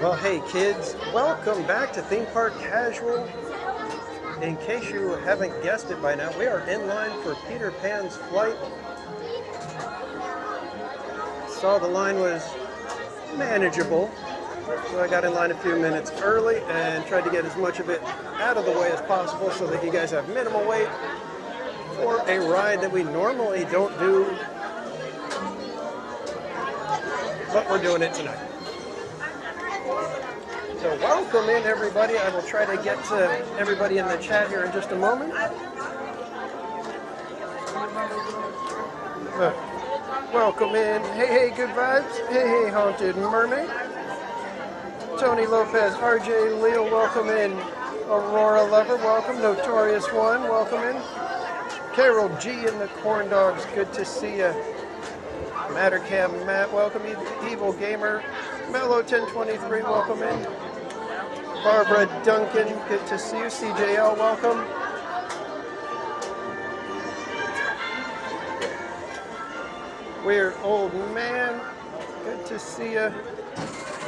Well, hey kids, welcome back to Theme Park Casual. In case you haven't guessed it by now, we are in line for Peter Pan's flight. Saw the line was manageable, so I got in line a few minutes early and tried to get as much of it out of the way as possible so that you guys have minimal wait for a ride that we normally don't do, but we're doing it tonight. So welcome in everybody. I will try to get to everybody in the chat here in just a moment. Welcome in. Hey, good vibes. Hey, Haunted Mermaid. Tony Lopez, RJ Leo, welcome in. Aurora Lover, welcome. Notorious One, welcome in. Carol G and the Corn Dogs, good to see you. Mattercam Matt, welcome. Evil Gamer, Mellow 1023, welcome in. Barbara Duncan, good to see you. CJL, welcome. Weird Old Man, good to see you.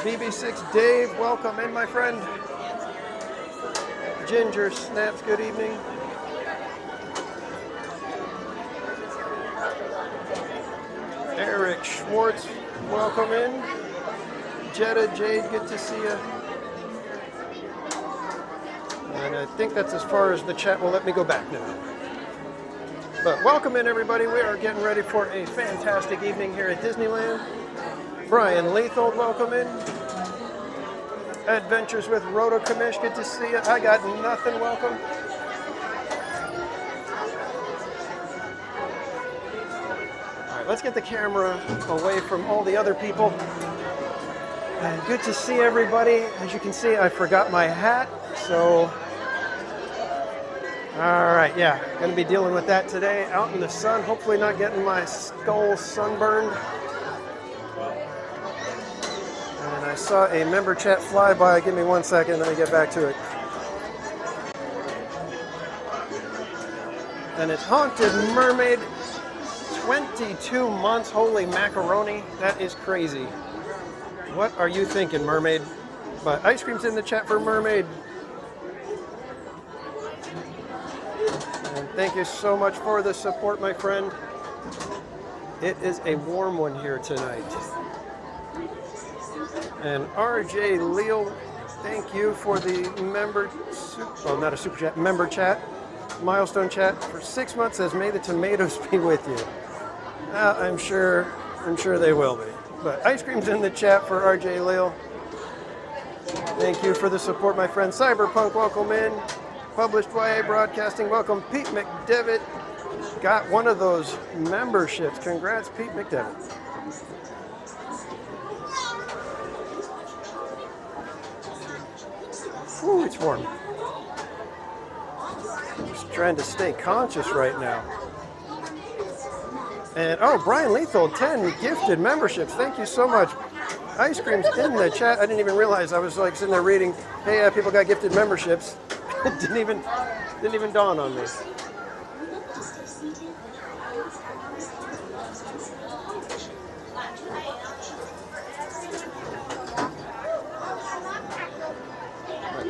BB6 Dave, welcome in, my friend. Ginger Snaps, good evening. Eric Schwartz, welcome in. Jetta Jade, good to see you. And I think that's as far as the chat will let me go back now. But welcome in everybody. We are getting ready for a fantastic evening here at Disneyland. Brian Lethal, welcome in. Adventures with Roto Kamish, good to see you. I got nothing, welcome. All right, let's get the camera away from all the other people. And good to see everybody. As you can see, I forgot my hat, so all right, yeah, gonna be dealing with that today out in the sun, hopefully not getting my skull sunburned. And I saw a member chat fly by. Give me 1 second, let me get back to it. And it's Haunted Mermaid, 22 months, holy macaroni, that is crazy. What are you thinking, Mermaid? But ice cream's in the chat for Mermaid. And thank you so much for the support, my friend. It is a warm one here tonight. And RJ Leo, thank you for the member, not a super chat, member chat, milestone chat for 6 months. Says, may the tomatoes be with you. I'm sure they will be. But ice cream's in the chat for RJ Leo. Thank you for the support, my friend. Cyberpunk, welcome in. Published YA Broadcasting, welcome. Pete McDevitt got one of those memberships. Congrats, Pete McDevitt. Whew, it's warm. Just trying to stay conscious right now. And oh, Brian Lethal, 10 gifted memberships. Thank you so much. Ice cream's in the chat. I didn't even realize. I was like sitting there reading, hey, people got gifted memberships. It didn't even dawn on me.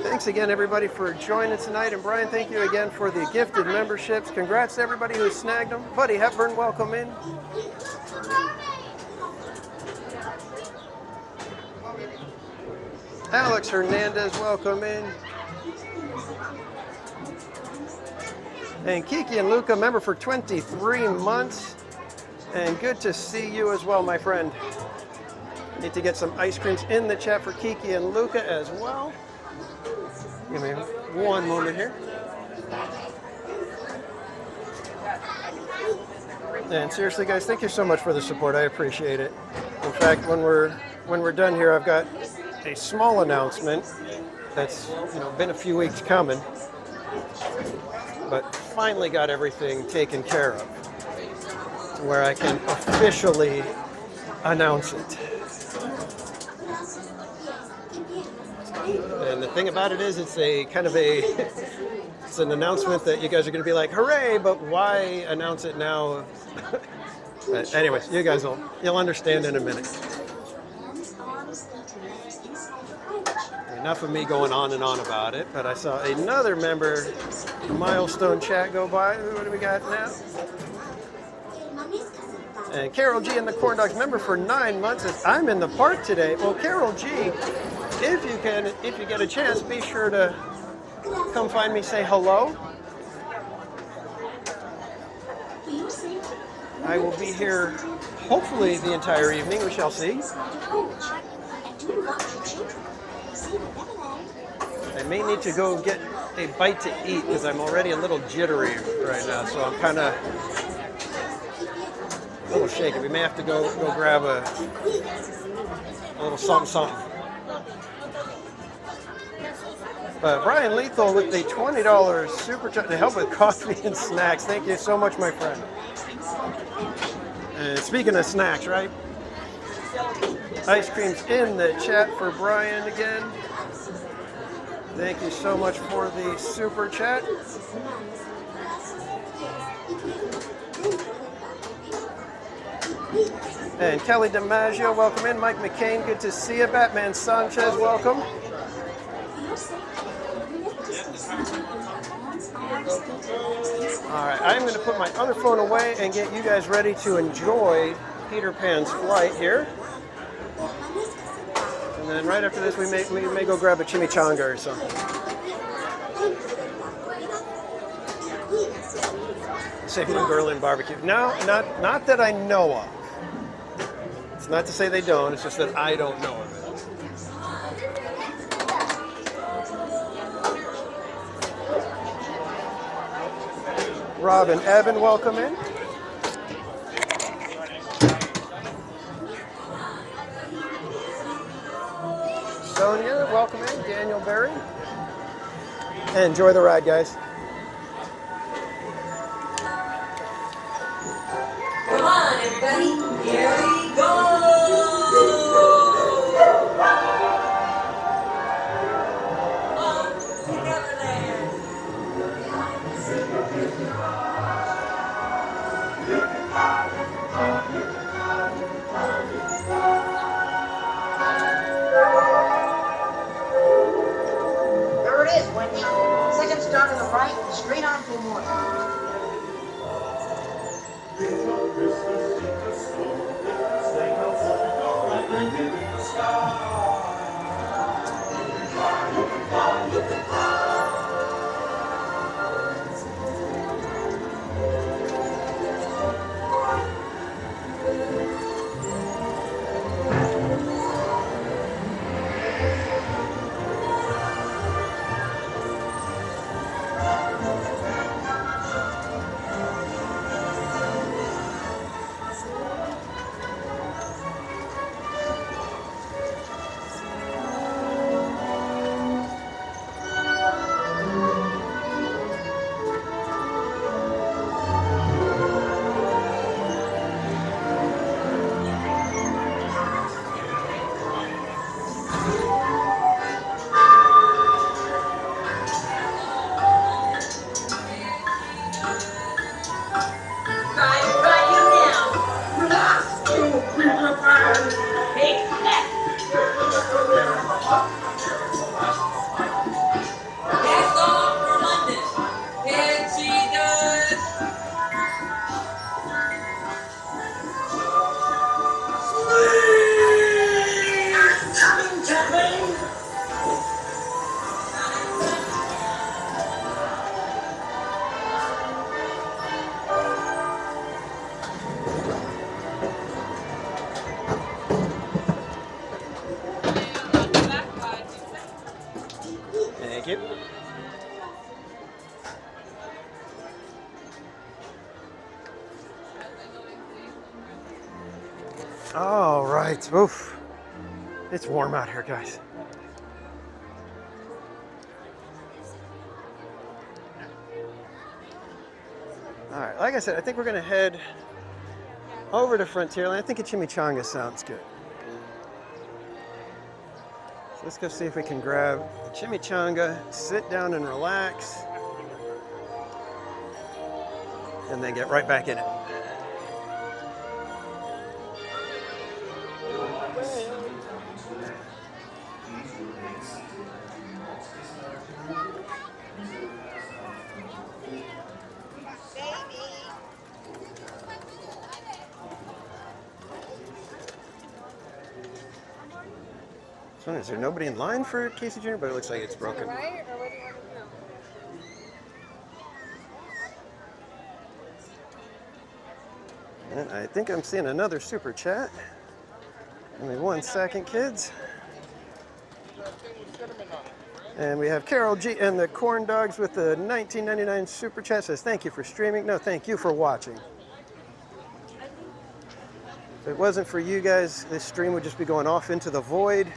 Thanks again, everybody, for joining tonight. And Brian, thank you again for the gifted memberships. Congrats to everybody who snagged them. Buddy Hepburn, welcome in. Alex Hernandez, welcome in. And Kiki and Luca, member for 23 months. And good to see you as well, my friend. Need to get some ice creams in the chat for Kiki and Luca as well. Give me one moment here. And seriously, guys, thank you so much for the support. I appreciate it. In fact, when we're done here, I've got a small announcement that's been a few weeks coming, but finally got everything taken care of to where I can officially announce it. And the thing about it is, it's a kind of it's an announcement that you guys are going to be like, hooray, but why announce it now? But anyways, you guys you'll understand in a minute. enough of me going on and on about it, but I saw another member milestone chat go by. What do we got now? And Carol G in the Corn Dogs member for 9 months says, I'm in the park today. Well, Carol G, if you get a chance, be sure to come find me, say hello. I will be here hopefully the entire evening, we shall see. I may need to go get a bite to eat because I'm already a little jittery right now, so I'm kind of a little shaky. We may have to go grab a little something. But Brian Lethal with the $20 super chat to help with coffee and snacks. Thank you so much, my friend. And speaking of snacks, right? Ice cream's in the chat for Brian again. Thank you so much for the super chat. And Kelly DiMaggio, welcome in. Mike McCain, good to see you. Batman Sanchez, welcome. All right, I'm going to put my other phone away and get you guys ready to enjoy Peter Pan's flight here. And then right after this, we may go grab a chimichanga or something. Say Blue Berlin barbecue. No, not that I know of. It's not to say they don't. It's just that I don't know of it. Rob and Evan, welcome in. Sonia, welcome in. Daniel Berry. And enjoy the ride, guys. Come on, everybody. Here we go. There it is, Wendy. Second start on the right, straight on for more. Thank you. All right. Oof. It's warm out here, guys. All right. Like I said, I think we're going to head over to Frontierland. I think a chimichanga sounds good. So let's go see if we can grab a chimichanga, sit down and relax, and then get right back in it. Is there nobody in line for Casey Jr.? But it looks like it's broken. Right? Or what do you want to know? And I think I'm seeing another super chat. Only 1 second, kids. And we have Carol G and the Corn Dogs with the 19.99 super chat. Says, thank you for streaming. No, thank you for watching. If it wasn't for you guys, this stream would just be going off into the void.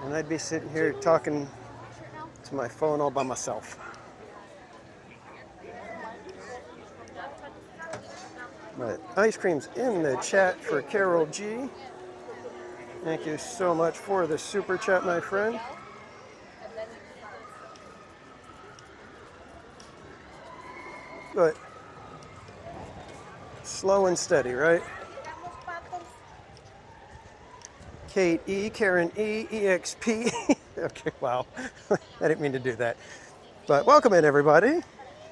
And I'd be sitting here talking to my phone all by myself. But ice cream's in the chat for Carol G. Thank you so much for the super chat, my friend. But slow and steady, right? Kate E, Karen E, EXP. Okay, wow. I didn't mean to do that. But welcome in, everybody.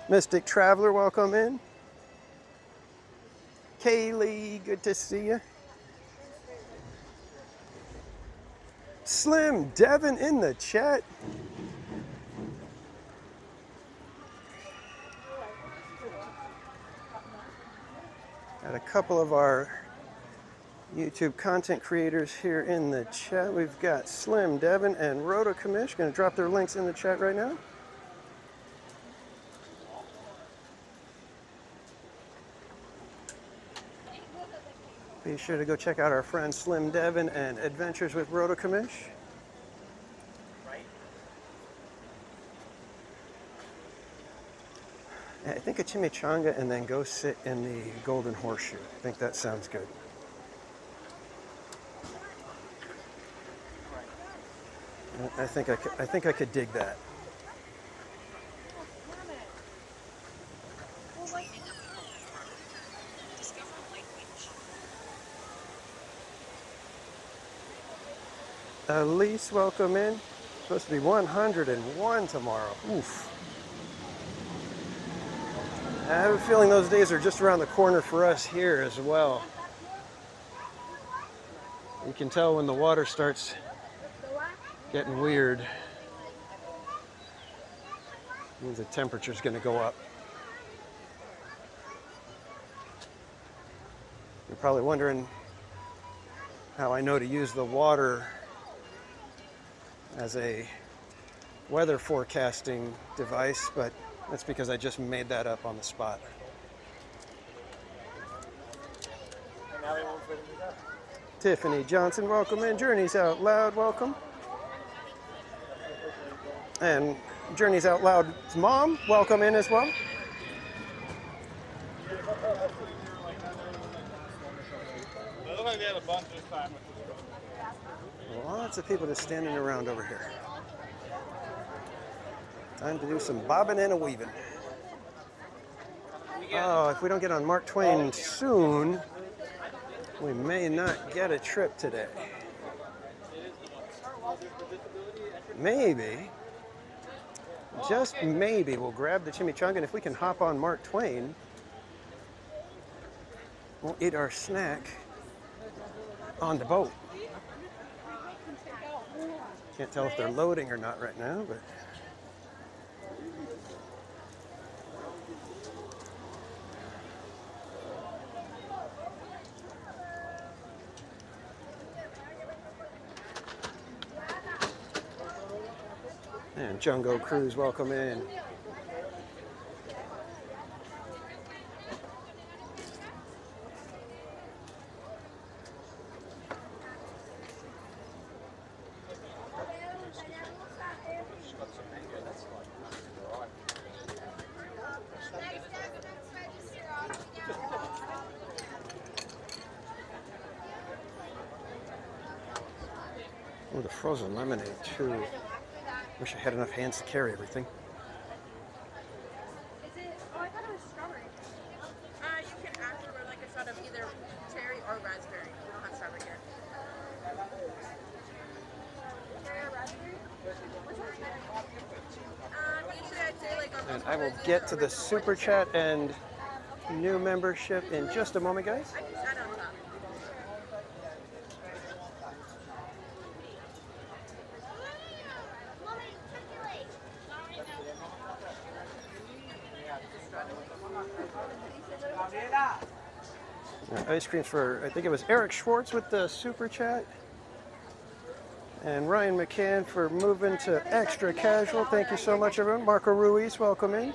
Mystic Traveler, welcome in. Kaylee, good to see you. Slim Devin in the chat. Got a couple of our YouTube content creators here in the chat. We've got Slim Devin and Rhoda Kamish. Going to drop their links in the chat right now. Be sure to go check out our friend Slim Devin and Adventures with Rhoda Kamish. I think a chimichanga and then go sit in the Golden Horseshoe. I think that sounds good. I think I could dig that. Elise, welcome in. Supposed to be 101 tomorrow. Oof. I have a feeling those days are just around the corner for us here as well. You can tell when the water starts getting weird. Means the temperature's going to go up. You're probably wondering how I know to use the water as a weather forecasting device, but that's because I just made that up on the spot. Tiffany Johnson, welcome in. Journeys Out Loud, welcome. And Journeys Out Loud's mom, welcome in as well. Lots of people just standing around over here. Time to do some bobbing and a weaving. Oh, if we don't get on Mark Twain soon, we may not get a trip today. Maybe, just maybe, we'll grab the chimichanga, and if we can hop on Mark Twain, we'll eat our snack on the boat. Can't tell if they're loading or not right now, but and Jungo Cruz, welcome in. Oh, the frozen lemonade too. Wish I had enough hands to carry everything. Is it? Oh, I thought it was strawberry. You can ask for like a shot of either cherry or raspberry. We don't have strawberry here. Cherry or raspberry? Usually I'd say like on And I will get to the super chat and new membership in just a moment, guys. I can add on top. Ice creams for, I think it was Eric Schwartz with the super chat. And Ryan McCann for moving to extra casual. Thank you so much, everyone. Marco Ruiz, welcome in.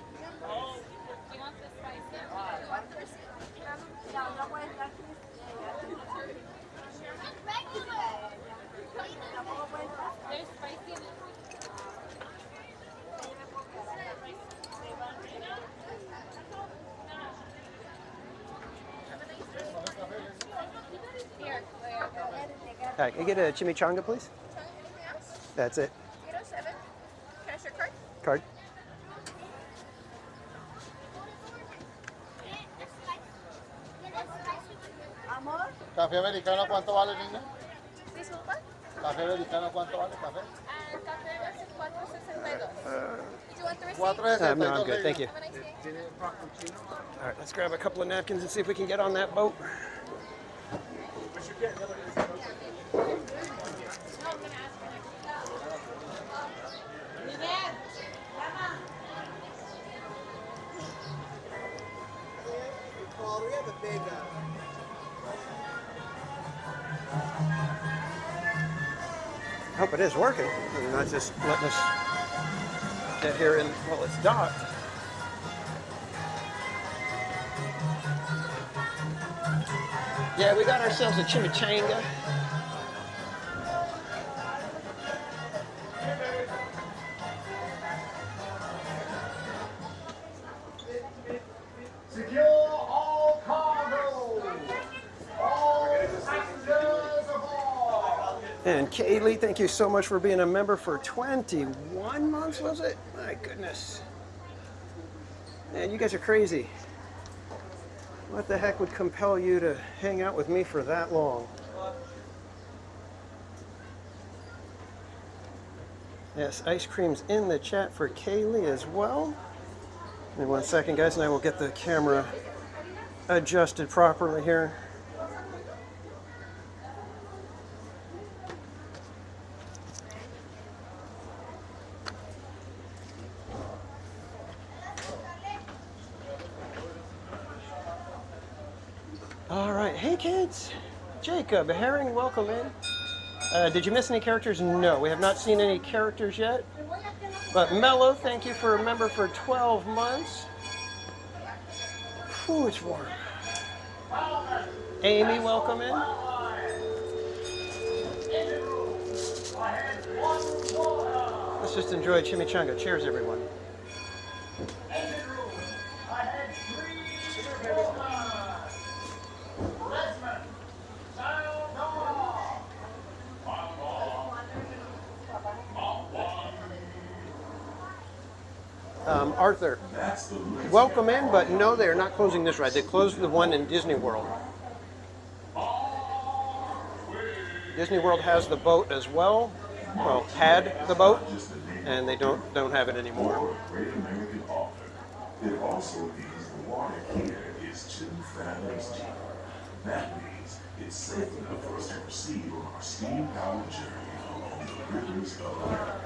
Hi, can I get a chimichanga, please? Anything else? That's it. 807. Cash your card? Card. Café americano, ¿cuánto vale, niña? Disculpa. Café americano, ¿cuánto vale? Café. And café es 462. Did you want the receipt? 4.62. No, I'm good. Thank you. Have a nice day. All right, let's grab a couple of napkins and see if we can get on that boat. I hope it is working and not just letting us get here and, well, it's docked. Yeah, we got ourselves a chimichanga. Secure all cargo. All passengers aboard. And Kaylee, thank you so much for being a member for 21 months, was it? My goodness. Man, you guys are crazy. What the heck would compel you to hang out with me for that long? Yes, ice cream's in the chat for Kaylee as well. Give me 1 second, guys, and I will get the camera adjusted properly here. All right, hey kids. Jacob, Herring, welcome in. Did you miss any characters? No, we have not seen any characters yet. But Mello, thank you for a member for 12 months. Whew, it's warm. Amy, welcome in. Let's just enjoy chimichanga. Cheers, everyone. Arthur, welcome in, but no, they are not closing this ride. They closed the one in Disney World. Disney World has the boat as well. Well, had the boat, and they don't have it anymore. Great American author. It also means the water here is 2 fathoms deep. That means it's safe enough for us to proceed on our steam-powered journey along the rivers of America.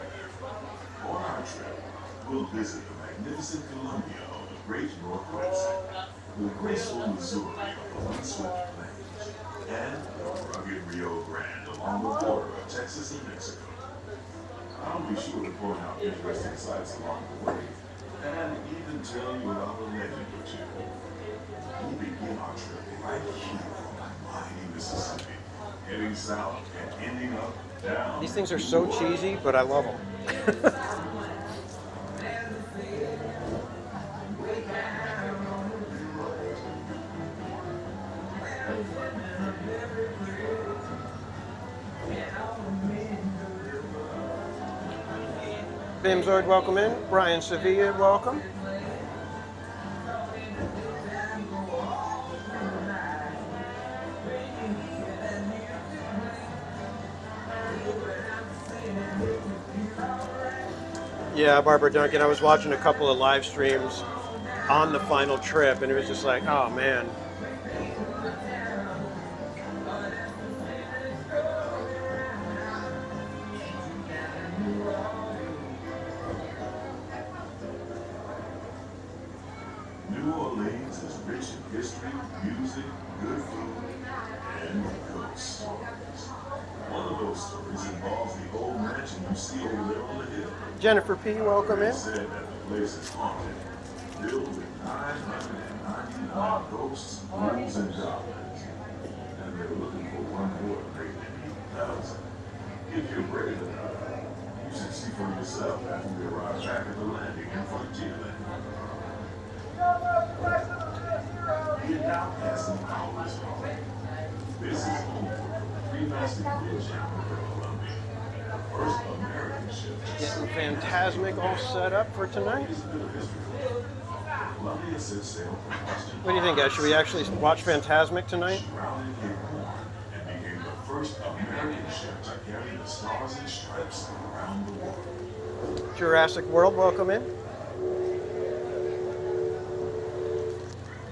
On our trip, we'll visit the magnificent Columbia of the Great Northwest, the graceful Missouri of the windswept plains, and the rugged Rio Grande along the border of Texas and Mexico. I'll be sure to point out interesting sights along the way, and even tell you about a legend or two. We'll begin our trip right here on the mighty Mississippi, heading south and ending up down. These things are so cheesy, but I love them. Bimzord, welcome in. Brian Sevilla, welcome. Yeah, Barbara Duncan, I was watching a couple of live streams on the final trip, and it was just like, oh man. New Orleans is rich in history, music, good food, and ghost stories. One of those stories involves the old mansion you see over there on the hill. Jennifer P, welcome in. It said that the place is haunted, filled with 999 ghosts, ghouls, and goblins. And they're looking for one more to make it 8,000. If you're brave enough, you should see for yourself after we arrive back at the landing in Frontierland. We're now passing Howard's Hall. This is home for the three-masted bridge Emperor Columbia, the first American ship. Getting Phantasmic all set up for tonight. Columbia set sail from Washington. What do you think, guys? Should we actually watch Phantasmic tonight? Rounded Cape Horn and became the first American ship to carry the stars and stripes around the world. Jurassic World, welcome in.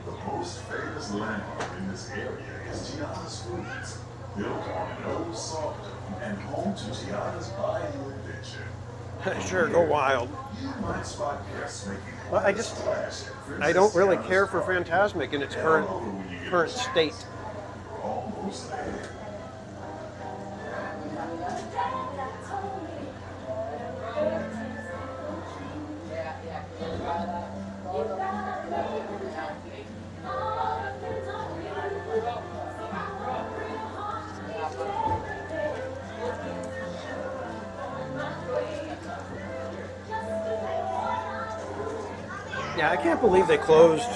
The most famous landmark in this area is Tiana's Foods, built on an old salt dome and home to Tiana's Bayou Adventure. Sure, go wild. You might spot guests making Well, I I don't really care for Phantasmic in its current state. You're almost there. Yeah, I can't believe they closed.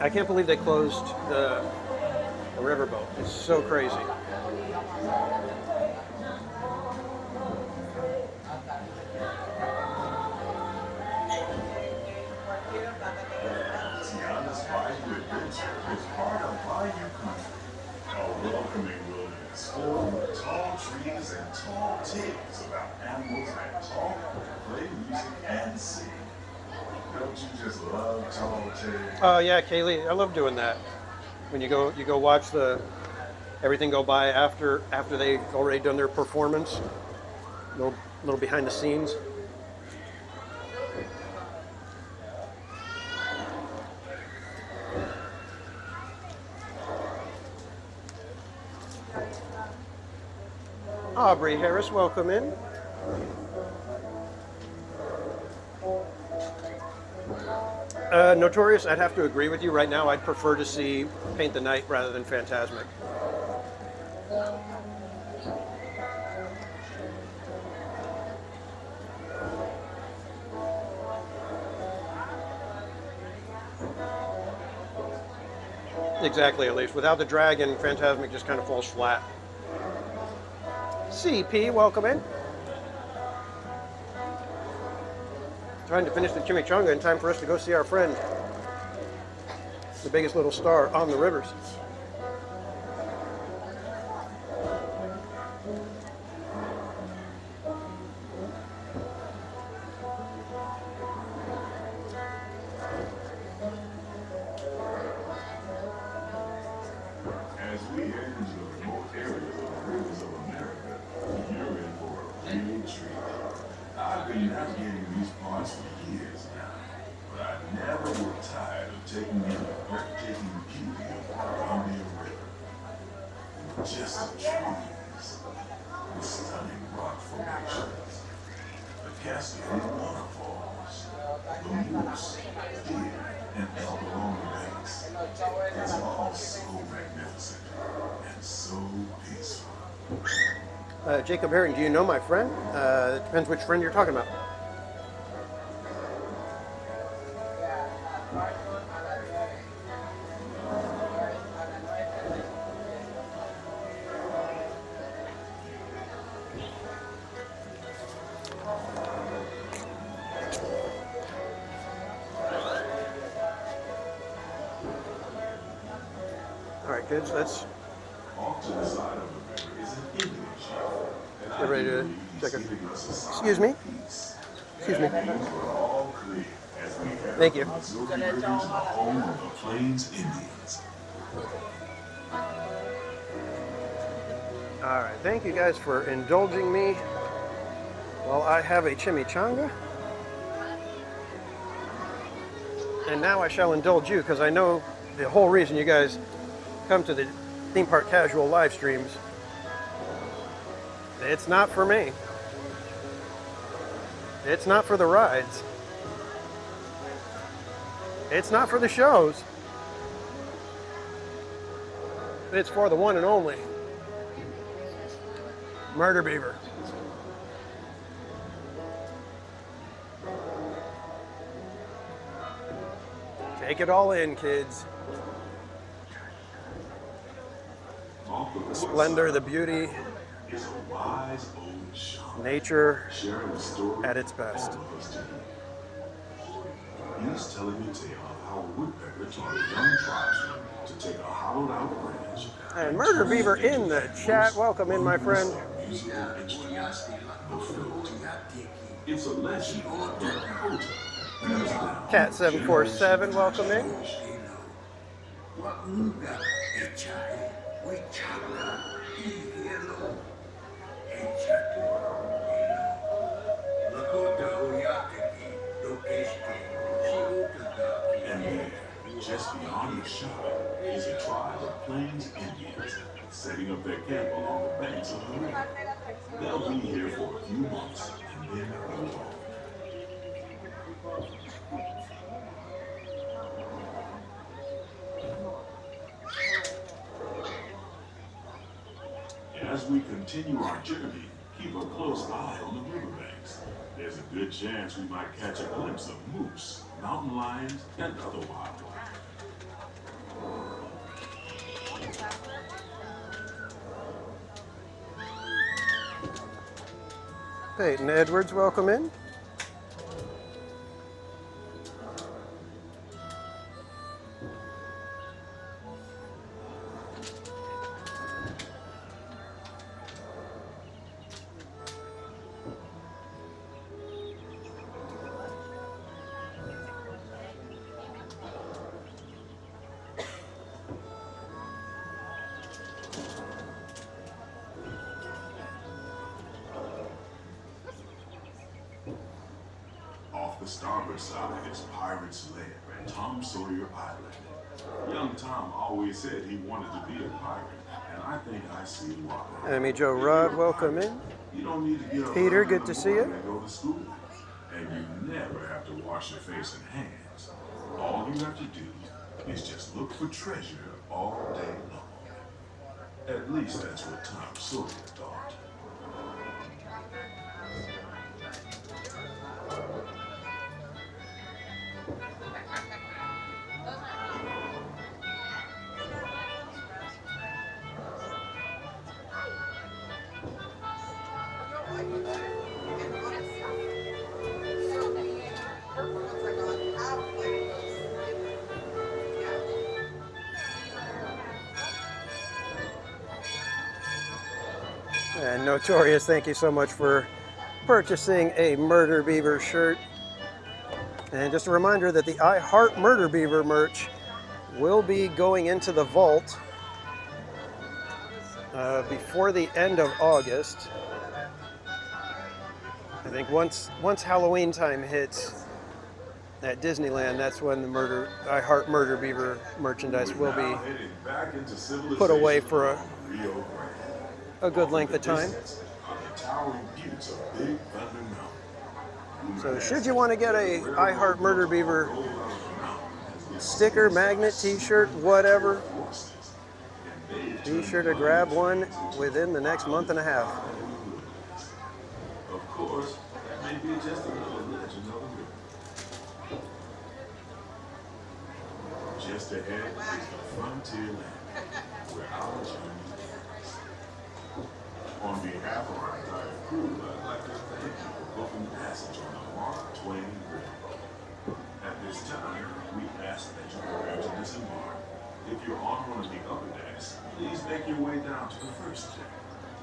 I can't believe they closed the riverboat. It's so crazy. Tiana's Bayou Adventure is part of Bayou Country, a welcoming wilderness filled with tall trees and tall tales about animals that talk, play music, and sing. Don't you just love tall tales? Oh yeah, Kaylee, I love doing that. When you go watch everything go by after they've already done their performance. Little behind the scenes. Aubrey Harris, welcome in. Notorious, I'd have to agree with you right now. I'd prefer to see Paint the Night rather than Phantasmic. Exactly, at least. Without the dragon, Phantasmic just kind of falls flat. CP, welcome in. Trying to finish the chimichanga in time for us to go see our friend, the biggest little star on the rivers. As we head into the remote areas of the rivers of America, you're in for a real treat. I've been navigating these parts for years now, but I never were tired of taking in the breathtaking beauty of the Columbia River. Just the trees, the stunning rock formations, the cascading waterfalls, the moose, deer, and elk along the banks. It's all so magnificent and so peaceful. Jacob Herring, do you know my friend? It depends which friend you're talking about. All right, kids, let's Off to the side of the river is an Indian chief, and get ready to check it. Excuse me? Excuse me. all clear as we head Thank you. up Missouri River to the home of the Plains Indians. All right, thank you guys for indulging me while I have a chimichanga. And now I shall indulge you because I know the whole reason you guys come to the Theme Park Casual live streams. It's not for me. It's not for the rides. It's not for the shows. It's for the one and only Murder Beaver. Take it all in, kids. The splendor, the beauty, is a wise old shaman nature sharing a story at its best. all of us to hear. He's telling a tale of how a woodpecker taught a young tribesman to take a hollowed out branch And Murder Beaver in the chat. Welcome in, my friend. musical instruments, the flute. It's a legend of Dakota. Cat 747, welcome in. And there, just beyond the shop, is a tribe of Plains Indians setting up their camp along the banks of the river. They'll be here for a few months and then move on. As we continue our journey, keep a close eye on the riverbanks. There's a good chance we might catch a glimpse of moose, mountain lions, and other wildlife. Peyton Edwards, welcome in. Off the starboard side is Pirate's Lair and Tom Sawyer Island. Young Tom always said he wanted to be a pirate, and I think I see why. Enemy Joe Rod, welcome in. You don't need to get up Peter, early good in to the see you. morning and go to school. And you never have to wash your face and hands. All you have to do is just look for treasure all day long. At least that's what Tom Sawyer thought. And Notorious, thank you so much for purchasing a Murder Beaver shirt. And just a reminder that the I Heart Murder Beaver merch will be going into the vault before the end of August. I think once Halloween time hits at Disneyland, that's when the I Heart Murder Beaver merchandise will be put away for a good length of time. So should you want to get a I Heart Murder Beaver sticker, magnet, t-shirt, whatever, be sure to grab one within the next month and a half. Of course, that may be just another legend of the river. Just ahead is the frontier land, where our journey begins. On behalf of our entire crew, I'd like to thank you for booking passage on the Mark Twain River. At this time, we ask that you prepare to disembark. If you're on one of the upper decks, please make your way down to the first deck.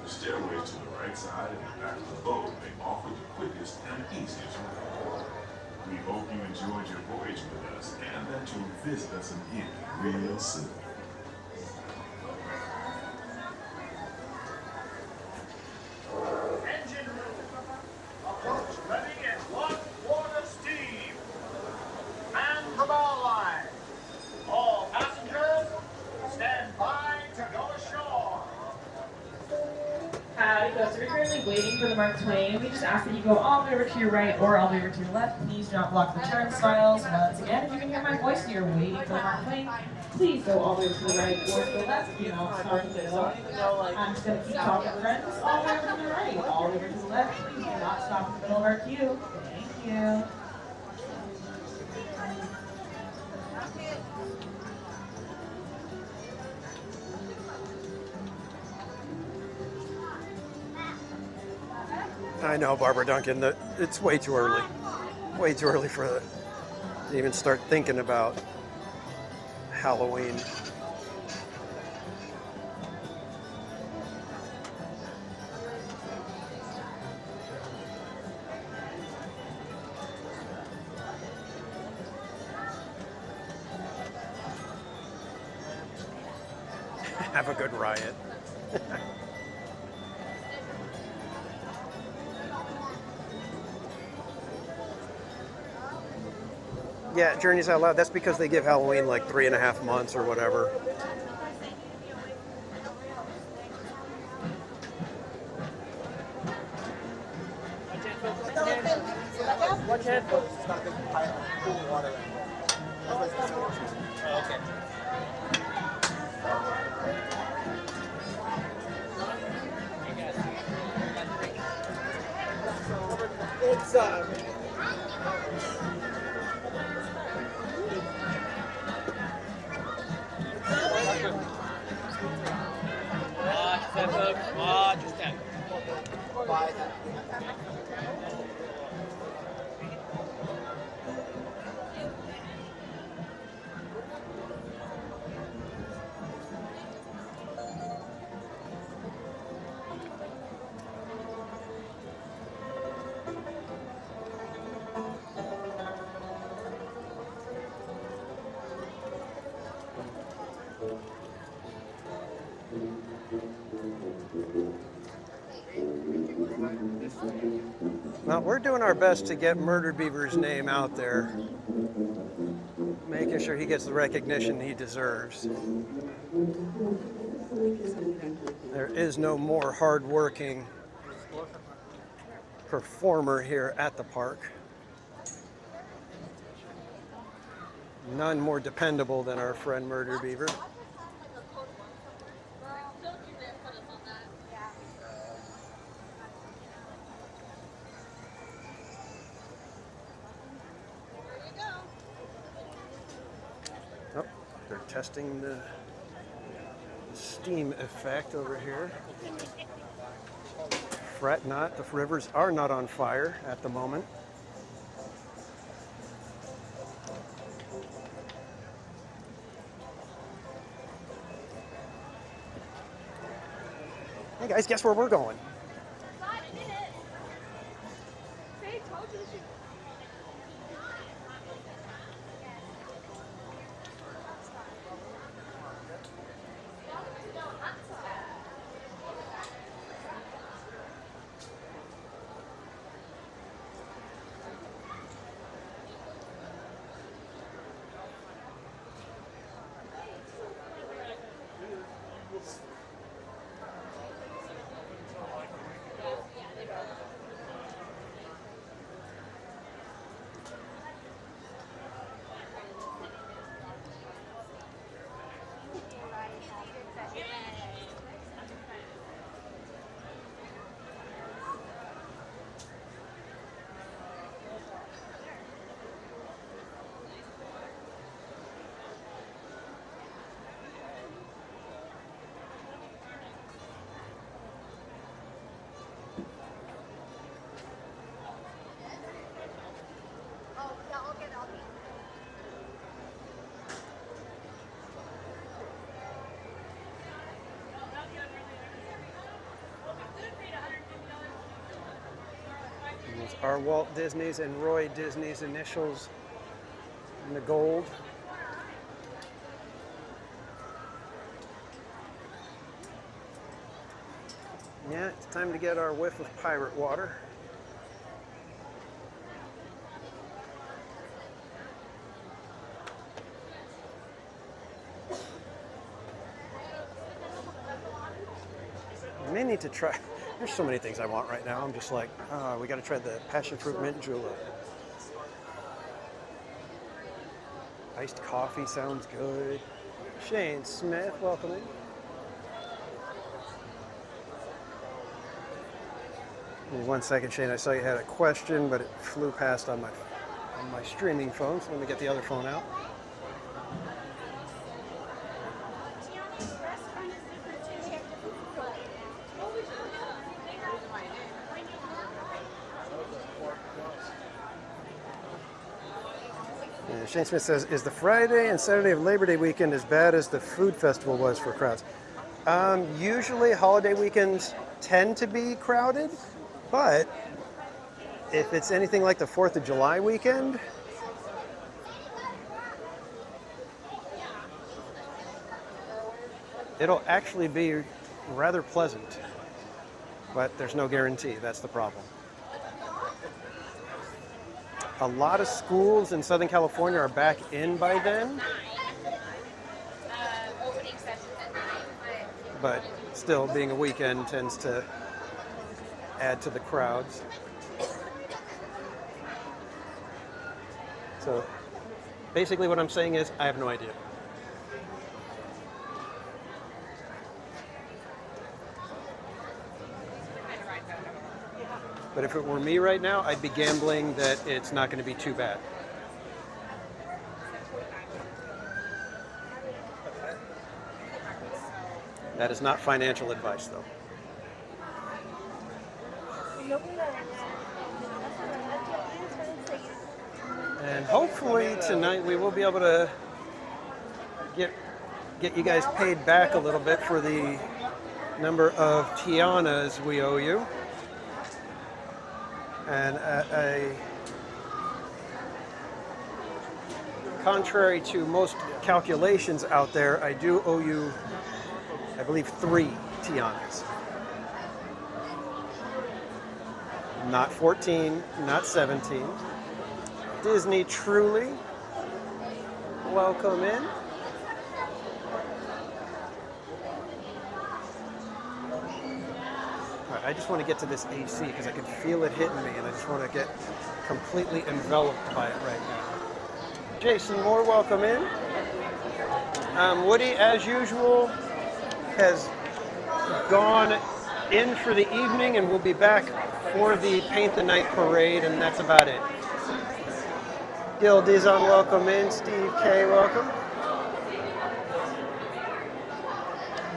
The stairways to the right side and the back of the boat may offer the quickest and easiest way. We hope you enjoyed your voyage with us and that you'll visit us again real soon. Engine room. Approach ready at 1 quarter steam. And propel waiting for the Mark Twain. We just ask that you go all the way over to your right or all the way over to your left. Please do not block the turnstiles. Once again, if you can hear my voice and you're waiting for the Mark Twain, please go all the way to the right or to the left. Do not stop in the middle. I'm just going to keep talking, friends. All the way over to the right, all the way over to the left. Please do not stop in the middle of our queue. Thank you. I know, Barbara Duncan, that it's way too early. Way too early for to even start thinking about Halloween. Have a good riot. Yeah, Journeys Out Loud, that's because they give Halloween like 3.5 months or whatever. Now, we're doing our best to get Murdered Beaver's name out there, making sure he gets the recognition he deserves. There is no more hardworking performer here at the park. None more dependable than our friend Murdered Beaver. Oh, they're testing the steam effect over here. Fret not, the rivers are not on fire at the moment. Hey guys, guess where we're going? These are Walt Disney's and Roy Disney's initials in the gold. Yeah, it's time to get our whiff of pirate water. I may need to try. There's so many things I want right now. I'm just like, we got to try the passion fruit mint julep. Iced coffee sounds good. Shane Smith, welcome in. Give me 1 second, Shane. I saw you had a question, but it flew past on my streaming phone. So let me get the other phone out. Shane Smith says, is the Friday and Saturday of Labor Day weekend as bad as the food festival was for crowds? Usually holiday weekends tend to be crowded, but if it's anything like the 4th of July weekend, it'll actually be rather pleasant, but there's no guarantee. That's the problem. A lot of schools in Southern California are back in by then, but still, being a weekend tends to add to the crowds. So basically what I'm saying is I have no idea. But if it were me right now, I'd be gambling that it's not going to be too bad. That is not financial advice, though. And hopefully tonight we will be able to get you guys paid back a little bit for the number of Tianas we owe you. And contrary to most calculations out there, I do owe you, I believe, 3 Tianas. Not 14, not 17. Disney Truly, welcome in. I just want to get to this AC because I can feel it hitting me, and I just want to get completely enveloped by it right now. Jason Moore, welcome in. Woody, as usual, has gone in for the evening and will be back for the Paint the Night parade, and that's about it. Gil Dizon, welcome in. Steve K, welcome.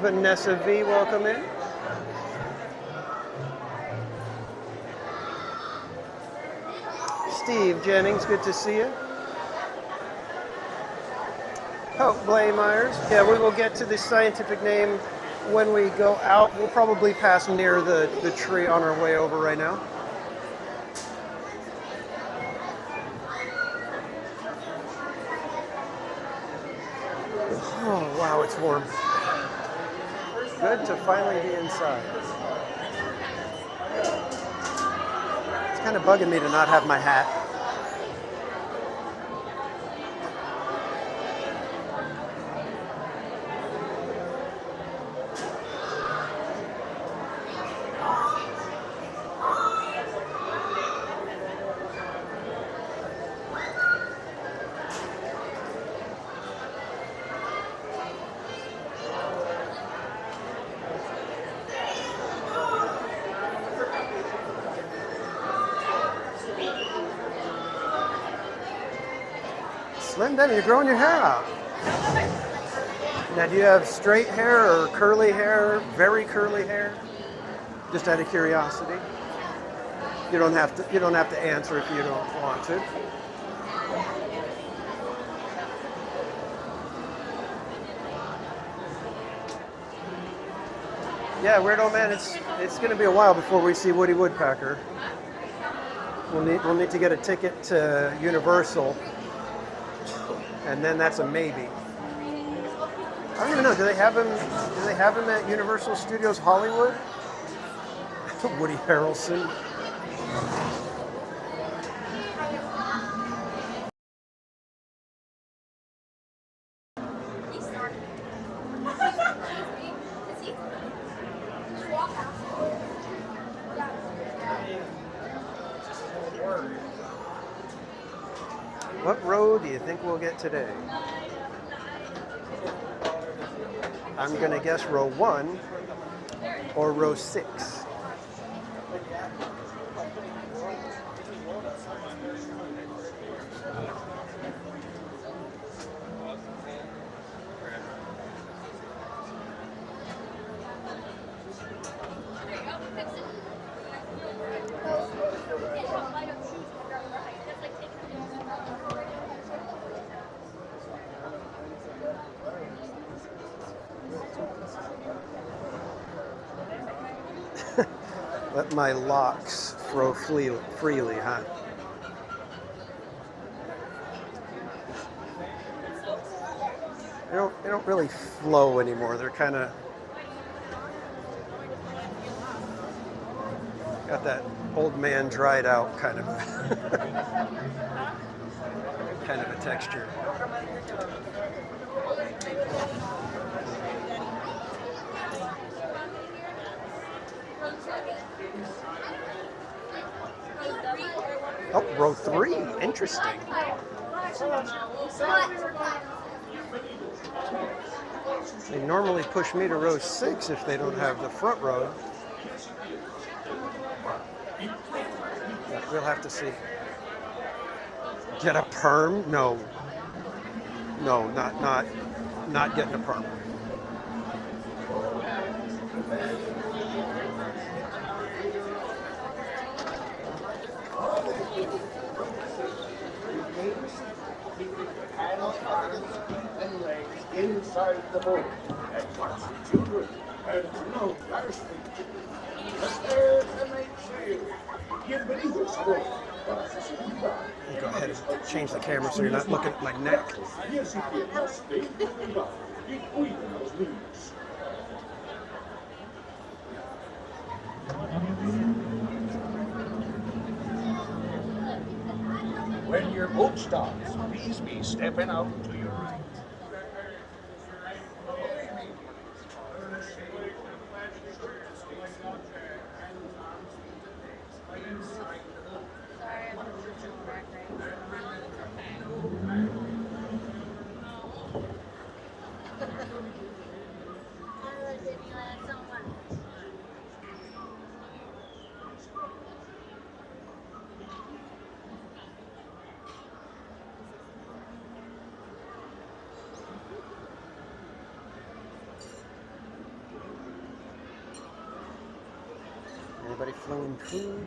Vanessa V, welcome in. Steve Jennings, good to see you. Hope Blaymeyers. Yeah, we will get to the scientific name when we go out. We'll probably pass near the tree on our way over right now. Oh, wow, it's warm. Good to finally be inside. It's kind of bugging me to not have my hat. Slim Debbie, you're growing your hair out. Now, do you have straight hair or curly hair, very curly hair? Just out of curiosity. You don't have to answer if you don't want to. Yeah, Weird Old Man, it's going to be a while before we see Woody Woodpecker. We'll need to get a ticket to Universal. And then that's a maybe. I don't even know. Do they have him at Universal Studios Hollywood? Woody Harrelson. What row do you think we'll get today? I'm going to guess row 1 or row 6. Let my locks flow freely, huh? They don't really flow anymore. They're kind of got that old man dried out kind of kind of a texture. Oh, row 3. Interesting. They normally push me to row 6 if they don't have the front row. Yeah, we'll have to see. Get a perm? No. No, not getting a perm. Inside the boat and watch the children and no last there's the night sail. Bienvenidos a bordo. Go ahead and change the camera so you're not looking at my neck. Y así que más de privado y cuiden a los niños. When your boat stops, please be stepping out to your right. Anybody flown food?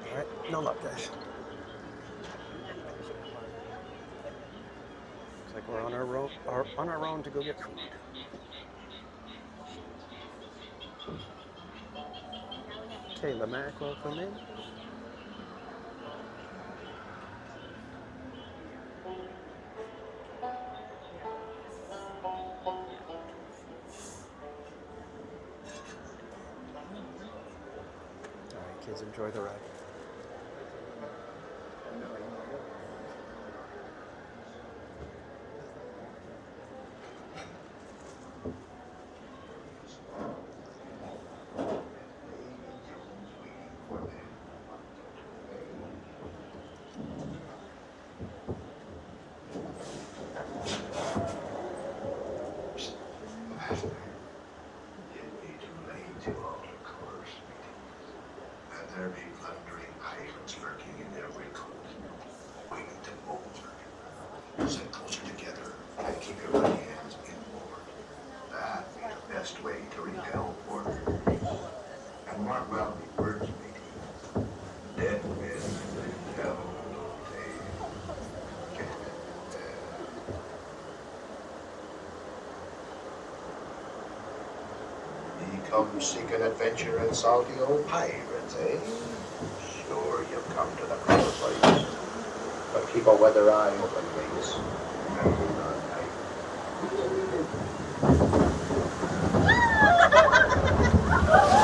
All right, no luck, guys. Looks like we're on our own to go get food. Taylor Mac, welcome in. All right, kids, enjoy the ride. There be plundering pirates lurking in their wake, waiting to bolt. Sit closer together and keep your right hands inboard. That be the best way to repel border. And mark well the words, matey. Dead men tell no tale. Ye come seeking adventure and salty old pirates, eh? Sure, you've come to the proper place. But keep a weather eye open, mates. And do not hide.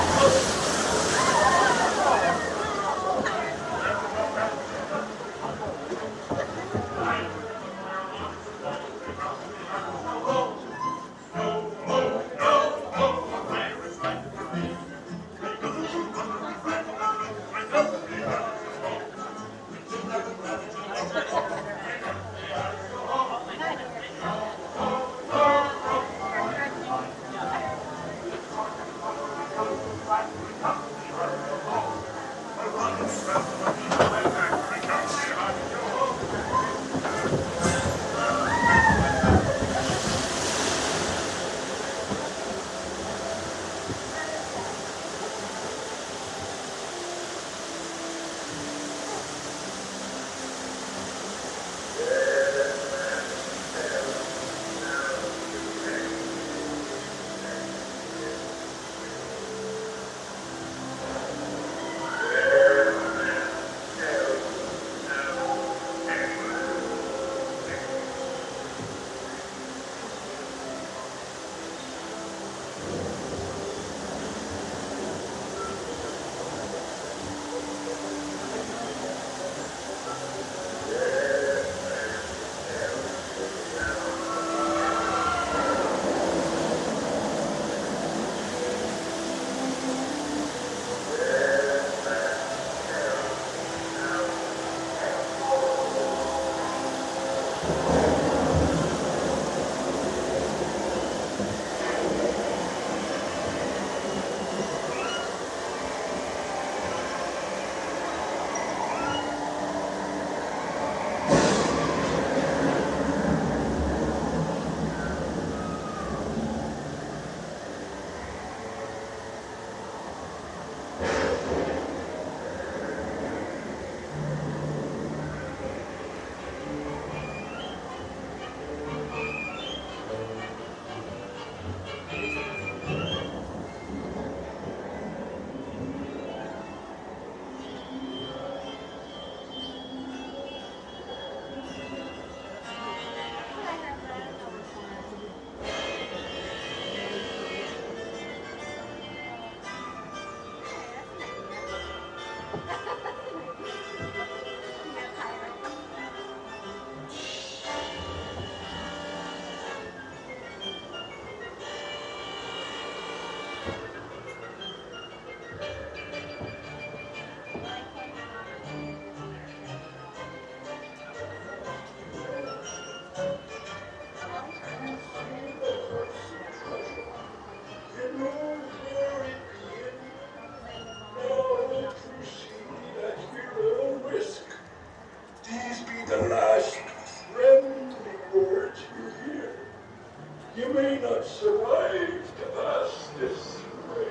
You may not survive to pass this way.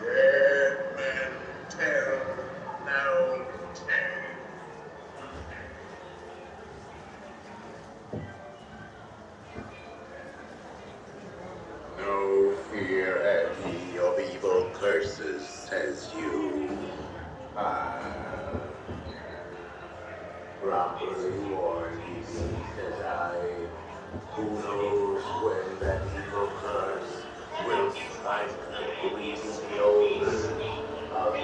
Dead men tell no tale. No fear have ye of evil curses, says you. Properly warned ye, says I. Who knows when that evil curse will strike the bleeding old of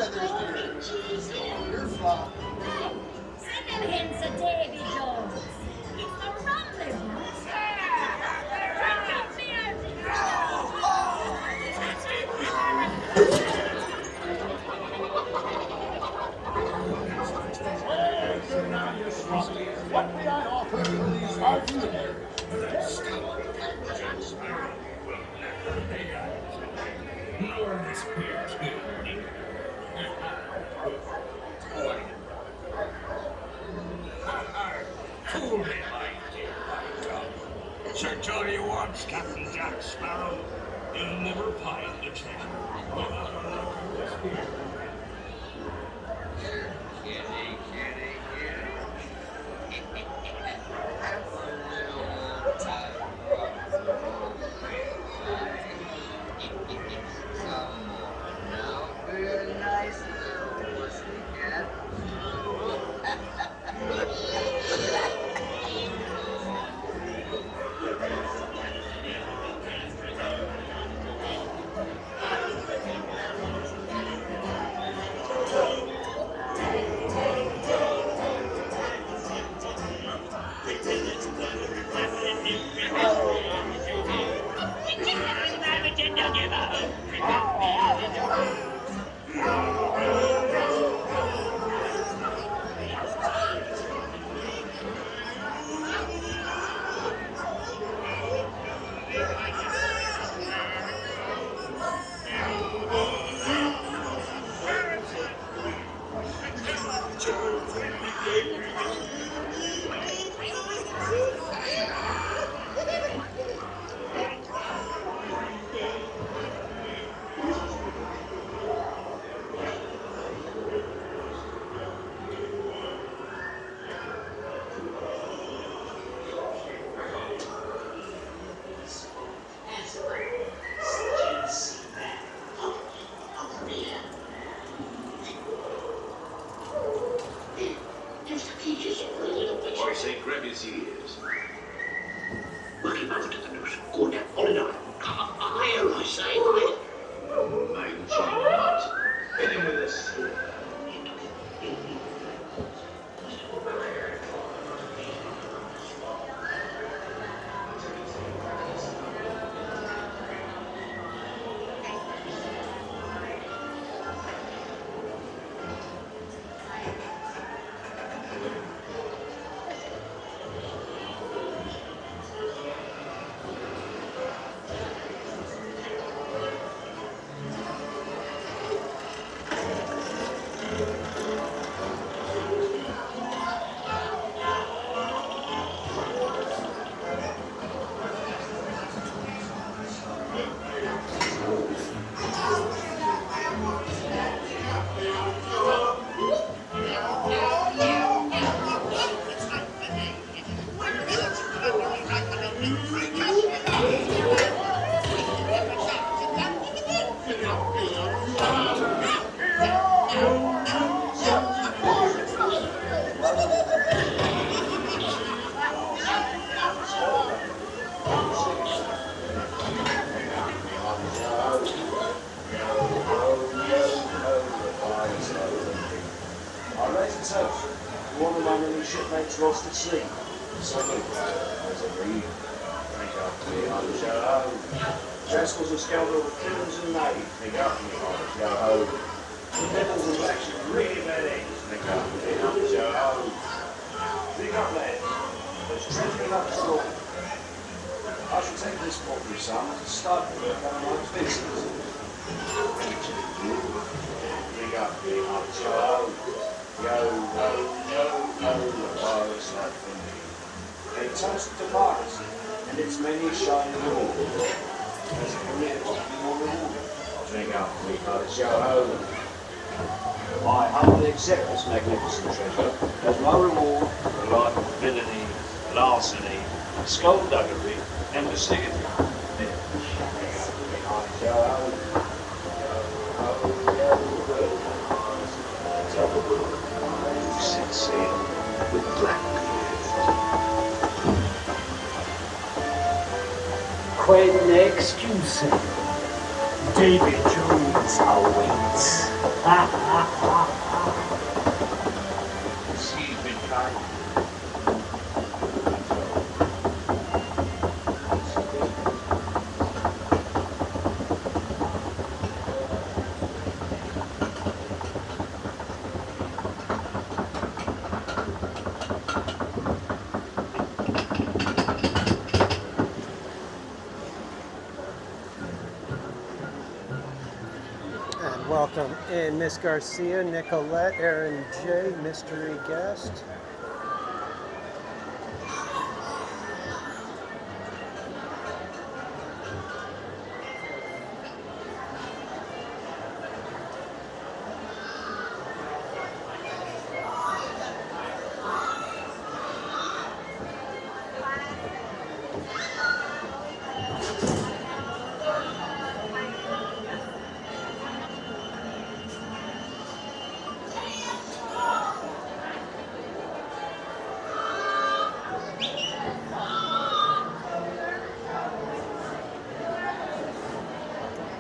Send him to Davy Jones. It's the rendezvous. What may I offer for these arguments? Sir Johnny wants Captain Jack Sparrow. He'll never find the treasure. Very nice pussycat. I say grab his ears. Working over to the news. Go down, hold it up. Higher, I say, higher. Mind you, hit him with this. One of my many shipmates lost at sea. So as a reed, drink up to me on the show. Jasper's a scoundrel with crimson Nite. Drink up to me on the show. The devils are actually really bad eggs. Drink up to me on the show. Drink up, lad. There's treasure enough to store. I should take this book with some to start with one of my business. Drink up to me on the show. Yo, ho, yo, ho, oh, it's not for me. A toast to Mars and its many shining rewards. As a career to be more rewarded. Drink up, we got yo, ho. I humbly accept this magnificent treasure as my reward for life of villainy, larceny, skullduggery, and bestiggity. Yo, ho. Set sail with Blackbeard. When excuse David Jones awaits. She's been kind. And welcome in Miss Garcia, Nicolette, Aaron J, mystery guest.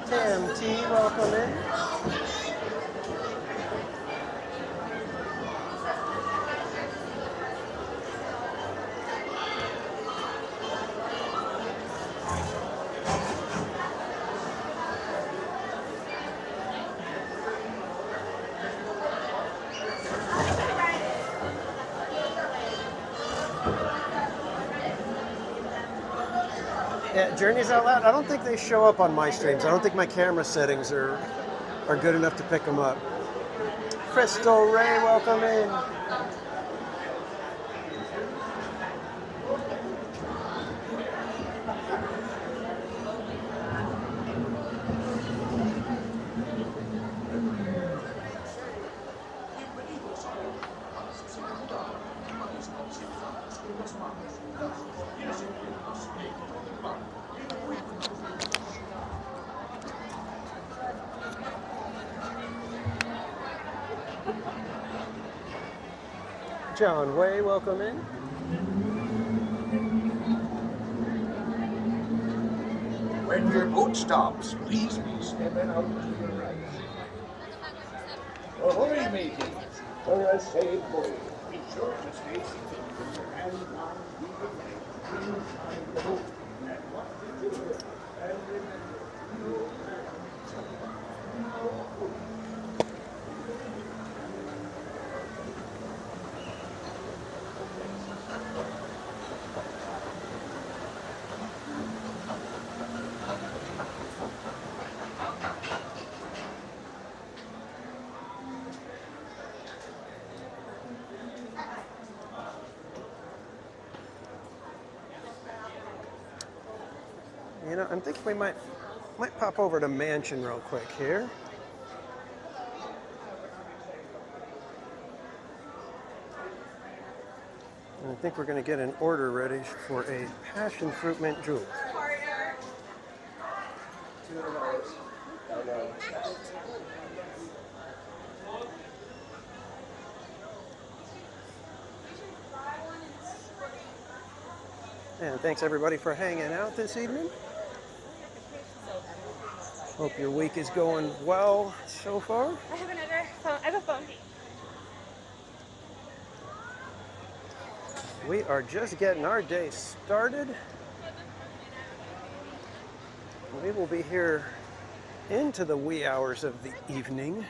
Tim T, welcome in. Yeah, Journeys Out Loud, I don't think they show up on my streams. I don't think my camera settings are good enough to pick them up. Crystal Ray, welcome in. John Way, welcome in. When your boat stops, please be stepping out to the right. Ahoy, mateys! For a safe voyage. Be sure to stay seated with your hands on the wheel inside the boat. And watch the children. And remember, You know, I'm thinking we might pop over to Mansion real quick here. And I think we're going to get an order ready for a passion fruit mint julep. And thanks everybody for hanging out this evening. Hope your week is going well so far. I have another phone. I have a phone. We are just getting our day started. We will be here into the wee hours of the evening.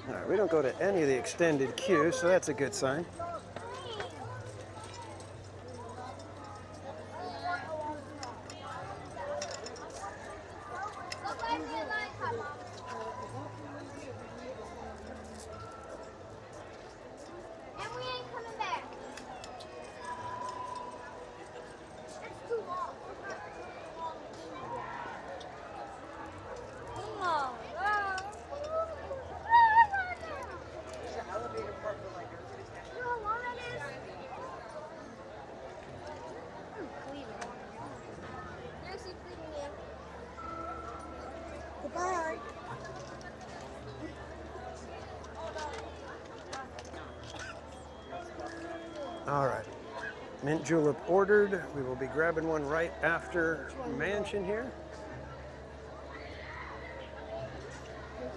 All right, we don't go to any of the extended queues, so that's a good sign. All right. Mint julep ordered. We will be grabbing one right after Mansion here.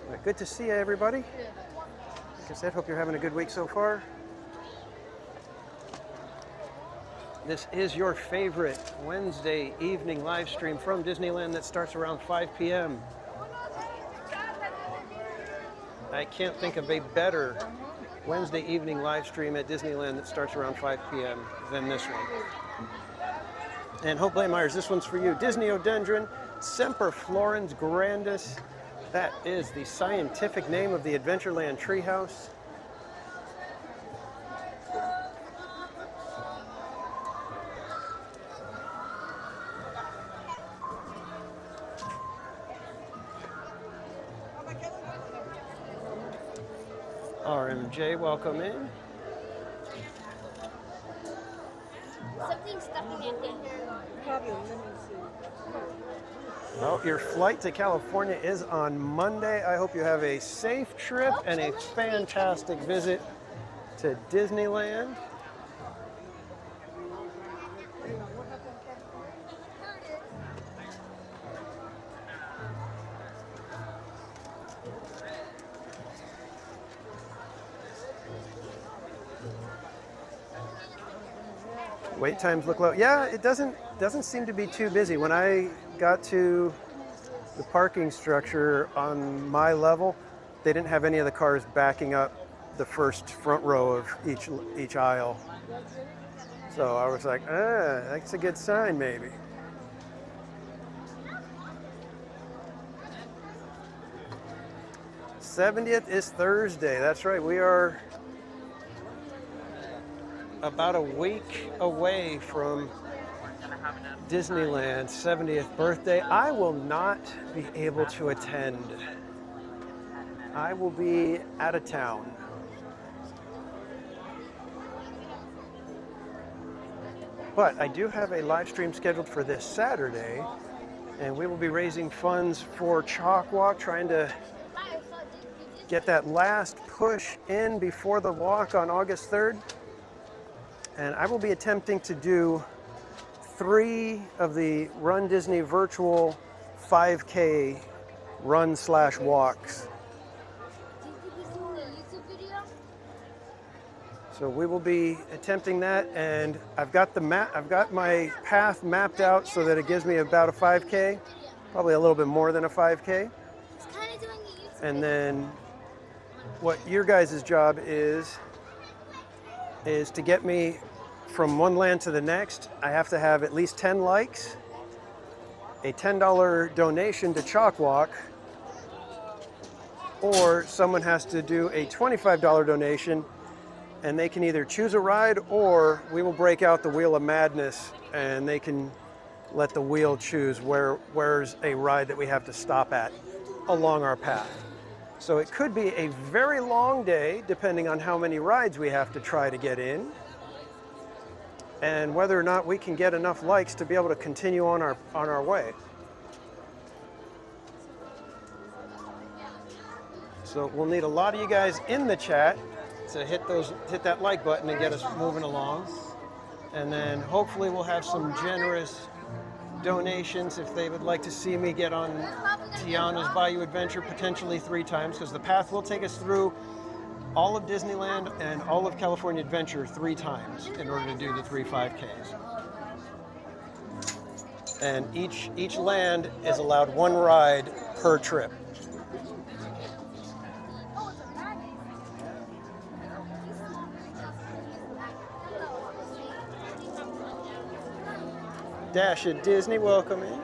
Right, good to see you, everybody. Like I said, hope you're having a good week so far. This is your favorite Wednesday evening live stream from Disneyland that starts around 5 p.m. I can't think of a better Wednesday evening live stream at Disneyland that starts around 5 p.m. than this one. And Hope Blaemeyers, this one's for you. Disneyodendron Semper Florens Grandis. That is the scientific name of the Adventureland treehouse. RMJ, welcome in. Something stuck in your thing. Well, your flight to California is on Monday. I hope you have a safe trip and a fantastic visit to Disneyland. Wait times look low. Yeah, it doesn't seem to be too busy. When I got to the parking structure on my level, they didn't have any of the cars backing up the first front row of each aisle. So I was like, that's a good sign maybe. '70th is Thursday. That's right. We are about a week away from Disneyland's 70th birthday. I will not be able to attend. I will be out of town. But I do have a live stream scheduled for this Saturday, and we will be raising funds for Chalk Walk, trying to get that last push in before the walk on August 3rd. And I will be attempting to do 3 of the Run Disney virtual 5K run/walks. So we will be attempting that, and I've got my path mapped out so that it gives me about a 5K, probably a little bit more than a 5K. And then what your guys' job is to get me from one land to the next. I have to have at least 10 likes, a $10 donation to Chalk Walk, or someone has to do a $25 donation, and they can either choose a ride or we will break out the Wheel of Madness and they can let the wheel choose where's a ride that we have to stop at along our path. So it could be a very long day depending on how many rides we have to try to get in and whether or not we can get enough likes to be able to continue on our way. So we'll need a lot of you guys in the chat to hit that like button and get us moving along. And then hopefully we'll have some generous donations if they would like to see me get on Tiana's Bayou Adventure potentially 3 times, because the path will take us through all of Disneyland and all of California Adventure 3 times in order to do the 3 5Ks. And each land is allowed 1 ride per trip. Dash at Disney, welcome in.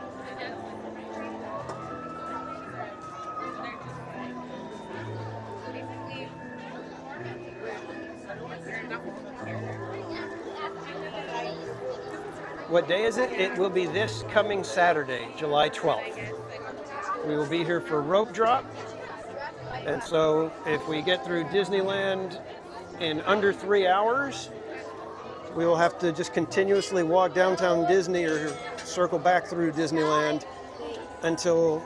What day is it? It will be this coming Saturday, July 12th. We will be here for rope drop. And so if we get through Disneyland in under 3 hours, we will have to just continuously walk downtown Disney or circle back through Disneyland until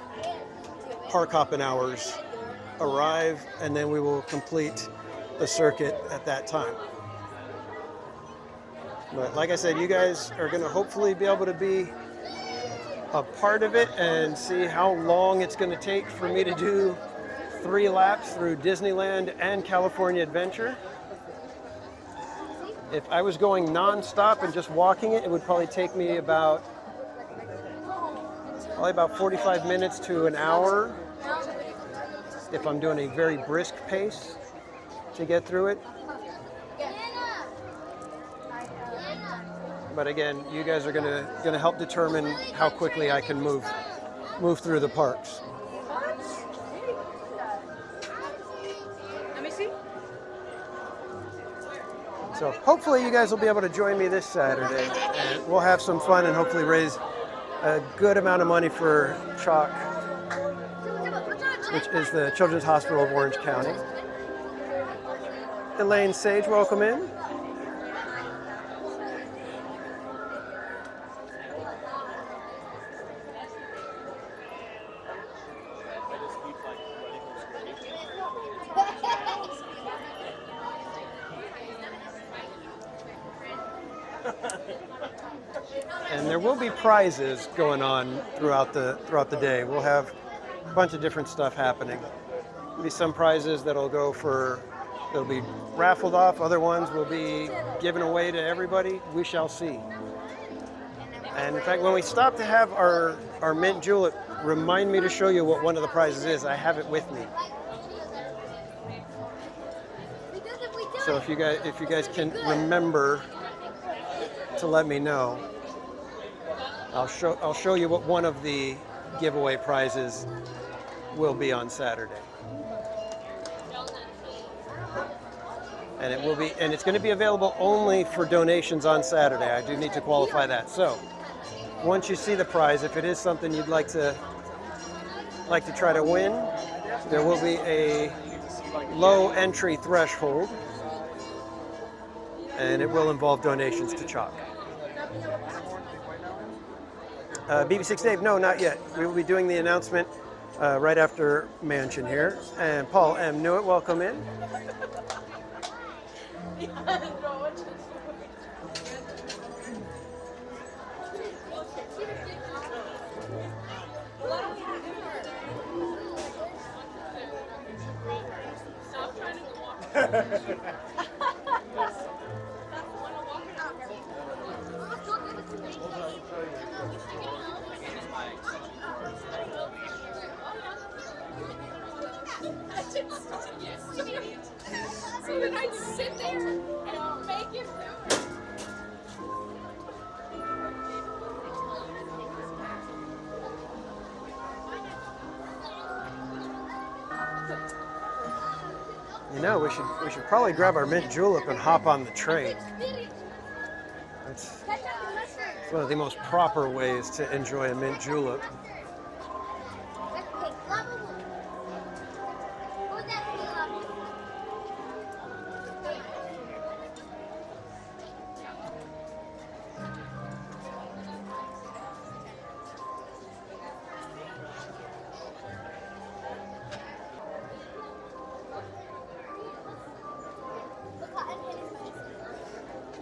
park hopping hours arrive, and then we will complete the circuit at that time. But like I said, you guys are going to hopefully be able to be a part of it and see how long it's going to take for me to do 3 laps through Disneyland and California Adventure. If I was going non-stop and just walking it, it would probably take me about 45 minutes to an hour if I'm doing a very brisk pace to get through it. But again, you guys are gonna help determine how quickly I can move through the parks. Let me see. So hopefully you guys will be able to join me this Saturday, and we'll have some fun and hopefully raise a good amount of money for CHOC, which is the Children's Hospital of Orange County. Elaine Sage, welcome in. And there will be prizes going on throughout the day. We'll have a bunch of different stuff happening. There'll be some prizes that'll be raffled off. Other ones will be given away to everybody. We shall see. And in fact, when we stop to have our mint julep, remind me to show you what one of the prizes is. I have it with me. So if you guys can remember to let me know, I'll show you what one of the giveaway prizes will be on Saturday. And it's going to be available only for donations on Saturday. I do need to qualify that. So once you see the prize, if it is something you'd like to try to win, there will be a low entry threshold, and it will involve donations to CHOC. BB6 Dave, no, not yet. We will be doing the announcement right after Mansion here. And Paul M. Newitt, welcome in. So then I'd sit there and make him do it. You know, we should probably grab our mint julep and hop on the train. It's one of the most proper ways to enjoy a mint julep.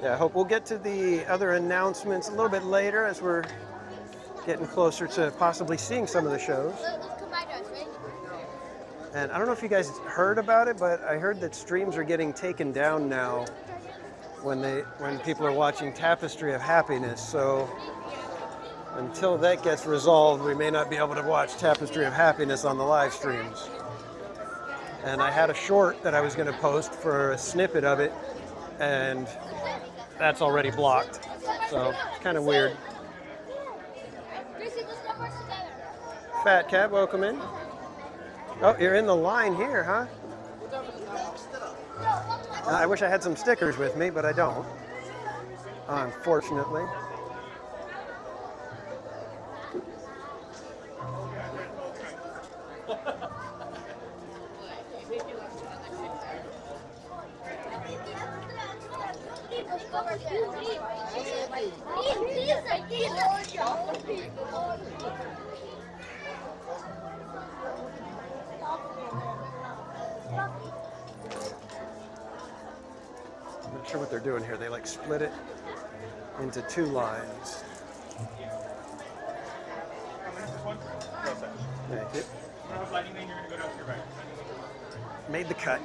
Yeah, I hope we'll get to the other announcements a little bit later as we're getting closer to possibly seeing some of the shows. And I don't know if you guys heard about it, but I heard that streams are getting taken down now when people are watching Tapestry of Happiness. So until that gets resolved, we may not be able to watch Tapestry of Happiness on the live streams. And I had a short that I was going to post for a snippet of it, and that's already blocked, so it's kind of weird. Fat Cat, welcome in. Oh, you're in the line here, huh? I wish I had some stickers with me, but I don't, unfortunately. I'm not sure what they're doing here. They like split it. into two lines. Thank you. Made the cut.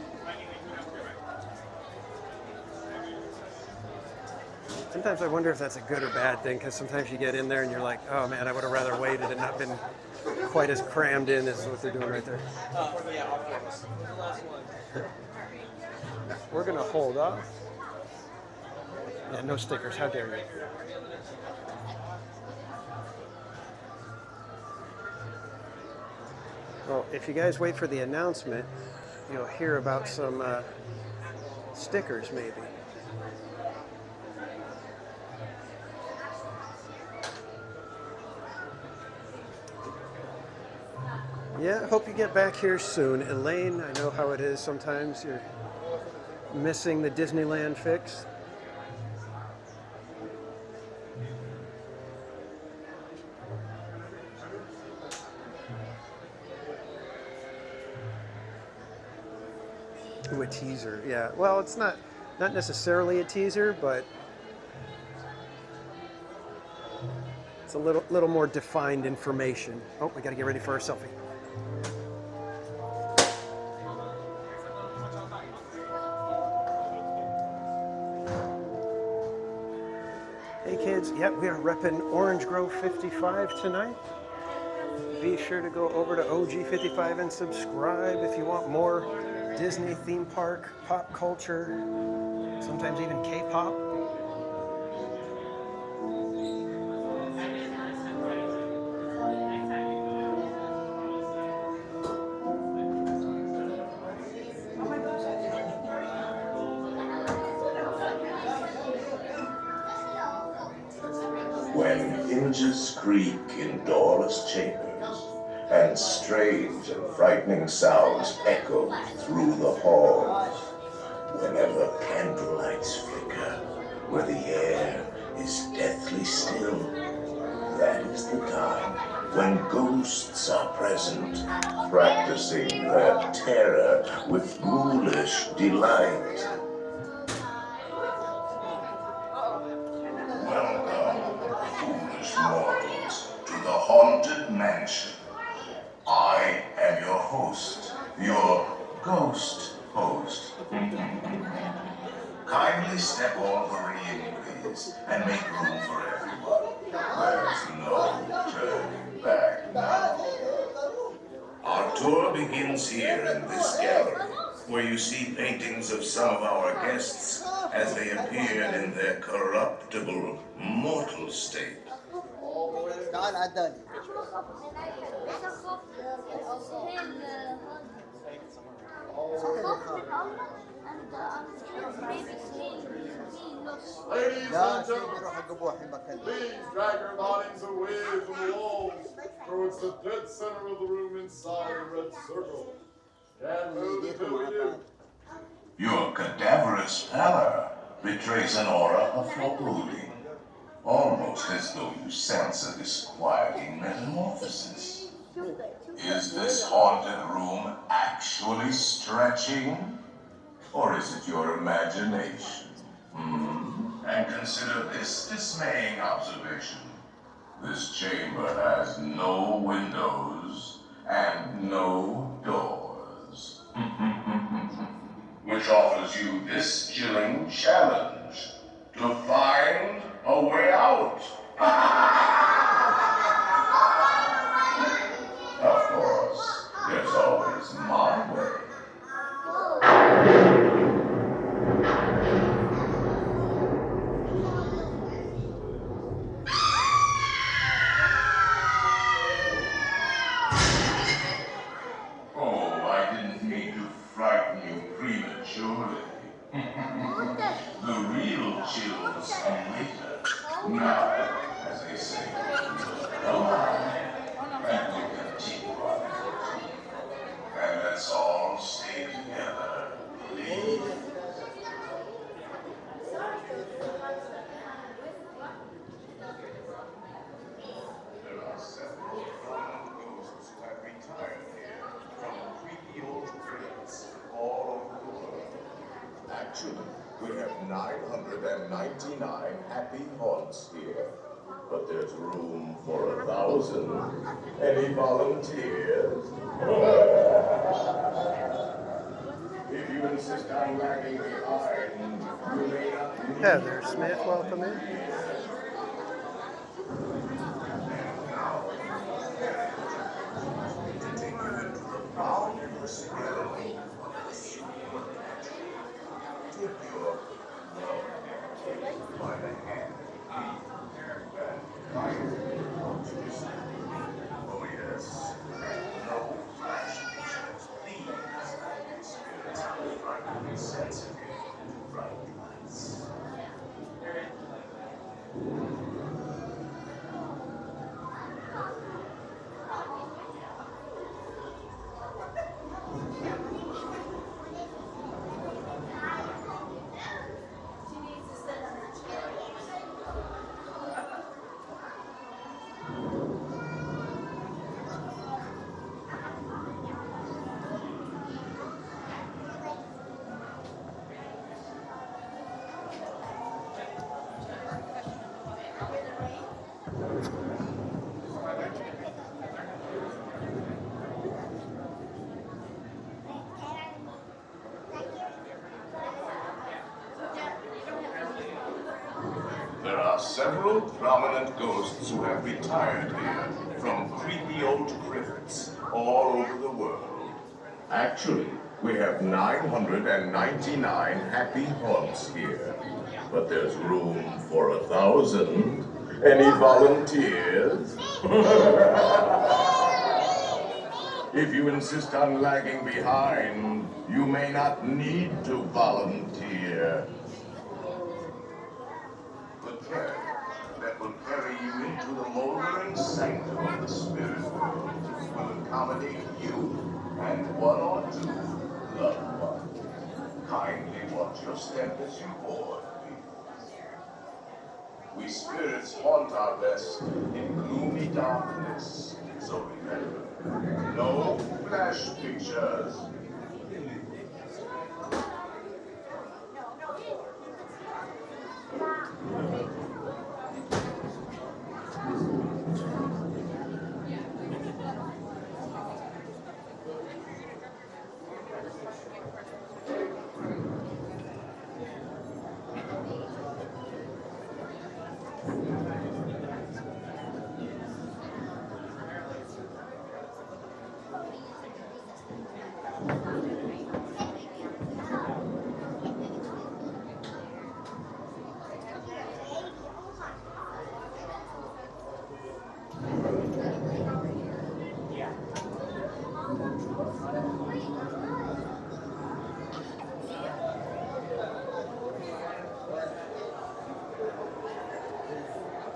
Sometimes I wonder if that's a good or bad thing, because sometimes you get in there and you're like, oh man, I would have rather waited and not been quite as crammed in as what they're doing right there. We're going to hold off. Yeah, no stickers. How dare you? Well, if you guys wait for the announcement, you'll hear about some stickers maybe. Yeah, hope you get back here soon. Elaine, I know how it is sometimes. You're missing the Disneyland fix. Ooh, a teaser. Yeah, well, it's not necessarily a teaser, but it's a little more defined information. Oh, we got to get ready for our selfie. Hey kids, yep, we are repping Orange Grove 55 tonight. Be sure to go over to OG 55 and subscribe if you want more Disney theme park, pop culture, sometimes even K-pop. When hinges creak in doorless chambers, and strange and frightening sounds echo through the halls, whenever candlelights flicker, where the air is deathly still, that is the time when ghosts are present, practicing their terror with ghoulish delight. Welcome, foolish mortals, to the Haunted Mansion. I am your host, your ghost host. Kindly step over in, please, and make room for everyone. There's no turning back now. Our tour begins here in this gallery, where you see paintings of some of our guests as they appeared in their corruptible, mortal state. Ladies and gentlemen, please drag your bodies away from the walls towards the dead center of the room inside a red circle. Can't move until we do. Your cadaverous pallor betrays an aura of foreboding, almost as though you sense a disquieting metamorphosis. Is this haunted room actually stretching? Or is it your imagination? And consider this dismaying observation. This chamber has no windows and no doors. Which offers you this chilling challenge to find a way out. Of course, there's always my way. Oh, I didn't mean to frighten you prematurely. The real chills come later. Now, as they say, come on, and we'll continue on. And let's all stay together, please. There are several prominent ghosts who have retired here from creepy old crypts all over the world. Actually, We have 999 happy haunts here, but there's room for 1,000. Any volunteers? If you insist on lagging behind, you may not need Heather Smith, welcome in. There are several prominent ghosts who have retired here from creepy old crypts all over the world. Actually, we have 999 happy haunts here, but there's room for 1,000. Any volunteers? If you insist on lagging behind, you may not need to volunteer. The carriage that will carry you into the moldering sanctum of the spirit world will accommodate you and one or two loved ones. Kindly watch your step as you board, please. We spirits haunt our best in gloomy darkness, so remember, no flash pictures.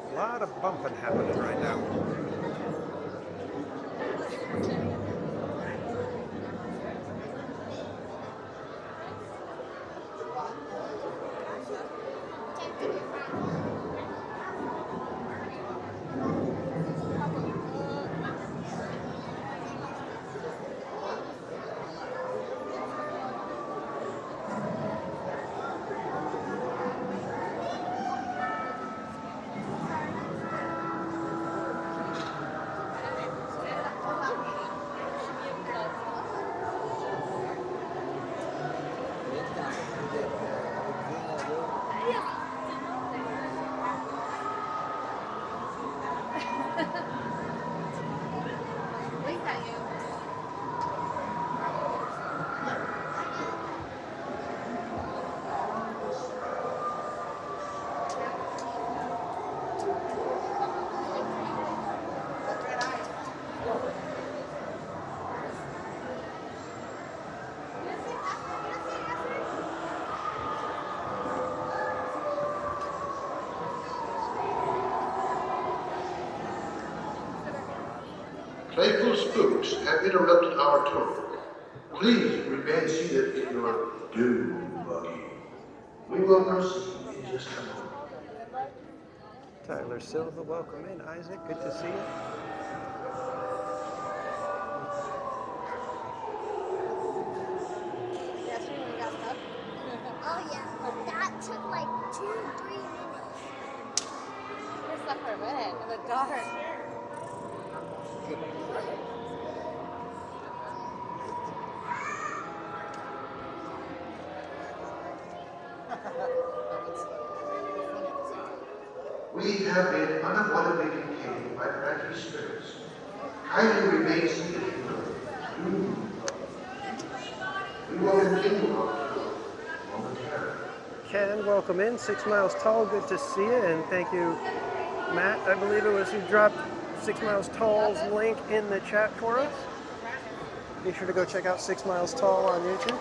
A lot of bumping happening right now. Playful spooks have interrupted our tour. Please remain seated in your doom buggy. We will proceed in just a moment. Tyler Silva, welcome in. Isaac, good to see you. Oh yeah. took like 2-3 minutes. We're stuck for a minute in the dark. We have been unavoidably detained by frantic spirits. Kindly remain seated in your doom. We will continue our tour momentarily. Ken, welcome in. 6 Miles Tall, good to see you, and thank you, Matt. I believe it was who dropped 6 Miles Tall's link in the chat for us. Be sure to go check out 6 Miles Tall on YouTube.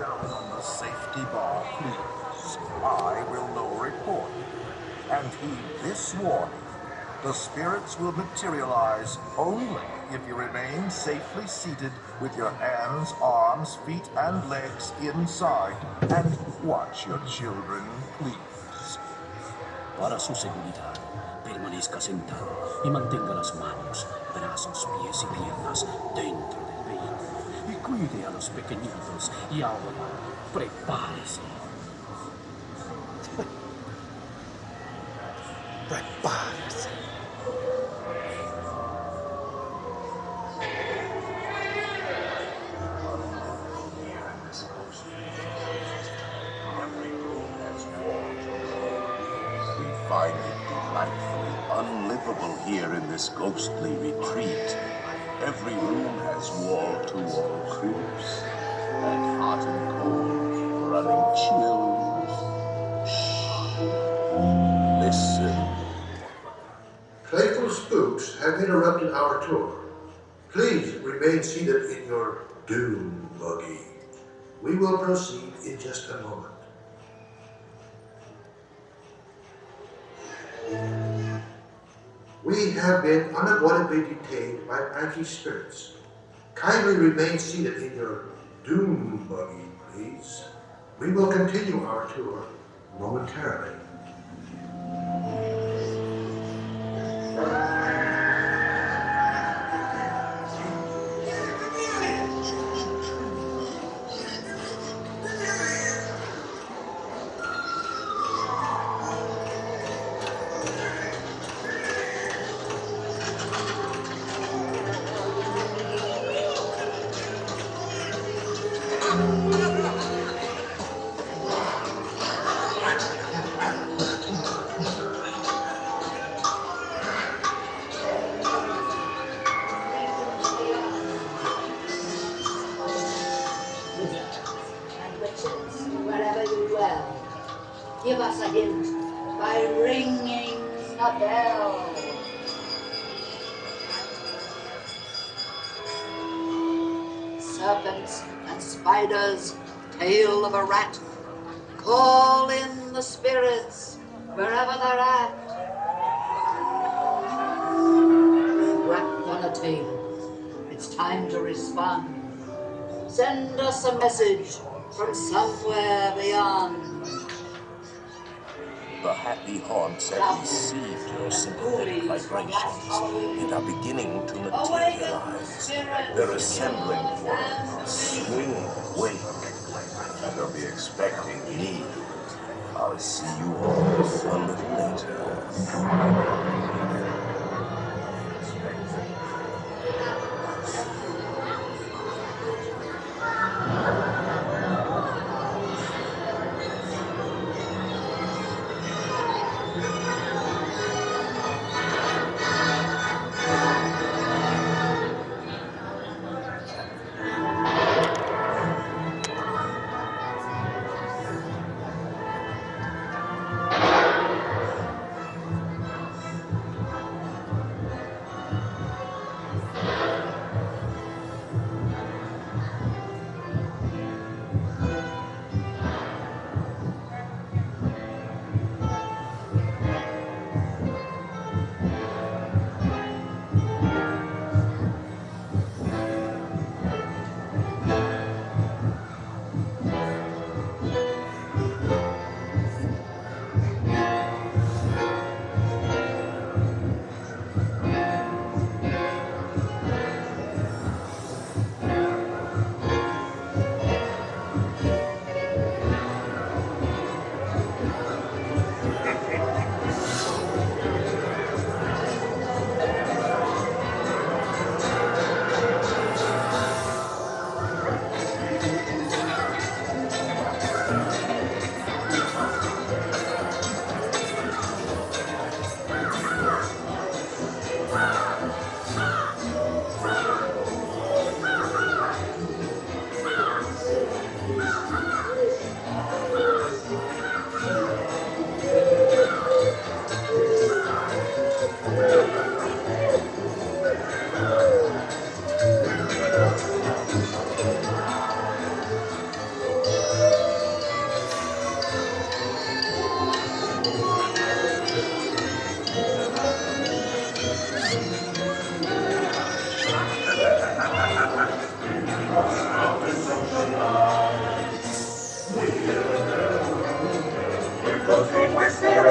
Down on the safety bar, please. I will lower it for you. And heed this warning. The spirits will materialize only if you remain safely seated with your hands, arms, feet, and legs inside. And watch your children, please. Para su seguridad, permanezca sentado y mantenga las manos, brazos, pies y piernas dentro del vehículo. Y cuide a los pequeñitos. Y ahora, prepárese. Prepárese. We find it delightfully unlivable here in this ghostly retreat. Every room has wall-to-wall cribs, and hot and cold running chills. Shh. Listen. Playful spooks have interrupted our tour. Please remain seated in your doom buggy. We will proceed in just a moment. We have been unavoidably detained by pranky spirits. Kindly remain seated in your doom buggy, please. We will continue our tour momentarily. Give us a hint by ringing a bell. Serpents and spiders, tail of a rat, call in the spirits wherever they're at. Rap on a table, it's time to respond. Send us a message from somewhere beyond. The happy haunts have received your sympathetic vibrations and are beginning to materialize. They're assembling for a swinging wake, and they'll be expecting me. I'll see you all a little later.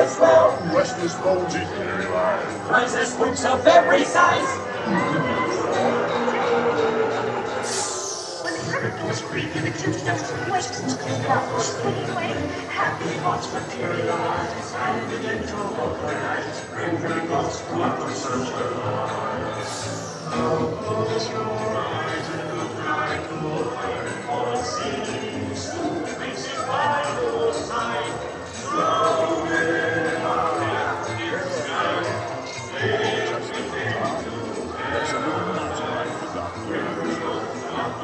as well. Restless bones materialize. Princess books of every size. When the river goes creek and the tombstones quake, flowers swing and wave, happy thoughts materialize and begin to organize. Bring us to the sunshine. Close your eyes and look like the world all sees. Faces by your side, floating around in the sky. There's a little magic I forgot.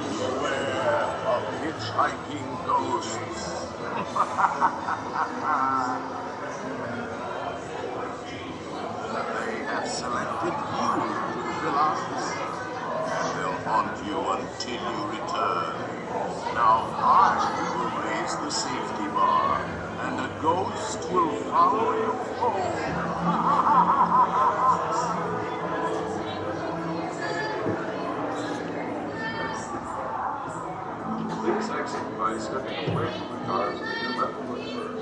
Beware of hitchhiking ghosts. They have selected you to realize. They'll haunt you until you return. Now I will raise the safety bar, and a ghost will follow you home. Please exit by stepping away from the cars and your left foot first.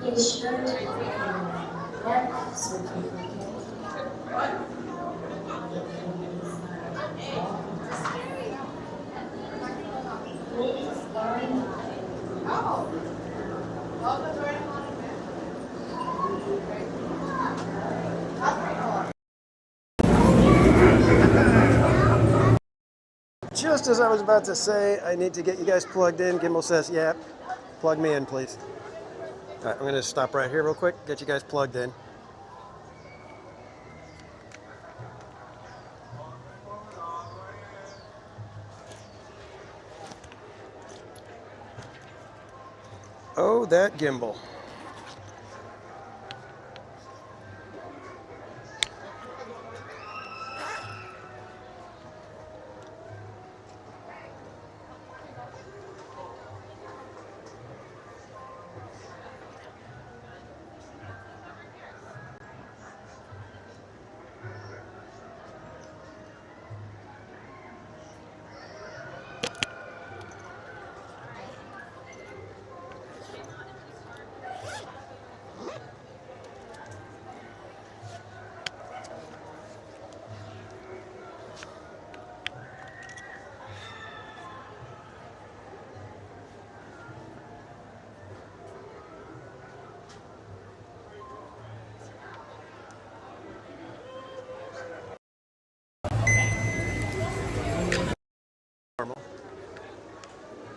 Is sure to be that's what you Just as I was about to say, I need to get you guys plugged in. Gimbal says, yep, plug me in, please. All right, I'm going to stop right here real quick, get you guys plugged in. Oh, that gimbal.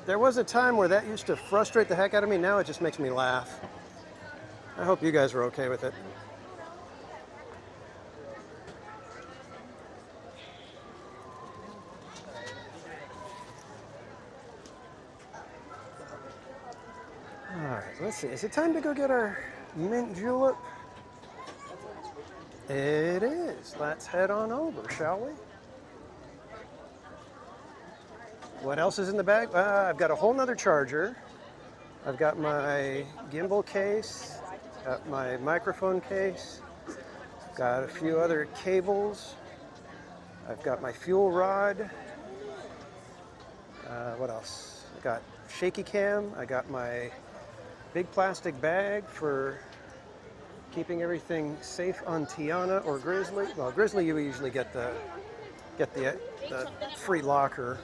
There was a time where that used to frustrate the heck out of me. Now it just makes me laugh. I hope you guys are okay with it. All right, let's see. Is it time to go get our mint julep? It is. Let's head on over, shall we? What else is in the bag? I've got a whole nother charger. I've got my gimbal case, got my microphone case, got a few other cables. I've got my fuel rod. What else? I got shaky cam. I got my big plastic bag for keeping everything safe on Tiana or Grizzly. Well, Grizzly you usually get the free locker.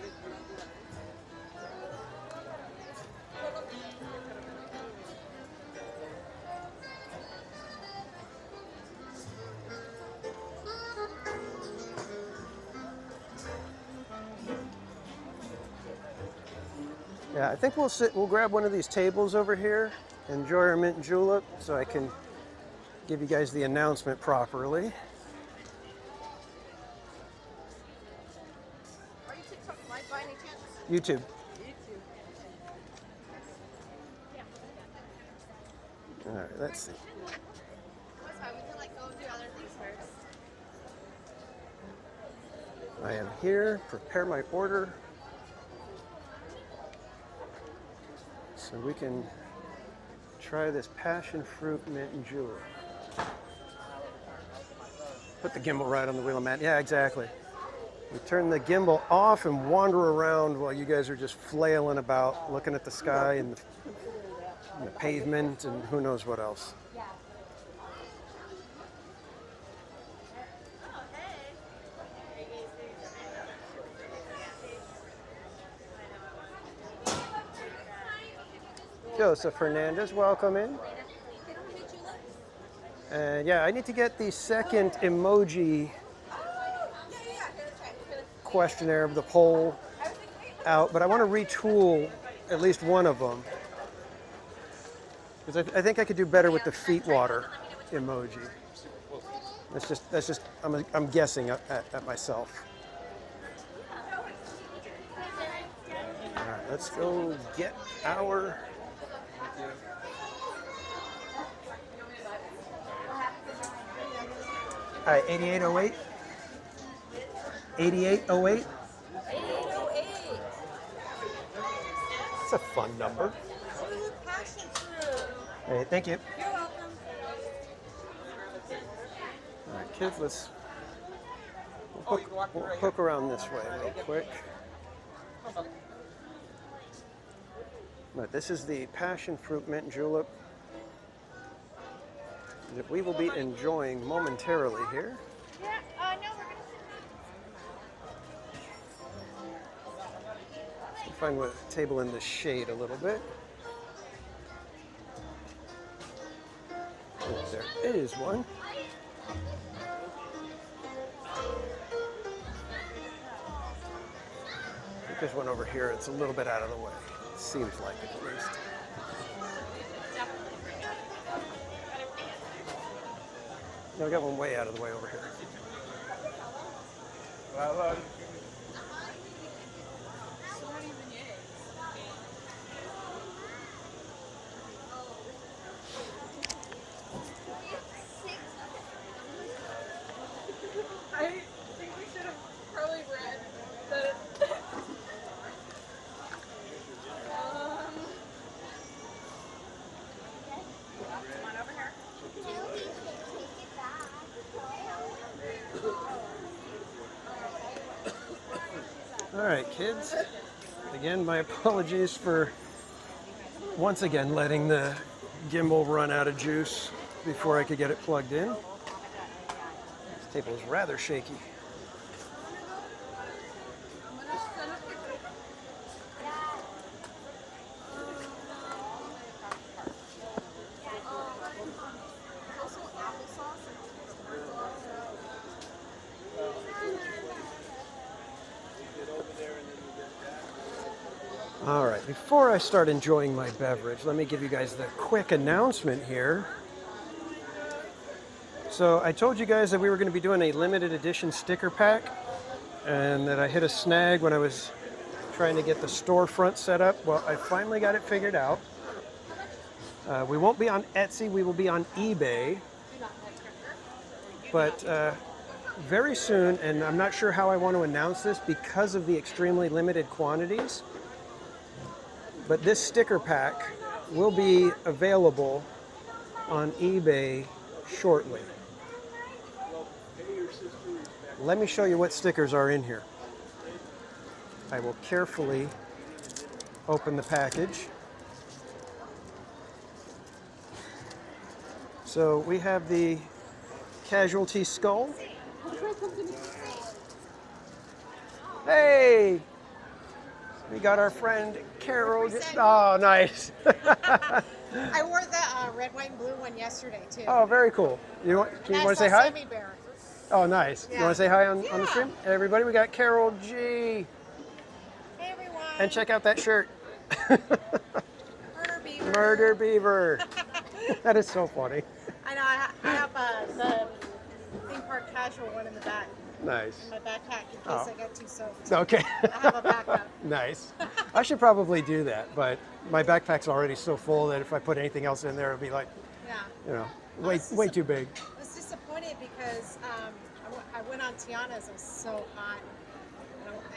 Yeah, I think we'll grab one of these tables over here, enjoy our mint julep, so I can give you guys the announcement properly. Are you TikTok live by any chance? YouTube. All right, let's see. That's fine. We can go do other things first. I am here, prepare my order. So we can try this passion fruit mint and julep. Put the gimbal right on the wheel, Matt. Yeah, exactly. We turn the gimbal off and wander around while you guys are just flailing about, looking at the sky and the pavement and who knows what else. Joseph Hernandez, welcome in. And yeah, I need to get the second emoji questionnaire, the poll out, but I want to retool at least one of them. Because I think I could do better with the feet water emoji. That's just I'm guessing at myself. All right, let's go get our... All right, 8808. 8808. 8808. That's a fun number. Passion fruit. Hey, thank you. You're welcome. All right, kids, let's we'll hook around this way real quick. All right, this is the passion fruit mint julep that we will be enjoying momentarily here. Yeah, no, we're going to Find a table in the shade a little bit. Oh, there is one. I think there's one over here. It's a little bit out of the way. It seems like it, at least. No, I got one way out of the way over here. I think we should have probably read that. Come on over here. All right, kids. Again, my apologies for once again letting the gimbal run out of juice before I could get it plugged in. This table is rather shaky. All right, before I start enjoying my beverage, let me give you guys the quick announcement here. So I told you guys that we were going to be doing a limited edition sticker pack and that I hit a snag when I was trying to get the storefront set up. Well, I finally got it figured out. We won't be on Etsy, we will be on eBay. But very soon, and I'm not sure how I want to announce this because of the extremely limited quantities, but this sticker pack will be available on eBay shortly. Let me show you what stickers are in here. I will carefully open the package. So we have the Casualty Skull. Hey! We got our friend Carol. Oh, nice. I wore the red, white, and blue one yesterday, too. Oh, very cool. You want to say hi? Bear. Oh, nice. Yeah. You want to say hi on the stream? Hey, everybody, we got Carol G. Hey, everyone. And check out that shirt. Murder Beaver. Murder Beaver. That is so funny. I know. I have the theme park casual one in the back. Nice. In my backpack in case I get too soaked. Okay. I have a backup. Nice. I should probably do that, but my backpack's already so full that if I put anything else in there, it'd be like, you know, way too big. I was disappointed because I went on Tiana's. It was so hot.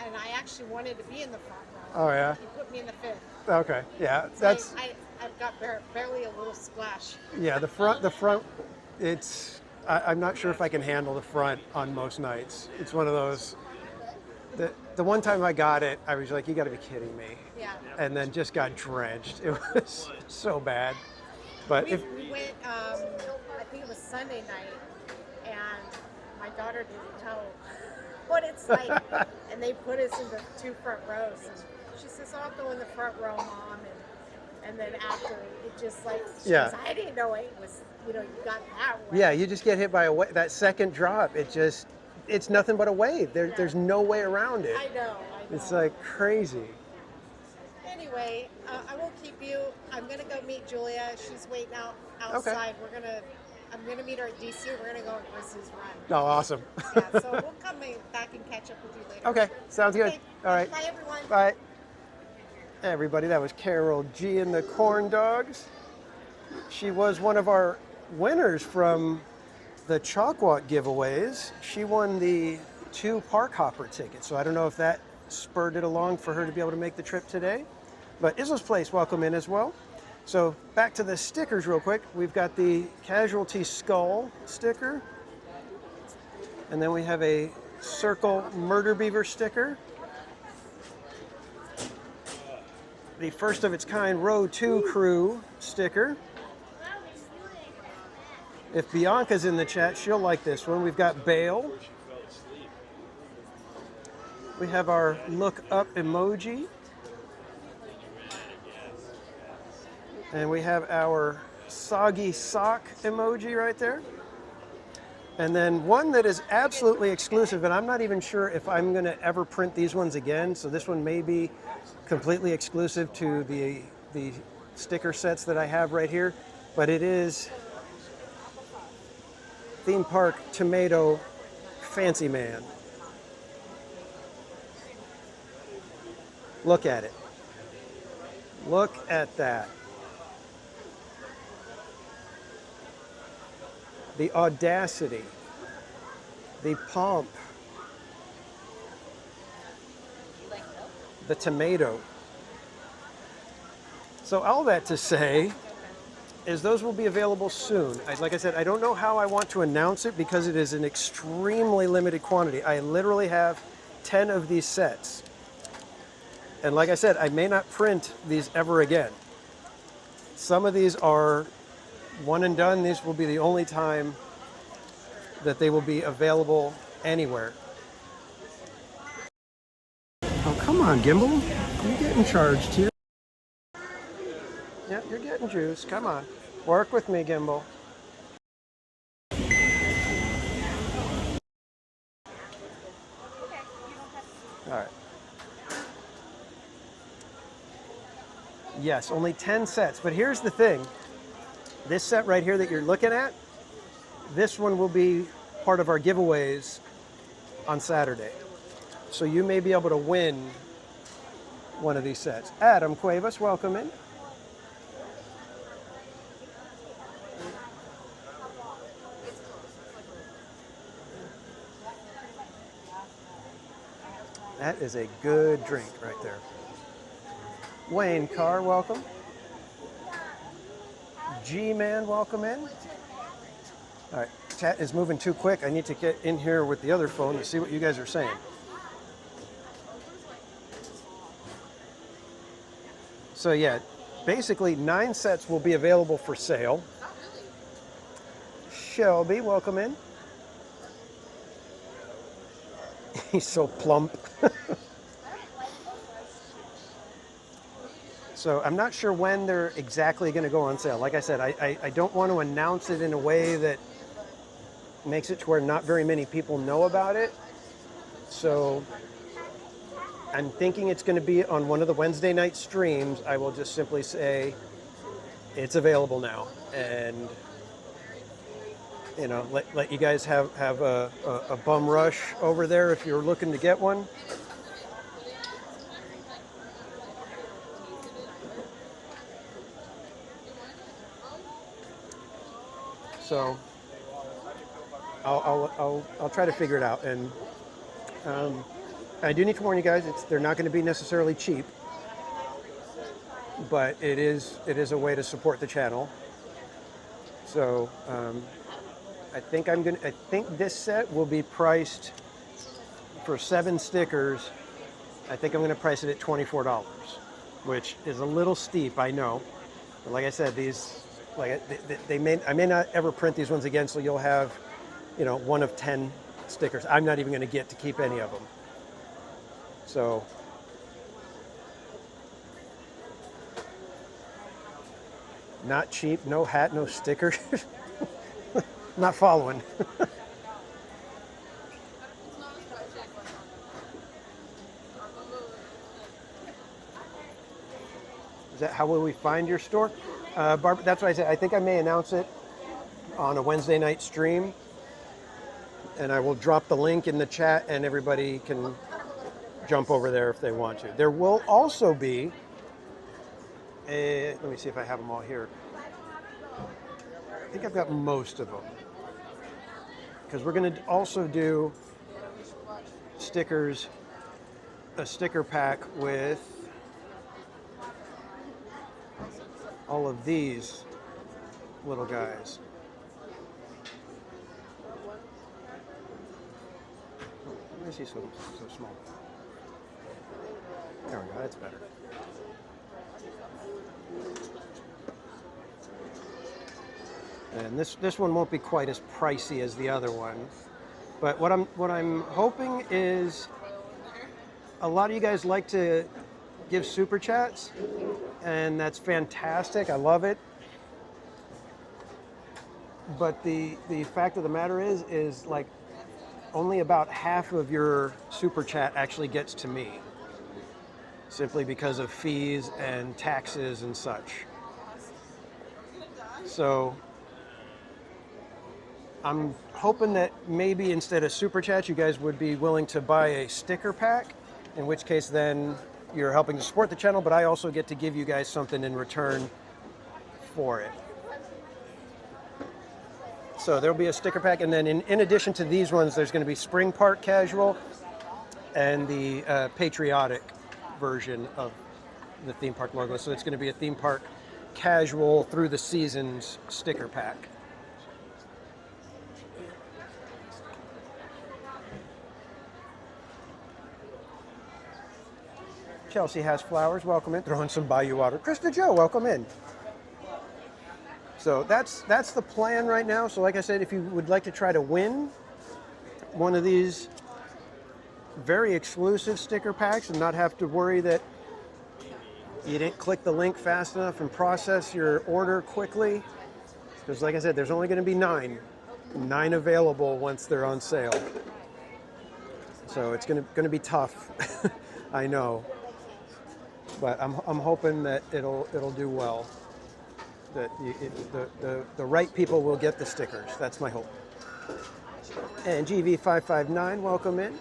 and I actually wanted to be in the front row. Oh yeah. He put me in the 5th. Okay. Yeah. So That's. I've got barely a little splash. Yeah. The front. It's. I'm not sure if I can handle the front on most nights. It's one of those. The one time I got it, I was like, you got to be kidding me. Yeah. And then just got drenched. It was so bad. But we went, I think it was Sunday night, and my daughter didn't know what it's like. And they put us in the 2 front rows. And she says, I'll go in the front row, Mom. And then after, it just like, she goes, I didn't know it was, you got that way. Yeah, you just get hit by that second drop. It's nothing but a wave. There's no way around it. I know. It's like crazy. Anyway, I won't keep you. I'm gonna go meet Julia. She's waiting outside. Okay. I'm gonna meet her at DC. We're gonna go on Chris's run. Oh, awesome. Yeah, so we'll come back and catch up with you later. Okay, sounds good. Okay. All right. Bye, everyone. Bye. Hey, everybody, that was Carol G and the Corn Dogs. She was one of our winners from the Chalk Walk giveaways. She won the 2 Park Hopper tickets, so I don't know if that spurred it along for her to be able to make the trip today. But Izzo's Place, welcome in as well. So back to the stickers real quick. We've got the Casualty Skull sticker. And then we have a Circle Murder Beaver sticker. The first of its kind Row 2 Crew sticker. If Bianca's in the chat, she'll like this one. We've got Bale. We have our Look Up emoji. And we have our Soggy Sock emoji right there. And then one that is absolutely exclusive, and I'm not even sure if I'm going to ever print these ones again. So this one may be completely exclusive to the sticker sets that I have right here. But it is Theme Park Tomato Fancy Man. Look at it. Look at that. The audacity, the pomp, the tomato. So all that to say is those will be available soon. Like I said, I don't know how I want to announce it because it is an extremely limited quantity. I literally have 10 of these sets. And like I said, I may not print these ever again. Some of these are one and done. These will be the only time that they will be available anywhere. Oh, come on, Gimbal. You're getting charged here. Yeah, you're getting juice. Come on. Work with me, Gimbal. All right. Yes, only 10 sets. But here's the thing. This set right here that you're looking at, this one will be part of our giveaways on Saturday. So you may be able to win one of these sets. Adam Cuevas, welcome in. That is a good drink right there. Wayne Carr, welcome. G-Man, welcome in. All right, chat is moving too quick. I need to get in here with the other phone to see what you guys are saying. So yeah, basically 9 sets will be available for sale. Shelby, welcome in. He's so plump. So I'm not sure when they're exactly going to go on sale. Like I said, I don't want to announce it in a way that makes it to where not very many people know about it. So I'm thinking it's going to be on one of the Wednesday night streams. I will just simply say it's available now, and you know, let you guys have a bum rush over there if you're looking to get one. So I'll try to figure it out, and I do need to warn you guys, they're not going to be necessarily cheap, but it is a way to support the channel. So I think this set will be priced for 7 stickers. I think I'm going to price it at $24, which is a little steep, I know. But like I said, these, like I may not ever print these ones again, so you'll have, you know, 1 of 10 stickers. I'm not even going to get to keep any of them. So not cheap, no hat, no sticker. Not following. Is that how will we find your store? Barbara, that's what I said. I think I may announce it on a Wednesday night stream, and I will drop the link in the chat, and everybody can jump over there if they want to. There will also be let me see if I have them all here. I think I've got most of them, because we're going to also do stickers, a sticker pack with all of these little guys. Let me see, so small. There we go, that's better. And this one won't be quite as pricey as the other one. But what I'm hoping is, a lot of you guys like to give super chats, and that's fantastic. I love it. But the fact of the matter is like only about half of your super chat actually gets to me, simply because of fees and taxes and such. So I'm hoping that maybe instead of super chats, you guys would be willing to buy a sticker pack, in which case then you're helping to support the channel, but I also get to give you guys something in return for it. So there'll be a sticker pack, and then in addition to these ones, there's going to be Spring Park Casual and the patriotic version of the theme park logo. So it's going to be a theme park casual through the seasons sticker pack. Chelsea has flowers, welcome in. Throwing some Bayou water. Krista Joe, welcome in. So that's the plan right now. So like I said, if you would like to try to win one of these very exclusive sticker packs and not have to worry that you didn't click the link fast enough and process your order quickly, because like I said, there's only going to be 9 available once they're on sale. So it's going to be tough. I know. But I'm hoping that it'll do well. That the right people will get the stickers. That's my hope. And GV559, welcome in.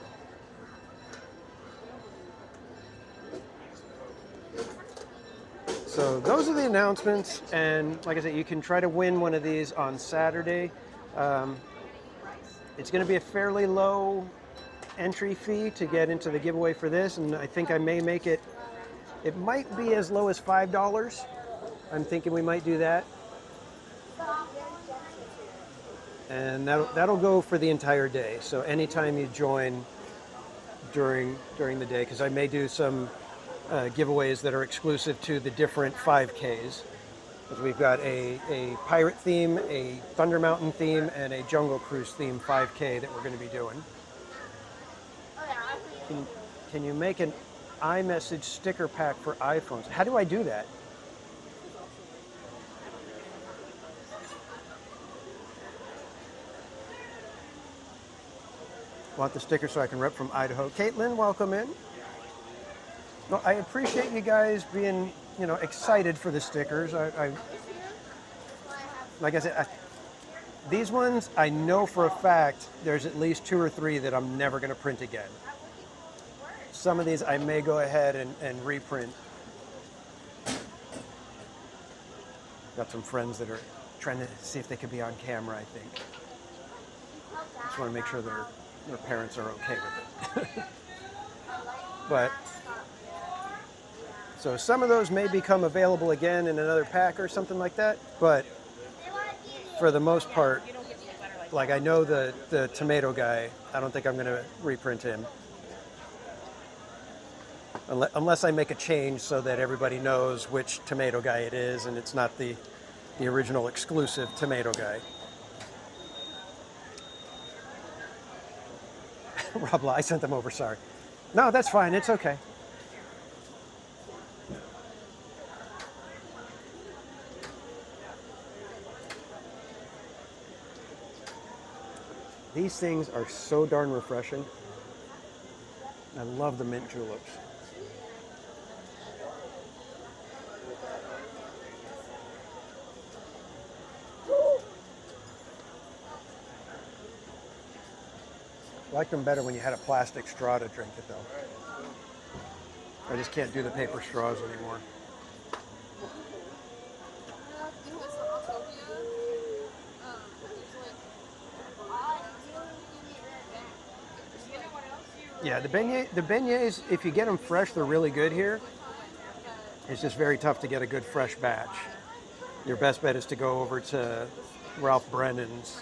So those are the announcements, and like I said, you can try to win one of these on Saturday. It's going to be a fairly low entry fee to get into the giveaway for this, and I think I may make it. It might be as low as $5. I'm thinking we might do that. And that'll go for the entire day. So anytime you join during the day, because I may do some giveaways that are exclusive to the different 5Ks. Because we've got a pirate theme, a Thunder Mountain theme, and a Jungle Cruise theme 5K that we're going to be doing. Can you make an iMessage sticker pack for iPhones? How do I do that? Want the sticker so I can rep from Idaho. Caitlin, welcome in. Well, I appreciate you guys being, excited for the stickers. Like I said, these ones, I know for a fact there's at least 2 or 3 that I'm never going to print again. Some of these I may go ahead and reprint. Got some friends that are trying to see if they could be on camera, I think. Just want to make sure their parents are okay with it. But so some of those may become available again in another pack or something like that. But for the most part, like I know the tomato guy, I don't think I'm going to reprint him. Unless I make a change so that everybody knows which tomato guy it is and it's not the original exclusive tomato guy. Rob, I sent them over, sorry. No, that's fine, it's okay. These things are so darn refreshing. I love the mint juleps. I liked them better when you had a plastic straw to drink it, though. I just can't do the paper straws anymore. Yeah, the beignets, if you get them fresh, they're really good here. It's just very tough to get a good fresh batch. Your best bet is to go over to Ralph Brennan's.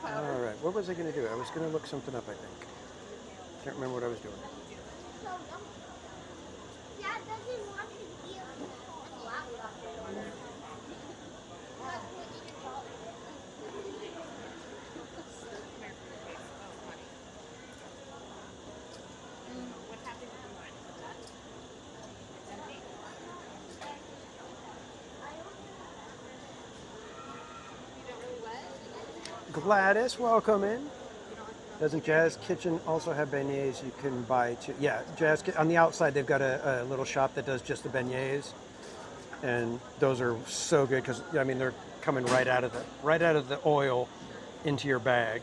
All right, what was I going to do? I was going to look something up, I think. Can't remember what I was doing. Gladys, welcome in. Doesn't Jazz Kitchen also have beignets you can buy too? Yeah, Jazz on the outside they've got a little shop that does just the beignets, and those are so good because I mean they're coming right out of the oil into your bag.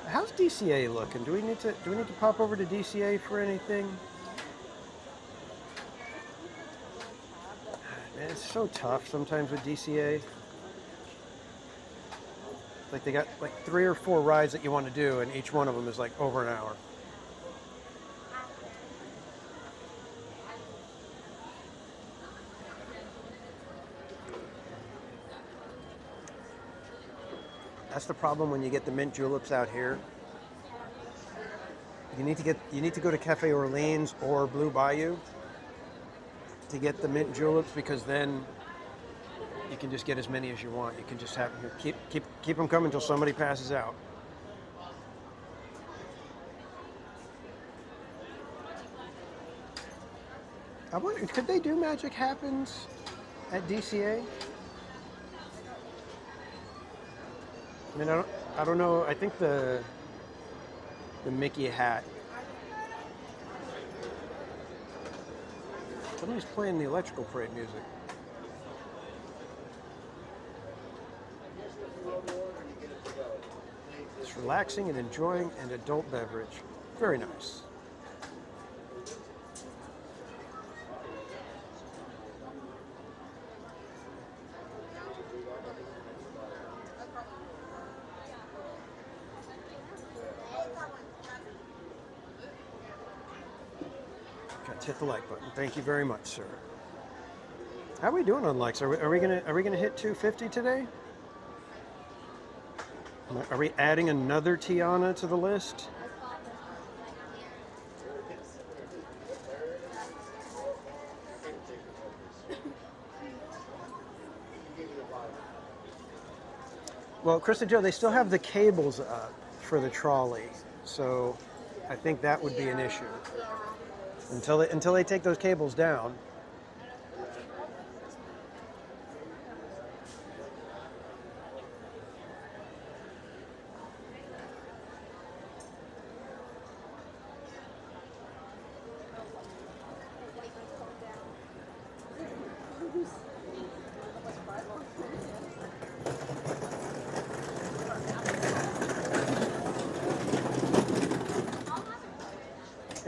How's DCA looking? Do we need to pop over to DCA for anything? It's so tough sometimes with DCA. Like they got like 3 or 4 rides that you want to do, and each one of them is like over an hour. That's the problem when you get the mint juleps out here. You need to go to Cafe Orleans or Blue Bayou to get the mint juleps, because then you can just get as many as you want. You can just have keep them coming until somebody passes out. I wonder, could they do Magic Happens at DCA? I mean, I don't know. I think the Mickey hat. Somebody's playing the electrical parade music. It's relaxing and enjoying an adult beverage. Very nice. Hit the like button. Thank you very much, sir. How are we doing on likes? Are we gonna hit 250 today? Are we adding another Tiana to the list? Well, Krista Joe, they still have the cables up for the trolley, so I think that would be an issue. Until they take those cables down.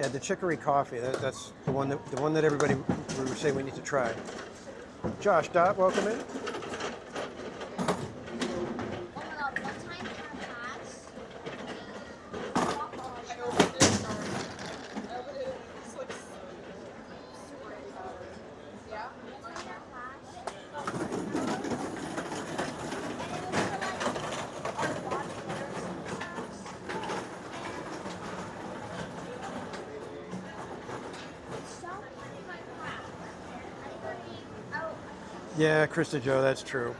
Yeah, the chicory coffee. That's the one that everybody we were saying we need to try. Josh Dot, welcome in. Yeah, Krista Joe, that's true.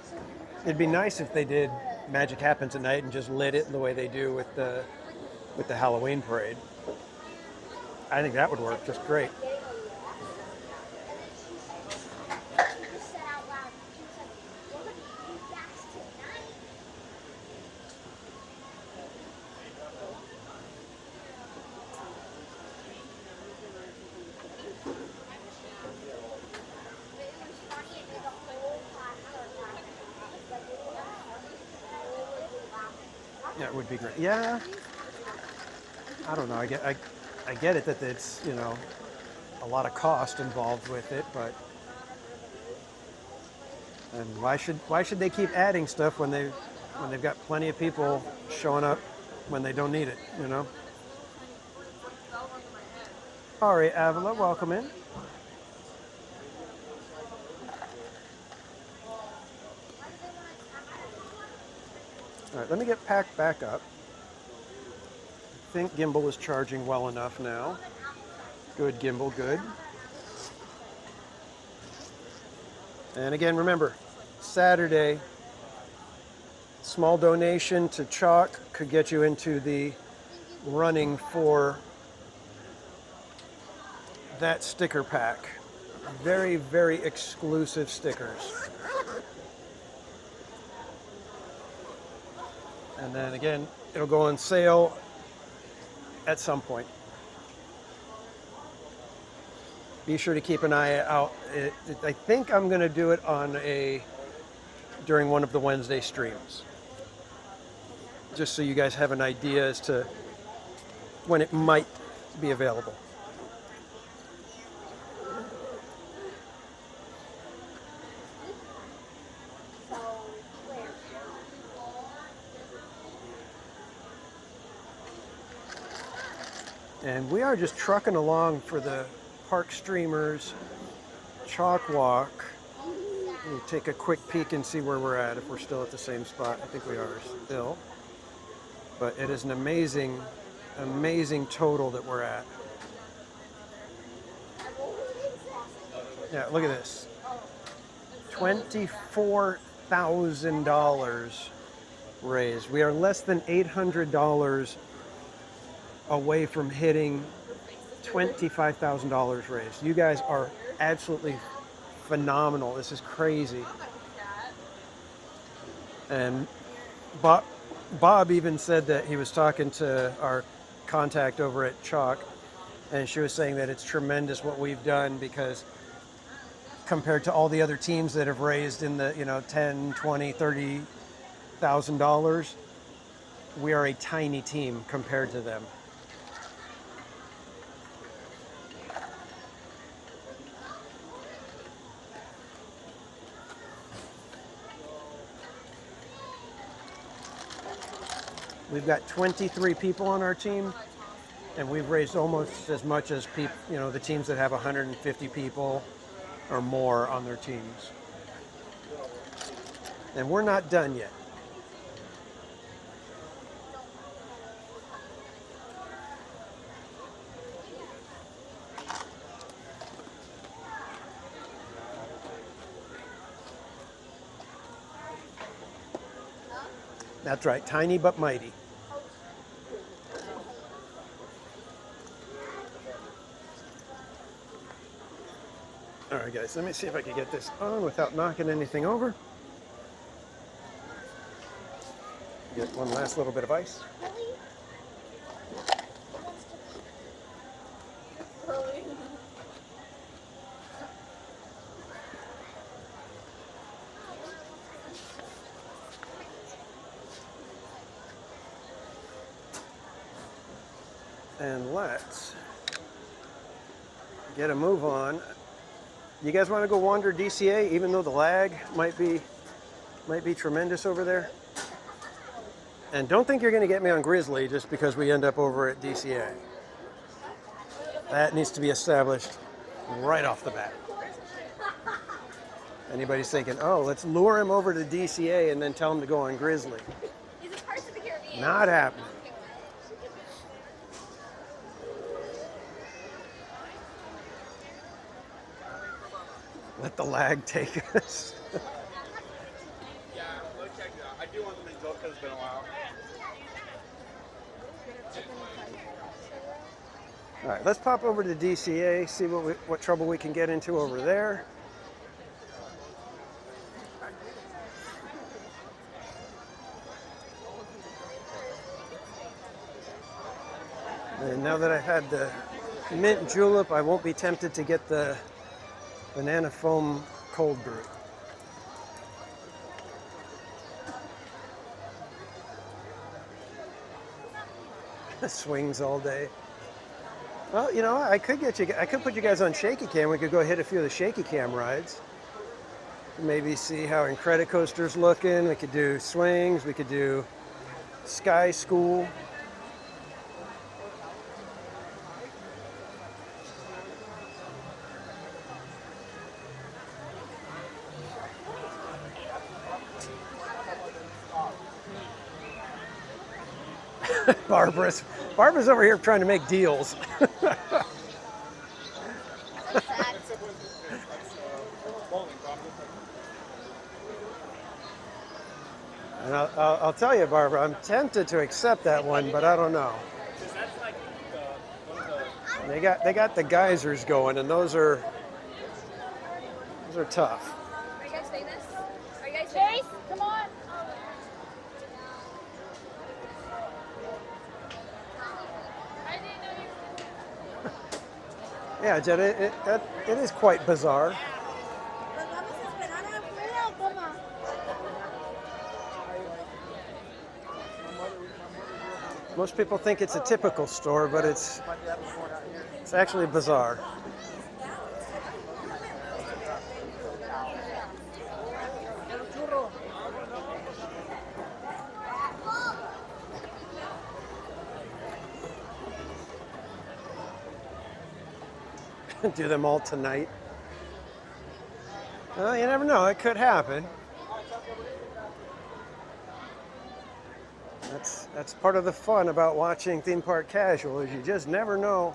It'd be nice if they did Magic Happens at Night and just lit it the way they do with the Halloween parade. I think that would work just great. Yeah, it would be great. Yeah, I don't know. I get it that it's, you know, a lot of cost involved with it, but and why should they keep adding stuff when they've got plenty of people showing up when they don't need it, you know? Ari Avila, welcome in. All right, let me get packed back up. I think gimbal is charging well enough now. Good, gimbal, good. And again, remember, Saturday, small donation to Chalk could get you into the running for that sticker pack. Very, very exclusive stickers. And then again, it'll go on sale at some point. Be sure to keep an eye out. I think I'm going to do it during one of the Wednesday streams. Just so you guys have an idea as to when it might be available. And we are just trucking along for the Park Streamers Chalk Walk. Let me take a quick peek and see where we're at, if we're still at the same spot. I think we are still. But it is an amazing, amazing total that we're at. Yeah, look at this. $24,000 raised. We are less than $800 away from hitting $25,000 raised. You guys are absolutely phenomenal. This is crazy. And Bob even said that he was talking to our contact over at Chalk, and she was saying that it's tremendous what we've done, because compared to all the other teams that have raised in the, $10, $20, $30,000, we are a tiny team compared to them. We've got 23 people on our team, and we've raised almost as much as the teams that have 150 people or more on their teams. And we're not done yet. That's right, tiny but mighty. All right, guys, let me see if I can get this on without knocking anything over. Get one last little bit of ice. And let's get a move on. You guys want to go wander DCA, even though the lag might be tremendous over there? And don't think you're going to get me on Grizzly just because we end up over at DCA. That needs to be established right off the bat. Anybody's thinking, oh, let's lure him over to DCA and then tell him to go on Grizzly. Not happening. Let the lag take us. Yeah, let's check it out. I do want them in Zoka, it's been a while. All right, let's pop over to DCA, see what trouble we can get into over there. And now that I've had the mint julep, I won't be tempted to get the banana foam cold brew. Swings all day. Well, you know, I could put you guys on shaky cam. We could go hit a few of the shaky cam rides. Maybe see how Incredicoaster's looking. We could do swings. We could do Sky School. Barbara's over here trying to make deals. And I'll tell you, Barbara, I'm tempted to accept that one, but I don't know. They got the geysers going, and those are tough. Are you guys famous? Are you guys Chase? Come on. Yeah, Jed, it is quite bizarre. Most people think it's a typical store, but it's actually bizarre. Do them all tonight. Well, you never know. It could happen. That's part of the fun about watching Theme Park Casual, is you just never know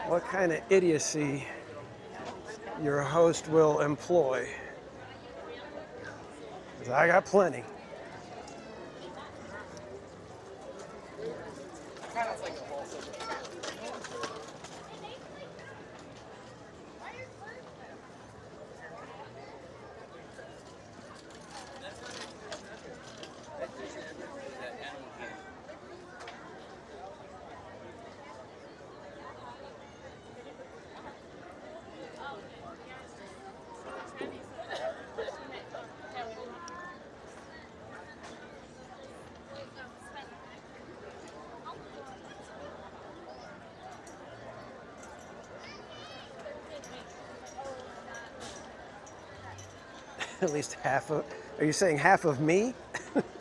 what kind of idiocy your host will employ. 'Cause I got plenty. At least half of, are you saying half of me? I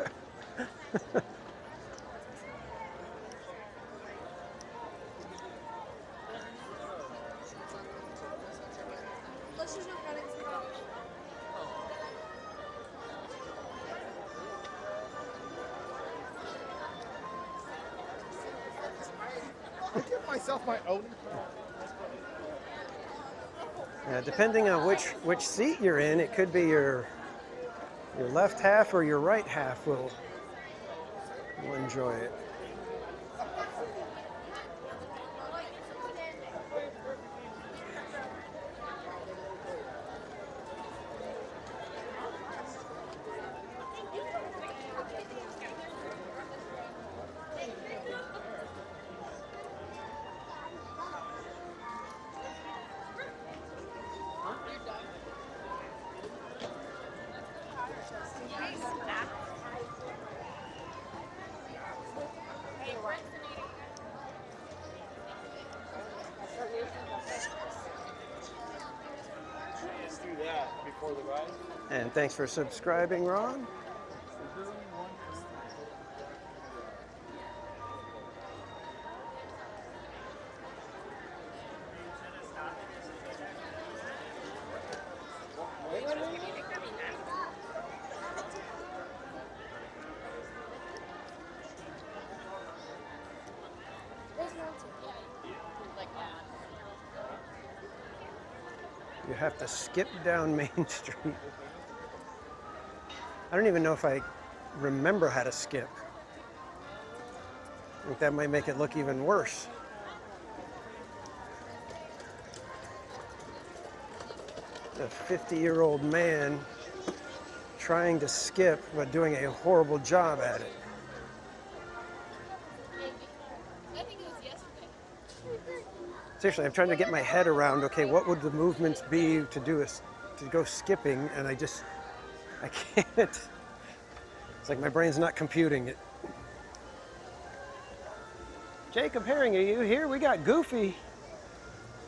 give myself my own. Depending on which seat you're in, it could be your left half or your right half will enjoy it. For the ride. And thanks for subscribing, Ron. You have to skip down Main Street. I don't even know if I remember how to skip. I think that might make it look even worse. A 50-year-old man trying to skip but doing a horrible job at it. Seriously, I'm trying to get my head around, okay, what would the movements be to go skipping, and I can't. It's like my brain's not computing it. Jacob Herring, are you here? We got Goofy.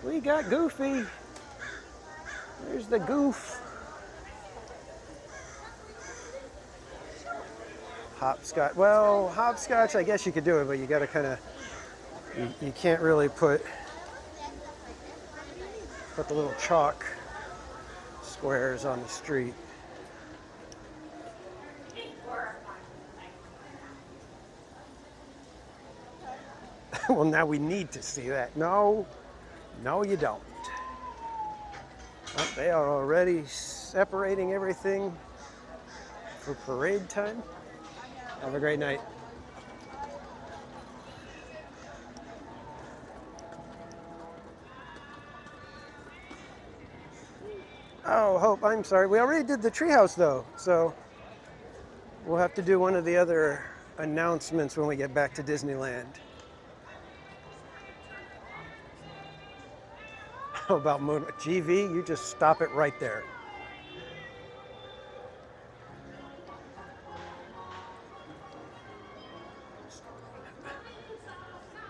We got Goofy. There's the goof. Hopscotch. Well, hopscotch, I guess you could do it, but you gotta kind of, you can't really put the little chalk squares on the street. Well, now we need to see that. No, you don't. Oh, they are already separating everything for parade time. Have a great night. Oh, Hope, I'm sorry. We already did the treehouse, though, so we'll have to do one of the other announcements when we get back to Disneyland. How about Moon? GV, you just stop it right there.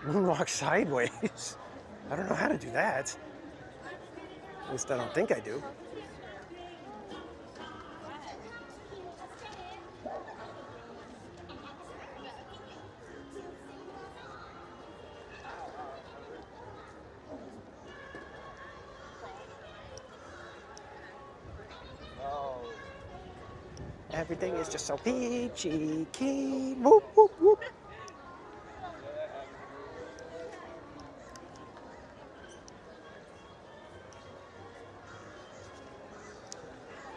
Moonwalk sideways. I don't know how to do that. At least I don't think I do. Everything is just so peachy keen. Whoop, whoop, whoop.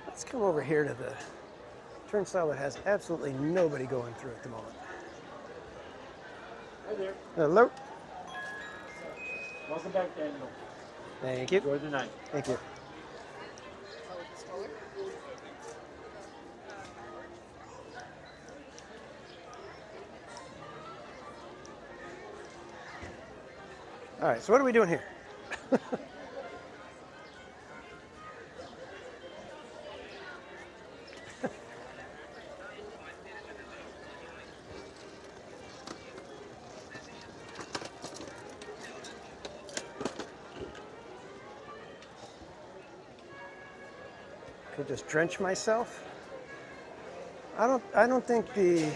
Let's come over here to the turnstile that has absolutely nobody going through at the moment. Hi there. Hello. Welcome back, Daniel. Thank you. Enjoy the night. Thank you. All right, so what are we doing here? Could just drench myself. I don't think the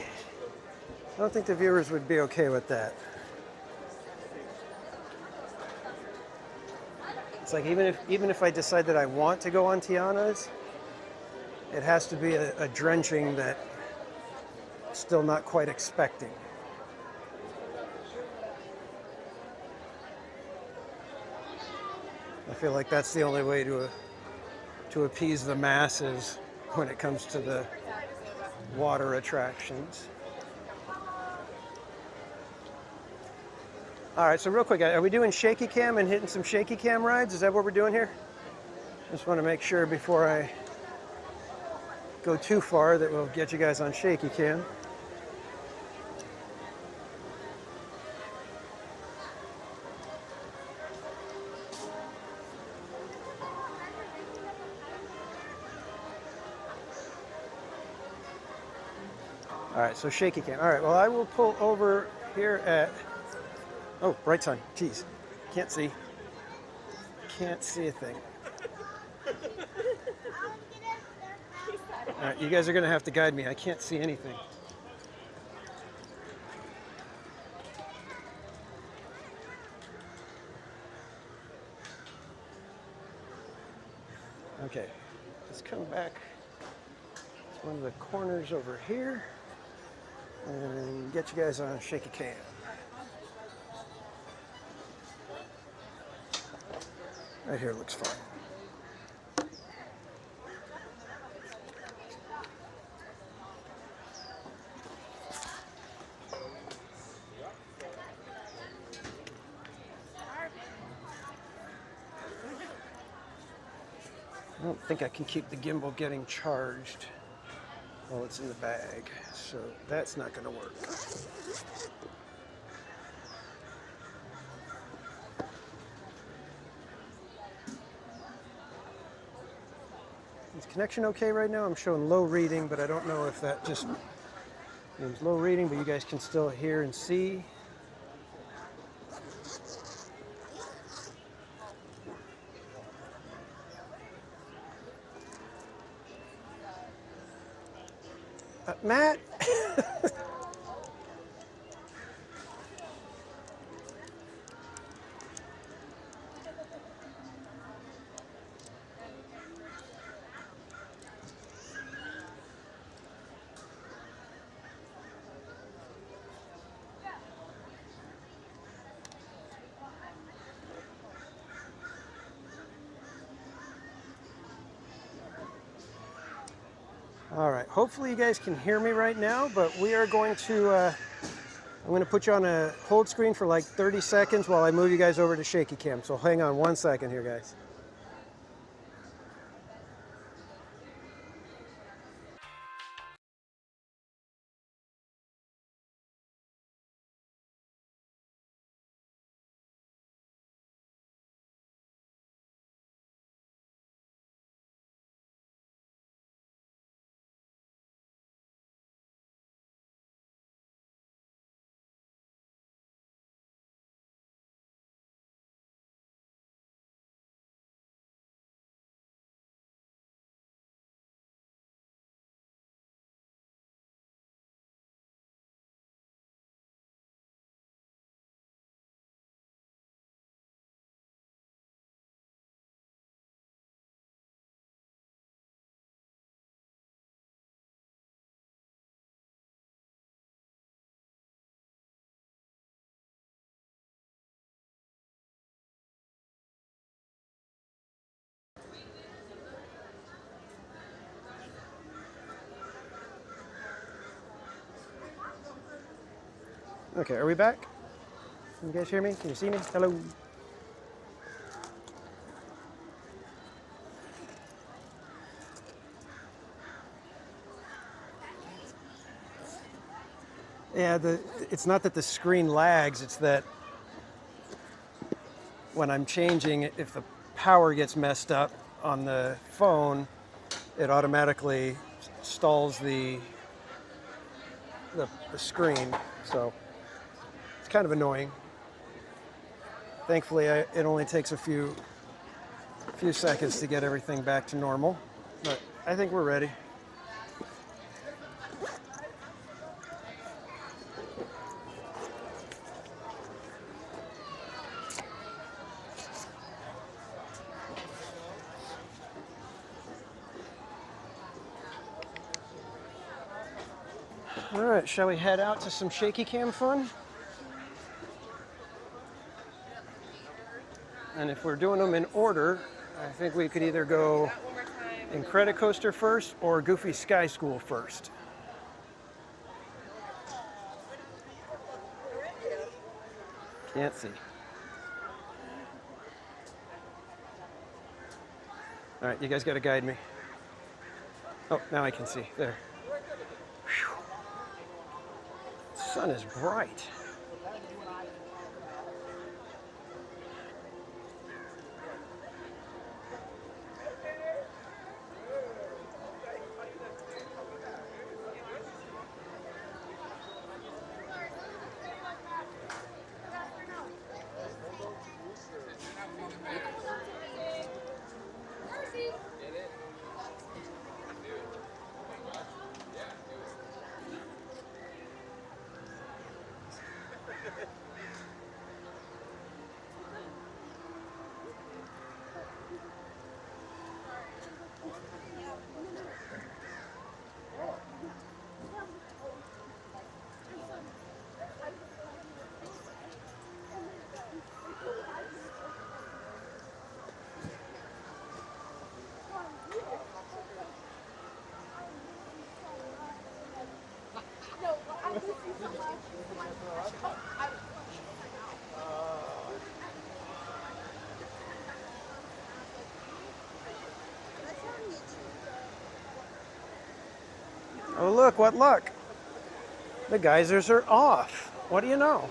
viewers would be okay with that. It's like even if I decide that I want to go on Tiana's, it has to be a drenching that I'm still not quite expecting. I feel like that's the only way to appease the masses when it comes to the water attractions. All right, so real quick, are we doing shaky cam and hitting some shaky cam rides? Is that what we're doing here? Just want to make sure before I go too far that we'll get you guys on shaky cam. All right, so shaky cam. All right, well, I will pull over here at, oh, bright sign, geez, can't see a thing. All right, you guys are going to have to guide me. I can't see anything. Okay, let's come back to one of the corners over here and get you guys on shaky cam. Right here looks fine. I don't think I can keep the gimbal getting charged while it's in the bag, so that's not going to work. Is connection okay right now? I'm showing low reading, but I don't know if that just means low reading, but you guys can still hear and see. Matt? All right, hopefully you guys can hear me right now, but we are going to, I'm going to put you on a hold screen for like 30 seconds while I move you guys over to shaky cam. So hang on 1 second here, guys. Okay, are we back? Can you guys hear me? Can you see me? Hello? Yeah, it's not that the screen lags, it's that when I'm changing, if the power gets messed up on the phone, it automatically stalls the screen, so it's kind of annoying. Thankfully, it only takes a few seconds to get everything back to normal, but I think we're ready. All right, shall we head out to some shaky cam fun? And if we're doing them in order, I think we could either go Incredicoaster first or Goofy Sky School first. Can't see. All right, you guys got to guide me. Oh, now I can see. There. Whew. The sun is bright. Oh, look, what luck. The geysers are off. What do you know?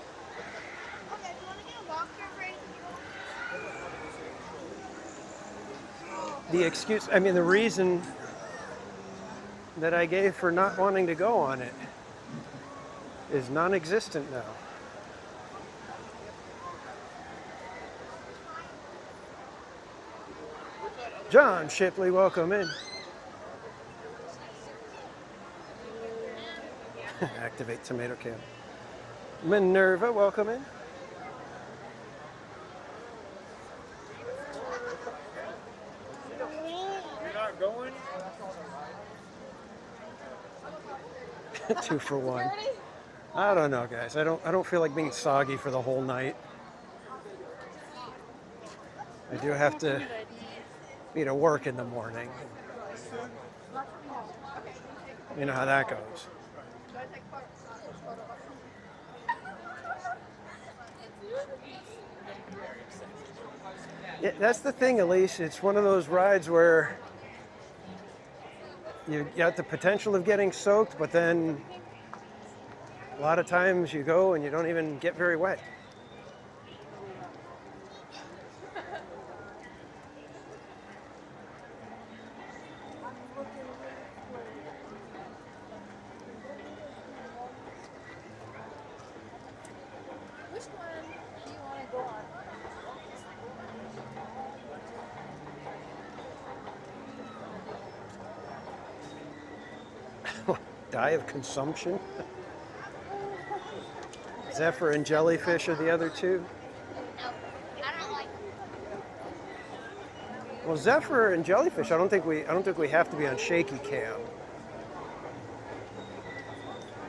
The reason that I gave for not wanting to go on it is non-existent now. John Shipley, welcome in. Activate tomato can. Minerva, welcome in. You're not going? 2 for 1. I don't know, guys. I don't feel like being soggy for the whole night. I do have to be to work in the morning. You know how that goes. Yeah, that's the thing, Elise. It's one of those rides where you got the potential of getting soaked, but then a lot of times you go and you don't even get very wet. Which one do you want to go on? Die of consumption? Zephyr and Jellyfish are the other two. Well, Zephyr and Jellyfish, I don't think we have to be on shaky cam.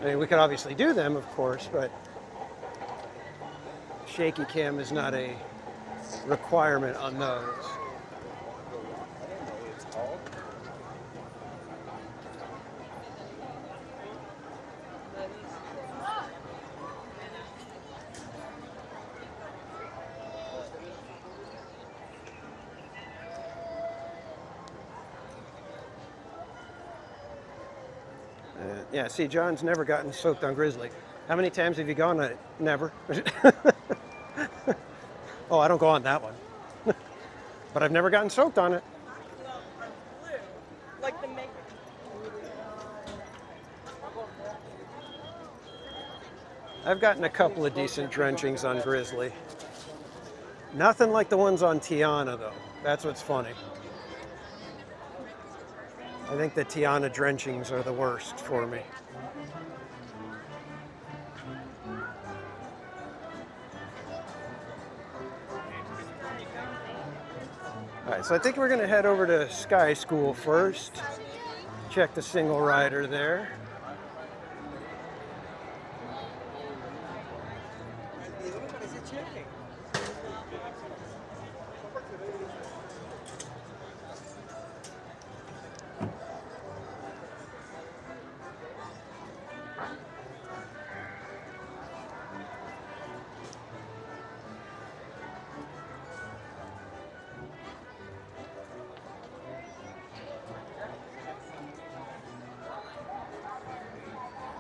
I mean, we could obviously do them, of course, but shaky cam is not a requirement on those. Yeah, see, John's never gotten soaked on Grizzly. How many times have you gone on it? Never. Oh, I don't go on that one. But I've never gotten soaked on it. Like the make. I've gotten a couple of decent drenchings on Grizzly. Nothing like the ones on Tiana, though. That's what's funny. I think the Tiana drenchings are the worst for me. All right, so I think we're going to head over to Sky School first. Check the single rider there.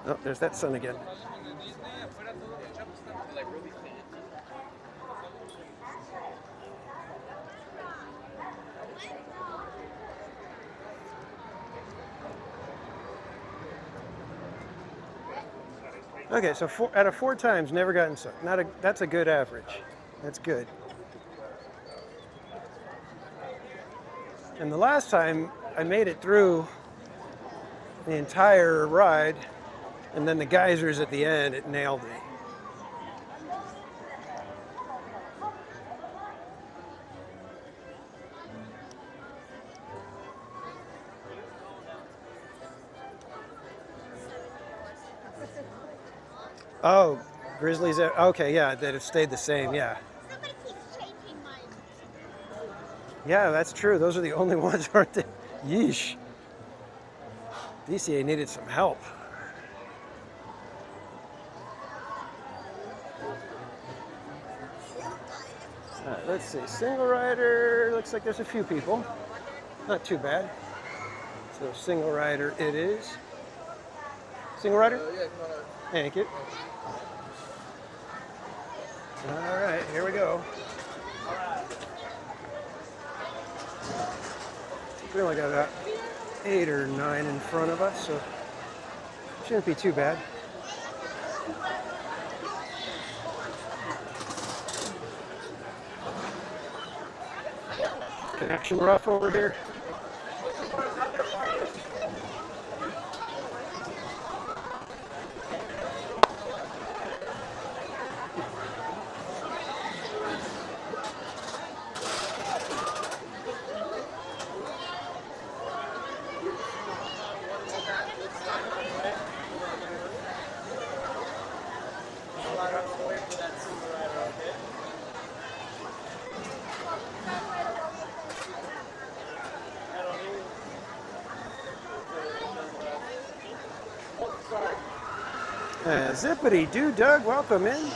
Oh, there's that sun again. Okay, so out of 4 times, never gotten soaked. That's a good average. That's good. And the last time, I made it through the entire ride, and then the geysers at the end, it nailed me. Oh, Grizzlies. Okay, yeah, that have stayed the same. Yeah. Somebody keeps changing mine. Yeah, that's true. Those are the only ones, aren't they? Yeesh. DCA needed some help. All right, let's see. Single rider. Looks like there's a few people. Not too bad. So single rider it is. Single rider? Yeah, come on. Thank you. All right, here we go. We only got about 8 or 9 in front of us, so shouldn't be too bad. Connection rough over here. Zippity Doo Doug, welcome in.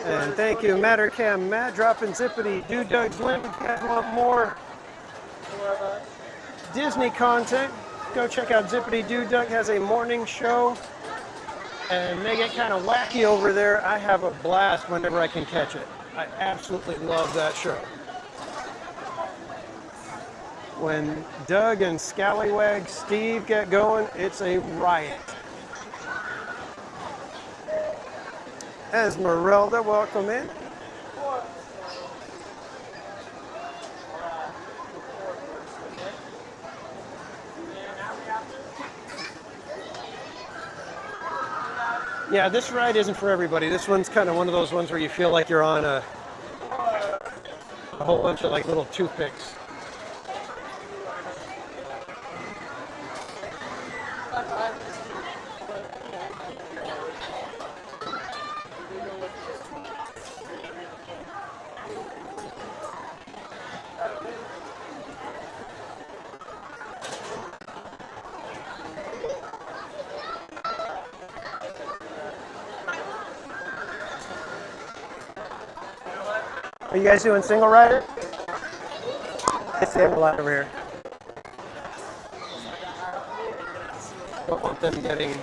And thank you, Mattercam Matt, dropping Zippity Doo Doug's link. If you guys want more Disney content, go check out Zippity Doo Doug. Has a morning show, and they get kind of wacky over there. I have a blast whenever I can catch it. I absolutely love that show. When Doug and Scallywag Steve get going, it's a riot. Esmeralda, welcome in. Yeah, this ride isn't for everybody. This one's kind of one of those ones where you feel like you're on a whole bunch of like little toothpicks. Are you guys doing single rider? I see a lot over here. Don't want them getting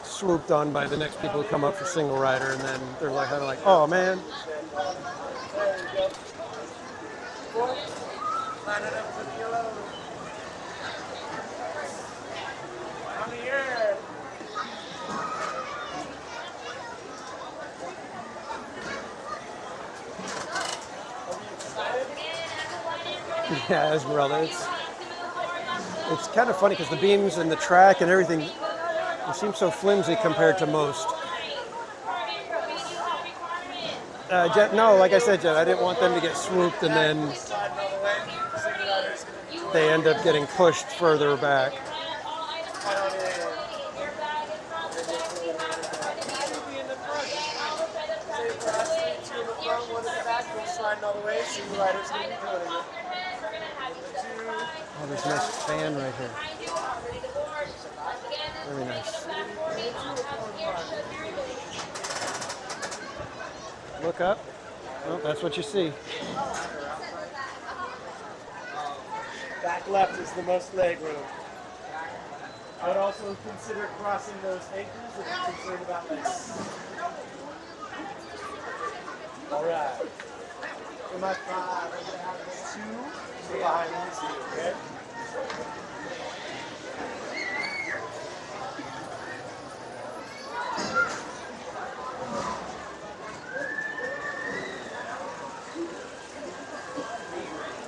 swooped on by the next people who come up for single rider, and then they're like, kind of like, oh man. Line it up with yellow. On the air. Yeah, Esmeralda. It's kind of funny because the beams and the track and everything, it seems so flimsy compared to most. Jet, no, like I said, Jet, I didn't want them to get swooped and then they end up getting pushed further back. Oh, there's a nice fan right here. Very nice. Look up. Oh, that's what you see. Back left is the most leg room. I would also consider crossing those anchors if you're concerned about legs. All right. So my 5, I'm going to have 2 behind these two, okay?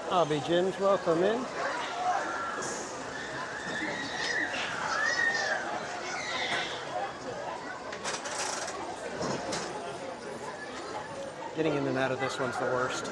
Hobby Gyms, welcome in. Getting in and out of this one's the worst.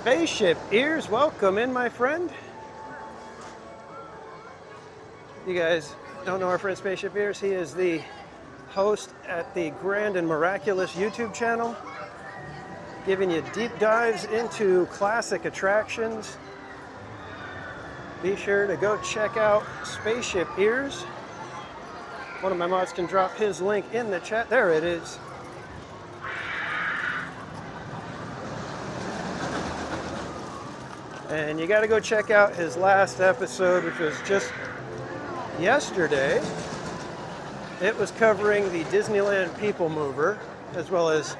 Spaceship Ears, welcome in, my friend. You guys don't know our friend Spaceship Ears? He is the host at the Grand and Miraculous YouTube channel, giving you deep dives into classic attractions. Be sure to go check out Spaceship Ears. One of my mods can drop his link in the chat. There it is. And you got to go check out his last episode, which was just yesterday. It was covering the Disneyland People Mover, as well as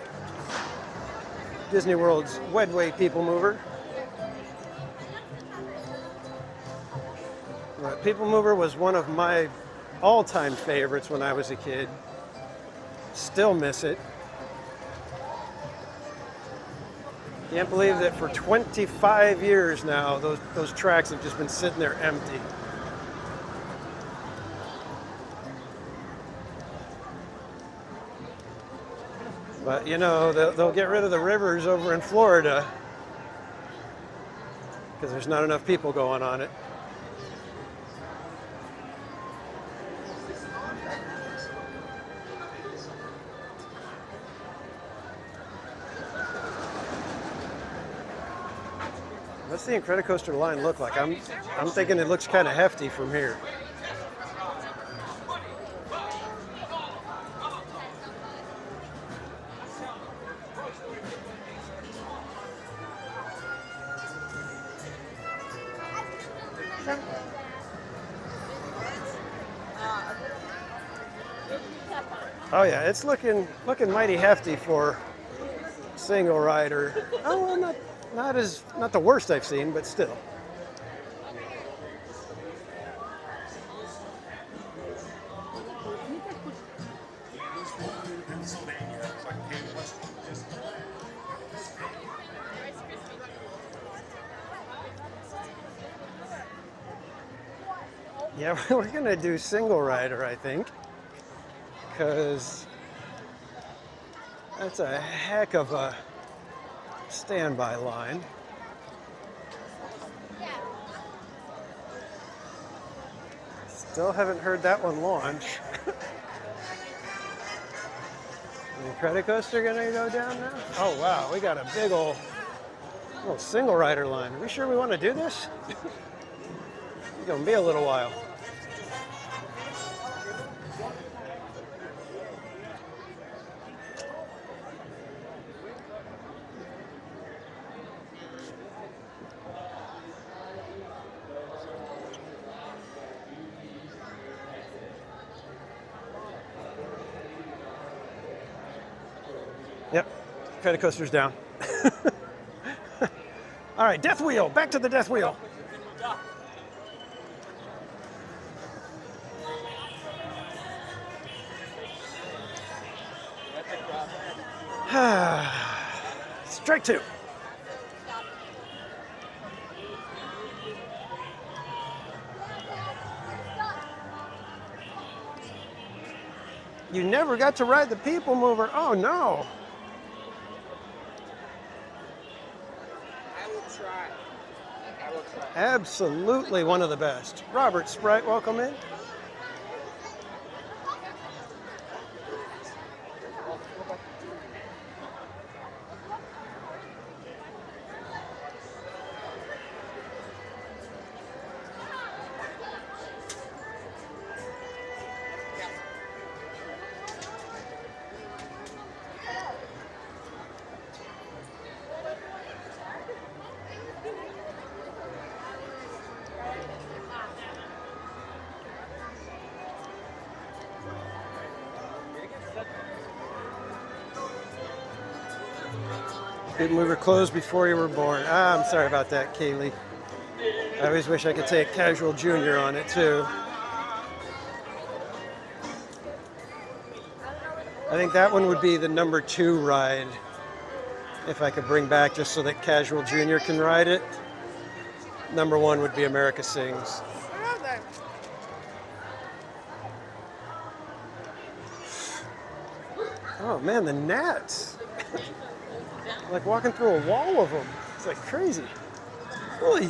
Disney World's Wedway People Mover. People Mover was one of my all-time favorites when I was a kid. Still miss it. Can't believe that for 25 years now, those tracks have just been sitting there empty. But you know, they'll get rid of the rivers over in Florida because there's not enough people going on it. What's the Incredicoaster line look like? I'm thinking it looks kind of hefty from here. Oh yeah, it's looking mighty hefty for single rider. Oh, well, not the worst I've seen, but still. Yeah, we're gonna do single rider, I think, because that's a heck of a standby line. Still haven't heard that one launch. The Incredicoaster gonna go down now? Oh wow, we got a big old little single rider line. Are we sure we want to do this? It's gonna be a little while. Yep, Incredicoaster's down. All right, Death Wheel, back to the Death Wheel. Strike two. You never got to ride the People Mover. Oh no. Absolutely one of the best. Robert Sprite, welcome in. People Mover closed before you were born. I'm sorry about that, Kaylee. I always wish I could take Casual Junior on it too. I think that one would be the number 2 ride if I could bring back, just so that Casual Junior can ride it. Number 1 would be America Sings. Oh man, the gnats. Like walking through a wall of them. It's like crazy. Holy.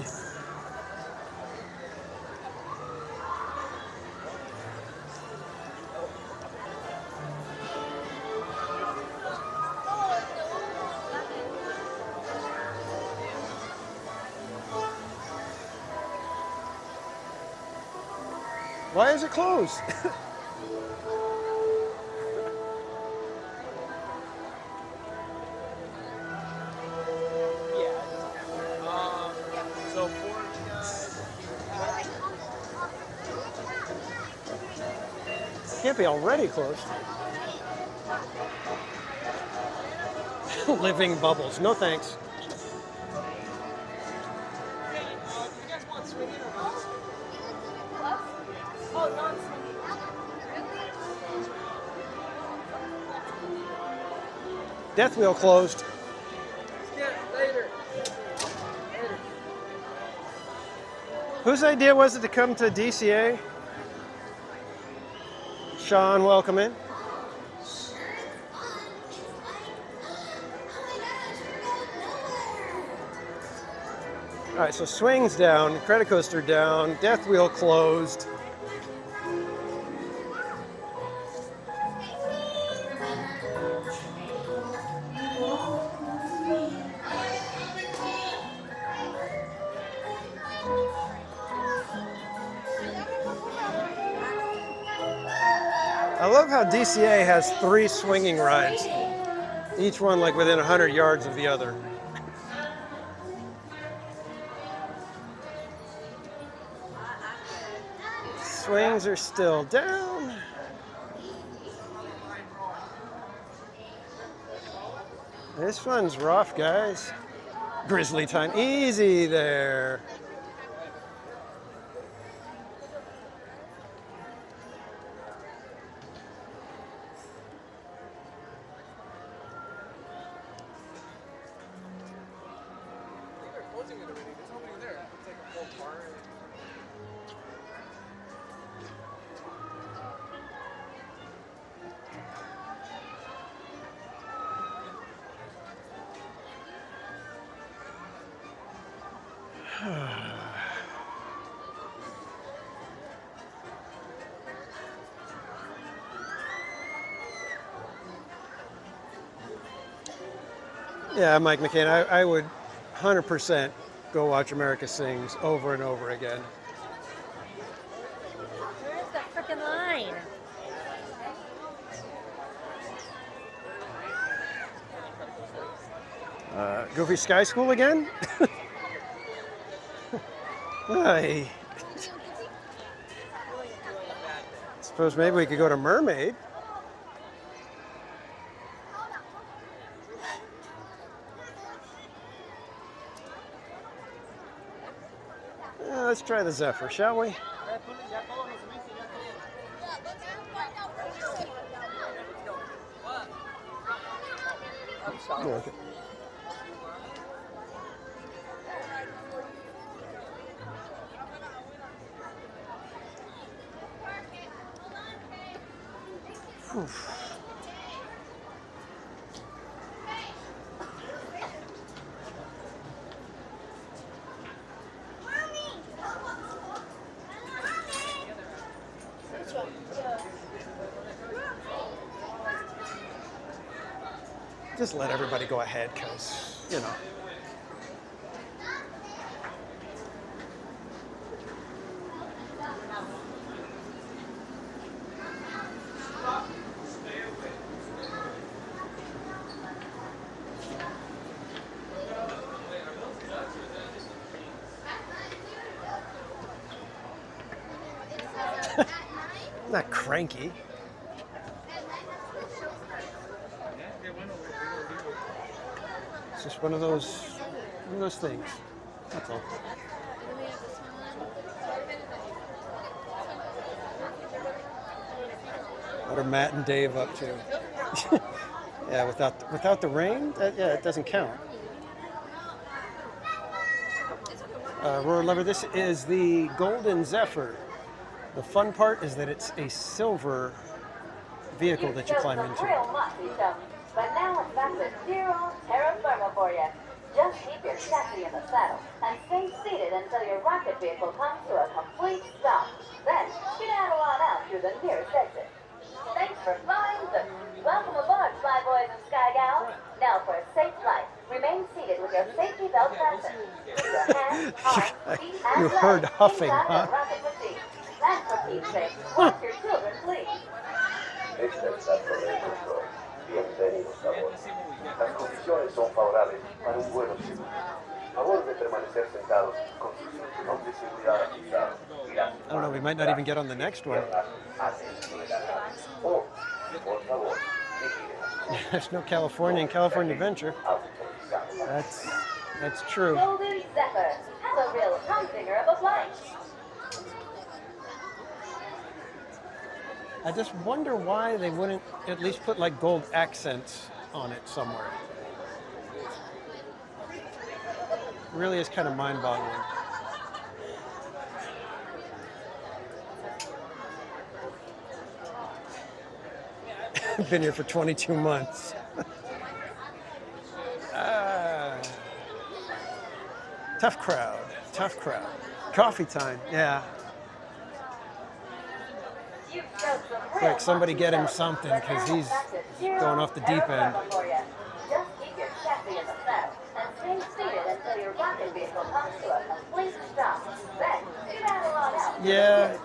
Why is it closed? So for you guys, Can't be already closed. Living bubbles. No thanks. you guys want swinging or not? Oh, non-swinging. Death Wheel closed. Later. Whose idea was it to come to DCA? Sean, welcome in. All right, so swings down, credit coaster down, Death Wheel closed. I love how DCA has 3 swinging rides, each one like within 100 yards of the other. Swings are still down. This one's rough, guys. Grizzly time. Easy there. They're closing it already. There's nobody there. It's like a full bar. Yeah, Mike McCain, I would 100% go watch America Sings over and over again. Where's the frickin' line? Goofy Sky School again? Hi. Suppose maybe we could go to Mermaid. Let's try the Zephyr, shall we? Okay. Just let everybody go ahead, because, you know. Not cranky. It's just one of those things. That's all. What are Matt and Dave up to? Yeah, without the rain, yeah, it doesn't count. Roar Lover, this is the Golden Zephyr. The fun part is that it's a silver vehicle that you climb into. But now it's back to zero terra firma for you. Just keep your chassis in the saddle and stay seated until your rocket vehicle comes to a complete stop. Then, skedaddle on out through the nearest exit. Thanks for flying the... Welcome aboard, Fly Boys and Sky Gals. Now for a safe flight, remain seated with your safety belt fastened. Keep your hands, arms, feet, and You legs heard huffing, inside huh? the rocket machine. And for Pete's sake, watch your children, please. Este es el proyecto. Bienvenidos a bordo. Las condiciones son favorables para un vuelo seguro. Favor de permanecer sentados con su cinturón de seguridad ajustado y las I don't know, we might not even get on the next one. adentro de la nave. O, por favor, vigile. There's no California in California Adventure. That's true. Golden Zephyr has a real humdinger of a flight. I just wonder why they wouldn't at least put like gold accents on it somewhere. Really is kind of mind-boggling. Been here for 22 months. Tough crowd, tough crowd. Coffee time, yeah. Quick, somebody get him something because he's going off the deep end. Just keep your chassis in the saddle and stay seated until your rocket vehicle comes to a complete stop. Then, skedaddle on out. Yeah,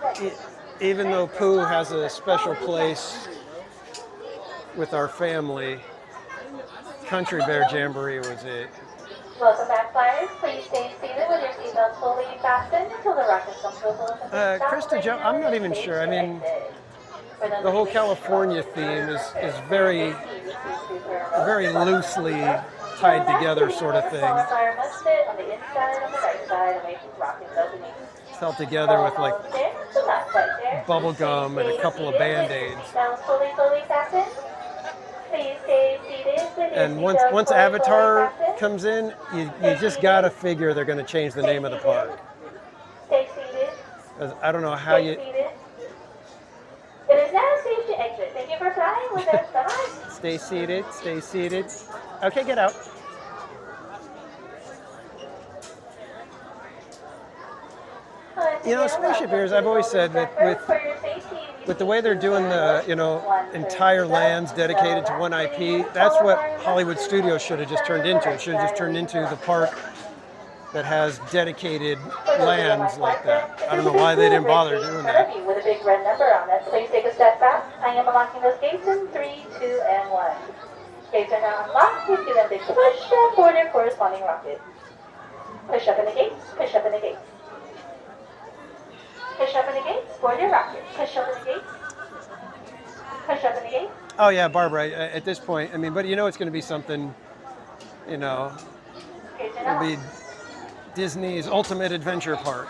even though Pooh has a special place with our family, Country Bear Jamboree was it. Welcome back, flyers. Please stay seated with your seatbelts fully fastened until the rocket comes to a full Krista, I'm not even sure. I mean, the whole California theme is very, very loosely tied together sort of thing. It's held together with like bubble gum and a couple of Band-Aids. And once Avatar comes in, you just gotta figure they're gonna change the name of the park. Stay seated. 'Cause I don't know how you... It is now safe to exit. Thank you for flying with us. Bye-bye. Stay seated, stay seated. Okay, get out. You know, Spaceship Ears, I've always said that with the way they're doing the, entire lands dedicated to one IP, that's what Hollywood Studios should have just turned into. It should have just turned into the park that has dedicated lands like that. I don't know why they didn't bother doing that. With a big red number on it. Please take a step back. I am unlocking those gates in 3, 2, and 1. Gates are now unlocked. Please give them a big push for their corresponding rocket. Push up in the gates. Push up in the gates. Push up in the gates for their rocket. Push up in the gates. Push up in the gates. Oh yeah, Barbara, at this point, I mean, but it's going to be something, it'll be Disney's Ultimate Adventure Park.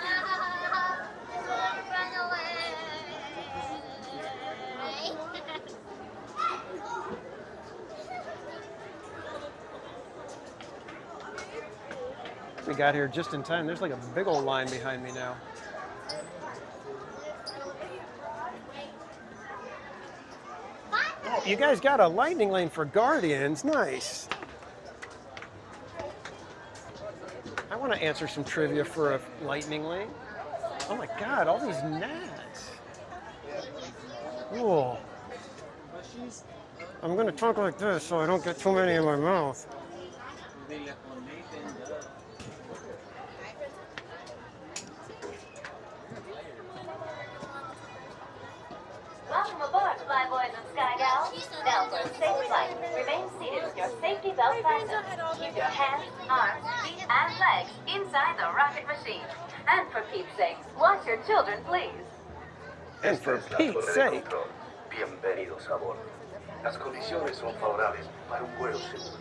We got here just in time. There's like a big old line behind me now. Oh, you guys got a lightning lane for Guardians. Nice. I want to answer some trivia for a lightning lane. Oh my God, all these gnats. Cool. I'm going to talk like this so I don't get too many in my mouth. Welcome aboard, Fly Boys and Sky Gals. Now for a safe flight, remain seated with your safety belt fastened. Keep your hands, arms, feet, and legs inside the rocket machine. And for Pete's sake, watch your children, please. And for Pete's sake. Bienvenidos a bordo. Las condiciones son favorables para un vuelo seguro.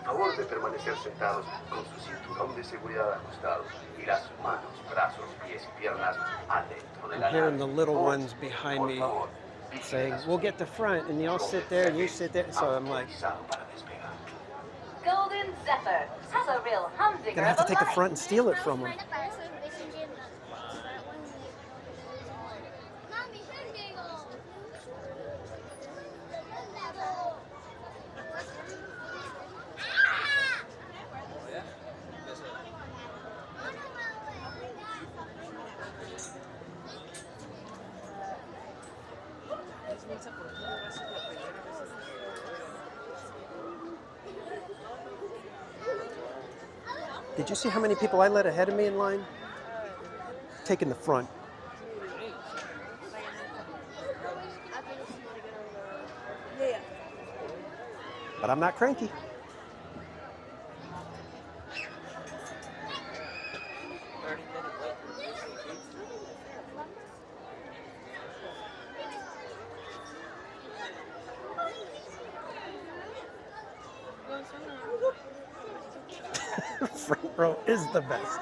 Favor de permanecer sentados con su cinturón de seguridad ajustado y las manos, brazos, pies y piernas adentro de la I'm hearing nave. the little ones behind me saying, we'll get the front, and y'all sit there, and you sit there. So I'm like, Golden Zephyr has a real humdinger gonna have to of a take the flight. front and steal it from them. Did you see how many people I let ahead of me in line? Taking the front. But I'm not cranky. Front row is the best.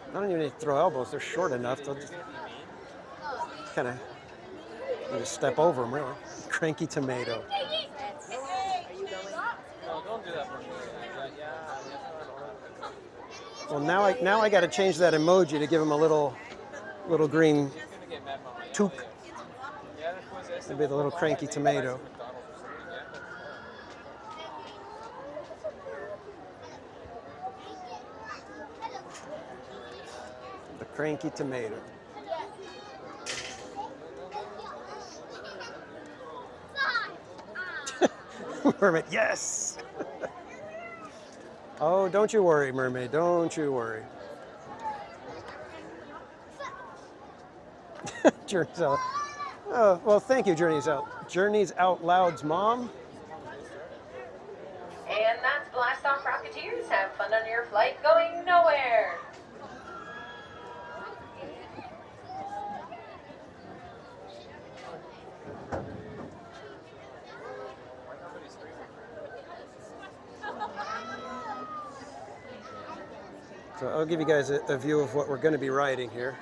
I don't even need to throw elbows. They're short enough. They'll just kind of just step over them, really. Cranky tomato. Well, now I got to change that emoji to give him a little green toque. It'll be the little cranky tomato. The cranky tomato. Mermaid, yes! Oh, don't you worry, Mermaid, don't you worry. Journeys Out. Oh, well, thank you, Journeys Out. Journeys Out Loud's mom. And that's Blast Off Rocketeers. Have fun on your flight going nowhere. So I'll give you guys a view of what we're going to be riding here.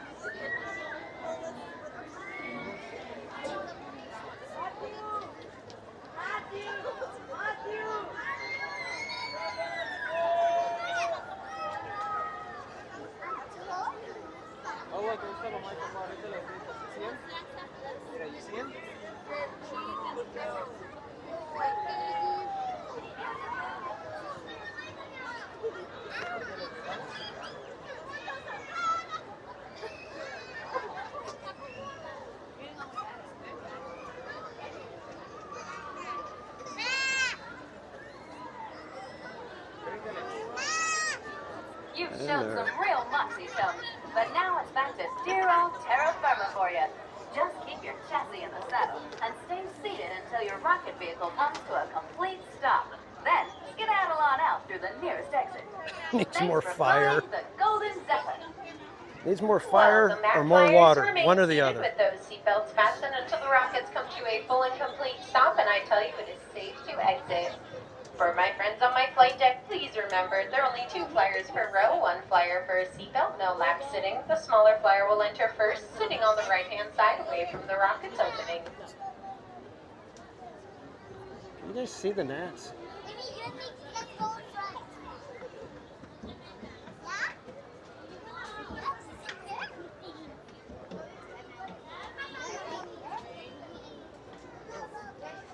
You've shown some real moxie, Stone, but now it's back to dear old terra firma for you. Just keep your chassis in the saddle and stay seated until your rocket vehicle comes to a complete stop. Then, skedaddle on out through the nearest exit. Needs more fire. The Golden Zeppelin. Needs more fire or more water, one or the other. With those seatbelts fastened until the rockets come to a full and complete stop, and I tell you it is safe to exit. For my friends on my flight deck, please remember there are only 2 flyers per row, 1 flyer per seatbelt, no lap sitting. The smaller flyer will enter first, sitting on the right-hand side away from the rocket's opening. Can you guys see the gnats?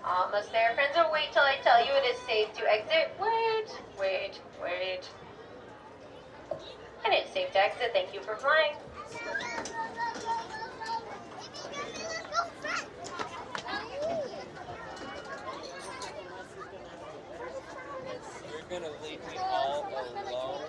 Almost there, friends. Oh, wait till I tell you it is safe to exit. Wait. And it's safe to exit. Thank you for flying. You're gonna leave me all alone.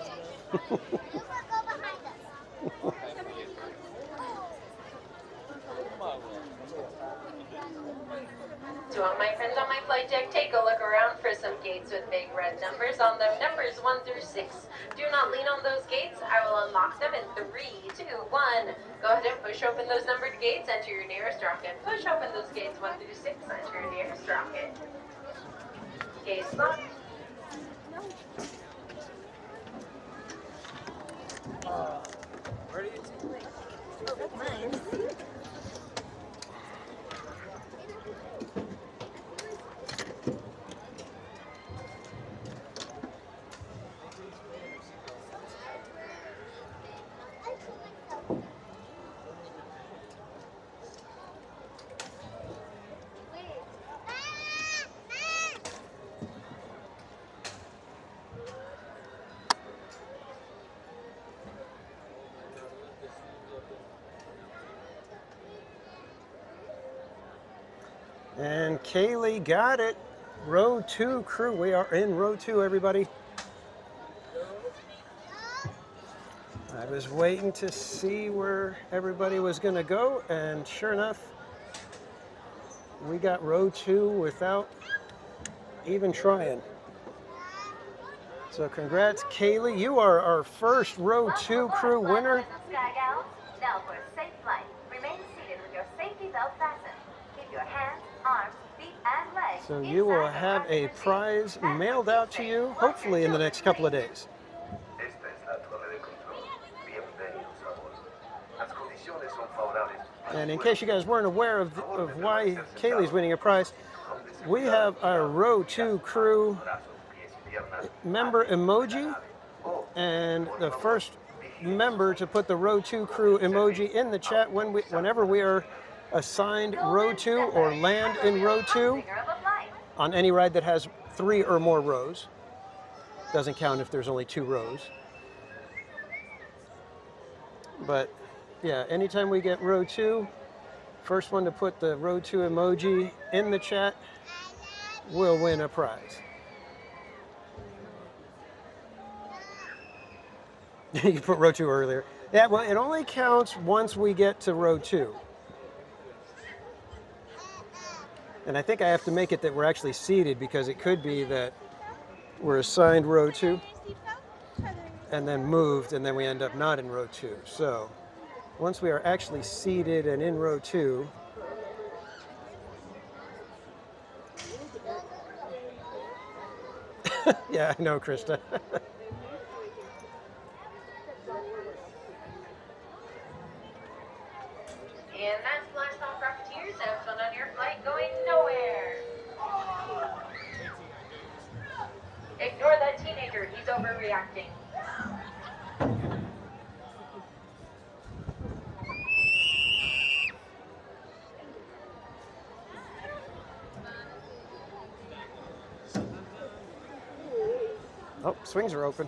To all my friends on my flight deck, take a look around for some gates with big red numbers on them. Numbers 1 through 6. Do not lean on those gates. I will unlock them in 3, 2, 1. Go ahead and push open those numbered gates. Enter your nearest rocket. Push open those gates 1 through 6. Enter your nearest rocket. Gates locked. Where do you take me? And Kaylee got it. Row 2 crew. We are in row 2, everybody. I was waiting to see where everybody was going to go, and sure enough, we got row 2 without even trying. So congrats, Kaylee. You are our first row 2 crew winner. Sky Gals. Now for a safe flight. Remain seated with your safety belt fastened. Keep your hands, arms, feet, and legs. So you will have a prize mailed out to you, hopefully in the next couple of days. And in case you guys weren't aware of why Kaylee's winning a prize, we have our row 2 crew member emoji, and the first member to put the row 2 crew emoji in the chat whenever we are assigned row 2 or land in row 2 on any ride that has 3 or more rows. Doesn't count if there's only 2 rows. But yeah, anytime we get row 2, first one to put the row 2 emoji in the chat will win a prize. You put row 2 earlier. Yeah, well, it only counts once we get to row 2. And I think I have to make it that we're actually seated, because it could be that we're assigned row 2 and then moved, and then we end up not in row 2. So once we are actually seated and in row 2, yeah, I know, Krista. And that's Blast Off Rocketeers. Have fun on your flight going nowhere. Ignore that teenager. He's overreacting. Oh, swings are open.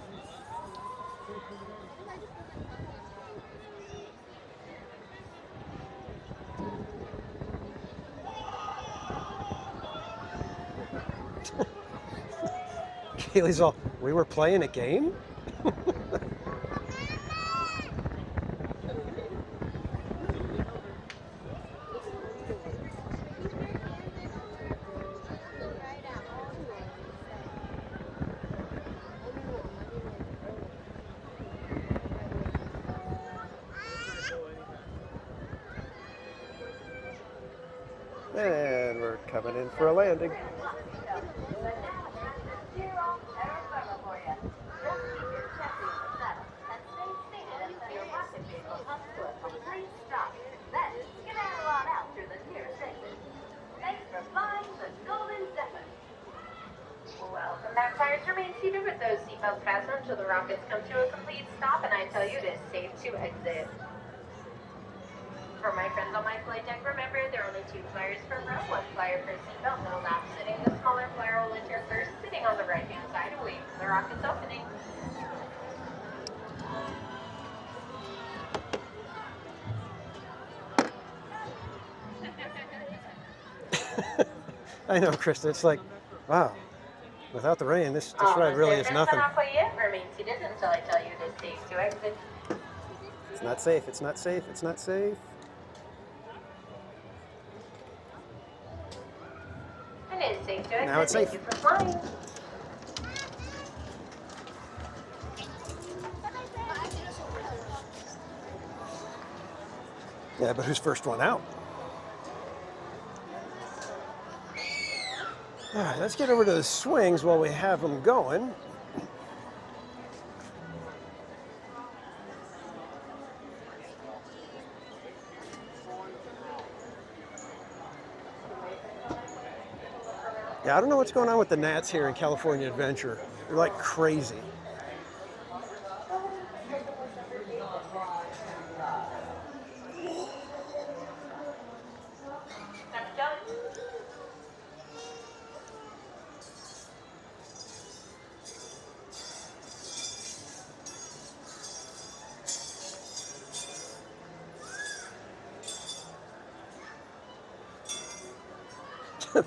Kaylee's all, we were playing a game? And we're coming in for a landing. Welcome back, flyers. Remain seated with those seatbelts fastened until the rockets come to a complete stop, and I tell you it is safe to exit. For my friends on my flight deck, remember there are only 2 flyers per row, 1 flyer per seatbelt, no lap sitting. The smaller flyer will enter first, sitting on the right-hand side, away from the rockets opening. I know, Krista. It's like, wow. Without the rain, this ride really is nothing. Not quite yet. Remain seated until I tell you it is safe to exit. It's not safe. It's not safe. It's not safe. And it is safe to exit. Now it's safe. Thank you for flying. Yeah, but who's first one out? All right, let's get over to the swings while we have them going. Yeah, I don't know what's going on with the gnats here in California Adventure. They're like crazy.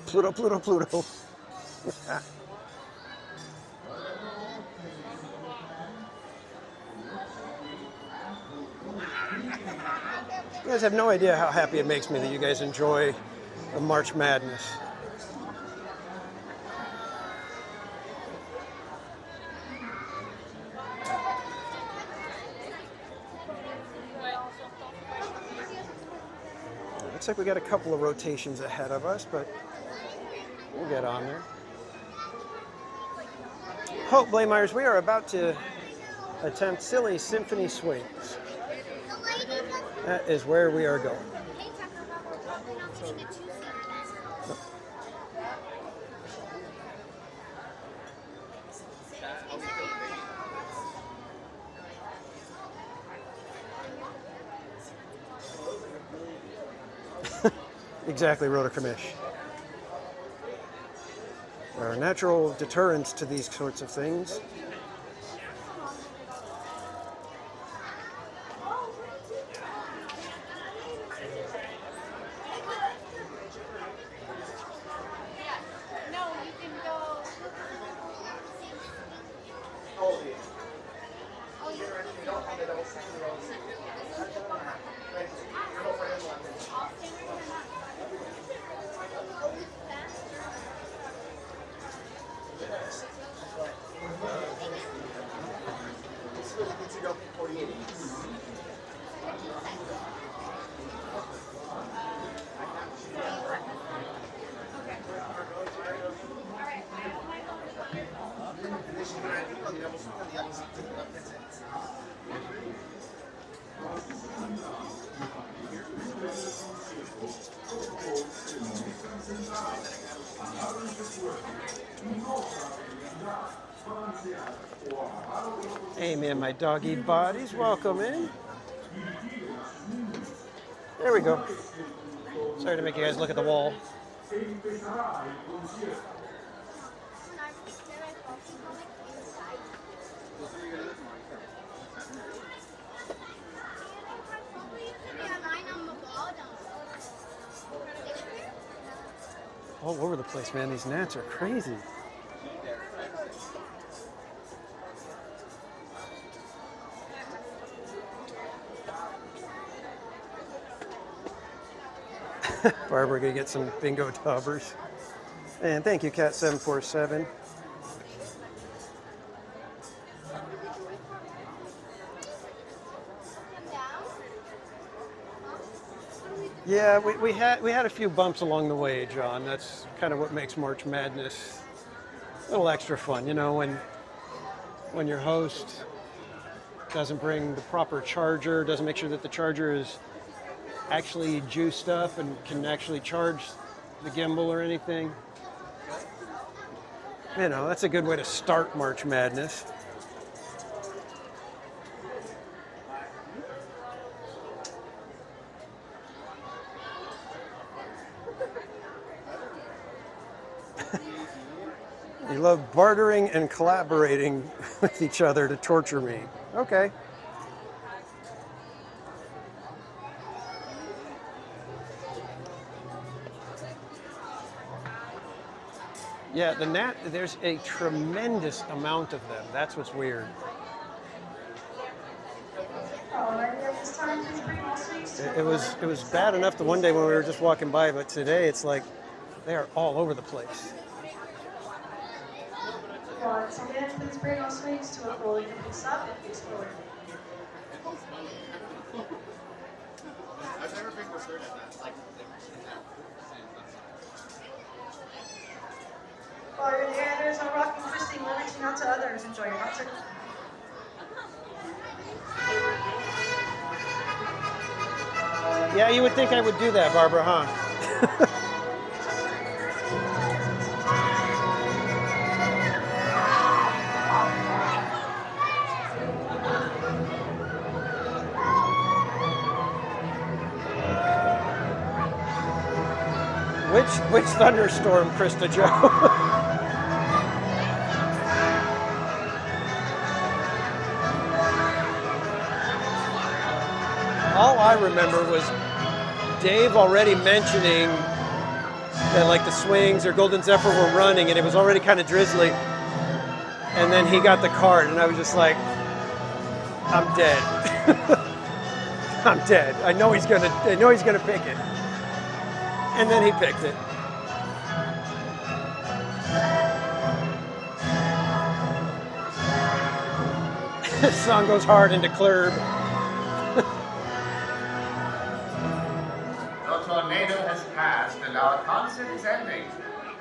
Pluto, Pluto, Pluto. You guys have no idea how happy it makes me that you guys enjoy the March Madness. Looks like we got a couple of rotations ahead of us, but we'll get on there. Hope Blaemeyers, we are about to attempt silly symphony swings. That is where we are going. Exactly, Rhoda Kamish. There are natural deterrents to these sorts of things. Hey man, my doggy bodies, welcome in. There we go. Sorry to make you guys look at the wall. All over the place, man. These gnats are crazy. Barbara gonna get some bingo tubbers. And thank you, Cat747. Yeah, we had a few bumps along the way, John. That's kind of what makes March Madness a little extra fun, you know, when your host doesn't bring the proper charger, doesn't make sure that the charger is actually juiced up and can actually charge the gimbal or anything. You know, that's a good way to start March Madness. You love bartering and collaborating with each other to torture me. Okay. Yeah, the gnat, there's a tremendous amount of them. That's what's weird. It was bad enough the one day when we were just walking by, but today it's like they are all over the place. Once again, please bring all swings to a rolling and stop and please forward. I've never been concerned at that. Like, While you're in the air, there's no rocking, twisting, limiting out to others. Enjoy your concert. Yeah, you would think I would do that, Barbara, huh? Which thunderstorm, Krista Jo? All I remember was Dave already mentioning that like the Swings or Golden Zephyr were running, and it was already kind of drizzly. And then he got the card, and I was just like, I'm dead. I'm dead. I know he's gonna pick it. And then he picked it. This song goes hard into Club. The tornado has passed and our concert is ending.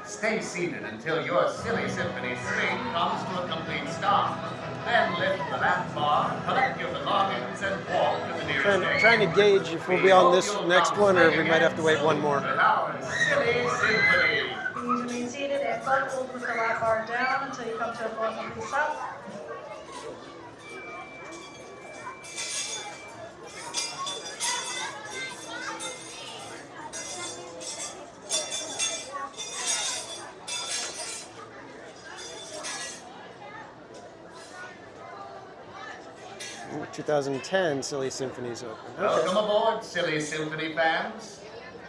Stay seated until your silly symphony swing comes to a complete stop. Then lift the lap bar, collect your belongings, and walk to the nearest exit. Trying to gauge if we'll be on this next one or we might have to wait one more. Our silly symphony. You need to be seated and buckled with the lap bar down until you come to a full complete stop. Ooh, 2010 Silly Symphony's open. Okay. Welcome aboard, silly symphony fans.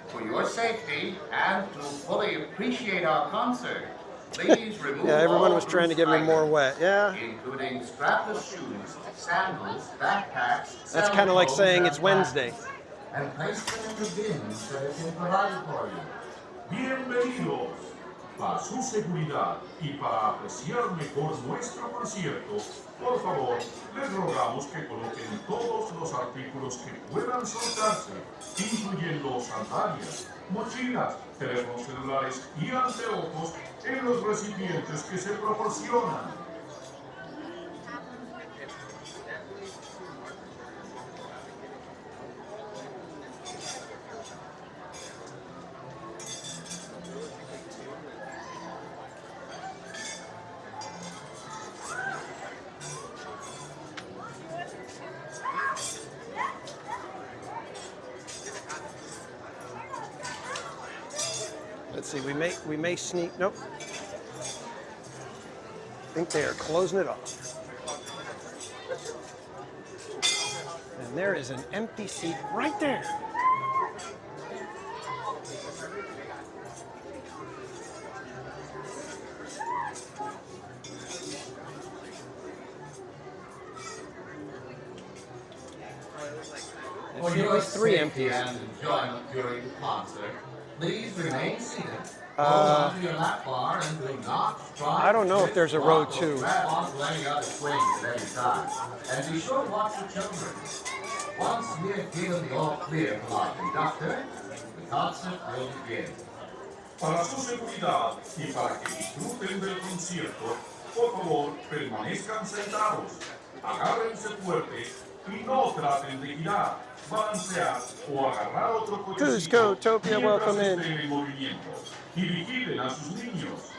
For your safety and to fully appreciate our concert, please remove Yeah, everyone all was trying to loose get me more items, wet. Yeah. including strapless shoes, sandals, backpacks. That's kind of like cell saying phones, it's and Wednesday. bags, and place them in the bins that have been provided for you. Bienvenidos. Para su seguridad y para apreciar mejor nuestro concierto, por favor, les rogamos que coloquen todos los artículos que puedan soltarse, incluyendo sandalias, mochilas, teléfonos celulares y anteojos en los recipientes que se proporcionan. Let's see, we may sneak, nope. I think they are closing it off. And there is an empty seat right there. For At your least three safety empties. and enjoyment during the concert, please remain seated. Hold Uh, onto your lap bar and do not try I don't know if there's a row to two. grab onto any other swings at any time. And be sure to watch the children. Once we have given the all clear from our conductor, the concert will begin. Para su seguridad y para que disfruten del concierto, por favor, permanezcan sentados, agárrense fuerte y no traten de girar, balancear o agarrar otro cochecito Cusco-topia, mientras welcome in. estén en movimiento. Y vigilen a sus niños.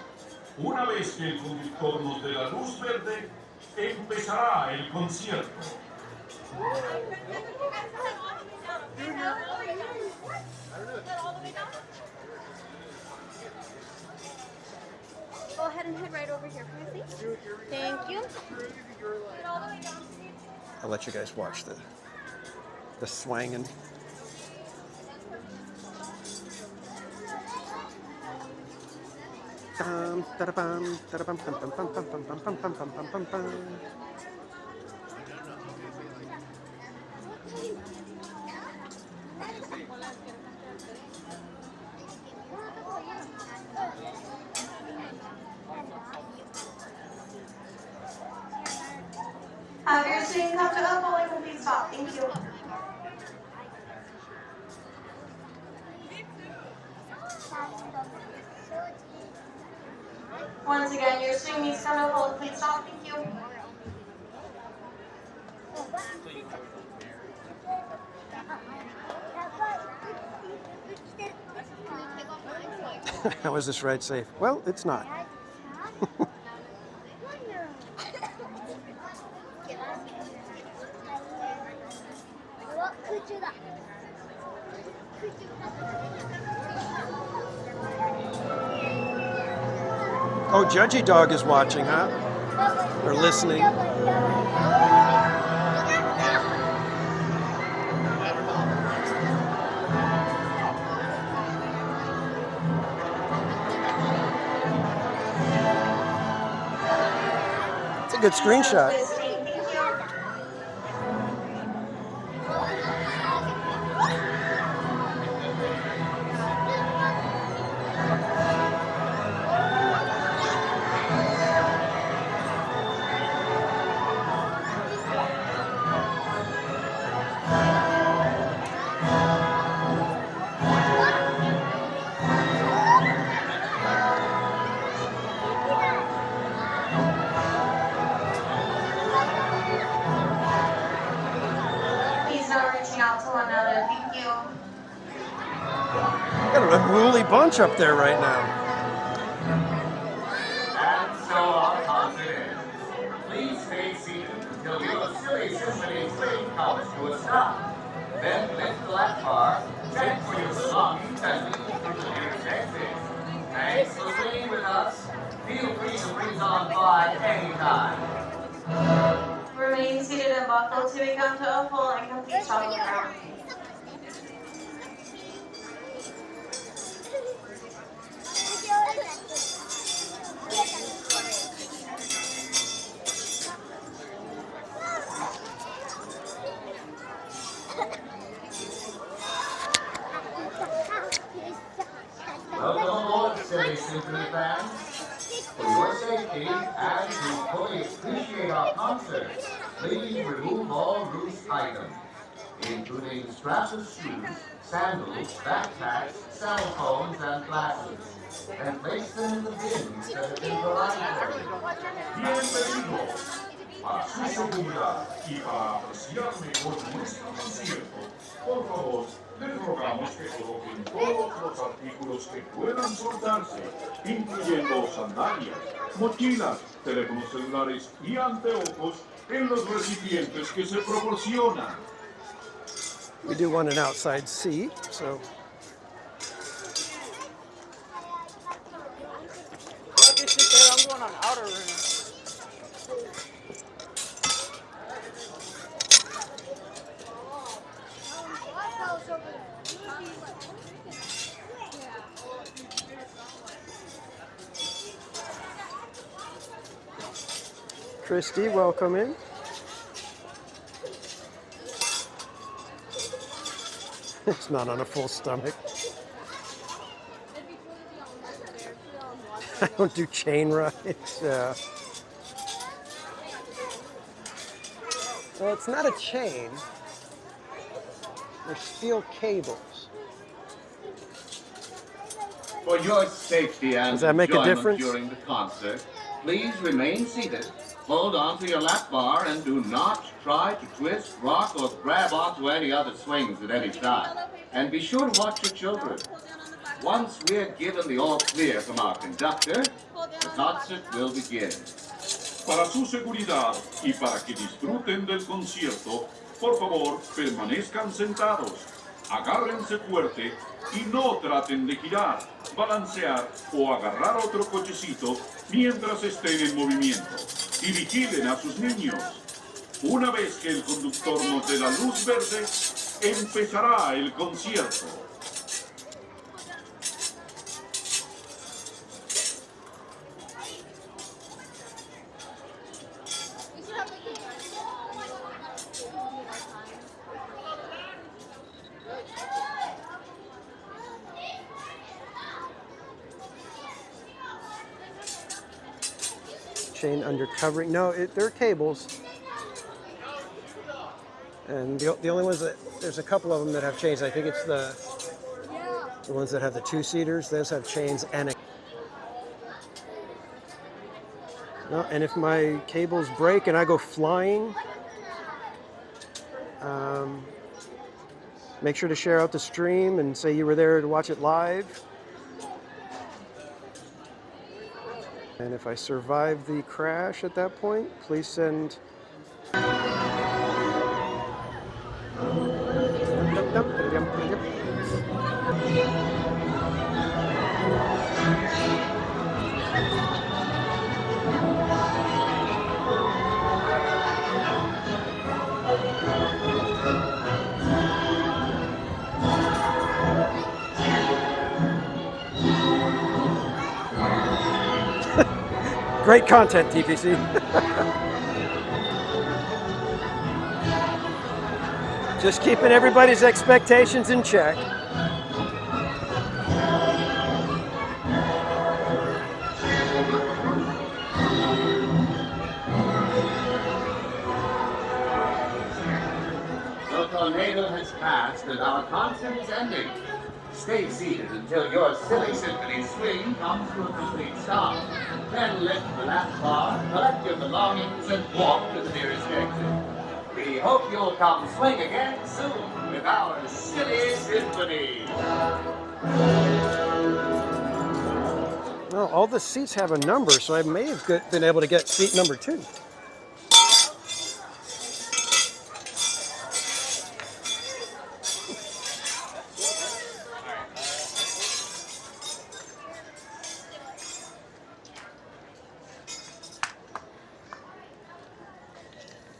Una vez que el conductor nos dé la luz verde, empezará el concierto. Go ahead and head right over here, can I please? Thank you. I'll let you guys watch the swanging. Have your seat come to a full complete stop. Thank you. Once again, your swing needs to come to a full complete stop. Thank you. How is this ride safe? Well, it's not. Oh, Judgy Dog is watching, huh? Or listening. good screenshot. Please not reaching out to one another. Thank you. Got an unruly bunch up there right now. And so our concert ends. Please stay seated until your silly symphony swing comes to a stop. Then lift the left bar, check for your belongings, and leave through the nearest exit. Thanks for staying with us. Feel free to breeze on by anytime. Remain seated and buckled till we come to a full and complete stop on the ground. Welcome aboard, silly symphony fans. For your safety and to fully appreciate our concert, please remove all loose items, including straps of shoes, sandals, backpacks, cell phones, and glasses, and place them in the bins that have been provided for you. Bienvenidos. Para su seguridad y para apreciar mejor nuestro concierto, por favor, les rogamos que coloquen todos los artículos que puedan soltarse, incluyendo sandalias, mochilas, teléfonos celulares y anteojos en los recipientes que se proporcionan. We do want an outside seat, so. Let me sit there. I'm going on outer ring. Christy, welcome in. It's not on a full stomach. I don't do chain rides. Well, it's not a chain. They're steel cables. For your safety and Does that make a enjoyment difference? during the concert, please remain seated. Hold on to your lap bar and do not try to twist, rock, or grab onto any other swings at any time. And be sure to watch your children. Once we're given the all clear from our conductor, the concert will begin. Para su seguridad y para que disfruten del concierto, por favor, permanezcan sentados, agárrense fuerte y no traten de girar, balancear o agarrar otro cochecito mientras estén en movimiento. Y vigilen a sus niños. Una vez que el conductor nos dé la luz verde, empezará el concierto. Chain under covering. No, they're cables. And the only ones that, there's a couple of them that have chains. I think it's the ones that have the two-seaters. Those have chains and a... No, and if my cables break and I go flying, make sure to share out the stream and say you were there to watch it live. And if I survive the crash at that point, please send... Great content, TPC. Just keeping everybody's expectations in check. The tornado has passed and our concert is ending. Stay seated until your silly symphony swing comes to a complete stop. Then lift the lap bar, collect your belongings, and walk to the nearest exit. We hope you'll come swing again soon with our silly symphony. Well, all the seats have a number, so I may have been able to get seat number 2.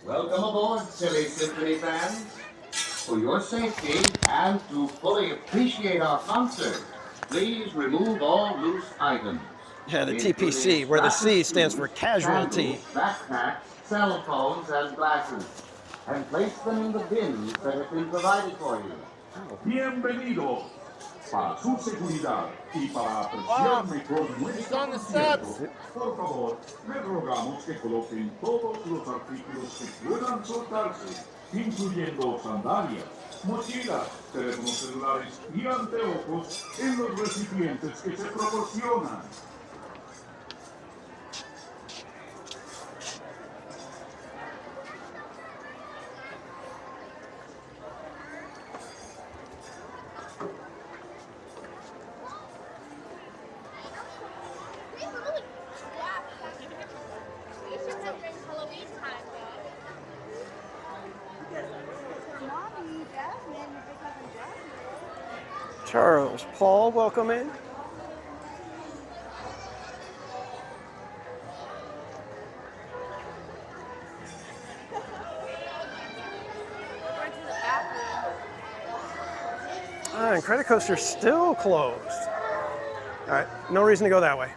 Welcome aboard, silly symphony fans. For your safety and to fully appreciate our concert, please remove all loose items. Yeah, the TPC, where the C stands for casualty. Backpacks, cell phones, and glasses, and place them in the bins that have been provided for you. Bienvenidos. Para su seguridad y para apreciar mejor nuestro concierto, por favor, les rogamos que coloquen todos los artículos que puedan soltarse, incluyendo sandalias, mochilas, teléfonos celulares y anteojos en los recipientes que se proporcionan. Charles, Paul, welcome in. And Credit Coaster's still closed. All right, no reason to go that way.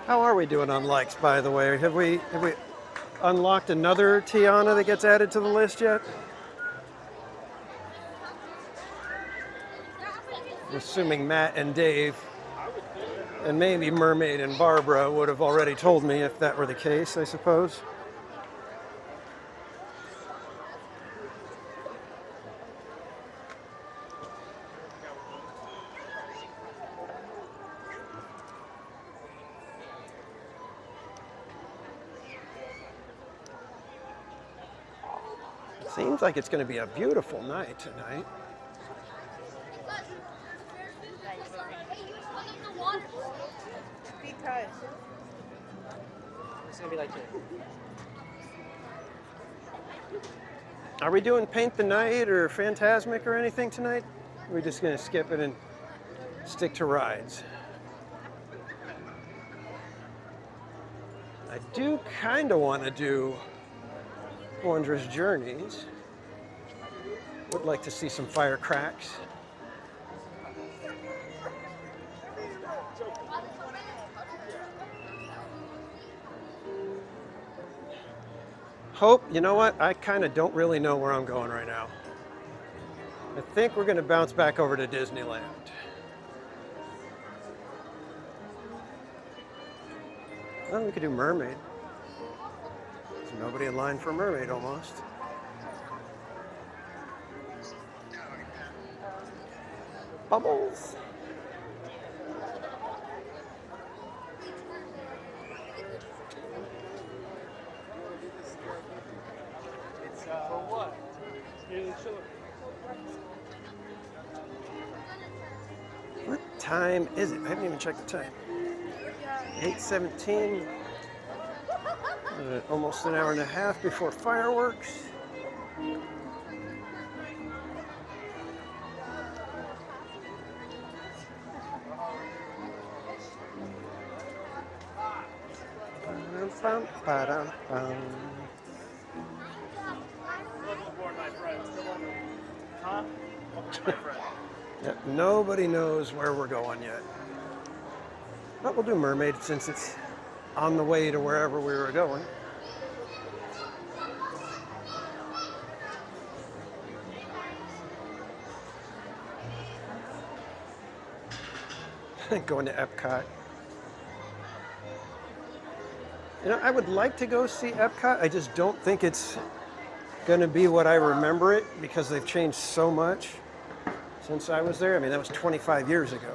How are we doing on likes, by the way? Have we unlocked another Tiana that gets added to the list yet? I'm assuming Matt and Dave and maybe Mermaid and Barbara would have already told me if that were the case, I suppose. Seems like it's going to be a beautiful night tonight. Because it's gonna be like this. Are we doing Paint the Night or Phantasmic or anything tonight? Or are we just going to skip it and stick to rides? I do kind of want to do Wondrous Journeys. Would like to see some firecracks. Hope, you know what? I kind of don't really know where I'm going right now. I think we're going to bounce back over to Disneyland. Well, we could do Mermaid. There's nobody in line for Mermaid almost. Bubbles. What time is it? I haven't even checked the time. 8:17. Almost an hour and a half before fireworks. Bum, ba-dum, bum. Welcome aboard, my friends. Come on. Huh? Welcome, my friend. Yep, nobody knows where we're going yet. But we'll do Mermaid since it's on the way to wherever we were going. Going to Epcot. You know, I would like to go see Epcot. I just don't think it's going to be what I remember it because they've changed so much since I was there. I mean, that was 25 years ago.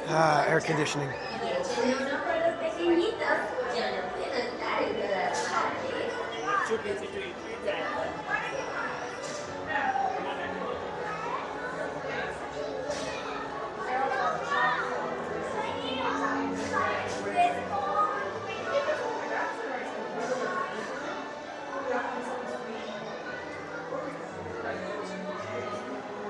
Ah, air conditioning.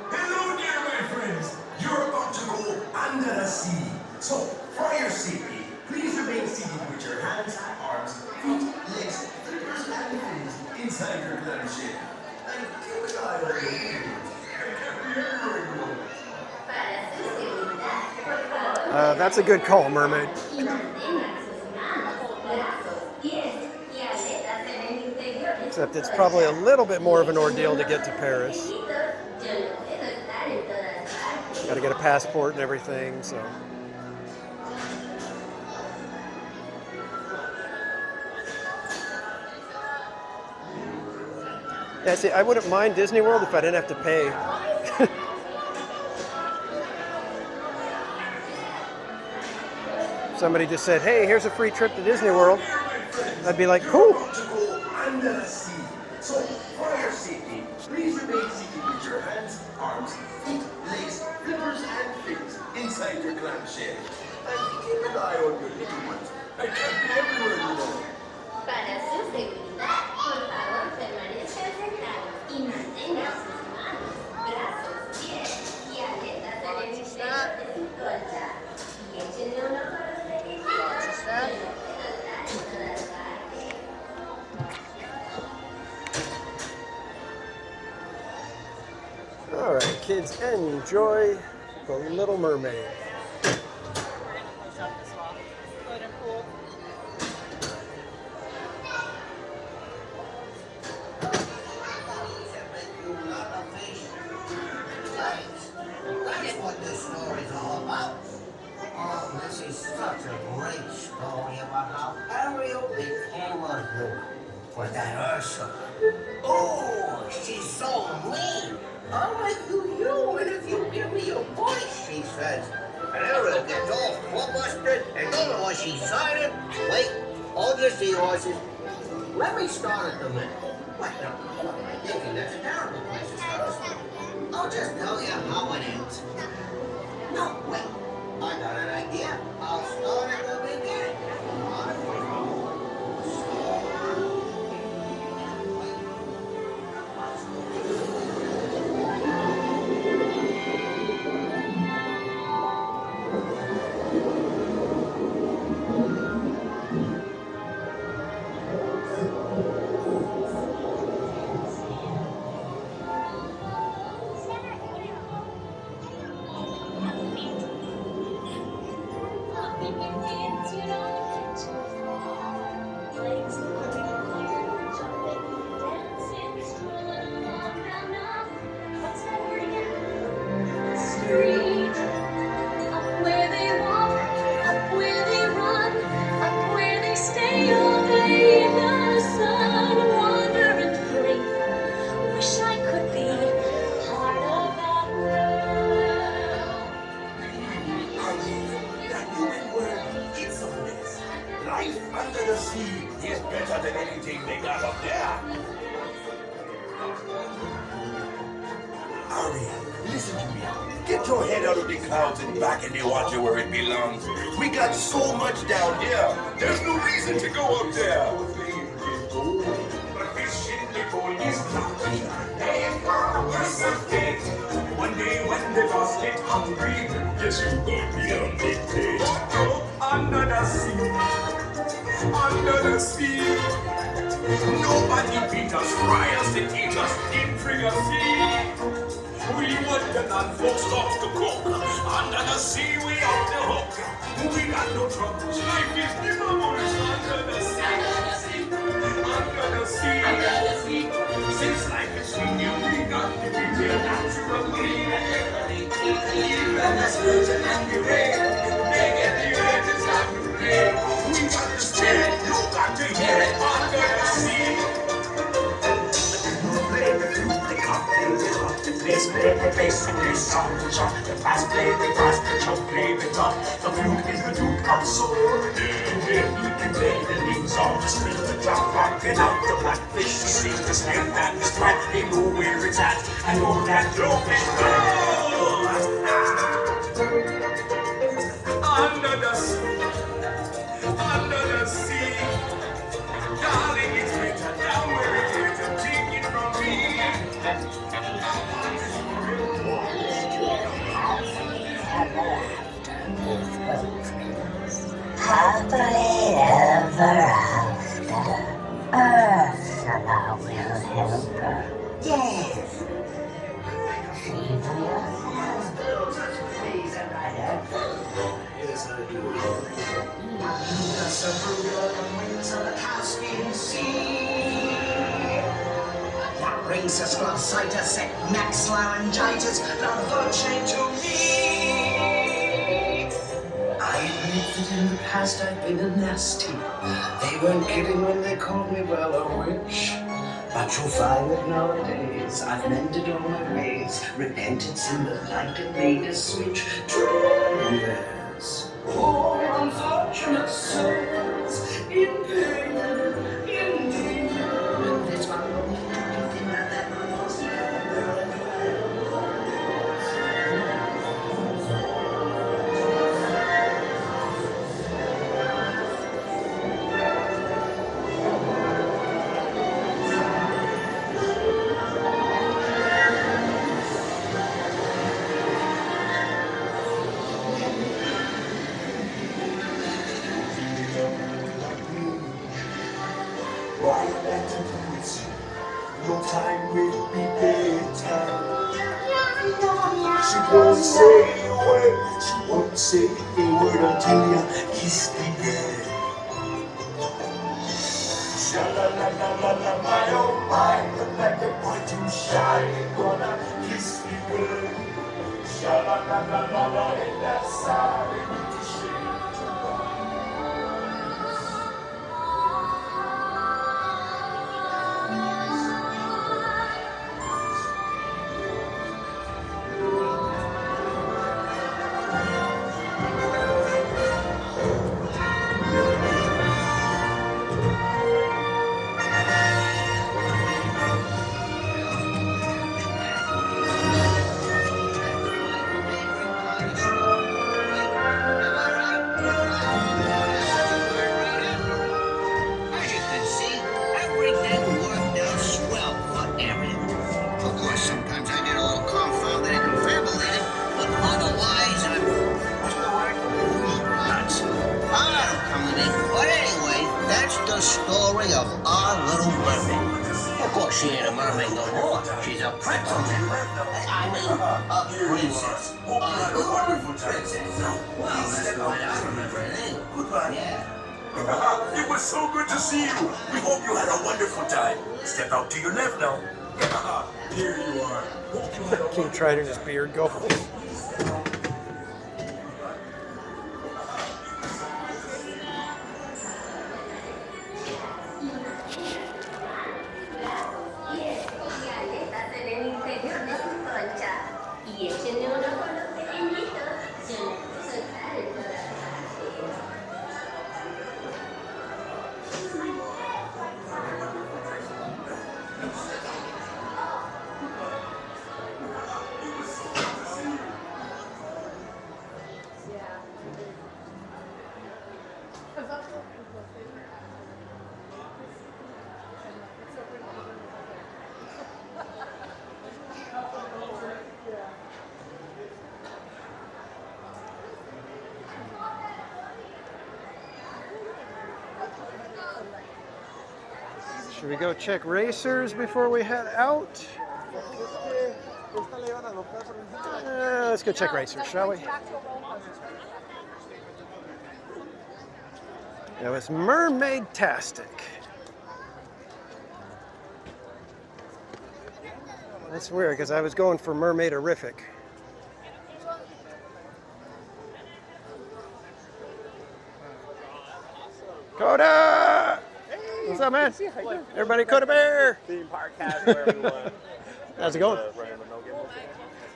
Hello there, my friends. You're about to go under the sea. So, for your safety, please remain seated with your hands, arms, feet, legs, flippers, and fins inside your clam shell. And keep an eye on your fingers. That's a good call, Mermaid. Except it's probably a little bit more of an ordeal to get to Paris. Got to get a passport and everything, so. Yeah, see, I wouldn't mind Disney World if I didn't have to pay. Somebody just said, hey, here's a free trip to Disney World. I'd be like, cool. Under the sea. So, for your safety, please remain seated with your hands, arms, feet, legs, flippers, and fins inside your clam shell. And keep an eye on your little ones. I can't be everywhere, you know. Para su seguridad, por favor, permanezcan sentados y mantengan sus manos, brazos, pies y aletas en el interior de su colcha. Y échenle un ojo a los pequeñitos y los dedos en todas partes. All right, kids, enjoy The Little Mermaid. That's what this story's all about. Oh, this is such a great story about how Ariel became a hero. But that Ursula, oh, she's so mean. I'll make you, and if you give me your voice, she says. And Ariel gets all flustered and don't know what she's signing. Wait, hold your seahorses. Let me start at the middle. What the fuck am I thinking? That's a terrible place to start a story. I'll just tell you how it ends. No, wait. I got an idea. I'll start at the beginning. Life under the sea is better than anything they got up there. Ariel, listen to me. Get your head out of the clouds and back in the water where it belongs. We got so much down here. There's no reason to go up there. But fish in the pool is lucky. They ain't worse of fate. One day when the dogs get hungry, yes, you got me on the plate. Go under the sea. Under the sea. Nobody beat us, fry us, and eat us in frigate. We Wonderland folks love to cook. Under the sea, we off the hook. We got no troubles. Life is never more under the sea. Under the sea. Under the sea. Since life is sweet, we got to be here naturally. Even the surgeon and the rain, they get the earth is time to play. We got to stay, you got to hear it under the sea. This play the bass and this song the chop. The fast play the fast, the chop play the top. The flute is the flute of soul. You can play the leaves on the string, the drum rocking out the blackfish. The sing the snake and the strap. They know where it's at and all that glowfish under the sea, under the sea. Darling, it's winter down where it's winter. Take it from me. Happily ever after, Ursula will help her. Yes. See for yourself. Yes, I do. The suburban winds of the Caspian Sea. That brings us glossitis, max laryngitis, not virtue to me. I admit that in the past I've been a nasty. They weren't kidding when they called me, well, a witch. But you'll find that nowadays I've mended all my ways, repentance in the light and made a switch. True, yes. Poor unfortunate souls in pain, in need. And this one will need to think that was no time will be better. She won't say a word, she won't say a word until you kiss me good. Sha-la-la-la-la-la, my oh my, look like a boy too shy, gonna kiss me good. Sha-la-la-la-la-la, ain't that sorry, need to shake. Story of our little mermaid. Of course, she ain't a mermaid no more. She's a pretzel member. I mean, a princess. A wonderful princess. Well, that's right. I remember it. Goodbye. Yeah. It was so good to see you. We hope you had a wonderful time. Step out to your left now. Here you are. King Triton and his beard go. Should we go check racers before we head out? Let's go check racers, shall we? It was mermaid-tastic. That's weird because I was going for mermaid-orific. Coda! What's up, man? Everybody, Coda Bear! Theme park has for everyone. How's it going?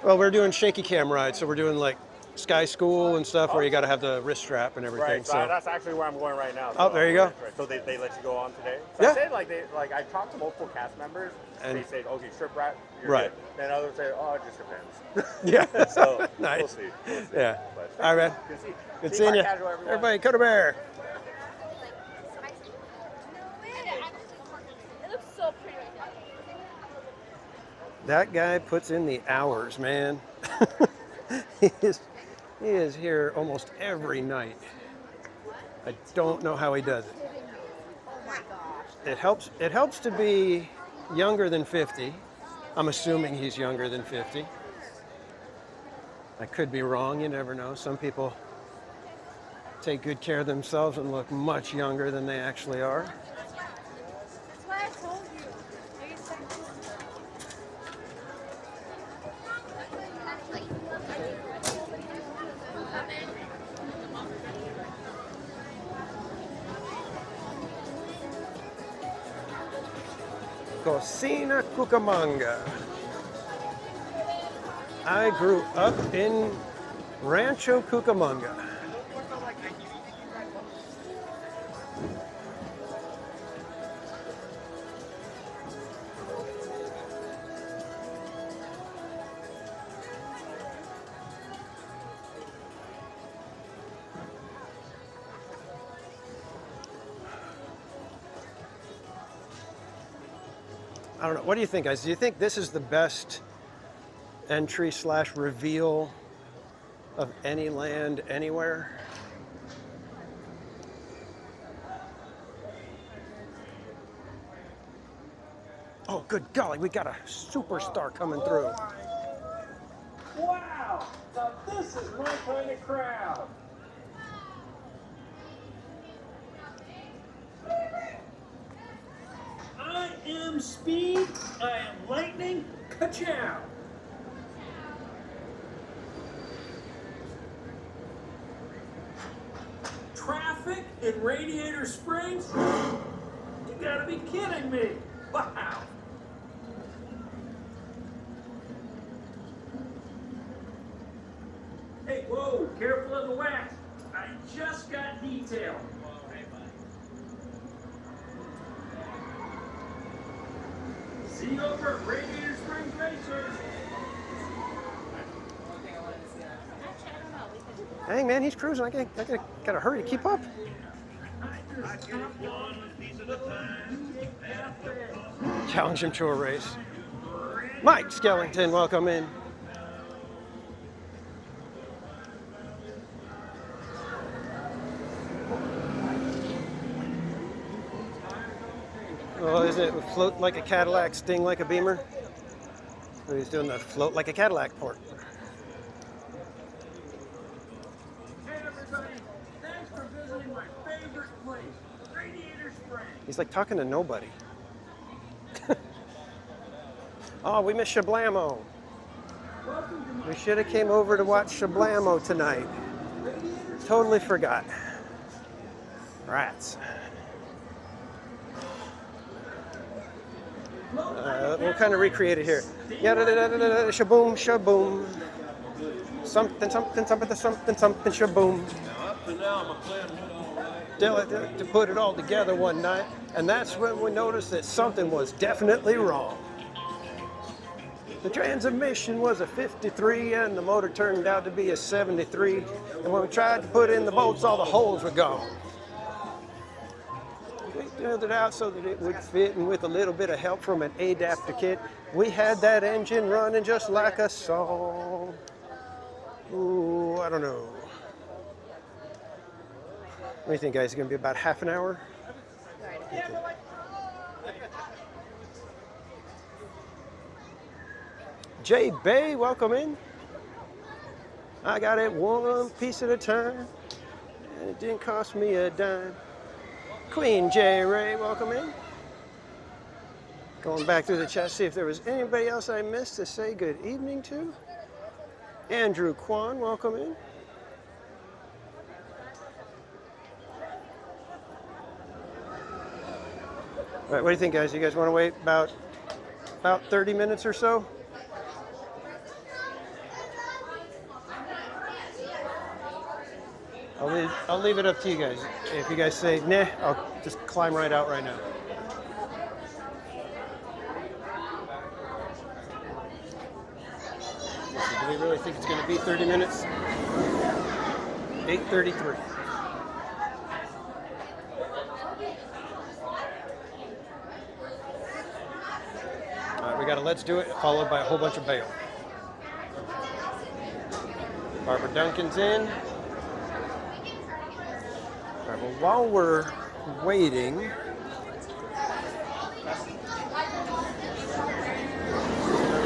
Well, we're doing shaky cam rides, so we're doing like Sky School and stuff where you got to have the wrist strap and everything. Right, so that's actually where I'm going right now. Oh, there you go. Right. So they let you go on today? So Yeah. I said, I talked to multiple cast members, and they say, okay, strip wrap, you're Right. good. Then others say, oh, it just depends. Yeah. So Nice. we'll see. Yeah. But, All right, man. Good seeing you. Everybody, Coda Bear. It looks so pretty right now. That guy puts in the hours, man. he is here almost every night. I don't know how he does it. It helps to be younger than 50. I'm assuming he's younger than 50. I could be wrong, you never know. Some people take good care of themselves and look much younger than they actually are. That's why I told you. Cocina Cucamonga. I grew up in Rancho Cucamonga. I don't know. What do you think, guys? Do you think this is the best entry/reveal of any land anywhere? Oh, good golly, we got a superstar coming through. Wow! Now this is my kind of crowd. I am speed. I am lightning. Ka-chow! Traffic in Radiator Springs? You gotta be kidding me! Wow! Hey, whoa! Careful of the wax! I just got detailed. See you over at Radiator Springs Racers. Dang, man, he's cruising. I gotta hurry to keep up. Challenge him to a race. Mike Skellington, welcome in. Oh, isn't it float like a Cadillac, sting like a Beamer? So he's doing the float like a Cadillac port. Hey everybody, thanks for visiting my favorite place, Radiator Springs. He's like talking to nobody. Oh, we missed Shablamo. We should have came over to watch Shablamo tonight. Totally forgot. Rats. We'll kind of recreate it here. Shaboom, shaboom. Something, something, something, something, something, shaboom. To put it all together one night, and that's when we noticed that something was definitely wrong. The transmission was a 53 and the motor turned out to be a 73. And when we tried to put in the bolts, all the holes were gone. We built it out so that it would fit, and with a little bit of help from an adapter kit, we had that engine running just like a song. Ooh, I don't know. What do you think, guys? Is it going to be about half an hour? Jay Bay, welcome in. I got it one piece at a time, and it didn't cost me a dime. Queen J Ray, welcome in. Going back through the chat, see if there was anybody else I missed to say good evening to. Andrew Kwan, welcome in. All right, what do you think, guys? You guys want to wait about 30 minutes or so? I'll leave it up to you guys. If you guys say, nah, I'll just climb right out right now. So do we really think it's going to be 30 minutes? 8:33. All right, we got a Let's Do It, followed by a whole bunch of bail. Barbara Duncan's in. All right, well, while we're waiting, we're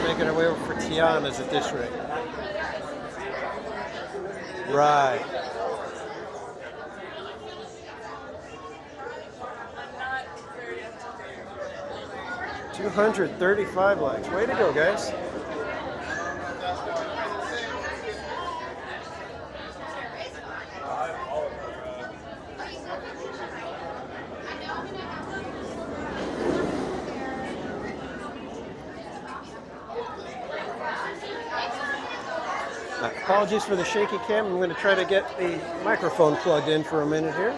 making our way over for Tiana's at this rate. Right. $235 likes. Way to go, guys. Apologies for the shaky cam. I'm going to try to get the microphone plugged in for a minute here.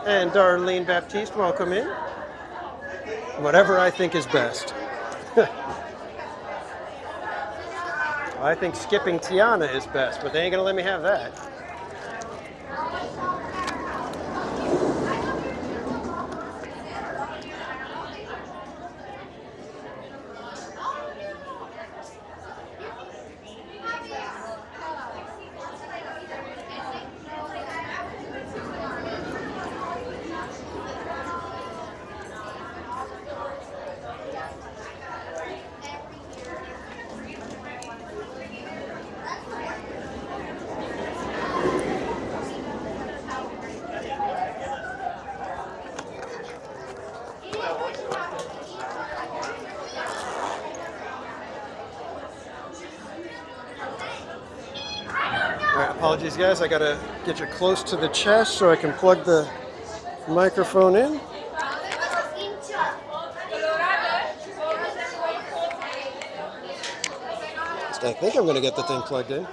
And Darlene Baptiste, welcome in. Whatever I think is best. I think skipping Tiana is best, but they ain't going to let me have that. Apologies, guys. I gotta get you close to the chest so I can plug the microphone in. I think I'm gonna get the thing plugged in.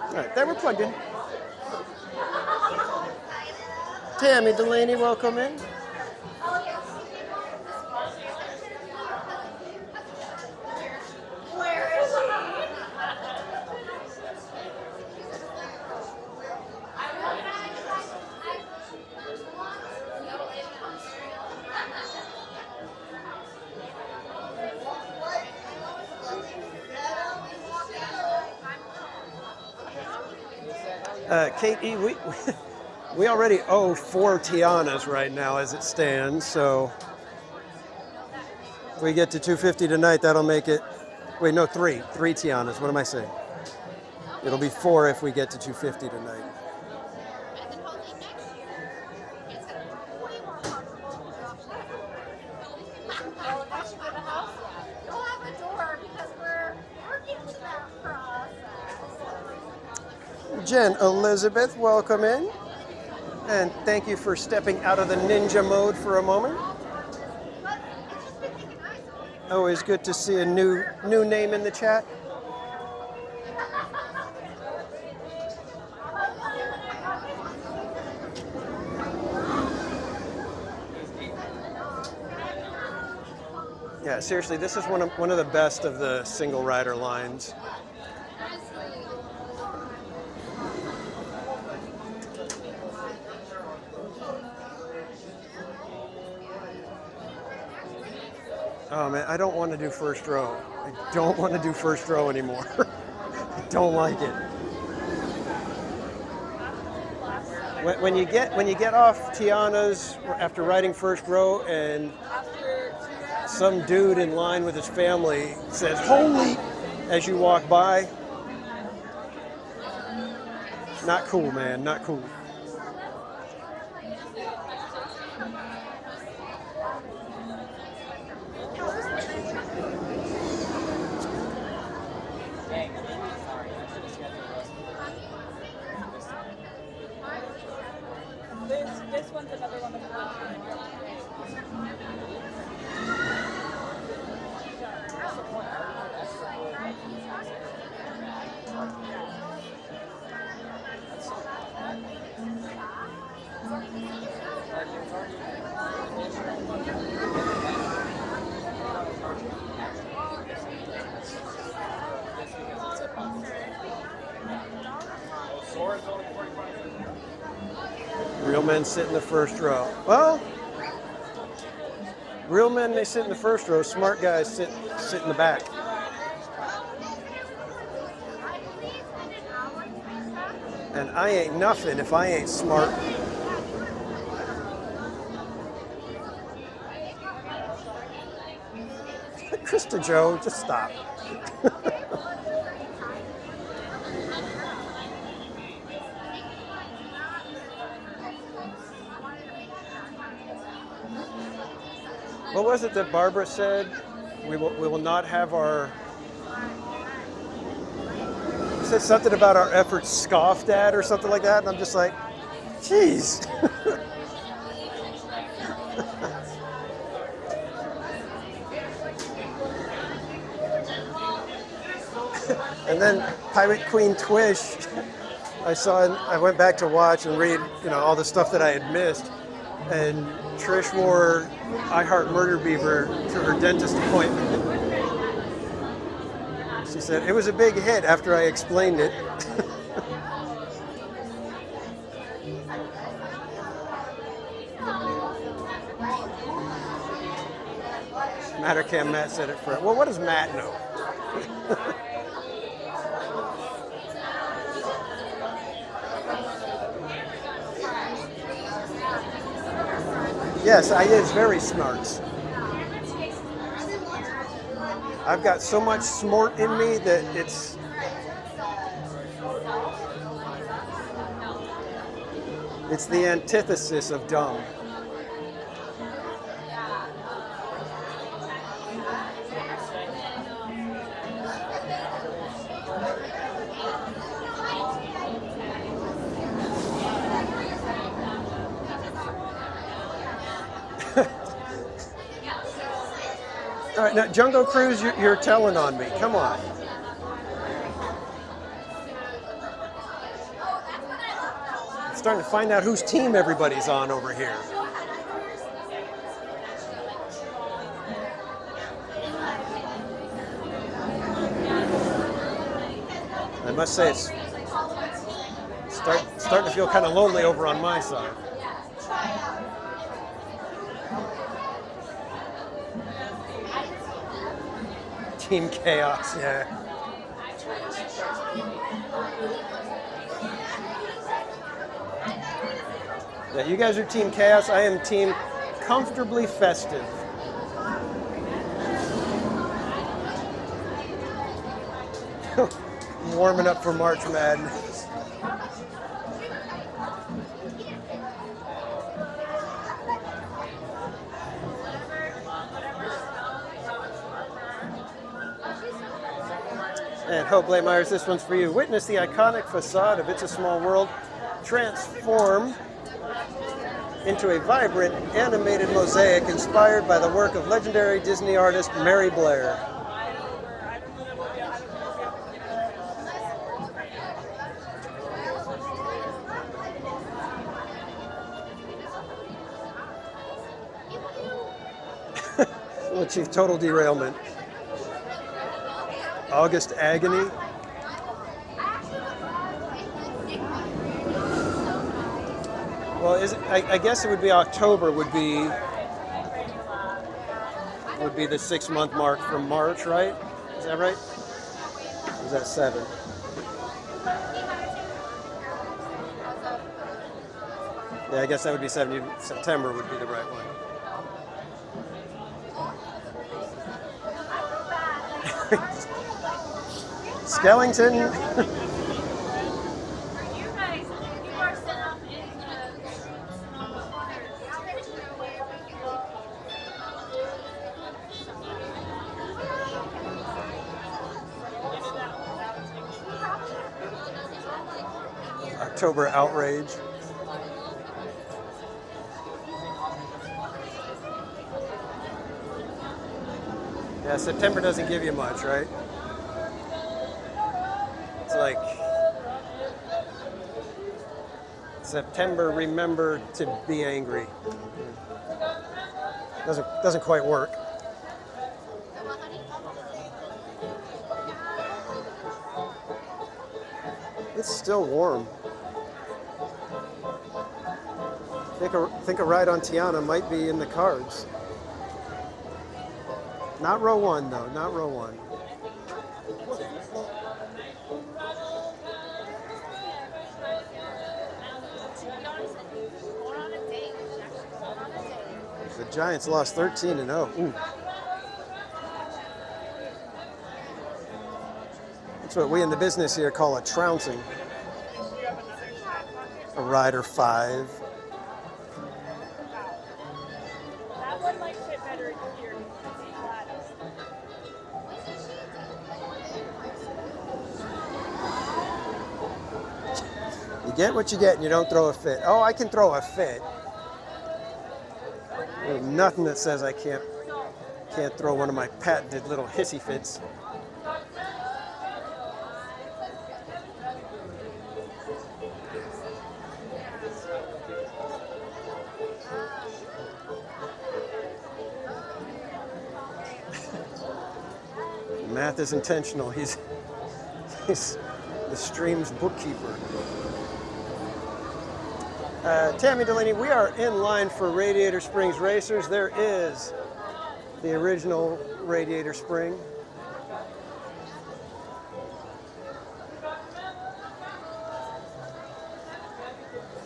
All right, there we're plugged in. Tammy Delaney, welcome in. Kate E., we already owe 4 Tianas right now as it stands, so if we get to 250 tonight, that'll make it, wait, no, 3 Tianas, what am I saying? It'll be 4 if we get to 250 tonight. Jen Elizabeth, welcome in. And thank you for stepping out of the ninja mode for a moment. Always good to see a new name in the chat. Yeah, seriously, this is one of the best of the single rider lines. Oh man, I don't want to do first row. I don't want to do first row anymore. I don't like it. When you get off Tiana's after riding first row and some dude in line with his family says "Holy" as you walk by, not cool, man, not cool. This one's another one of Real men sit in the first row. Well, real men, they sit in the first row. Smart guys sit in the back. And I ain't nothing if I ain't smart. Krista Joe, just stop. What was it that Barbara said? We will not have our... She said something about our efforts scoffed at or something like that, and I'm just like, geez. And then Pirate Queen Twish, I went back to watch and read, all the stuff that I had missed, and Trish wore I Heart Murder Beaver to her dentist appointment. She said, it was a big hit after I explained it. Mattercam Matt said it first. Well, what does Matt know? Yes, I is very smart. I've got so much smart in me that it's the antithesis of dumb. All right, now Jungle Cruise, you're telling on me. Come on. I'm starting to find out whose team everybody's on over here. I must say, it's starting to feel kind of lonely over on my side. Team Chaos, yeah. Yeah, you guys are Team Chaos. I am Team Comfortably Festive. I'm warming up for March Madness. And Hope Blaymeyers, this one's for you. Witness the iconic facade of It's a Small World transform into a vibrant animated mosaic inspired by the work of legendary Disney artist Mary Blair. Well, Chief, total derailment. August agony. Well, I guess it would be October would be the 6-month mark from March, right? Is that right? Or is that 7? Yeah, I guess that would be 7. September would be the right one. Skellington. October outrage. Yeah, September doesn't give you much, right? It's like September, remember to be angry. Doesn't quite work. It's still warm. Think a ride on Tiana might be in the cards. Not row 1 though, not row 1. The Giants lost 13-0. Ooh. That's what we in the business here call a trouncing. A rider 5. That one might fit better here. You get what you get and you don't throw a fit. Oh, I can throw a fit. There's nothing that says I can't throw one of my patented little hissy fits. Math is intentional. He's the stream's bookkeeper. Tammy Delaney, we are in line for Radiator Springs Racers. There is the original Radiator Spring.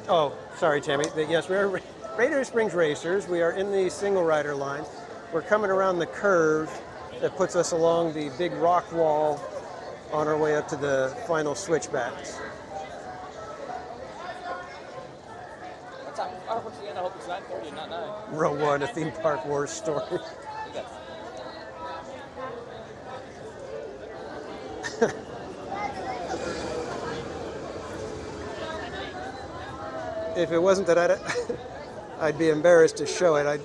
Oh, sorry, Tammy. Yes, we are Radiator Springs Racers. We are in the single rider line. We're coming around the curve that puts us along the big rock wall on our way up to the final switchbacks. I hope it's 9:30 and not 9. Row 1, a theme park wars story. If it wasn't that I'd be embarrassed to show it,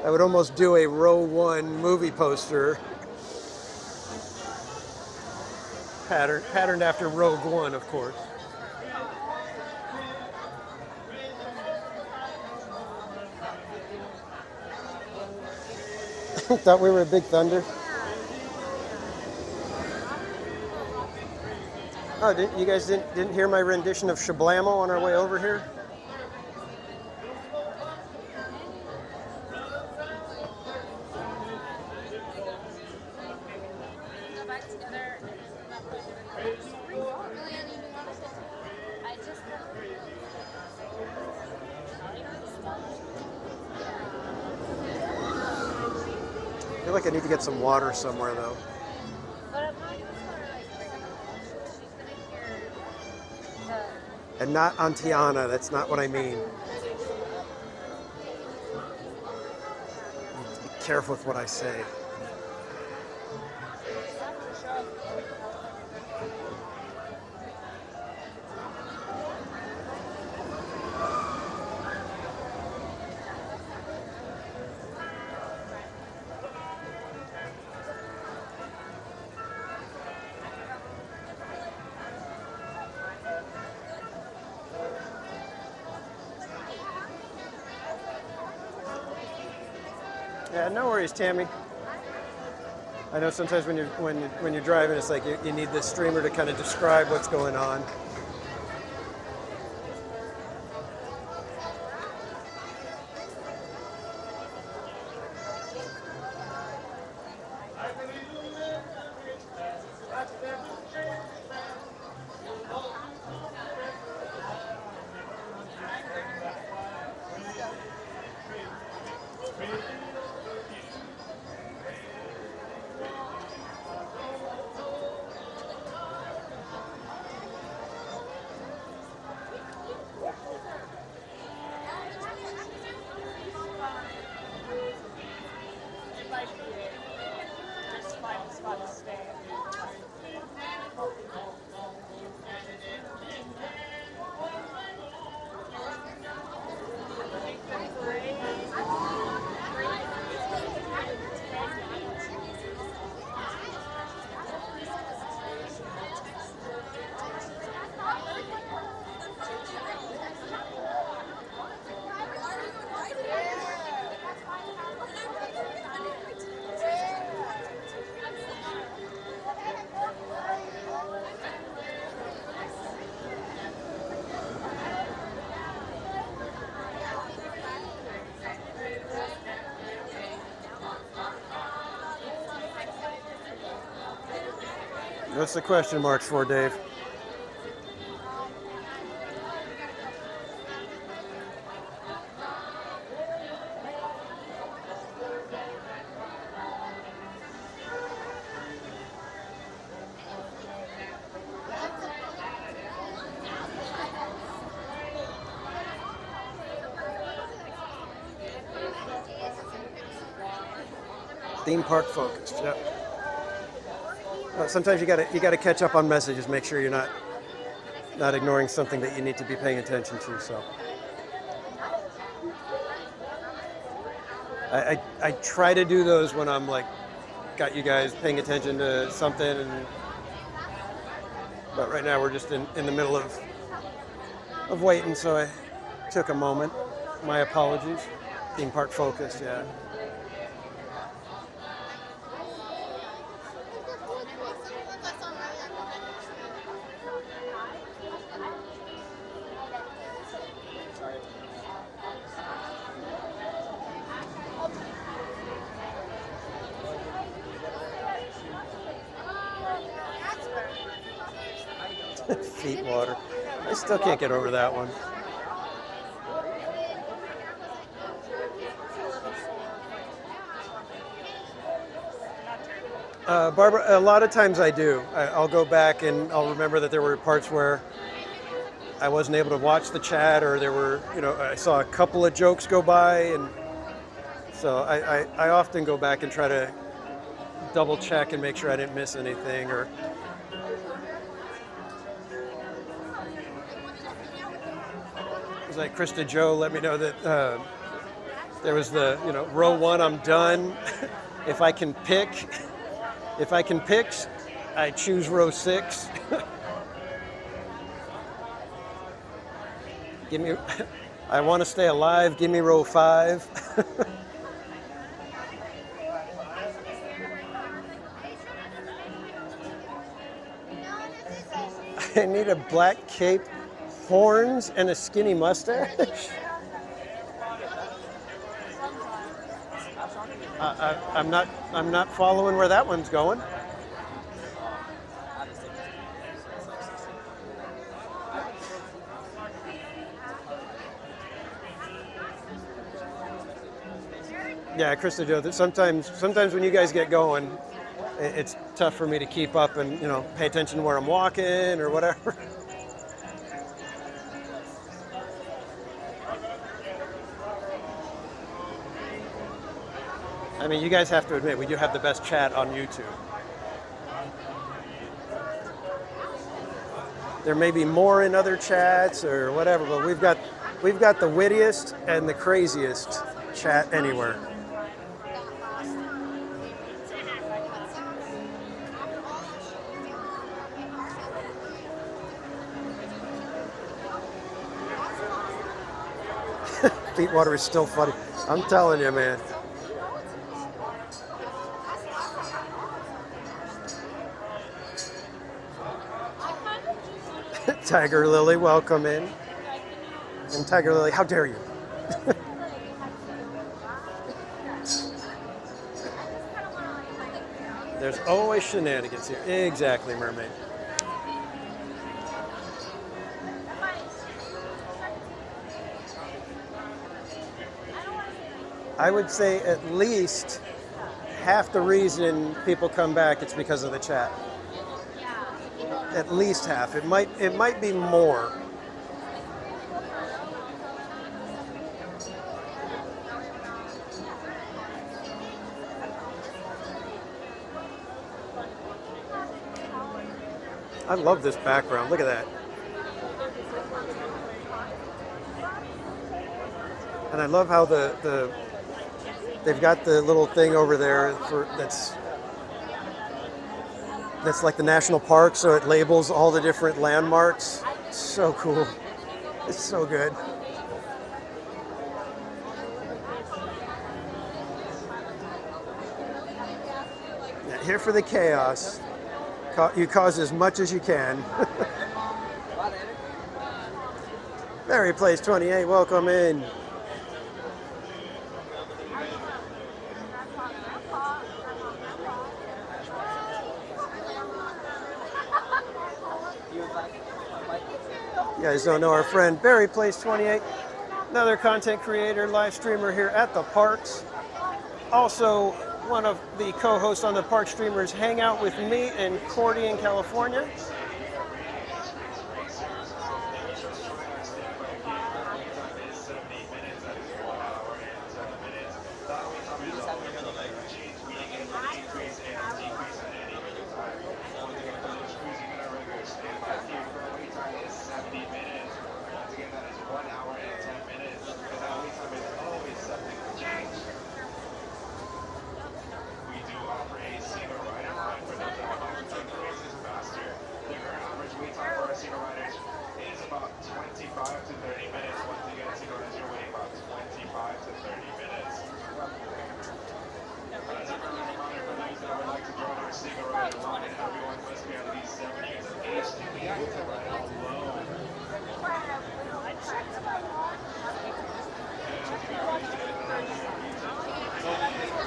I would almost do a row 1 movie poster patterned after Rogue One, of course. Thought we were a Big Thunder. Oh, you guys didn't hear my rendition of Shablamo on our way over here? I feel like I need to get some water somewhere, though. And not on Tiana, that's not what I mean. Be careful with what I say. Yeah, no worries, Tammy. I know sometimes when you're driving, it's like you need this streamer to kind of describe what's going on. What's the question marks for, Dave? Theme park focused. Yep. Sometimes you gotta catch up on messages. Make sure you're not ignoring something that you need to be paying attention to. So I try to do those when I'm like got you guys paying attention to something, but right now we're just in the middle of waiting. So I took a moment. My apologies. Theme park focused. Yeah. Feet water. I still can't get over that one. Barbara, a lot of times I do. I'll go back and I'll remember that there were parts where I wasn't able to watch the chat, or there were, I saw a couple of jokes go by, and so I often go back and try to double check and make sure I didn't miss anything, or it's like Krista Joe let me know that there was the, row one, I'm done. If I can pick, I choose row 6. I want to stay alive, give me row 5. I need a black cape, horns, and a skinny mustache. I'm not following where that one's going. Yeah, Krista Joe, sometimes when you guys get going, it's tough for me to keep up and, pay attention to where I'm walking or whatever. I mean, you guys have to admit, we do have the best chat on YouTube. There may be more in other chats or whatever, but we've got the wittiest and the craziest chat anywhere. Feet water is still funny. I'm telling you, man. Tiger Lily, welcome in. And Tiger Lily, how dare you? There's always shenanigans here. Exactly, Mermaid. I would say at least half the reason people come back it's because of the chat. At least half. It might be more. I love this background. Look at that. And I love how they've got the little thing over there that's like the national park, so it labels all the different landmarks. It's so cool. It's so good. Yeah, here for the chaos. You cause as much as you can. Mary Plays 28, welcome in. You guys don't know our friend Barry Plays 28, another content creator, live streamer here at the parks. Also, one of the co-hosts on the Park Streamers Hangout with me and Cordy in California.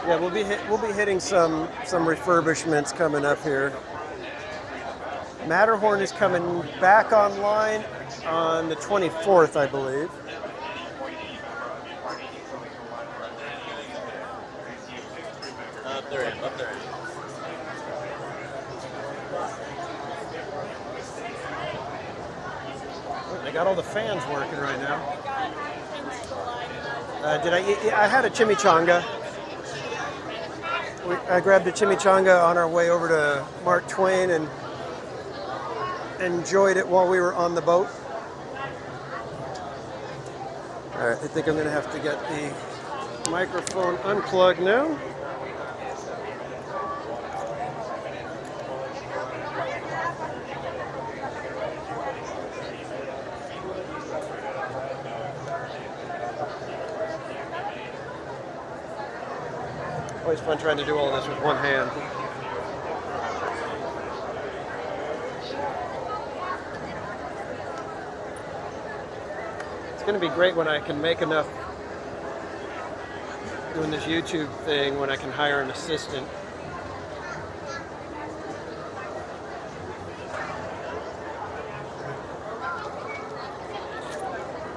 Yeah, we'll be hitting some refurbishments coming up here. Matterhorn is coming back online on the 24th, I believe. Up there. They got all the fans working right now. I had a chimichanga. I grabbed a chimichanga on our way over to Mark Twain and enjoyed it while we were on the boat. All right, I think I'm going to have to get the microphone unplugged now. Always fun trying to do all this with one hand. It's going to be great when I can make enough doing this YouTube thing when I can hire an assistant.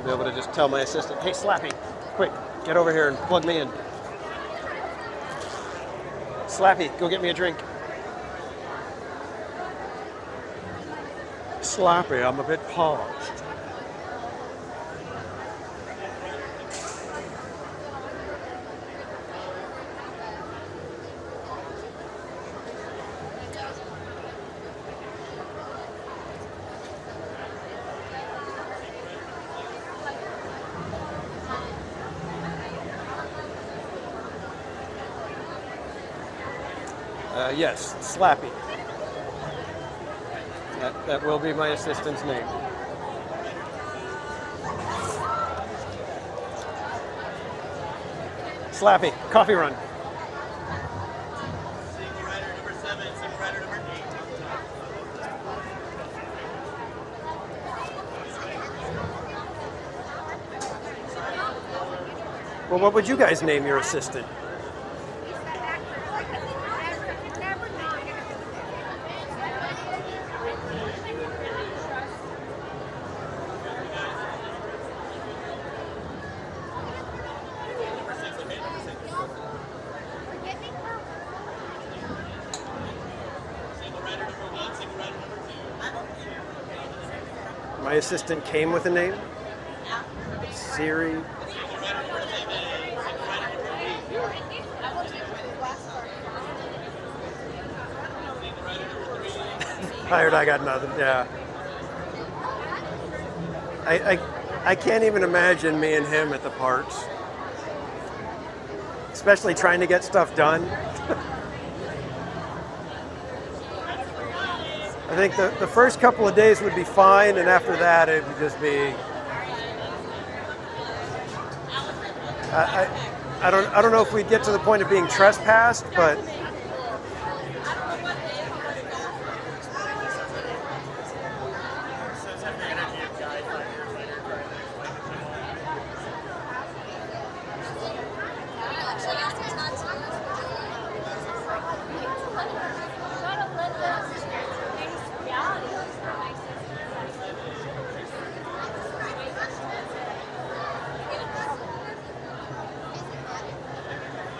Be able to just tell my assistant, hey Slappy, quick, get over here and plug me in. Slappy, go get me a drink. Slappy, I'm a bit parched. Yes, Slappy. That will be my assistant's name. Slappy, coffee run. Well, what would you guys name your assistant? My assistant came with a name. Siri. Tired, I got nothing. Yeah. I can't even imagine me and him at the parks. Especially trying to get stuff done. I think the first couple of days would be fine, and after that it would just be. I don't know if we'd get to the point of being trespassed, but.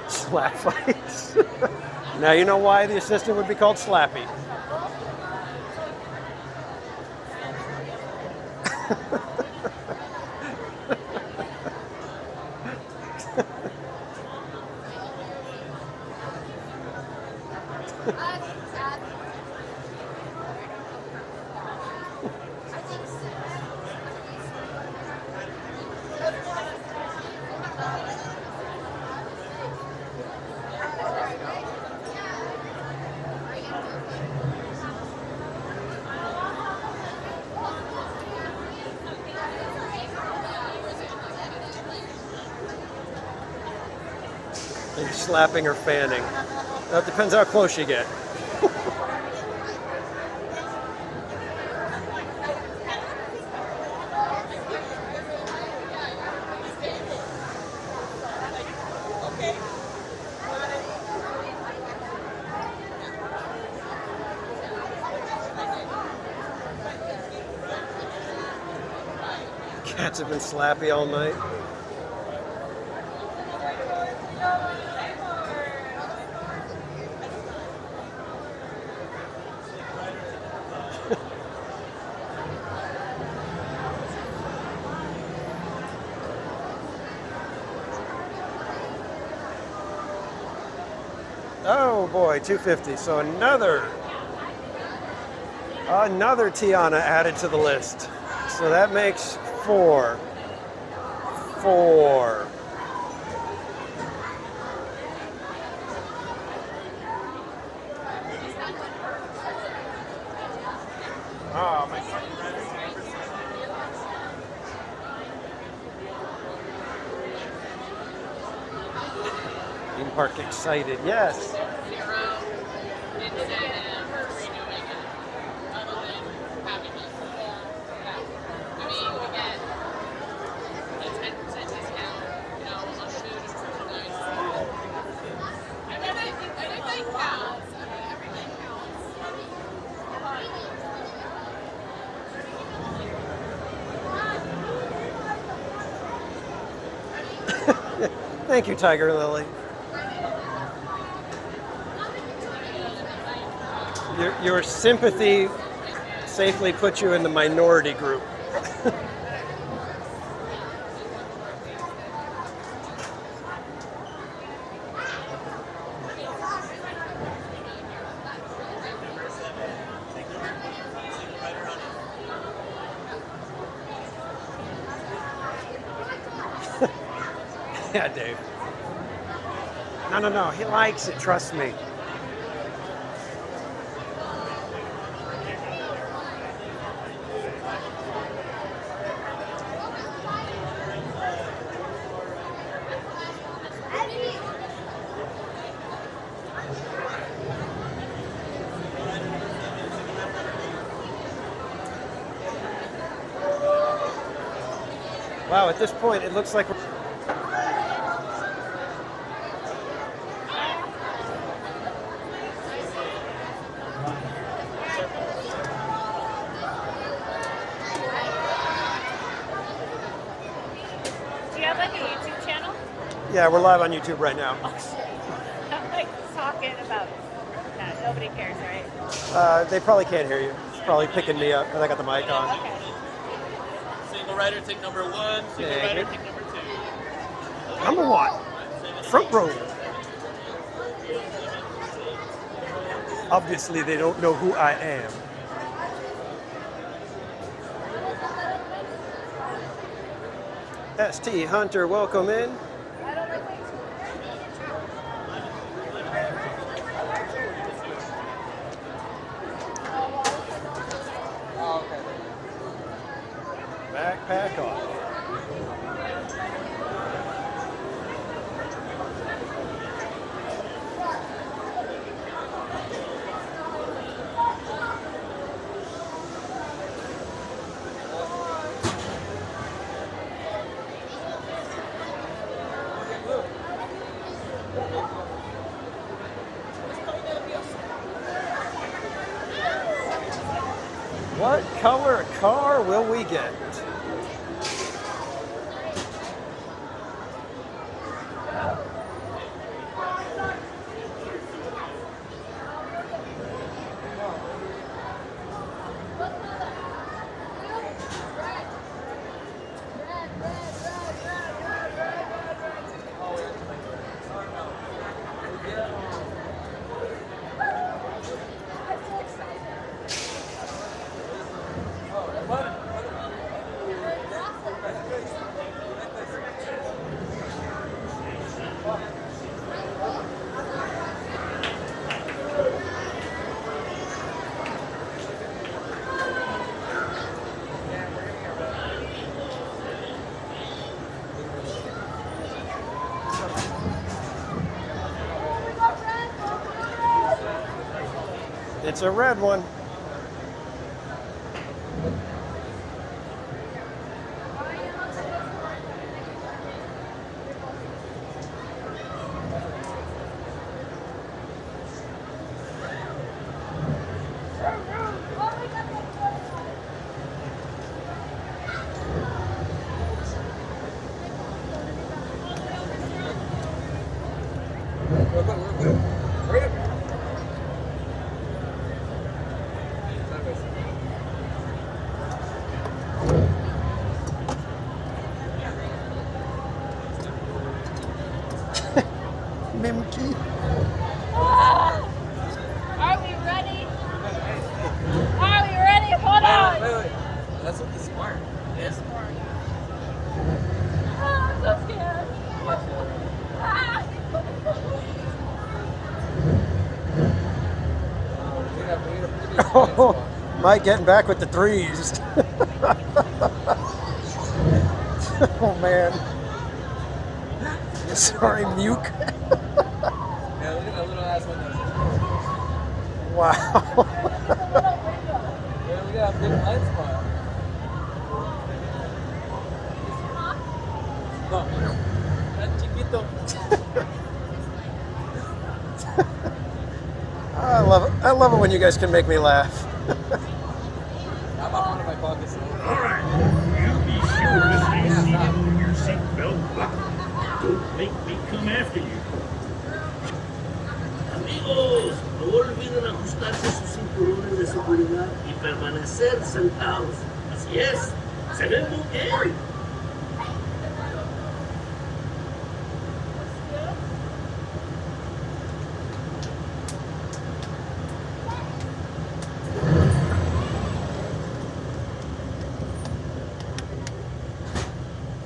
Slap fights. Now you know why the assistant would be called Slappy. Maybe slapping or fanning. That depends how close you get. Cats have been slappy all night. Oh boy, 250. So another Tiana added to the list. So that makes 4. Oh, my God. Theme park excited, yes. Thank you, Tiger Lily. Your sympathy safely puts you in the minority group. Yeah, Dave. No. He likes it, trust me. Wow, at this point, it looks like we're... Yeah, we're live on YouTube right now. I'm like talking about. No, nobody cares, right? They probably can't hear you. It's probably picking me up because I got the mic on. Okay. Single rider, take number 1. Single Thank rider, you. take number 2. Number 1. Front row. Obviously, they don't know who I am. ST Hunter, welcome in. Backpack off. What color car will we get? It's a red one. Mimkey. Are we ready? Are we ready? Hold on. Wait. That's what the smart. It's smart. Oh, I'm so scared. Oh, Mike getting back with the threes. Oh man. Sorry, Muke. Yeah, look at that little ass window. Wow. Yeah, look at that big blind spot. No, that chiquito. I love it when you guys can make me laugh. I'm out one of my pockets. Alright, you be sure to stay seated with your seatbelt buckled. Don't make me come after you. Amigos, no olviden ajustarse sus cinturones de seguridad y permanecer sentados. Así es, se ven muy bien.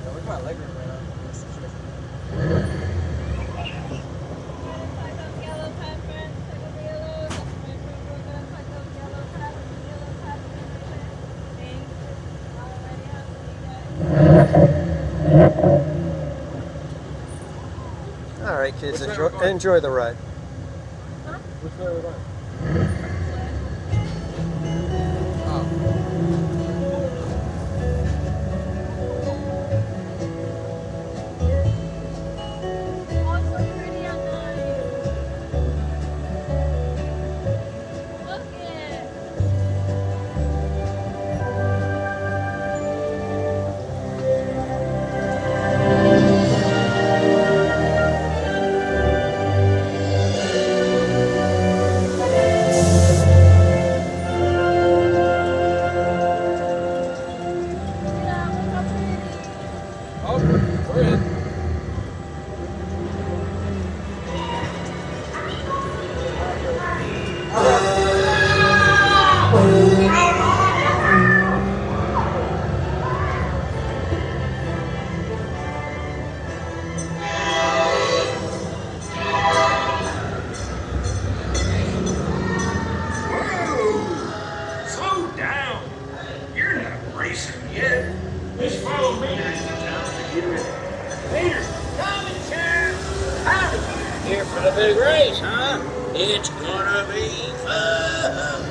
Look at my leg right now. All right, kids, enjoy the ride. Which way are we going? for the big race, huh? It's gonna be fun.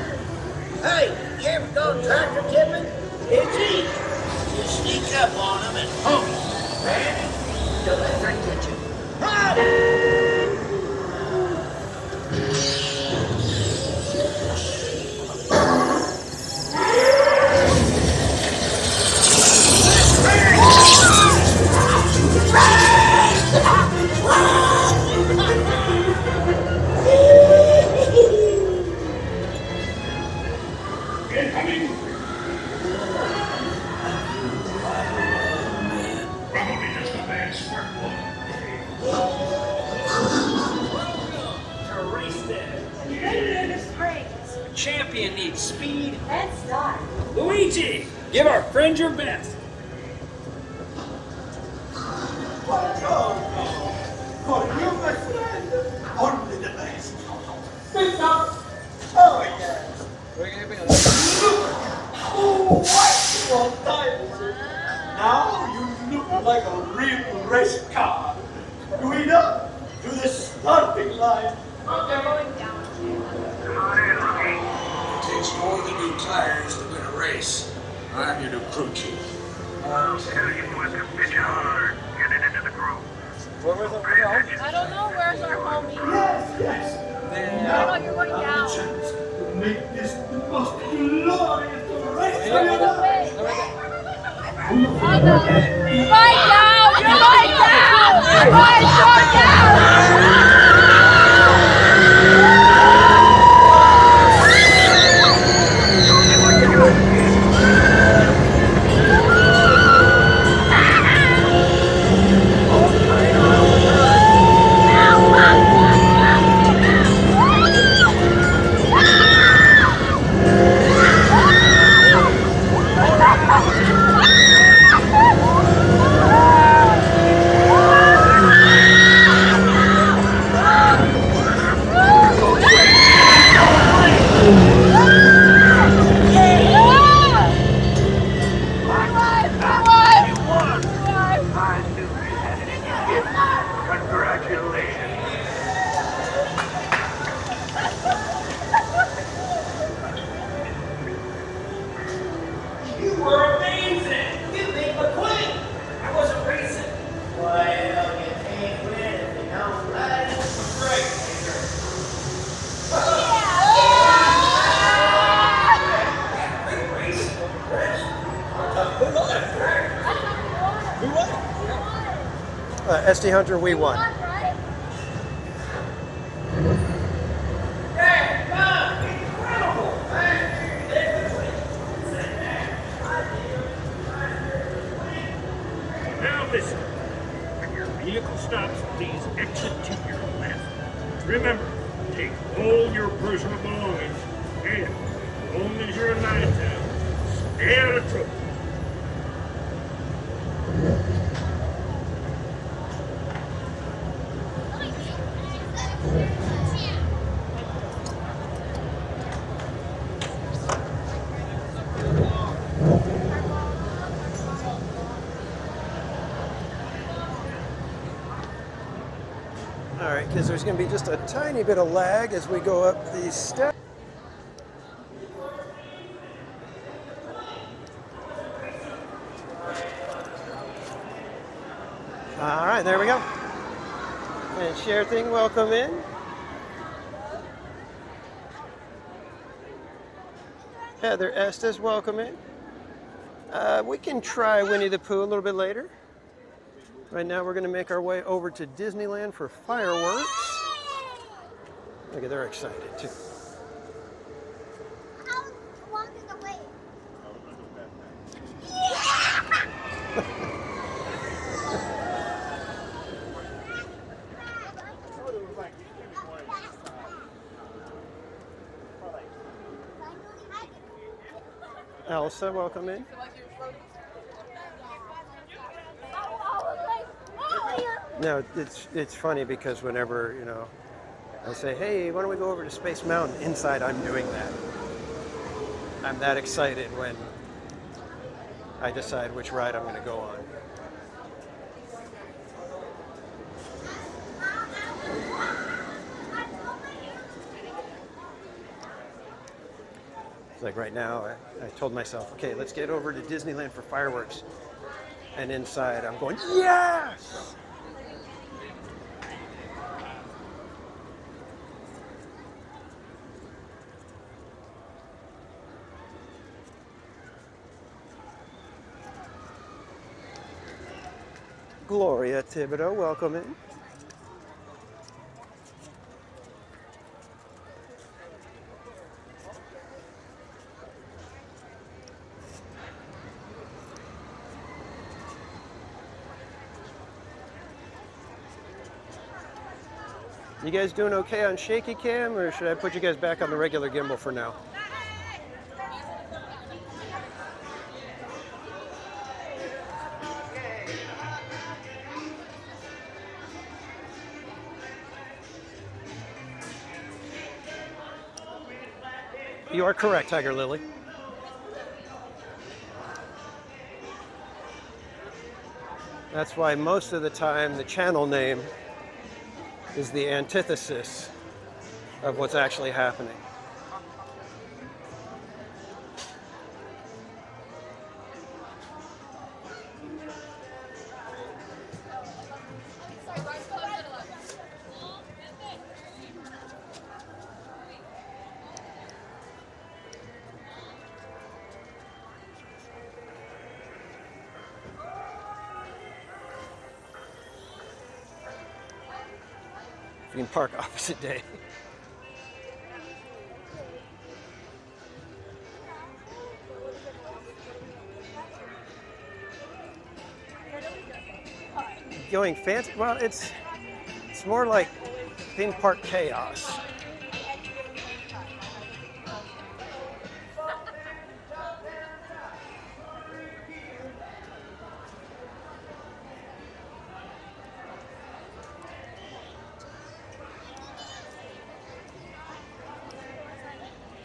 Hey, you ever go tractor tipping? It's easy. You sneak up on them and boom, man, don't let them get you. Incoming! Probably just a bad spark plug. To race there. Radiator Springs. A champion needs speed and style. Luigi, give our friend your best. For you, my friend, only the best. Big up. Oh, yes. Oh, wonderful times. Now you look like a real race car. Guido, to the starting line. They're going down. It takes more than new tires to win a race. I'm your new crew chief. I'll tell you what to pitch hard. Get it into the groove. Where was it? I don't know. Where's our homie? Yes. I don't know. You're going down. Chance to make this the most glorious race of your life. Oh no! You're going down! You're going down! You're going SD Hunter, we won. Now listen. When your vehicle stops, please exit to your left. Remember, take all your personal belongings, and as long as you're in Nite, stay out of trouble. All right, because there's going to be just a tiny bit of lag as we go up these steps. All right, there we go. And share thing, welcome in. Heather Estes, welcome in. We can try Winnie the Pooh a little bit later. Right now we're going to make our way over to Disneyland for fireworks. Look at, they're excited too. Elsa, welcome in. No, it's funny because whenever, you know, I say, hey, why don't we go over to Space Mountain? Inside, I'm doing that. I'm that excited when I decide which ride I'm going to go on. Like right now, I told myself, okay, let's get over to Disneyland for fireworks. And inside, I'm going, yes! Gloria Thibodeau, welcome in. You guys doing okay on shaky cam, or should I put you guys back on the regular gimbal for now? You are correct, Tiger Lily. That's why most of the time the channel name is the antithesis of what's actually happening. You can park opposite day. Going fancy? Well, it's more like theme park chaos.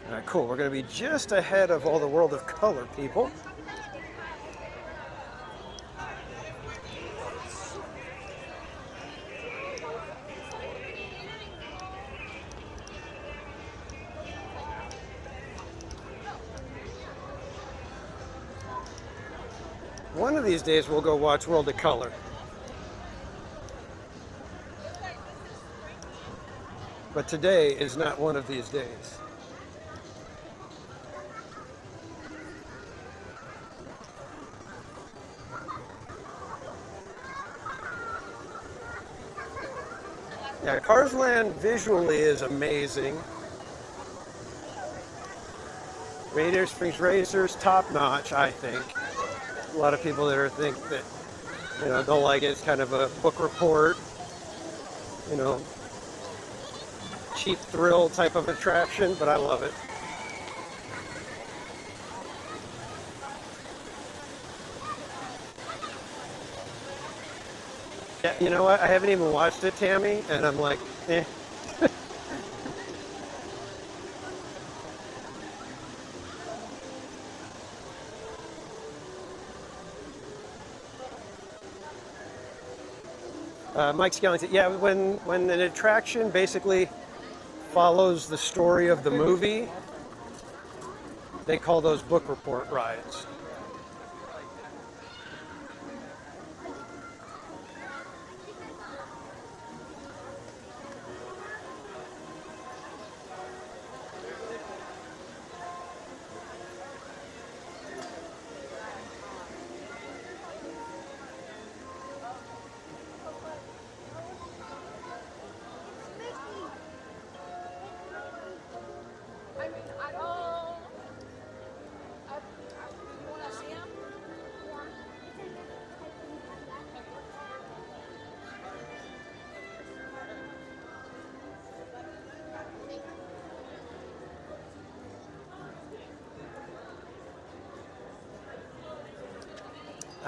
All right, cool. We're going to be just ahead of all the World of Color people. One of these days we'll go watch World of Color. But today is not one of these days. Yeah, Cars Land visually is amazing. Radiator Springs Racers, top notch, I think. A lot of people that think that, don't like it. It's kind of a book report, cheap thrill type of attraction, but I love it. Yeah, you know what? I haven't even watched it, Tammy, and I'm like, eh. Mike Skellington, yeah, when an attraction basically follows the story of the movie, they call those book report rides.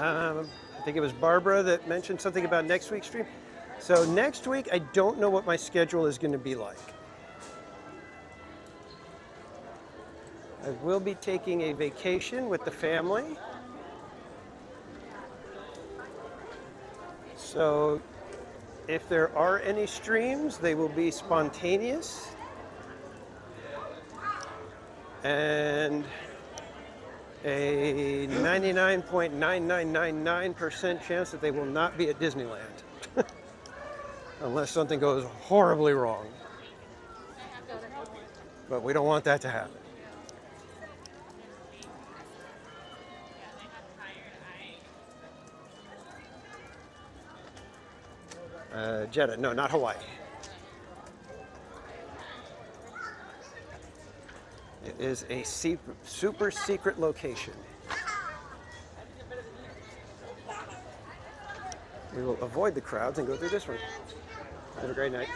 I think it was Barbara that mentioned something about next week's stream. So next week, I don't know what my schedule is going to be like. I will be taking a vacation with the family. So if there are any streams, they will be spontaneous. and a 99.9999% chance that they will not be at Disneyland. Unless something goes horribly wrong. But we don't want that to happen. Jeddah, no, not Hawaii. It is a super secret location. We will avoid the crowds and go through this one. Have a great night.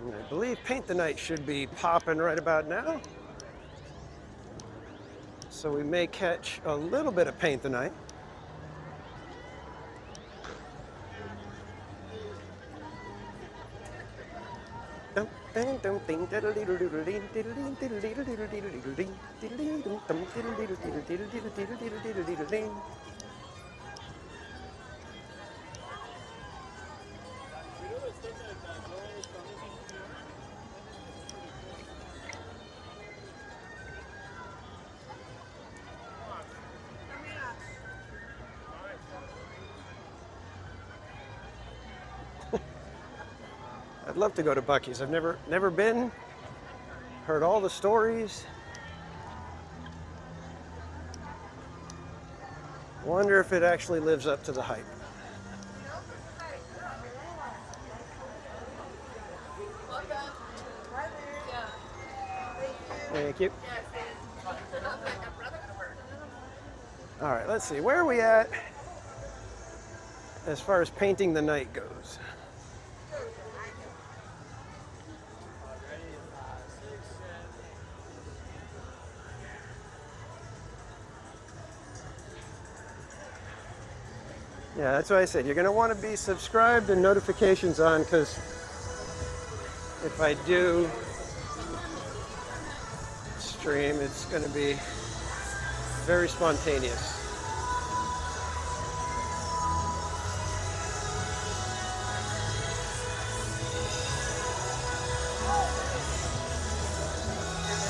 And I believe Paint the Night should be popping right about now. So we may catch a little bit of Paint the Night. I'd love to go to Buc-ee's. I've never been. Heard all the stories. Wonder if it actually lives up to the hype. Thank you. All right, let's see. Where are we at as far as painting the night goes? Yeah, that's what I said. You're going to want to be subscribed and notifications on, because if I do stream, it's going to be very spontaneous.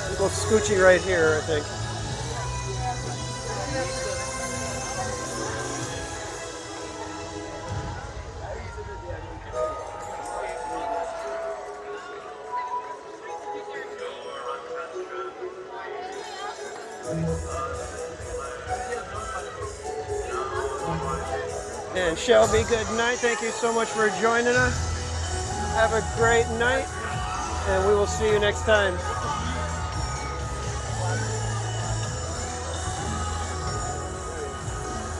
A little scoochy right here, I think. And Shelby, good night. Thank you so much for joining us. Have a great night, and we will see you next time.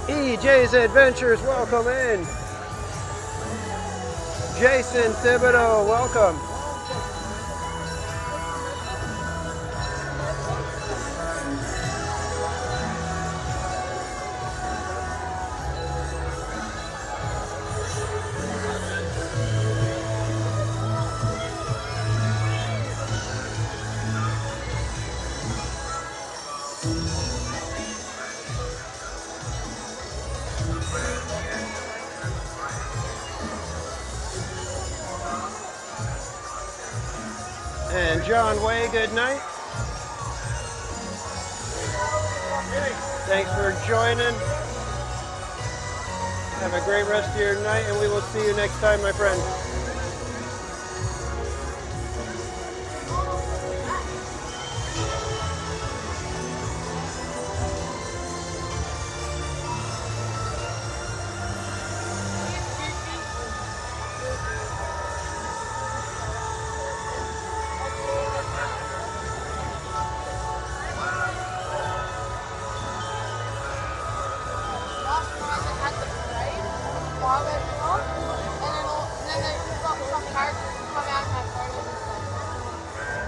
EJ's Adventures, welcome in. Jason Thibodeau, welcome. And John Way, good night. Thanks for joining. Have a great rest of your night, and we will see you next time, my friend.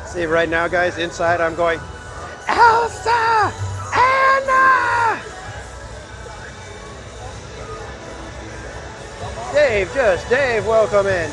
See, right now, guys, inside I'm going, Elsa! Anna! Dave, welcome in.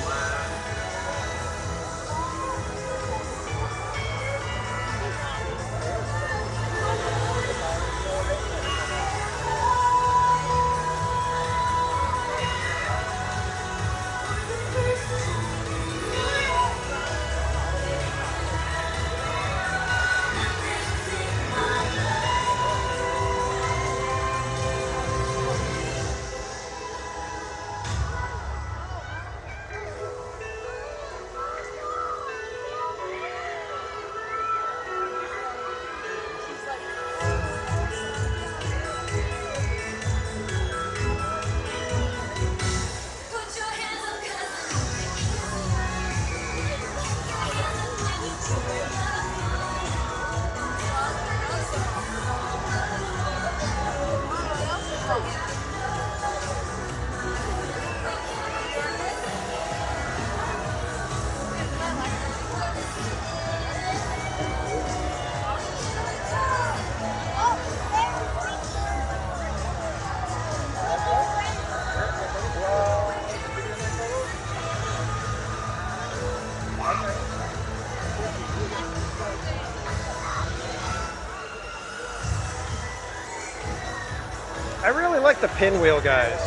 pinwheel guys.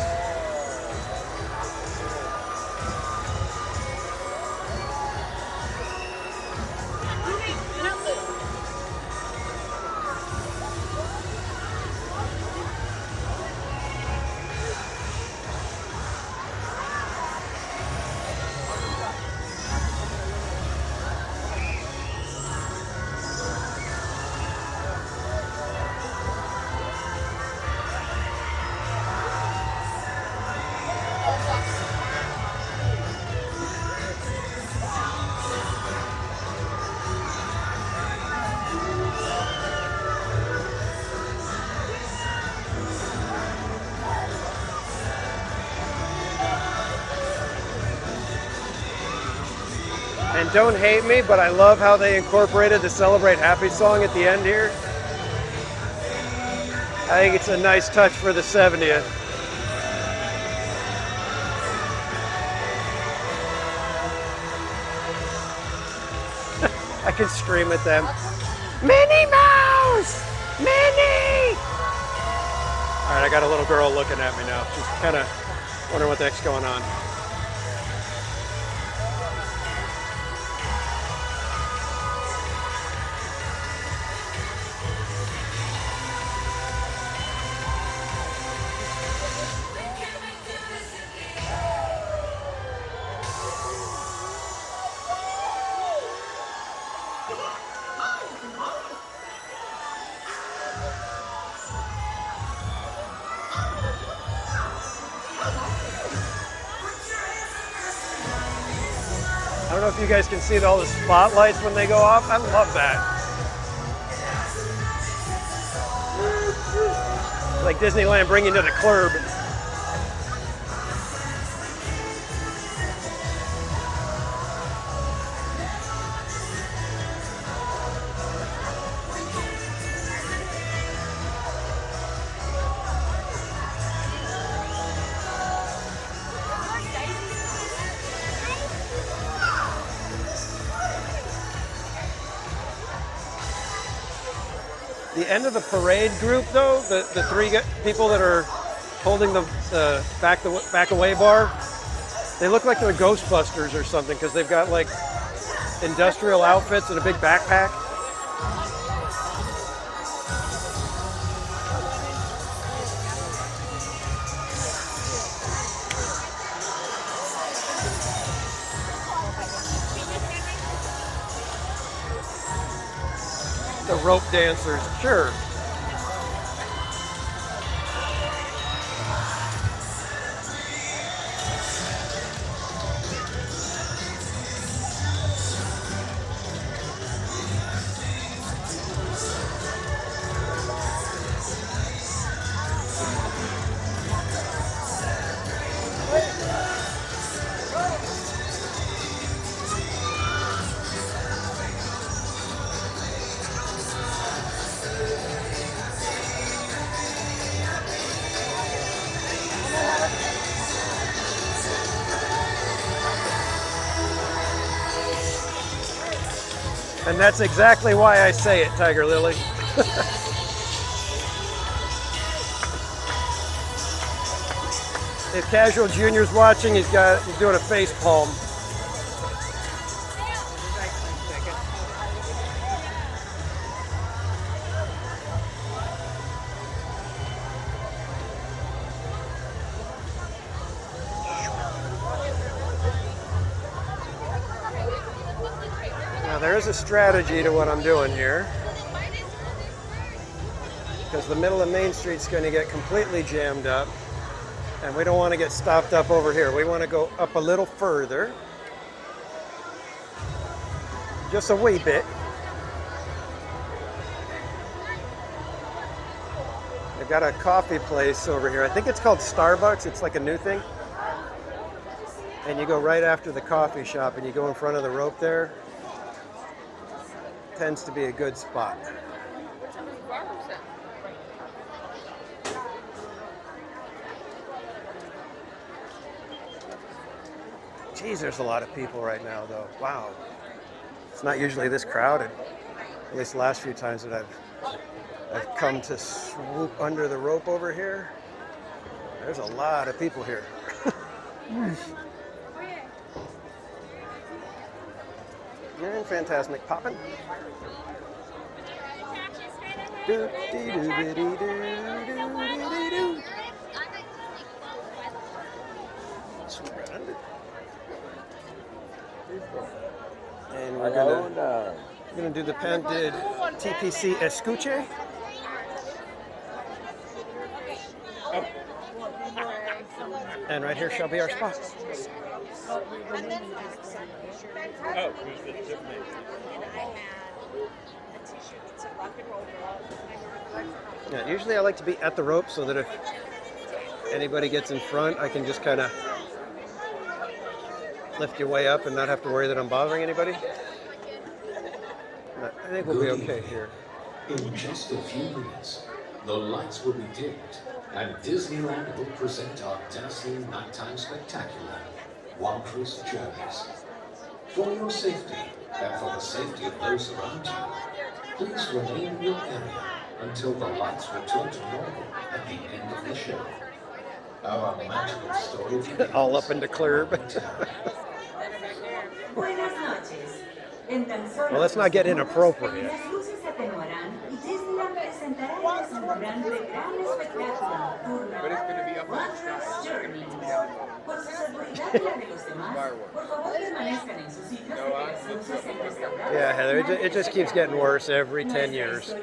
And don't hate me, but I love how they incorporated the Celebrate Happy song at the end here. I think it's a nice touch for the 70th. I can scream at them. Minnie Mouse! Minnie! All right, I got a little girl looking at me now. She's kind of wondering what the heck's going on. I don't know if you guys can see all the spotlights when they go off. I love that. Like Disneyland bringing to the club. The end of the parade group, though, the three people that are holding the back away bar, they look like they're Ghostbusters or something because they've got like industrial outfits and a big backpack. The rope dancers, sure. And that's exactly why I say it, Tiger Lily. If Casual Junior's watching, he's doing a face palm. There is a strategy to what I'm doing here, because the middle of Main Street's going to get completely jammed up, and we don't want to get stopped up over here. We want to go up a little further, just a wee bit. They've got a coffee place over here. I think it's called Starbucks. It's like a new thing. And you go right after the coffee shop, and you go in front of the rope there. Tends to be a good spot. Geez, there's a lot of people right now, though. Wow. It's not usually this crowded. At least the last few times that I've come to swoop under the rope over here. There's a lot of people here. And Fantasmic popping. And we're gonna do the Pandid TPC Escuche. And right here shall be our spot. Oh, who's the tip name? Yeah, usually I like to be at the rope so that if anybody gets in front, I can just kind of lift you way up and not have to worry that I'm bothering anybody. But I think we'll be okay here. In just a few minutes, the lights will be dimmed and Disneyland will present our dazzling nighttime spectacular, Wondrous Journeys. For your safety and for the safety of those around you, please remain in your area until the lights return to normal at the end of the show. Our magical story begins. All up into clear. Well, let's not get inappropriate. But it's going to be up on the sky. Yeah, Heather, it just keeps getting worse every 10 years.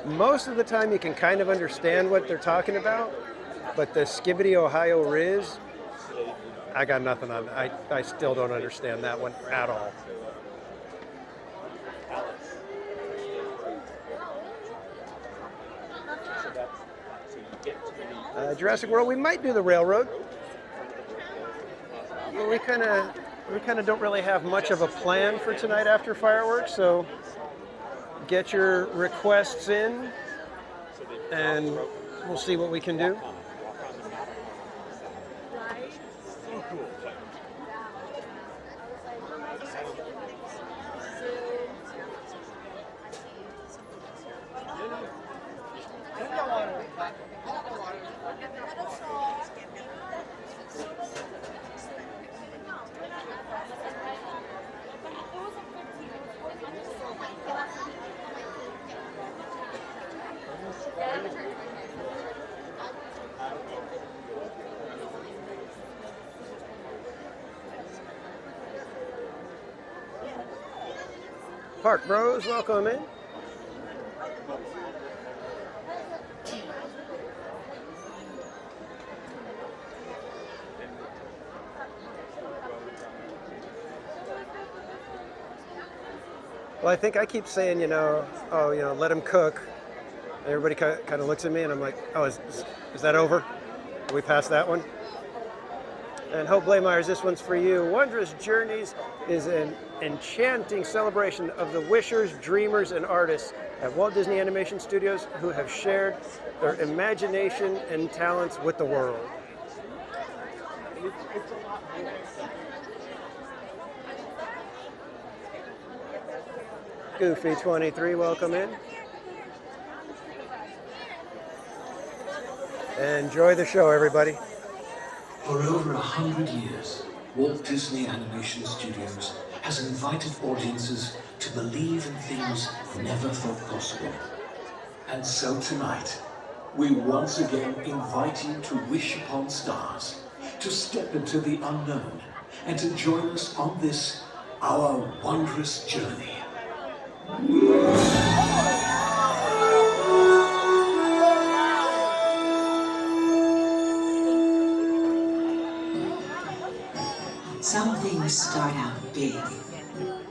Most of the time you can kind of understand what they're talking about, but the Skibbity Ohio Riz, I got nothing on. I still don't understand that one at all. Jurassic World, we might do the railroad. Well, we kind of don't really have much of a plan for tonight after fireworks, so get your requests in, and we'll see what we can do. Park Bros, welcome in. Well, I think I keep saying, let them cook. Everybody kind of looks at me and I'm like, oh, is that over? Are we past that one? And Hope Blaymeyers, this one's for you. Wondrous Journeys is an enchanting celebration of the wishers, dreamers, and artists at Walt Disney Animation Studios who have shared their imagination and talents with the world. Goofy 23, welcome in. Enjoy the show, everybody. For over 100 years, Walt Disney Animation Studios has invited audiences to believe in things never thought possible. And so tonight, we once again invite you to wish upon stars, to step into the unknown, and to join us on this, our wondrous journey. Some things start out big,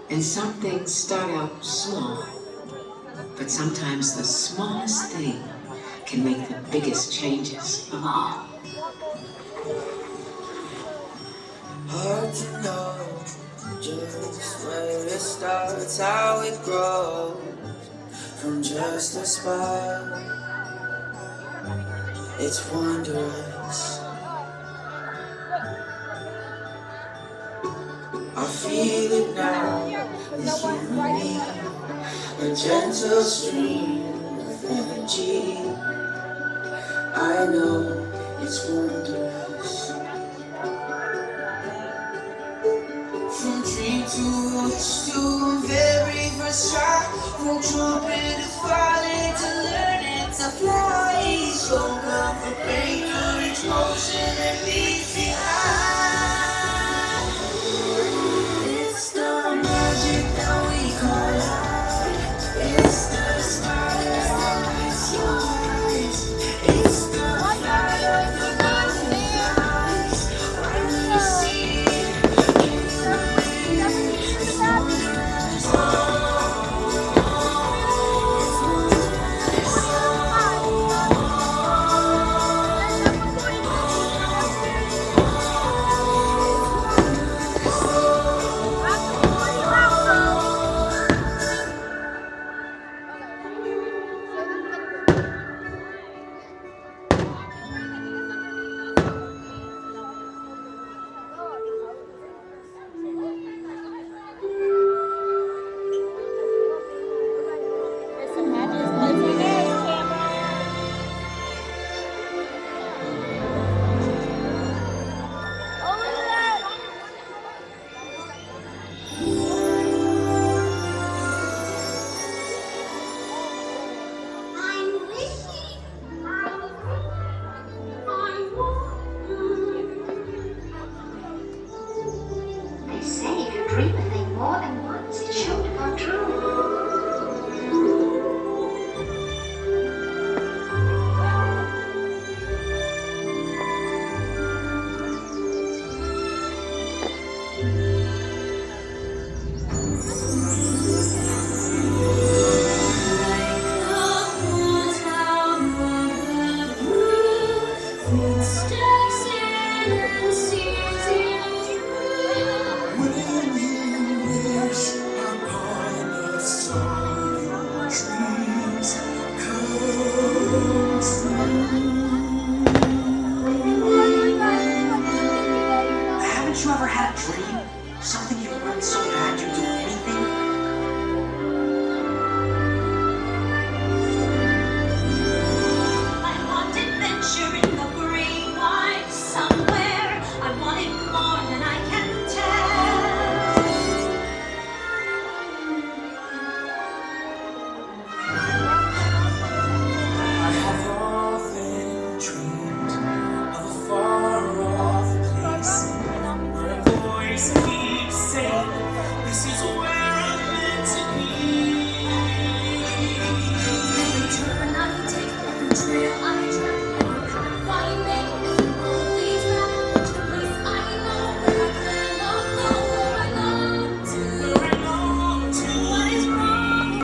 and some things start out small. But sometimes the smallest thing can make the biggest changes of all. Hard to know just where it starts, how it grows, from just a spark. It's wondrous. I feel it now, it's in me. a gentle stream of energy. I know it's wondrous. From dream to wish to very first try, from trumpet to falling to learning to fly. Slow come for pain to each motion and leaves behind. It's the magic that we call life. It's the stardust that we skies. It's the flight of the butterflies. When you see it in the wind, it's wondrous. They say if you dream a thing more than once, it's sure to come true. Footsteps in and sees it through. When you wish upon a star, your dreams come true. Haven't you ever had a dream? Something you want so bad you'd do anything? I want adventure in the great wide somewhere. I want it more than I can tell. I have often dreamed of a far-off place where a voice keeps saying, "This is where I'm meant to be." Every turn I take, every trail I track, every path I make, every road leads back to the place I know, where I cannot go, where I long to. What is wrong?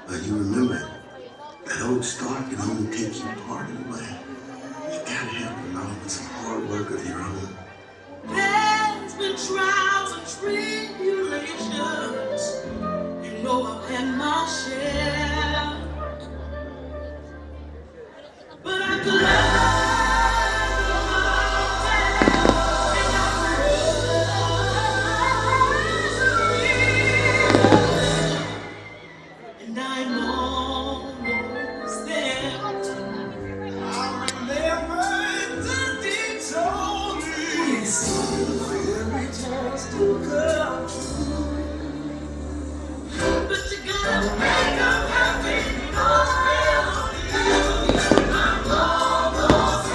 But you remember, that old star can only take you part of the way. You gotta have it along with some hard work of your own. There's been trials and tribulations, and know I've had my share, but I and I'm almost there. I remember Daddy told me fairy tales do come true, but you gotta make them happy. I'm almost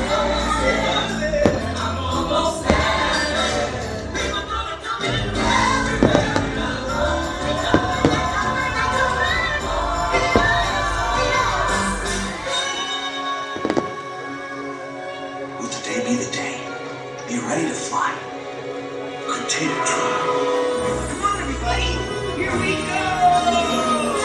there. I'm almost there. People gonna come in Will today be the day? Be ready to fly. Continue to try. Come on, everybody. Here we go.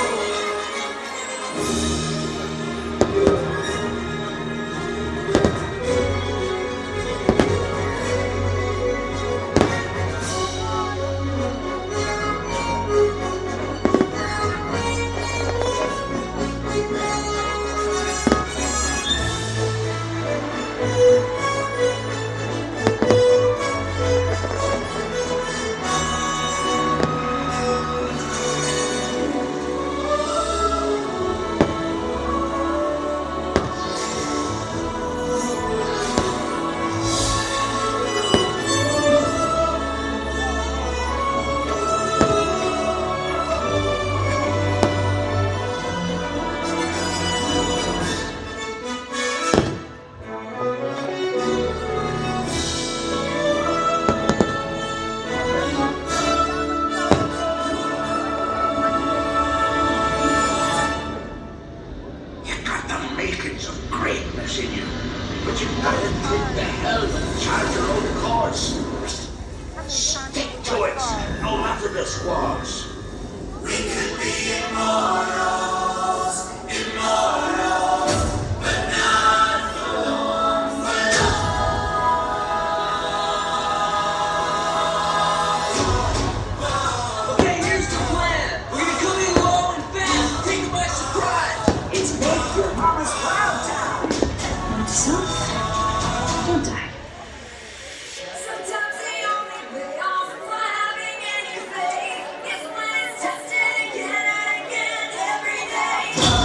You got the makings of greatness in you, but you gotta take the helm and charge your own course. Stick to it, no matter the squads. We could be immortals, immortals, but not for long, for long. Okay, here's the plan. We're gonna come in low and fast, take them by surprise. It's make your mama's proud time. Don't die. Sometimes the only way off from having any faith is when it's tested again and again every day.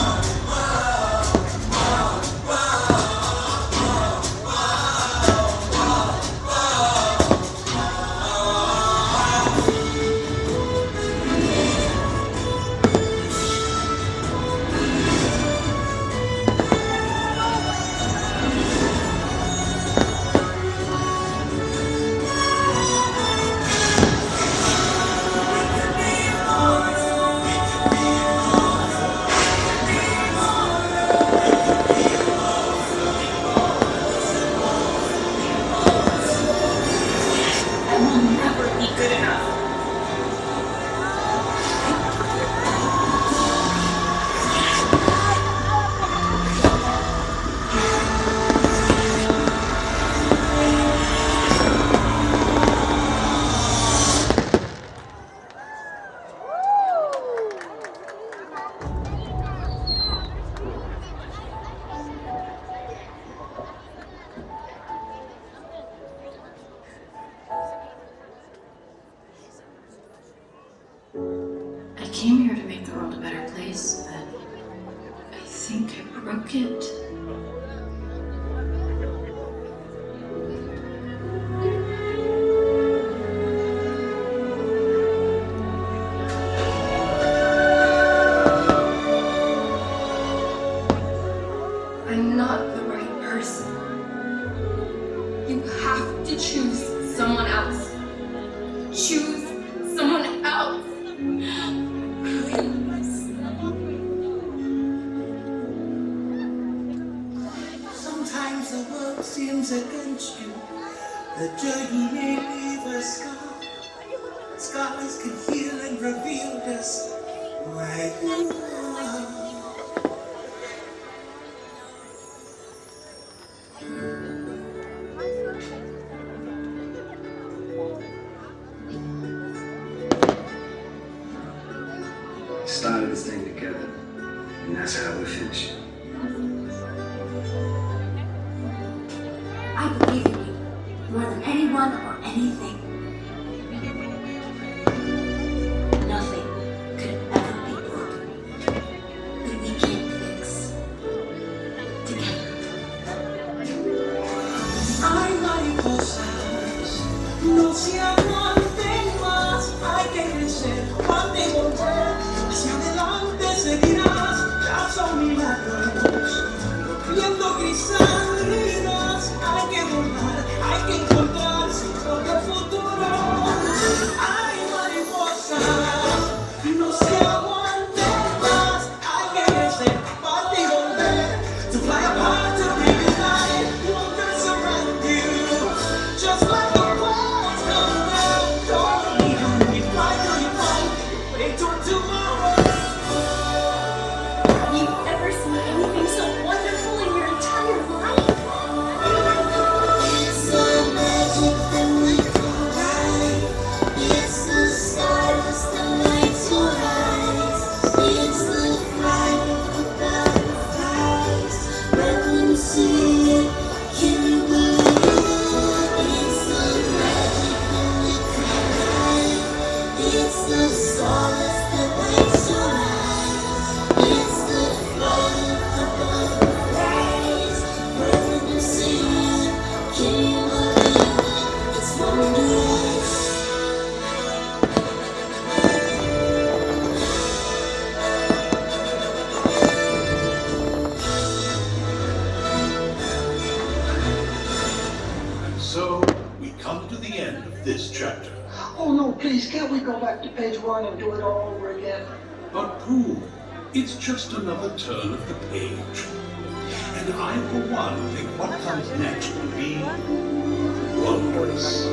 I will never be good enough. I came here to make the world a better place, but I think I broke it. I'm not the right person. You have to choose someone else. Choose someone else. Please. Sometimes the world seems against you. The journey may leave a scar. Scars can heal and reveal just where you are. this thing together. And that's how we finish it. I believe in you more than anyone or anything. Nothing could ever be broken that we can't fix together. Hay mariposas, no se aguanten más, hay que crecer, aguante y volver, hacia adelante seguirás, ya son milagros, viendo crisállidas, hay que volar, hay que encontrar su propio futuro. Hay mariposas, no se aguanten más, hay que crecer, aguante y volver, to fly apart, to reunite, wonders around you, just like the clouds come down, don't leave them, we fly till you find, wait till tomorrow. Have you ever seen anything so wonderful in your entire life? It's the magic that we call life. It's the stars that light your eyes. It's the flight of the butterflies. But when you see it, can you believe it? It's the magic that we call life. It's the stars that light your eyes. It's the flight of the butterflies. But when you see it, can you believe it? It's wondrous. And so, we come to the end of this chapter. Oh no, please, can't we go back to page 1 and do it all over again? But Pooh, it's just another turn of the page. And I, for one, think what comes next will be wondrous.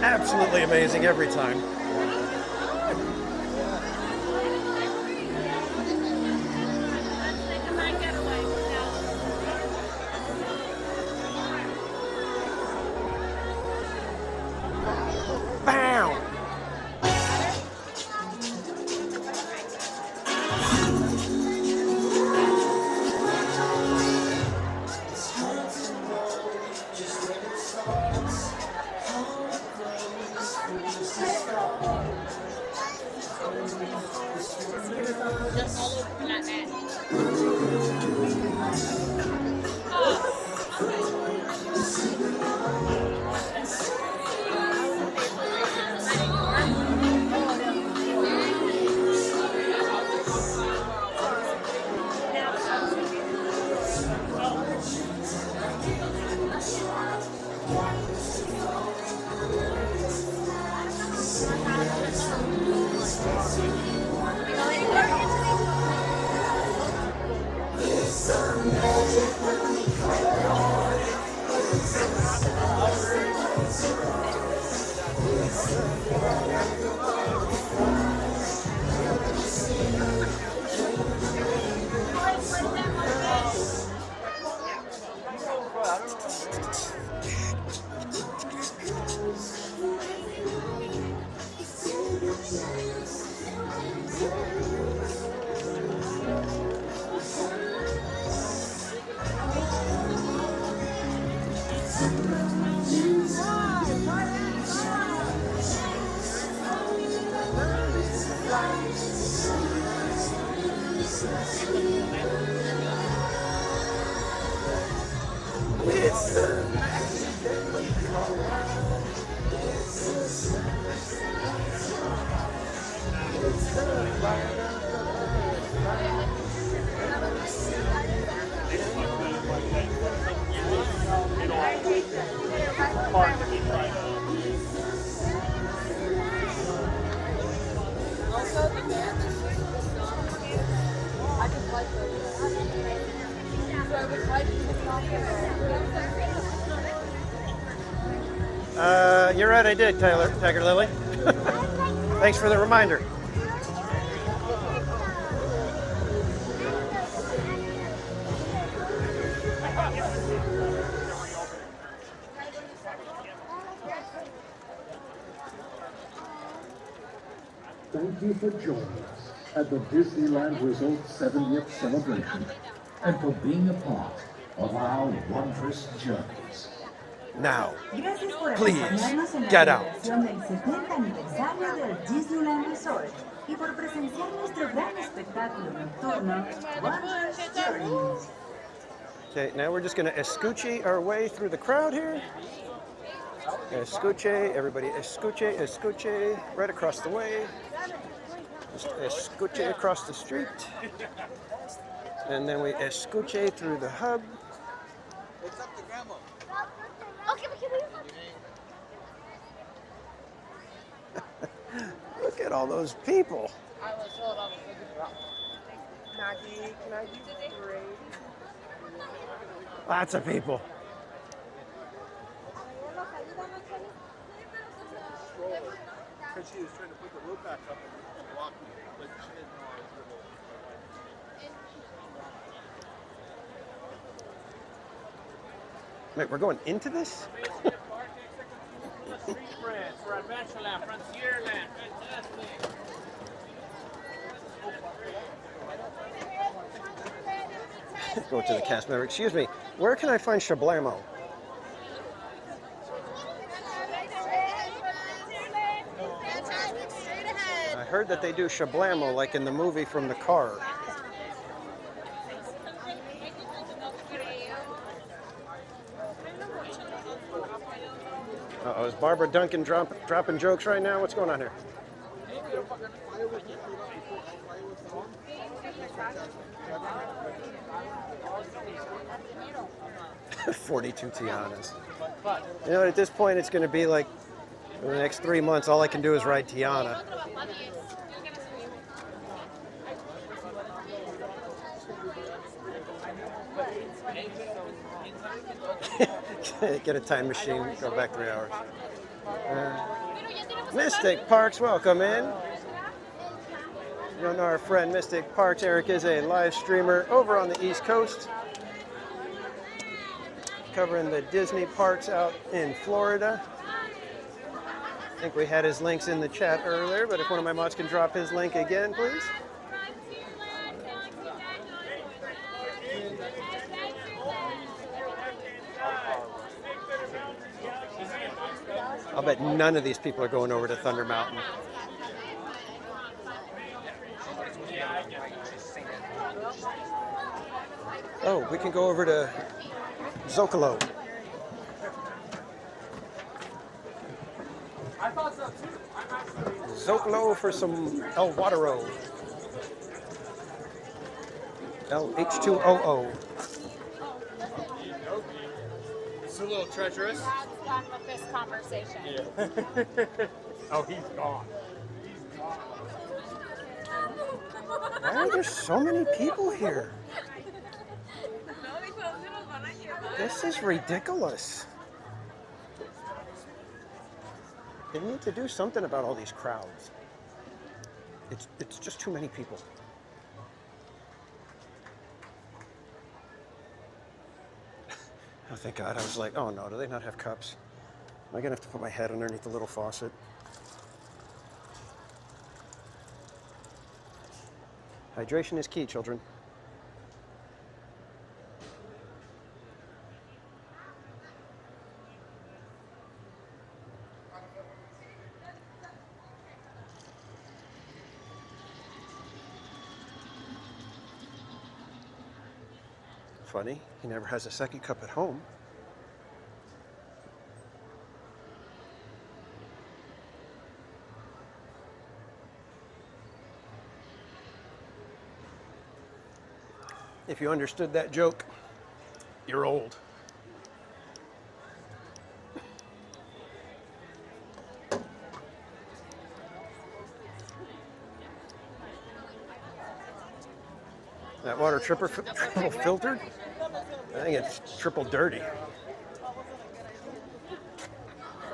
Absolutely amazing every time. Bow! You're right, I did, Tiger Lily. Thanks for the reminder. Thank you for joining us at the Disneyland Resort's 70th celebration and for being a part of our Wondrous Journeys. Now, Gracias por please, acompañarnos en la get out. celebración del 70 aniversario del Disneyland Resort y por presenciar nuestro gran espectáculo nocturno, Wondrous Journeys. Okay, now we're just going to escuche our way through the crowd here. Escuche, everybody escuche, escuche, right across the way. Just escuche across the street. And then we escuche through the hub. What's up to Grandma? Look at all those people. Maggie, can I do great? Lots of people. Because she was trying to put the rope back up and block me, but she didn't know I was little. Wait, we're going into this? Street friends for Adventureland, Frontierland, fantastic. Go to the cast member. Excuse me, where can I find Shablamo? I heard that they do Shablamo like in the movie from the car. Uh-oh, is Barbara Duncan dropping jokes right now? What's going on here? 42 Tianas. You know, at this point, it's going to be like, for the next 3 months, all I can do is ride Tiana. Get a time machine, go back 3 hours. Mystic Parks, welcome in. You don't know our friend Mystic Parks. Eric is a live streamer over on the East Coast, covering the Disney parks out in Florida. I think we had his links in the chat earlier, but if one of my mods can drop his link again, please. I'll bet none of these people are going over to Thunder Mountain. Oh, we can go over to Zocalo. I thought so too. Zocalo for some El Watero. LH2OO. It's a little treacherous. That's done with this conversation. Yeah. Oh, he's gone. Why are there so many people here? This is ridiculous. They need to do something about all these crowds. It's just too many people. Oh, thank God. I was like, oh no, do they not have cups? Am I gonna have to put my head underneath the little faucet? Hydration is key, children. Funny, he never has a second cup at home. If you understood that joke, you're old. That water triple filtered? I think it's triple dirty.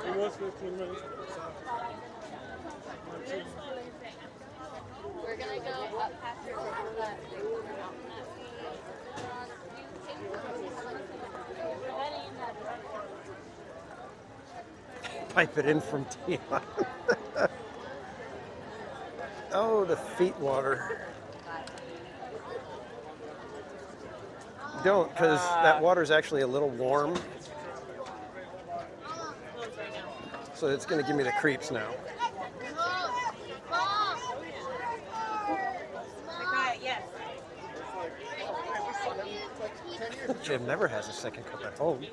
It was 15 minutes. We're gonna go up past your Pipe it in from Tia. Oh, the feet water. Don't, because that water is actually a little warm. So it's going to give me the creeps now. Jim never has a second cup at home.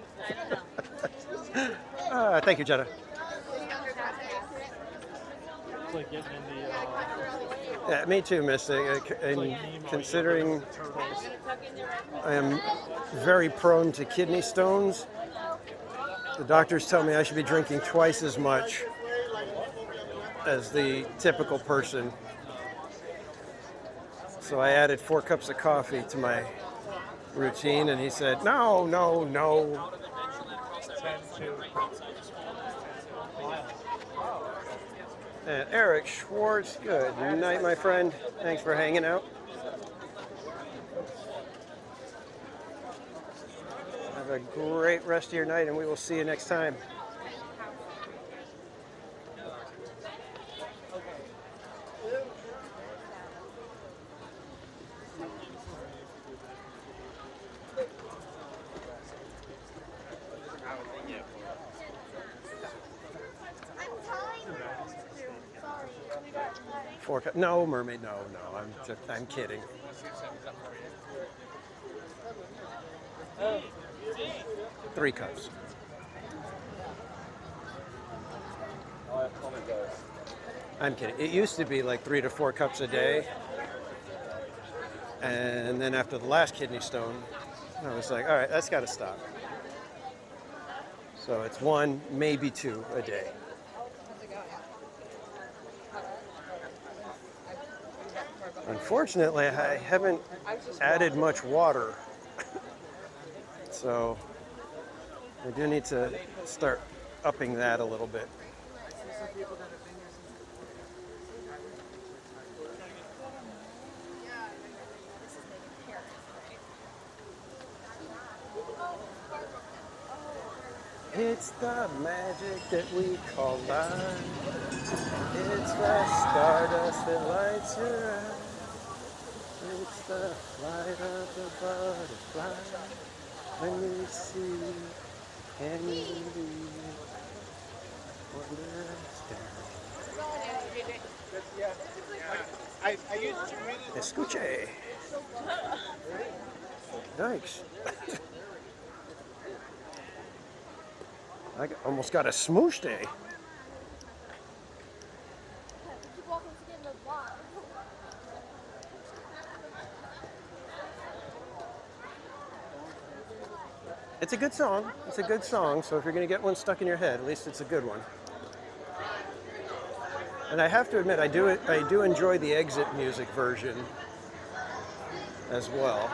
Thank you, Jenna. It's like getting in the. Yeah, me too, Mystic. And considering I am very prone to kidney stones, the doctors tell me I should be drinking twice as much as the typical person. So I added 4 cups of coffee to my routine, and he said, no, no, no. And Eric Schwartz, good night, my friend. Thanks for hanging out. Have a great rest of your night, and we will see you next time. No, mermaid, no, I'm kidding. Three cups. I'm kidding. It used to be like 3 to 4 cups a day. And then after the last kidney stone, I was like, all right, that's got to stop. So it's 1, maybe 2 a day. Unfortunately, I haven't added much water. So I do need to start upping that a little bit. It's the magic that we call life. It's the stardust that lights your eyes. It's the flight of the butterfly. When you see and you believe. I used 2 minutes. Escuche. Thanks. I almost got a smoosh day. It's a good song. It's a good song. So if you're going to get one stuck in your head, at least it's a good one. And I have to admit, I do enjoy the exit music version as well.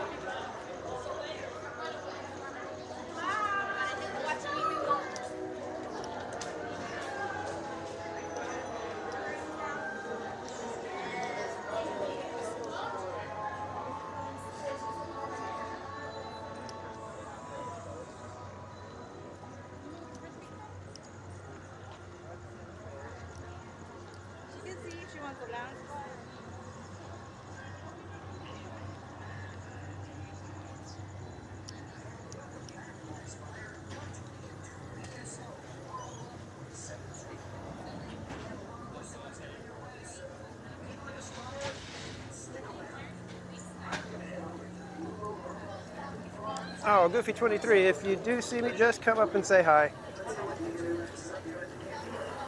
Oh, Goofy23, if you do see me, just come up and say hi.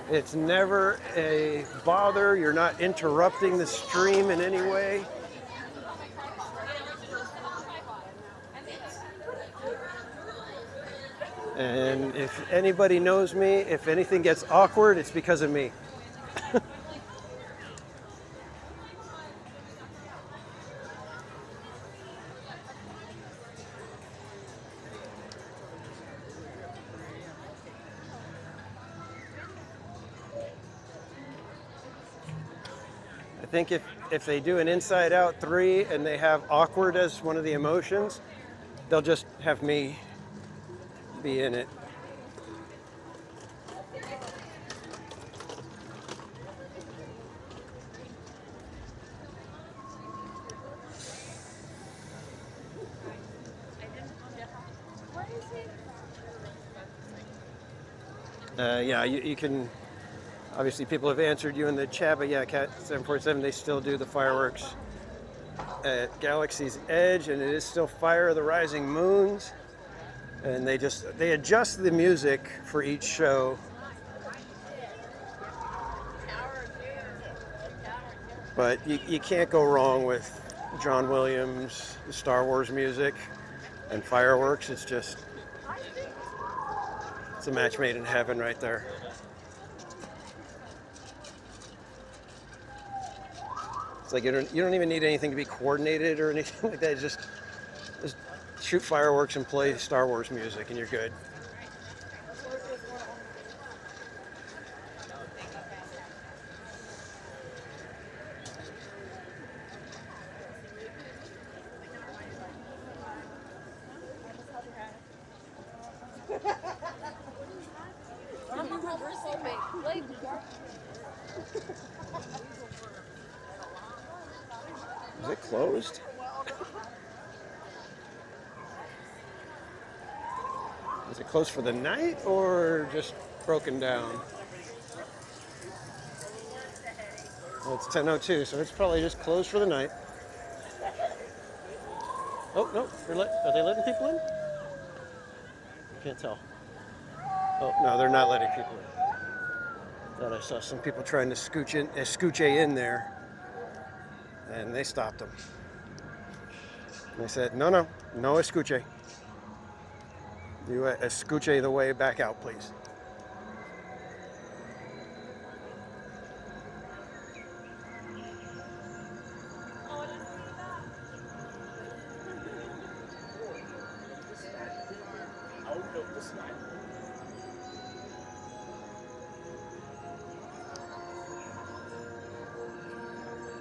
It's never a bother. You're not interrupting the stream in any way. And if anybody knows me, if anything gets awkward, it's because of me. think if they do an Inside Out 3 and they have awkward as one of the emotions, they'll just have me be in it. Yeah, you can, obviously people have answered you in the chat, but yeah, Cat 747, they still do the fireworks at Galaxy's Edge, and it is still Fire of the Rising Moons, and they adjust the music for each show. But you can't go wrong with John Williams, the Star Wars music, and fireworks. It's a match made in heaven right there. It's like you don't even need anything to be coordinated or anything like that. Just shoot fireworks and play Star Wars music and you're good. Is it closed? Is it closed for the night or just broken down? Well, it's 10:02, so it's probably just closed for the night. Oh, no, are they letting people in? I can't tell. Oh, no, they're not letting people in. Thought I saw some people trying to scooch in there, and they stopped them. They said, no escuche. You escuche the way back out, please.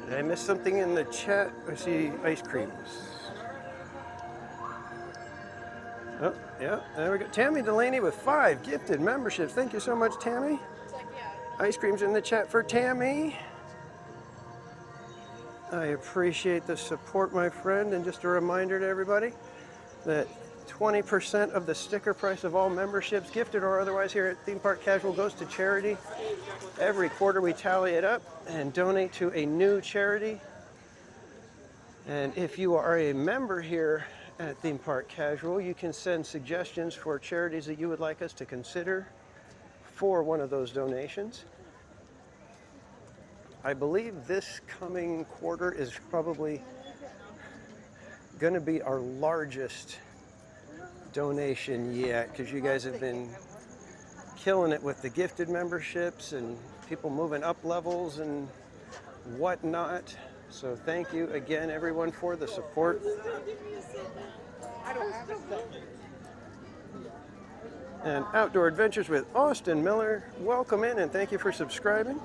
Did I miss something in the chat? I see ice creams. Oh, yeah, there we go. Tammy Delaney with 5 gifted memberships. Thank you so much, Tammy. Ice creams in the chat for Tammy. I appreciate the support, my friend. And just a reminder to everybody that 20% of the sticker price of all memberships, gifted or otherwise, here at Theme Park Casual goes to charity. Every quarter we tally it up and donate to a new charity. And if you are a member here at Theme Park Casual, you can send suggestions for charities that you would like us to consider for one of those donations. I believe this coming quarter is probably going to be our largest donation yet, because you guys have been killing it with the gifted memberships and people moving up levels and whatnot. So thank you again, everyone, for the support. And Outdoor Adventures with Austin Miller, welcome in and thank you for subscribing.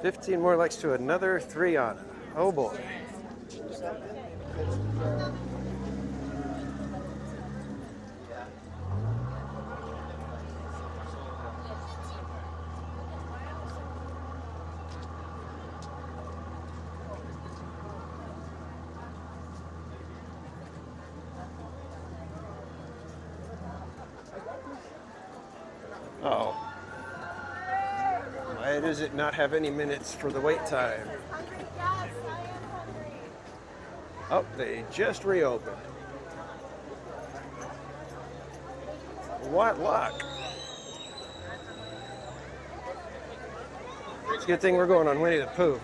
15 more likes to another 3 Anna. Oh boy. Oh. Why does it not have any minutes for the wait time? Oh, they just reopened. What luck. It's a good thing we're going on Winnie the Pooh.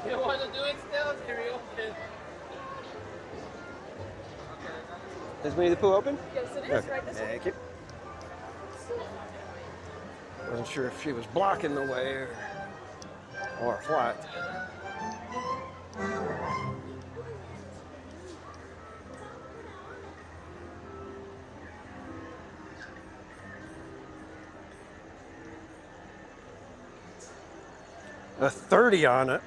You don't want to do it still? It's reopened. Is Winnie the Pooh open? Yes, it is. Okay. Right this way. Thank you. Wasn't sure if she was blocking the way or what. A 30 on it.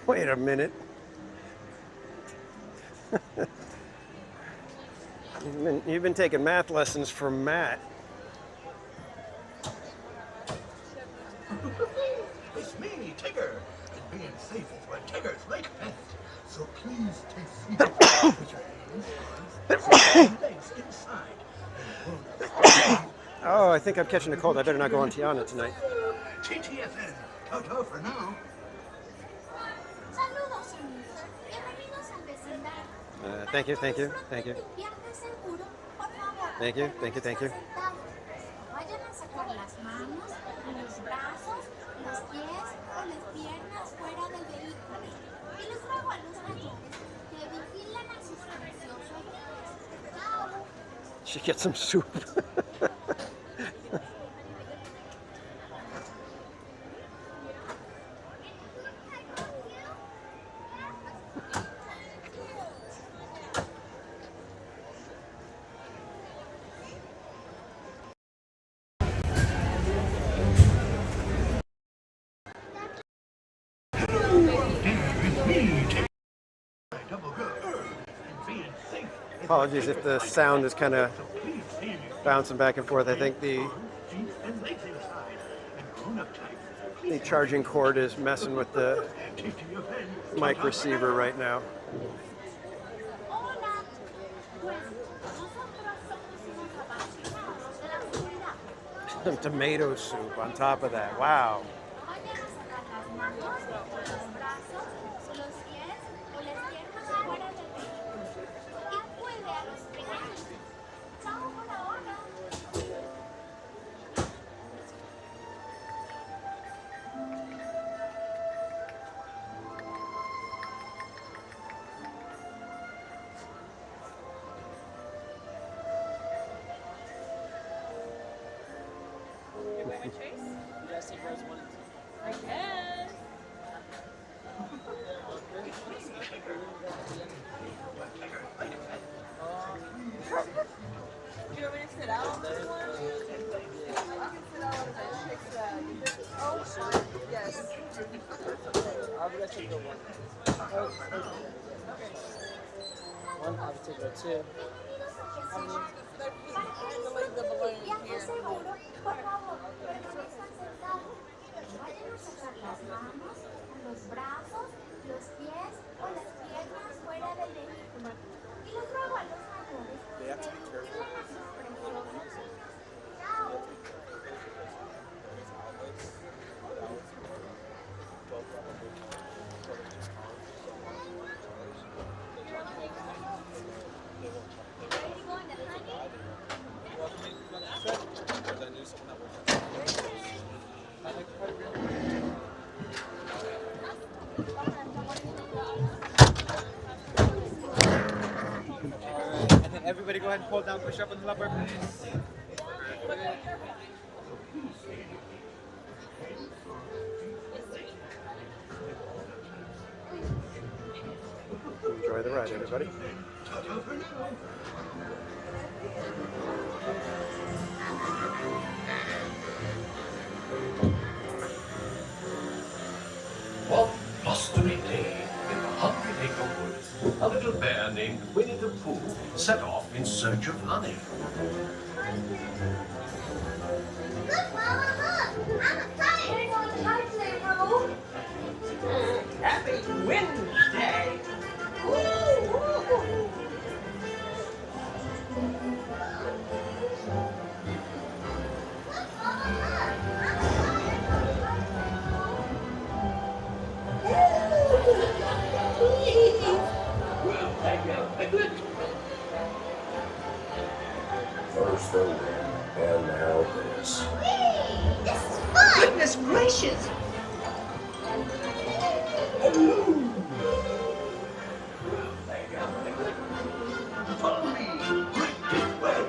Wait a minute. You've been taking math lessons from Matt. It's me, Tigger. And being safe is what Tiggers like best. So please take seat. Put your hands, arms, and legs inside. Oh, I think I'm catching a cold. I better not go on Tiana tonight. TTFN. Toto for now. Saludos, amigos. Bienvenidos al vecindario. Thank you, thank you, thank you. Viaje seguro, por favor. Thank you, thank you, thank you. Vayan a sacar las manos, los brazos, los pies o las piernas fuera del vehículo. Y les ruego a los mayores que vigilen a sus preciosos niños. Chao. Should get some soup. Apologies if the sound is kind of bouncing back and forth. I think the charging cord is messing with the mic receiver right now. Some tomato soup on top of that. Wow. You guys take rows 1 and 2. I guess. Do you want me to sit out on this one? I can sit out on the chicks that. Oh, yes. I'll be take row 1. Okay. 1, I'll take row 2. I'm gonna leave the balloon here. Por favor, permanezcan sentados. Vayan a sacar las manos, los brazos, los pies o las piernas fuera del vehículo. Y les ruego a los mayores que vigilen a sus preciosos niños. Chao. And then everybody go ahead and pull down, push up on the lever. Enjoy the ride, everybody. One blustery day in the 100-acre woods, a little bear named Winnie the Pooh set off in search of honey. Look, Mama, look! I'm excited on time today, bro. Happy Wednesday! Woo! First the wind, and now this. This is fun! Goodness gracious! Follow me. Right this way.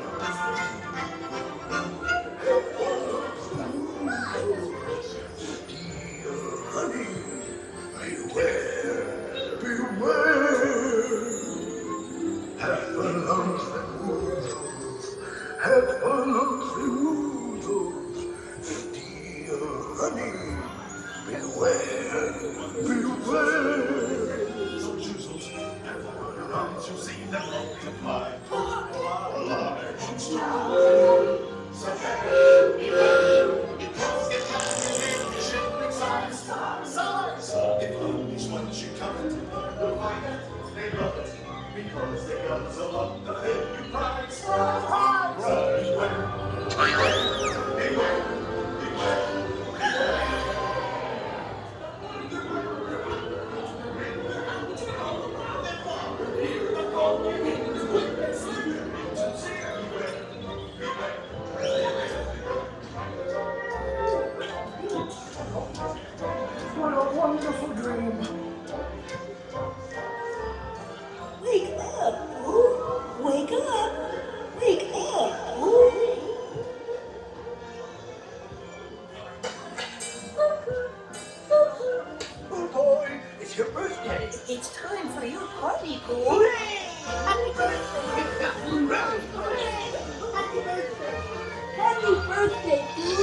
Dear honey, beware, beware. Have the lungs that woozles, have the lungs that woozles. Dear honey, the pumpkin pie. Large and strong. So happy because it's happening. You should make size. If only once you come it, you'll find that they love it because they guzzle up the thing you prize. What a wonderful dream. Wake up, Boo. Wake up. Wake up, Boo. Oh boy, it's your birthday. It's time for your party, Boo. Happy birthday. Happy birthday. Happy birthday, Boo.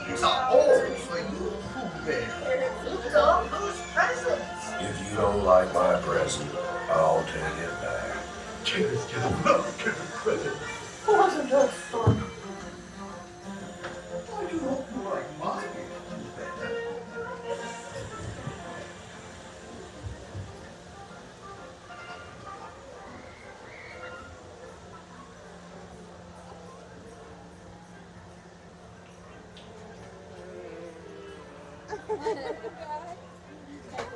These are all for you, Pooh Bear. Look at all those presents. If you don't like my present, I'll take it back. Kids get another kid a present. Wasn't that fun? I do hope you like mine, Pooh Bear.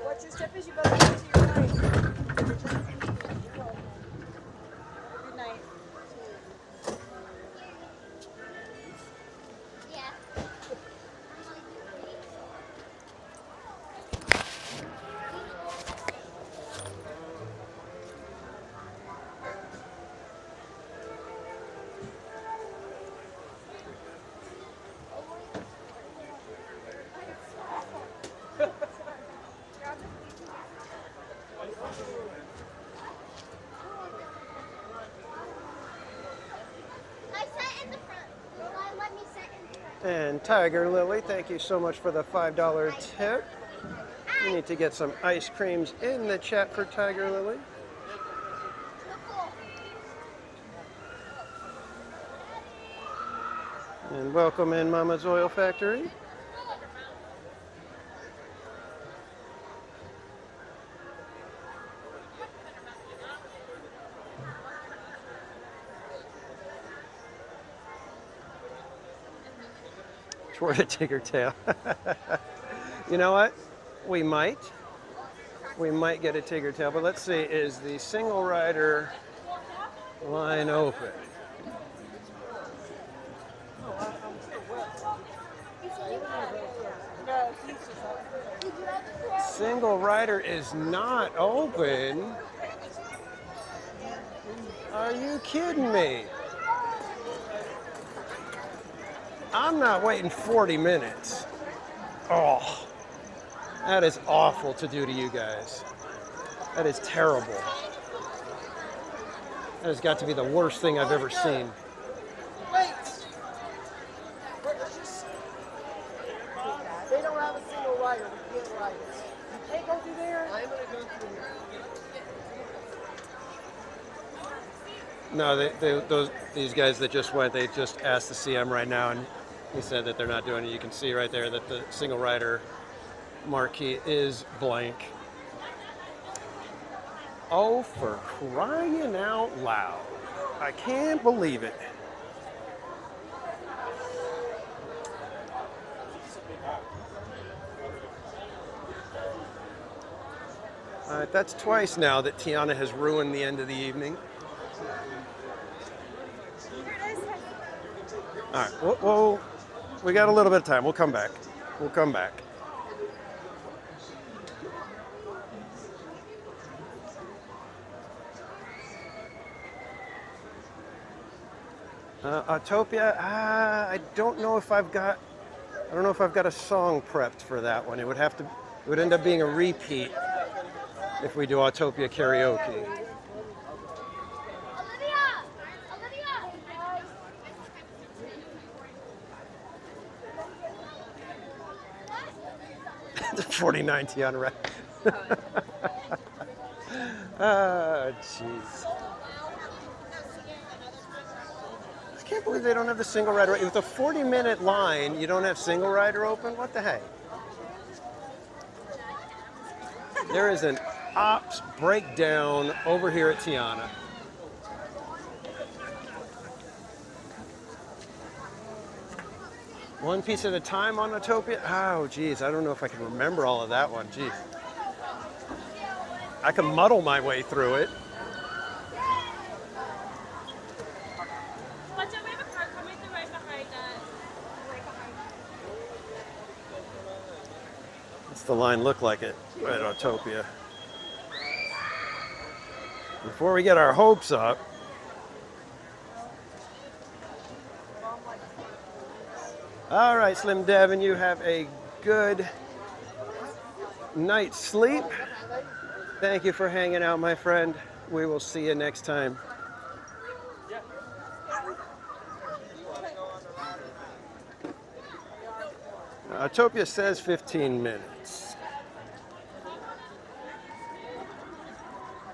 Watch your step as you go to your right. Good night. And Tiger Lily, thank you so much for the $5 tip. We need to get some ice creams in the chat for Tiger Lily. And welcome in Mama's Oil Factory. Toward a tiger tail. You know what? We might get a tiger tail, but let's see, is the single rider line open? Single rider is not open. Are you kidding me? I'm not waiting 40 minutes. Oh, that is awful to do to you guys. That is terrible. That has got to be the worst thing I've ever seen. Wait! They don't have a single rider. We can't ride it. You can't go through there? I'm going to go through here. No, these guys that just went, they just asked the CM right now, and he said that they're not doing it. You can see right there that the single rider marquee is blank. Oh, for crying out loud. I can't believe it. All right, that's twice now that Tiana has ruined the end of the evening. All right, well, we got a little bit of time. We'll come back. We'll come back. Autopia, I don't know if I've got a song prepped for that one. It would end up being a repeat if we do Autopia karaoke. The 49 Tiana, right? Ah, jeez. I can't believe they don't have the single rider. With a 40-minute line, you don't have single rider open? What the heck? There is an ops breakdown over here at Tiana. One piece at a time on Autopia? Oh, geez, I don't know if I can remember all of that one. Geez. I can muddle my way through it. What's the line look like at Autopia? Before we get our hopes up, all right, Slim Devin, you have a good night's sleep. Thank you for hanging out, my friend. We will see you next time. Autopia says 15 minutes.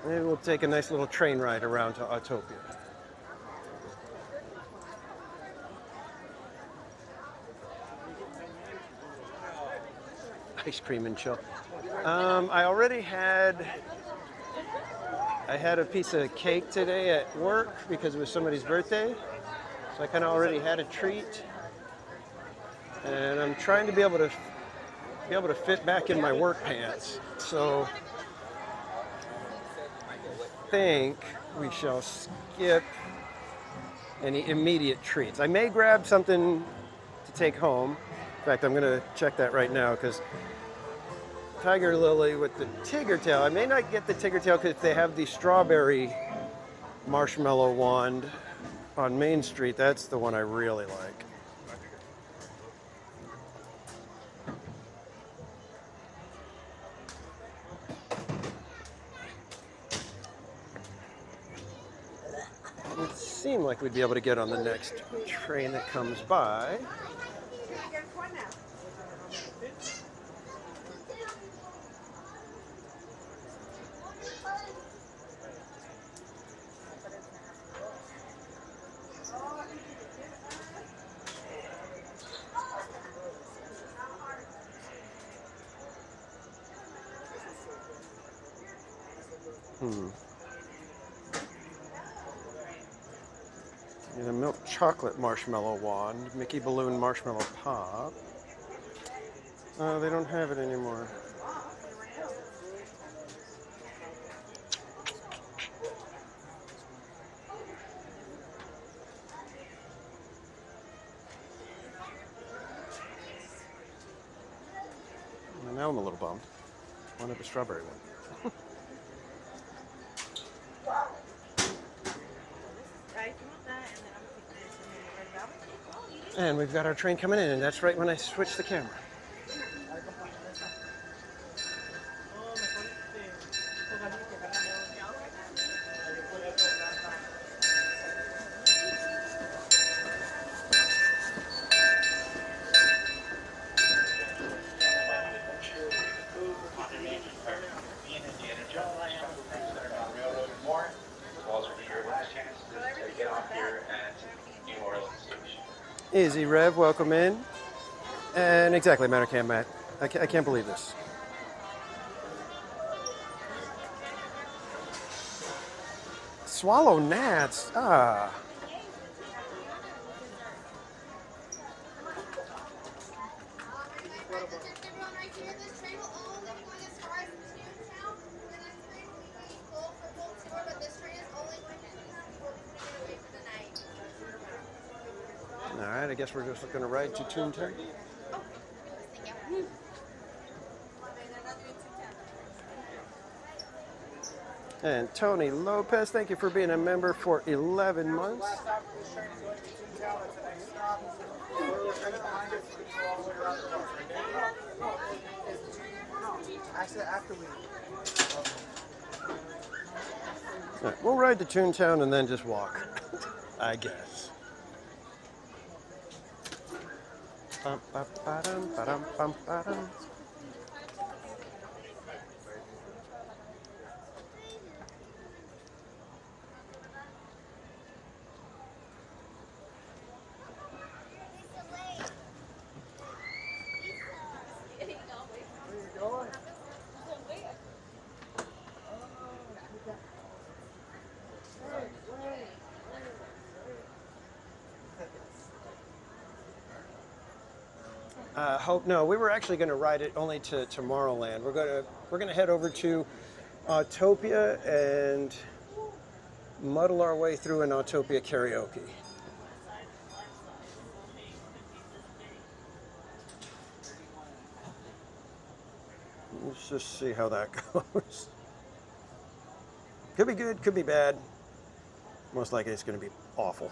Maybe we'll take a nice little train ride around to Autopia. Ice cream and chill. I already had a piece of cake today at work because it was somebody's birthday. So I kind of already had a treat. And I'm trying to be able to fit back in my work pants. So I think we shall skip any immediate treats. I may grab something to take home. In fact, I'm going to check that right now because Tiger Lily with the Tigger Tail. I may not get the Tigger Tail because they have the strawberry marshmallow wand on Main Street. That's the one I really like. It would seem like we'd be able to get on the next train that comes by. And a milk chocolate marshmallow wand, Mickey Balloon marshmallow pop. Oh, they don't have it anymore. Well, now I'm a little bummed. I wanted the strawberry one. And we've got our train coming in, and that's right when I switch the camera. Easy Rev, welcome in. And exactly, Mattercam Matt. I can't believe this. Swallow gnats. Ah. Alright, I guess we're just going to ride to Toontown. And Tony Lopez, thank you for being a member for 11 months. Right, we'll ride to Toontown and then just walk, I guess. Hope no, we were actually going to ride it only to Tomorrowland. We're gonna head over to Autopia and muddle our way through an Autopia karaoke. Let's just see how that goes. Could be good, could be bad. Most likely it's going to be awful.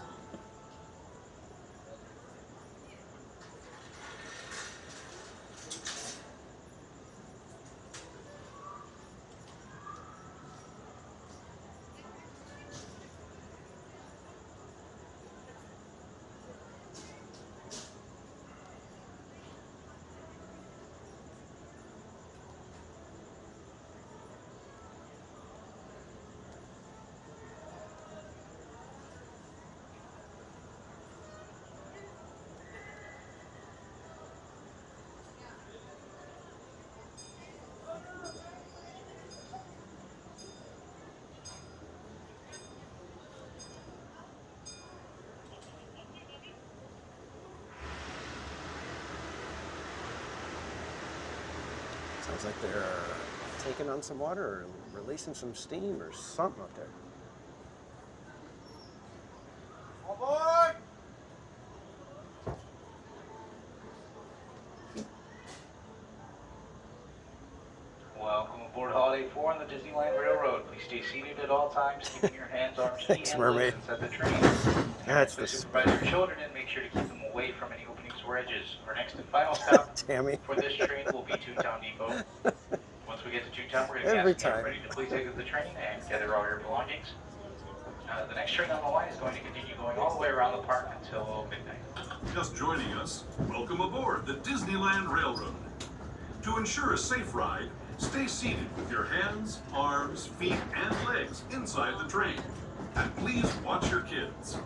Sounds like they're taking on some water or releasing some steam or something up there. Aboard! Welcome aboard Holiday 4 on the Disneyland Railroad. Please stay seated at all times, keeping your hands, arms, feet, Thanks, and Mermaid. at the train. That's Please the supervise your children and make sure to keep them away from any openings or edges. Our next and final stop Tammy. for this train will be Toontown Depot. Once we get to Toontown, we're going to Every ask you time. ready to please exit the train and gather all your belongings. The next train on the line is going to continue going all the way around the park until midnight. Just joining us, welcome aboard the Disneyland Railroad. To ensure a safe ride, stay seated with your hands, arms, feet, and legs inside the train. And please watch your kids.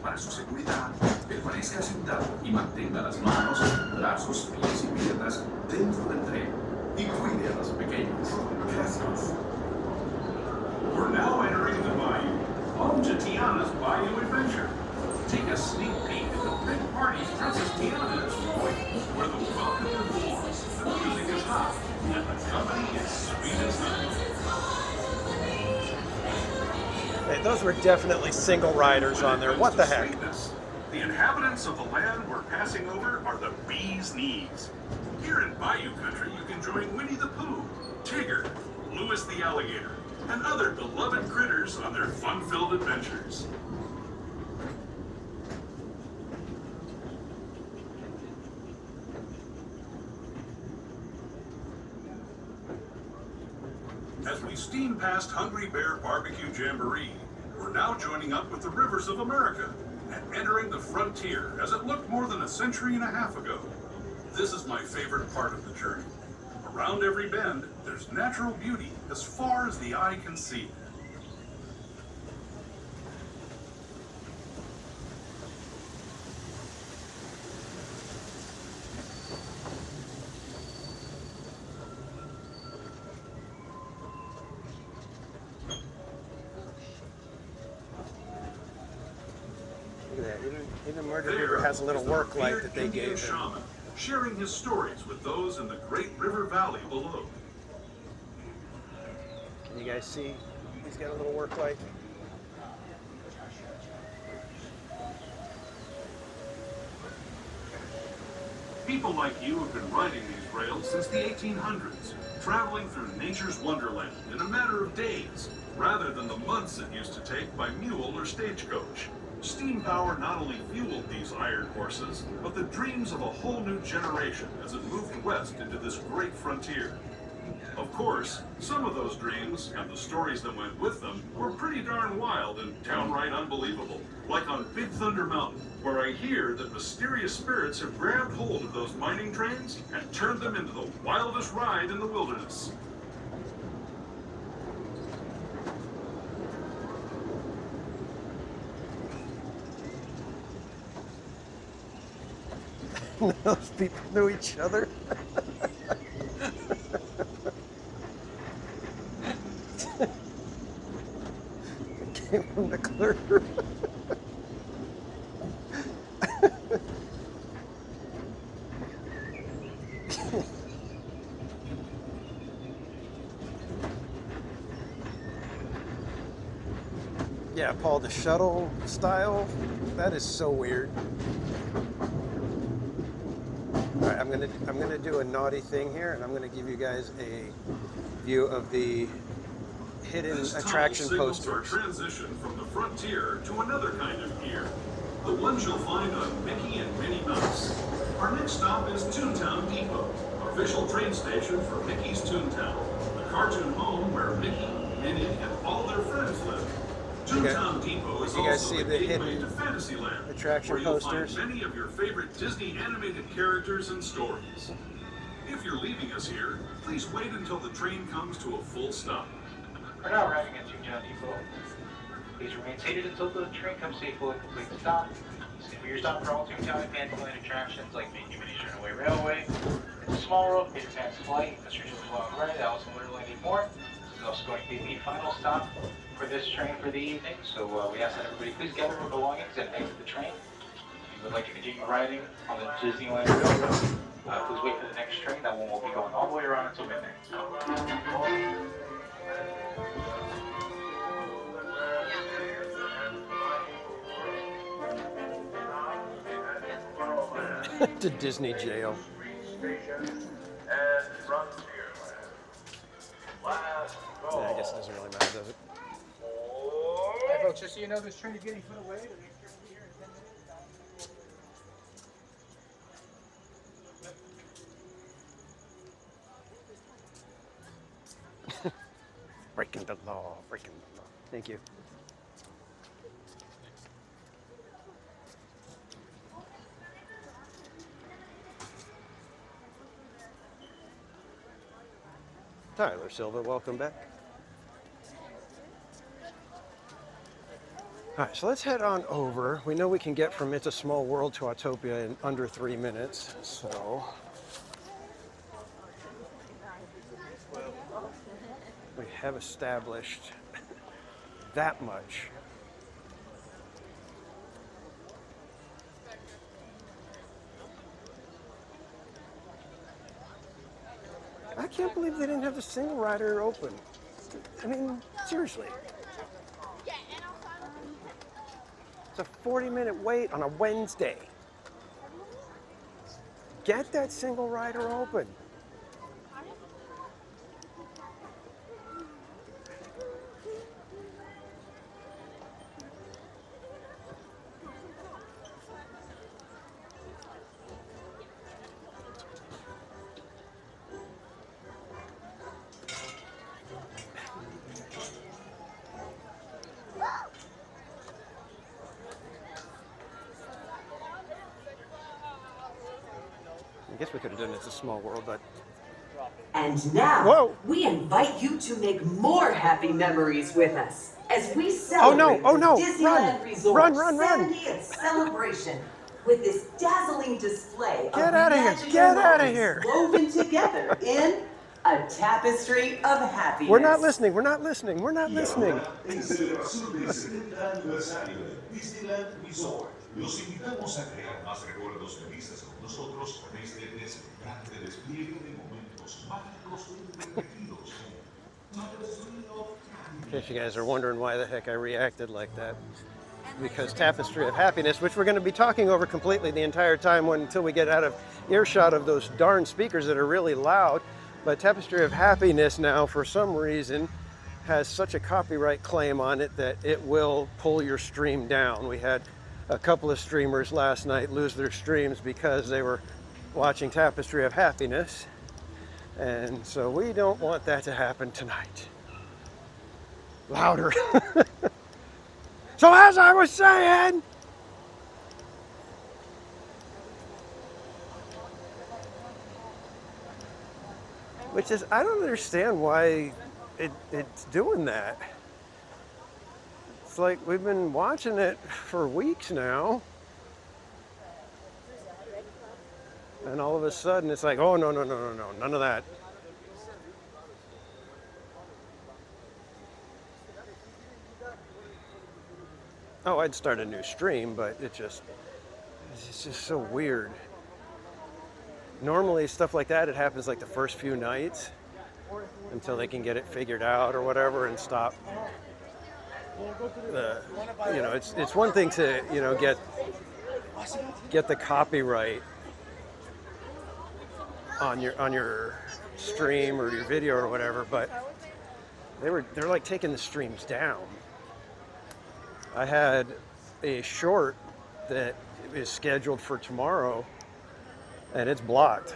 Para su seguridad, permanezca sentado y mantenga las manos, brazos, pies y piernas dentro del tren. Y cuide a los pequeños. Gracias. We're now entering the Bayou, home to Tiana's Bayou Adventure. Take a sneak peek at the big party Princess Tiana is throwing, where the welcome is warm, the music is hot, and the company is sweet as honey. Hey, those were definitely single riders on there. What the heck? The inhabitants of the land we're passing over are the bee's knees. Here in Bayou Country, you can join Winnie the Pooh, Tigger, Louis the Alligator, and other beloved critters on their fun-filled adventures. As we steam past Hungry Bear Barbecue Jamboree, we're now joining up with the rivers of America and entering the frontier as it looked more than a century and a half ago. This is my favorite part of the journey. Around every bend, there's natural beauty as far as the eye can see. Look at that. Even Murder River has a little work light that they gave him. Shaman, sharing his stories with those in the Great River Valley below. Can you guys see? He's got a little work light. People like you have been riding these rails since the 1800s, traveling through nature's wonderland in a matter of days, rather than the months it used to take by mule or stagecoach. Steam power not only fueled these iron horses, but the dreams of a whole new generation as it moved west into this great frontier. Of course, some of those dreams, and the stories that went with them, were pretty darn wild and downright unbelievable. Like on Big Thunder Mountain, where I hear that mysterious spirits have grabbed hold of those mining trains and turned them into the wildest ride in the wilderness. Those people knew each other. Gave him the clear. Yeah, Paul, the shuttle style, that is so weird. All right, I'm gonna do a naughty thing here, and I'm gonna give you guys a view of the hidden attraction posters. Our transition from the frontier to another kind of gear, the ones you'll find on Mickey and Minnie Mouse. Our next stop is Toontown Depot, official train station for Mickey's Toontown, the cartoon home where Mickey, Minnie, and all their friends live. Toontown Depot is also the gateway to Fantasyland, attraction where you'll posters. find many of your favorite Disney animated characters and stories. If you're leaving us here, please wait until the train comes to a full stop. We're now arriving at Toontown Depot. Please remain seated until the train comes to a full and complete stop. If you're stopping for all Toontown and Fantasyland attractions like Mickey Minnie's Runaway Railway, It's a Small World, Peter Pan's Flight, Mysteries of the Wild Ride, Alice in Wonderland, and more. This is also going to be the final stop for this train for the evening, so we ask that everybody please gather your belongings and exit the train. If you would like to continue riding on the Disneyland Railroad, please wait for the next train. That one will be going all the way around until midnight. To Disney jail. Yeah, I guess it doesn't really matter, does it? Hey folks, just so you know, this train is getting put away. The next train will be here in 10 minutes. Breaking the law, breaking the law. Thank you. Tyler Silva, welcome back. All right, so let's head on over. We know we can get from It's a Small World to Autopia in under 3 minutes, so we have established that much. I can't believe they didn't have the single rider open. I mean, seriously. It's a 40-minute wait on a Wednesday. Get that single rider open. I guess we could have done It's a Small World, but... And now, we invite you to make more happy memories with us as we celebrate the Disneyland Resort 70th celebration with this dazzling display of magic moments woven together in a tapestry of happiness. We're not listening, we're not listening, we're not listening. En celebración del 70 aniversario de Disneyland Resort, los invitamos a crear más recuerdos felices con nosotros con este deslumbrante despliegue de momentos mágicos y divertidos. In case you guys are wondering why the heck I reacted like that. Because Tapestry of Happiness, which we're going to be talking over completely the entire time until we get out of earshot of those darn speakers that are really loud. But Tapestry of Happiness now, for some reason, has such a copyright claim on it that it will pull your stream down. We had a couple of streamers last night lose their streams because they were watching Tapestry of Happiness. And so we don't want that to happen tonight. Louder. So as I was saying, which is, I don't understand why it's doing that. It's like we've been watching it for weeks now. And all of a sudden it's like, oh, no, none of that. Oh, I'd start a new stream, but it's just so weird. Normally stuff like that, it happens like the first few nights until they can get it figured out or whatever and stop you know, it's one thing to, you know, get the copyright on your stream or your video or whatever, but they're like taking the streams down. I had a short that is scheduled for tomorrow and it's blocked.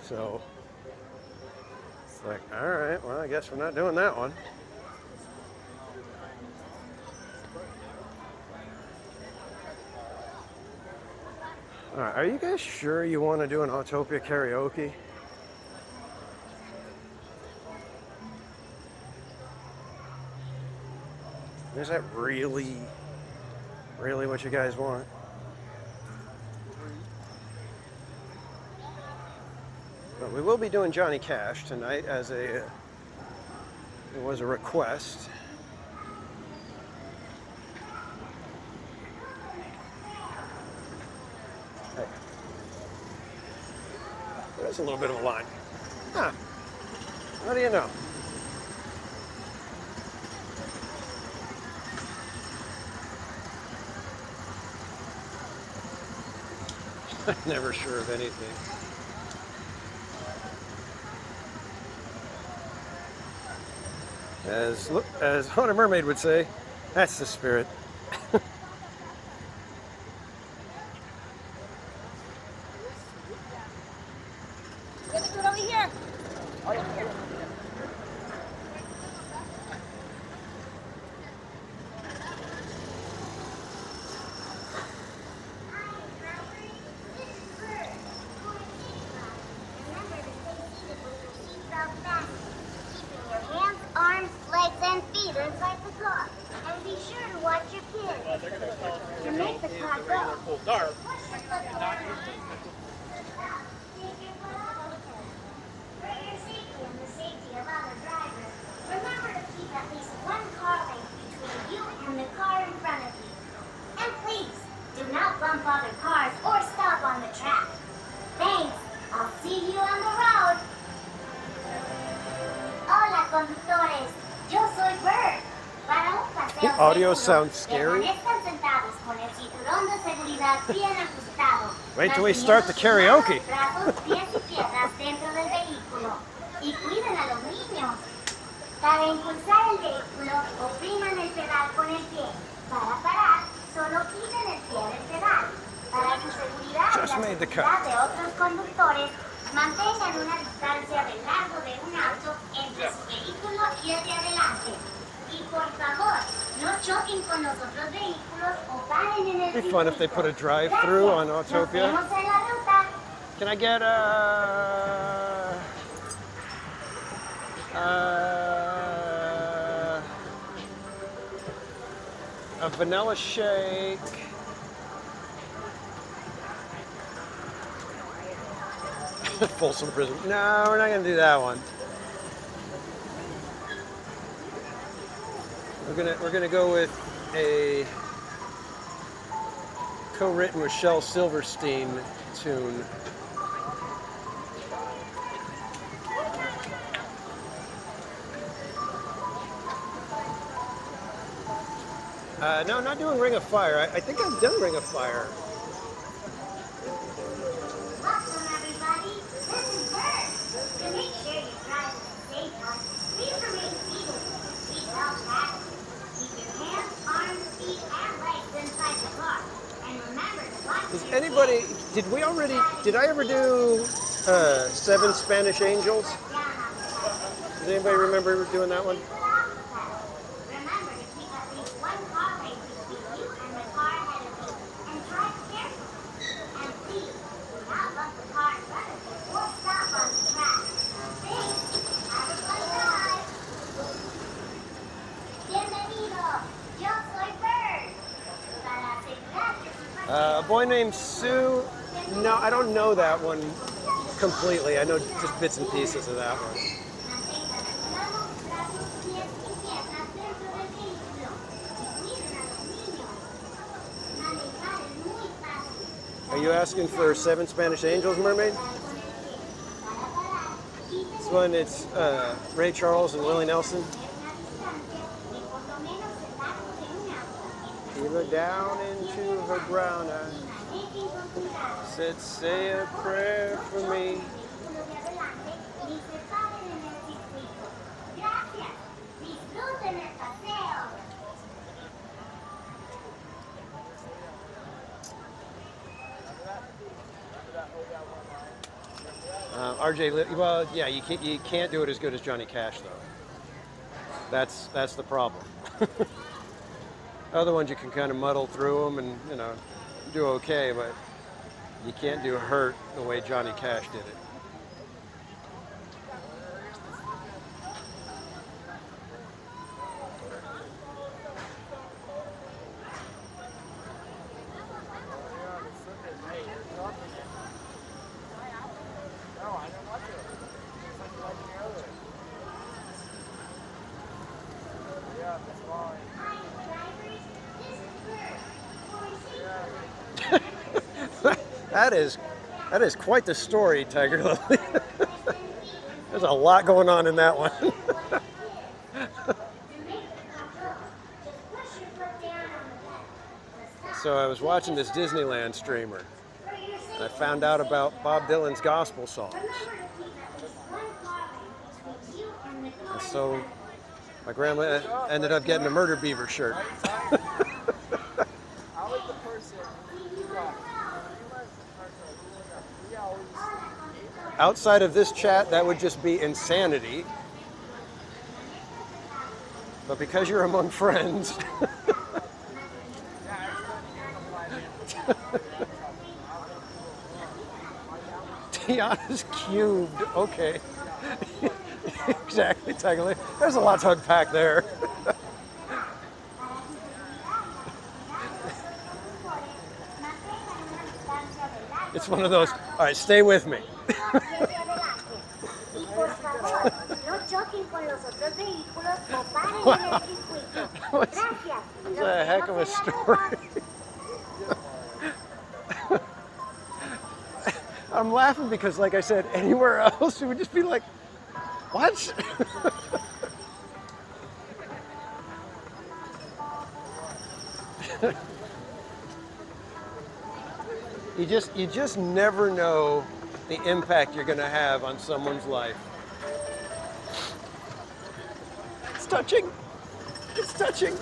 So it's like, all right, well, I guess we're not doing that one. All right, are you guys sure you want to do an Autopia karaoke? Is that really what you guys want? But we will be doing Johnny Cash tonight as it was a request. Hey. That's a little bit of a line. Huh. What do you know? Never sure of anything. As Haunted Mermaid would say, that's the spirit. Get the food over here. Audio sounds scary. Wait till we start the karaoke. Just made the cut. Mantengan una distancia del largo de un auto entre su vehículo y el de adelante. Y por favor, no choquen con los otros vehículos o paren en el. It'd be fun if they put a drive-through on Autopia. Can I get a vanilla shake? Folsom Prison. No, we're not gonna do that one. We're gonna go with a co-written with Shel Silverstein tune. No, not doing Ring of Fire. I think I've done Ring of Fire. Does anybody, did I ever do 7 Spanish Angels? Does anybody remember doing that one? A Boy Named Sue. No, I don't know that one completely. I know just bits and pieces of that one. Are you asking for 7 Spanish Angels, Mermaid? This one, it's Ray Charles and Willie Nelson. He looked down into her brown eyes, said, say a prayer for me. RJ, well, yeah, you can't do it as good as Johnny Cash, though. That's the problem. Other ones you can kind of muddle through them and, you know, do okay, but you can't do Hurt the way Johnny Cash did it. That is quite the story, Tiger Lily. There's a lot going on in that one. So I was watching this Disneyland streamer, and I found out about Bob Dylan's gospel songs. And so my grandma ended up getting a Murder Beaver shirt. Outside of this chat, that would just be insanity. But because you're among friends. Tiana's cubed. Okay. Exactly, Tiger Lily. There's a lot to unpack there. It's one of those, all right, stay with me. Wow. That's a heck of a story. I'm laughing because, like I said, anywhere else it would just be like, what? You just never know the impact you're going to have on someone's life. It's touching. It's touching.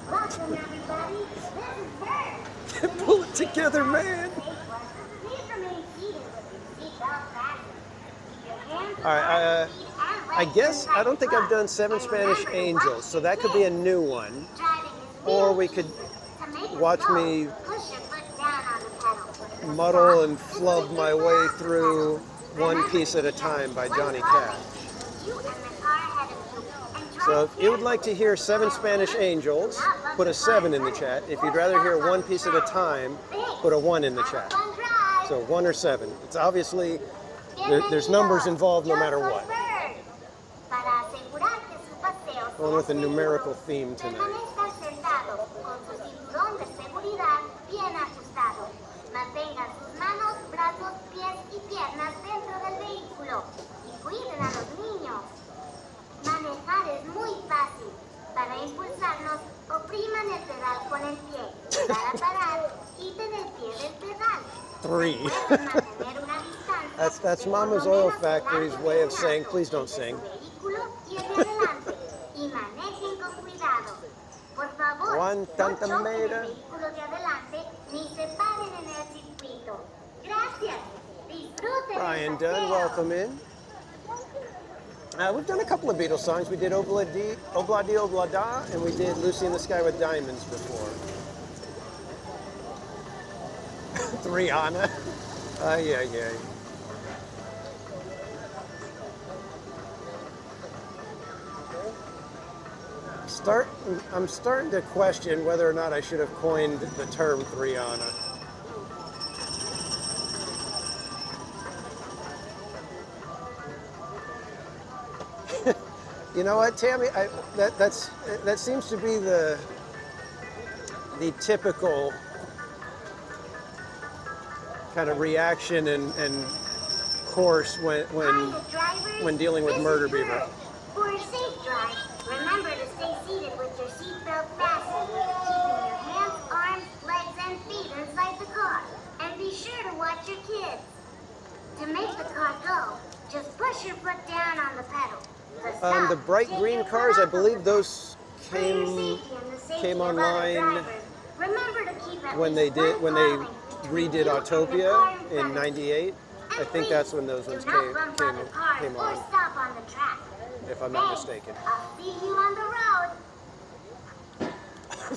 Welcome, everybody. This is Bert. Pull it together, man. All right, I guess I don't think I've done 7 Spanish Angels, so that could be a new one. Or we could watch me muddle and flub my way through One Piece at a Time by Johnny Cash. So if you would like to hear 7 Spanish Angels, put a 7 in the chat. If you'd rather hear One Piece at a Time, put a 1 in the chat. So 1 or 7. It's obviously, there's numbers involved no matter what. Going with a numerical theme tonight. Mantengan sus manos, brazos, pies y piernas dentro del vehículo y cuiden a los niños. Manejar es muy fácil. Para impulsarnos, opriman el pedal con el pie. Para parar, quiten el pie del pedal. 3. That's Mama's Oil Factory's way of saying, please don't sing. One tantamera. Brian Dunn, welcome in. We've done a couple of Beatles songs. We did Obladi Oblada, and we did Lucy in the Sky with Diamonds before. 3 Anna. Yeah. I'm starting to question whether or not I should have coined the term 3 Anna. You know what, Tammy? That seems to be the typical kind of reaction and course when dealing with murder beaver. For a safe drive, remember to stay seated with your seatbelt fastened, keeping your hands, arms, legs, and feet inside the car. And be sure to watch your kids. To make the car go, just push your foot down on the pedal. The bright green cars, I believe those came online when they redid Autopia in '98. I think that's when those ones came on, if I'm not mistaken. I'll see you on the road.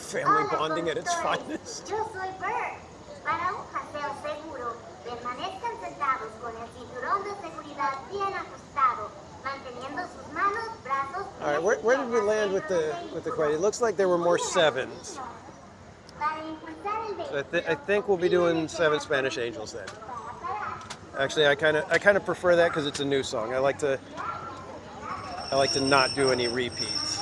Family bonding at its finest. Yo soy Bert. Para un paseo seguro, permanezcan sentados con el cinturón de seguridad bien ajustado, manteniendo sus manos, brazos. All right, where did we land with the question? It looks like there were more 7s. So I think we'll be doing 7 Spanish Angels then. Actually, I kind of prefer that because it's a new song. I like to not do any repeats.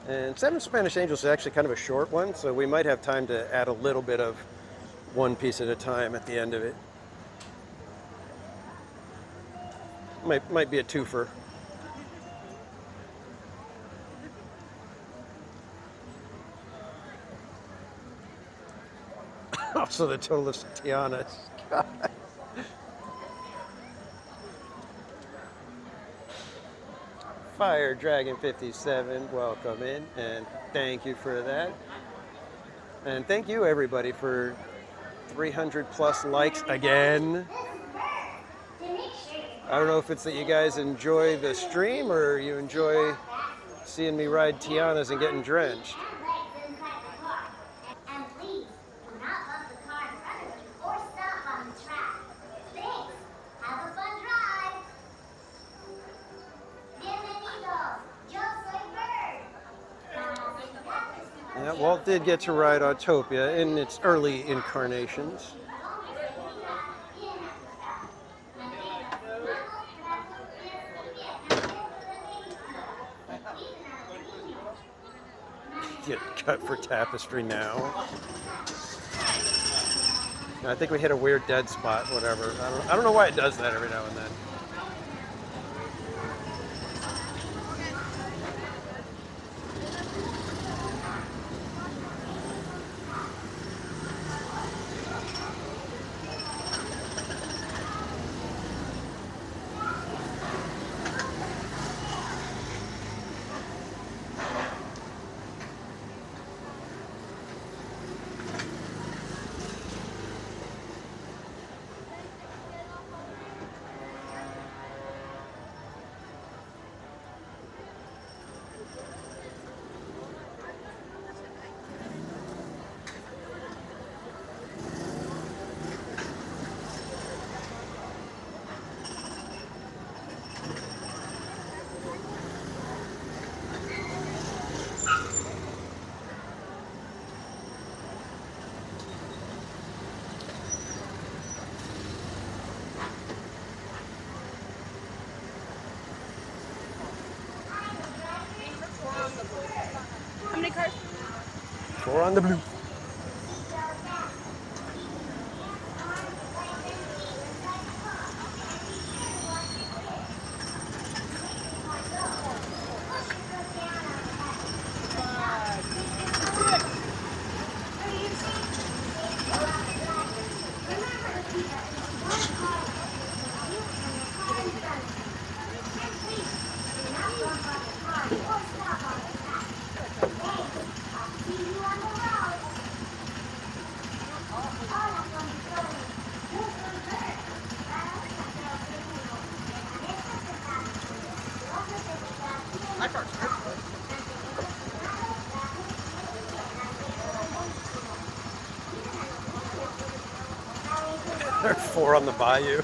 And 7 Spanish Angels is actually kind of a short one, so we might have time to add a little bit of one piece at a time at the end of it. Might be a twofer. Also the total of Tiana's. God. Fire Dragon 57, welcome in, and thank you for that. And thank you everybody for 300 plus likes again. I don't know if it's that you guys enjoy the stream or you enjoy seeing me ride Tiana's and getting drenched. Yeah, Walt did get to ride Autopia in its early incarnations. Get cut for Tapestry now. I think we hit a weird dead spot, whatever. I don't know why it does that every now and then. How many cars? 4 on the blue. There are 4 on the bayou.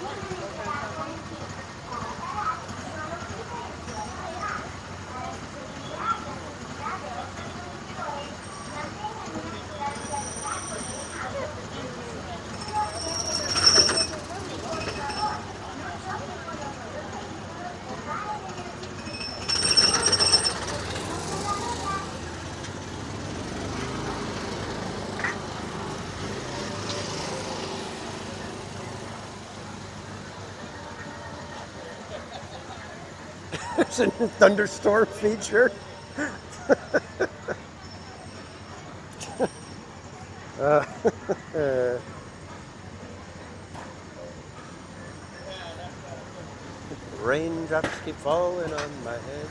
It's a thunderstorm feature. uh, Raindrops keep falling on my head.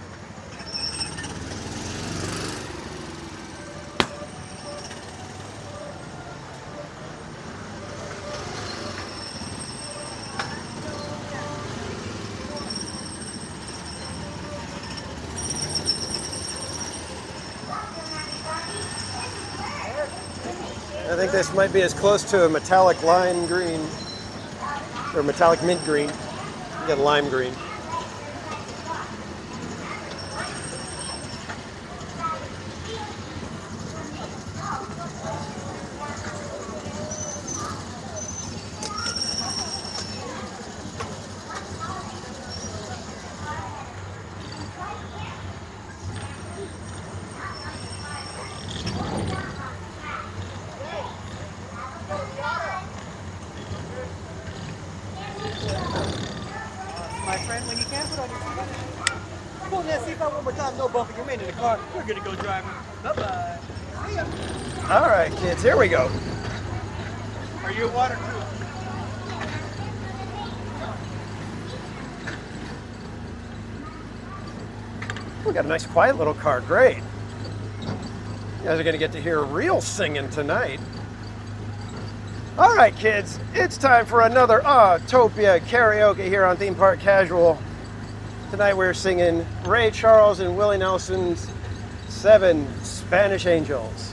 I think this might be as close to a metallic lime green, or metallic mint green. You get lime green. My friend, when you can't put on your seatbelt. Come on, let's see if I one more time. No bumping your man in the car. We're gonna go driving. Bye-bye. See ya. All right, kids, here we go. Are you waterproof? We got a nice quiet little car, great. You guys are gonna get to hear real singing tonight. All right, kids, it's time for another Autopia karaoke here on Theme Park Casual. Tonight we're singing Ray Charles and Willie Nelson's 7 Spanish Angels.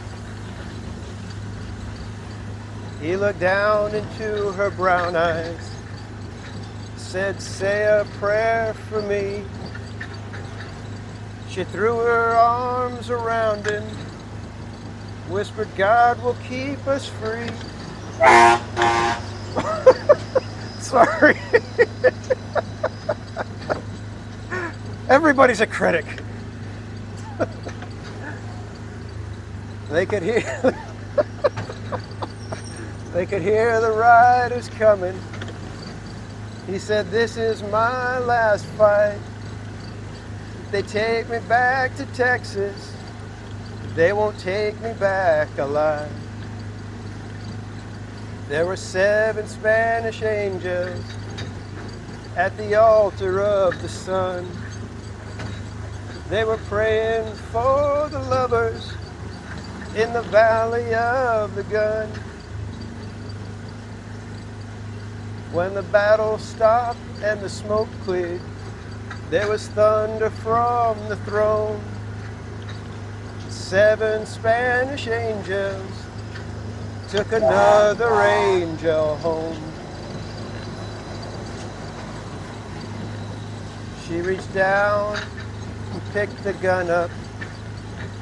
He looked down into her brown eyes, said, say a prayer for me. She threw her arms around him, whispered, God will keep us free. Sorry. Everybody's a critic. They could hear the riders coming. He said, this is my last fight. If they take me back to Texas, they won't take me back alive. There were 7 Spanish angels at the altar of the sun. They were praying for the lovers in the valley of the gun. When the battle stopped and the smoke cleared, there was thunder from the throne. 7 Spanish angels took another angel home. She reached down and picked the gun up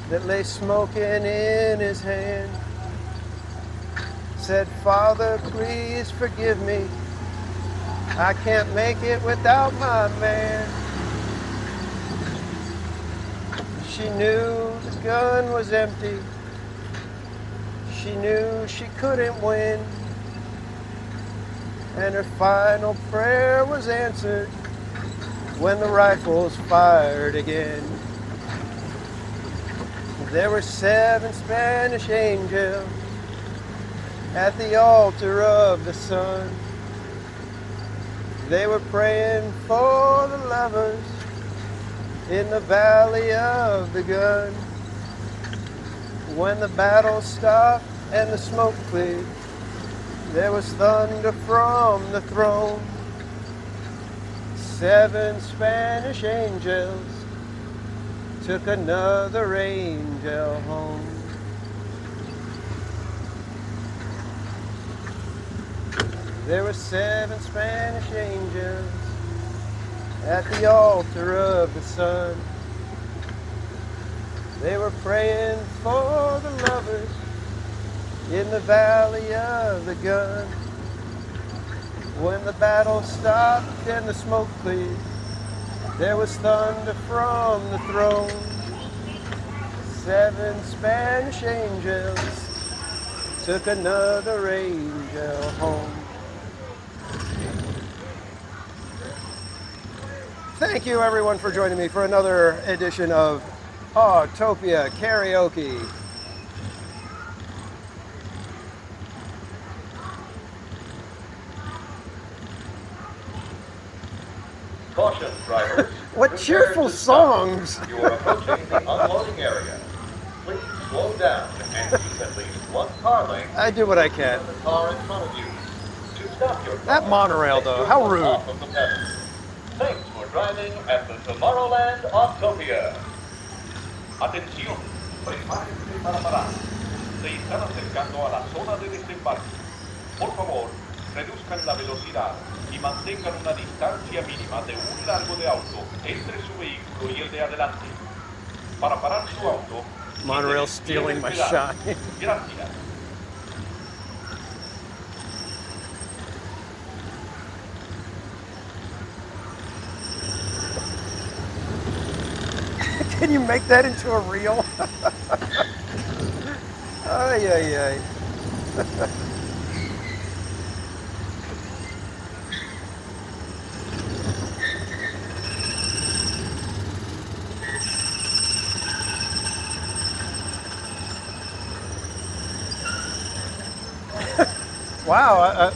that lay smoking in his hand. Said, Father, please forgive me. I can't make it without my man. She knew the gun was empty. She knew she couldn't win, and her final prayer was answered when the rifles fired again. There were 7 Spanish angels at the altar of the sun. They were praying for the lovers in the valley of the gun. When the battle stopped and the smoke cleared, there was thunder from the throne. 7 Spanish angels took another angel home. There were 7 Spanish angels at the altar of the sun. They were praying for the lovers in the valley of the gun. When the battle stopped and the smoke cleared, there was thunder from the throne. 7 Spanish angels took another angel home. Thank you everyone for joining me for another edition of Autopia Karaoke. Caution, drivers. What cheerful songs! You are approaching the unloading area. Please slow down and keep at least one car length. I do what I can. The car in front of you. To stop your car, That monorail though, how rude. off of the pedal. Thanks for driving at the Tomorrowland Autopia. Atención, prepárense para parar. Se están acercando a la zona de desembarque. Por favor, reduzcan la velocidad y mantengan una distancia mínima de un largo de auto entre su vehículo y el de adelante. Para parar su auto, Monorail stealing my shot. gracias. Can you make that into a reel? Ay, ay, ay. Wow,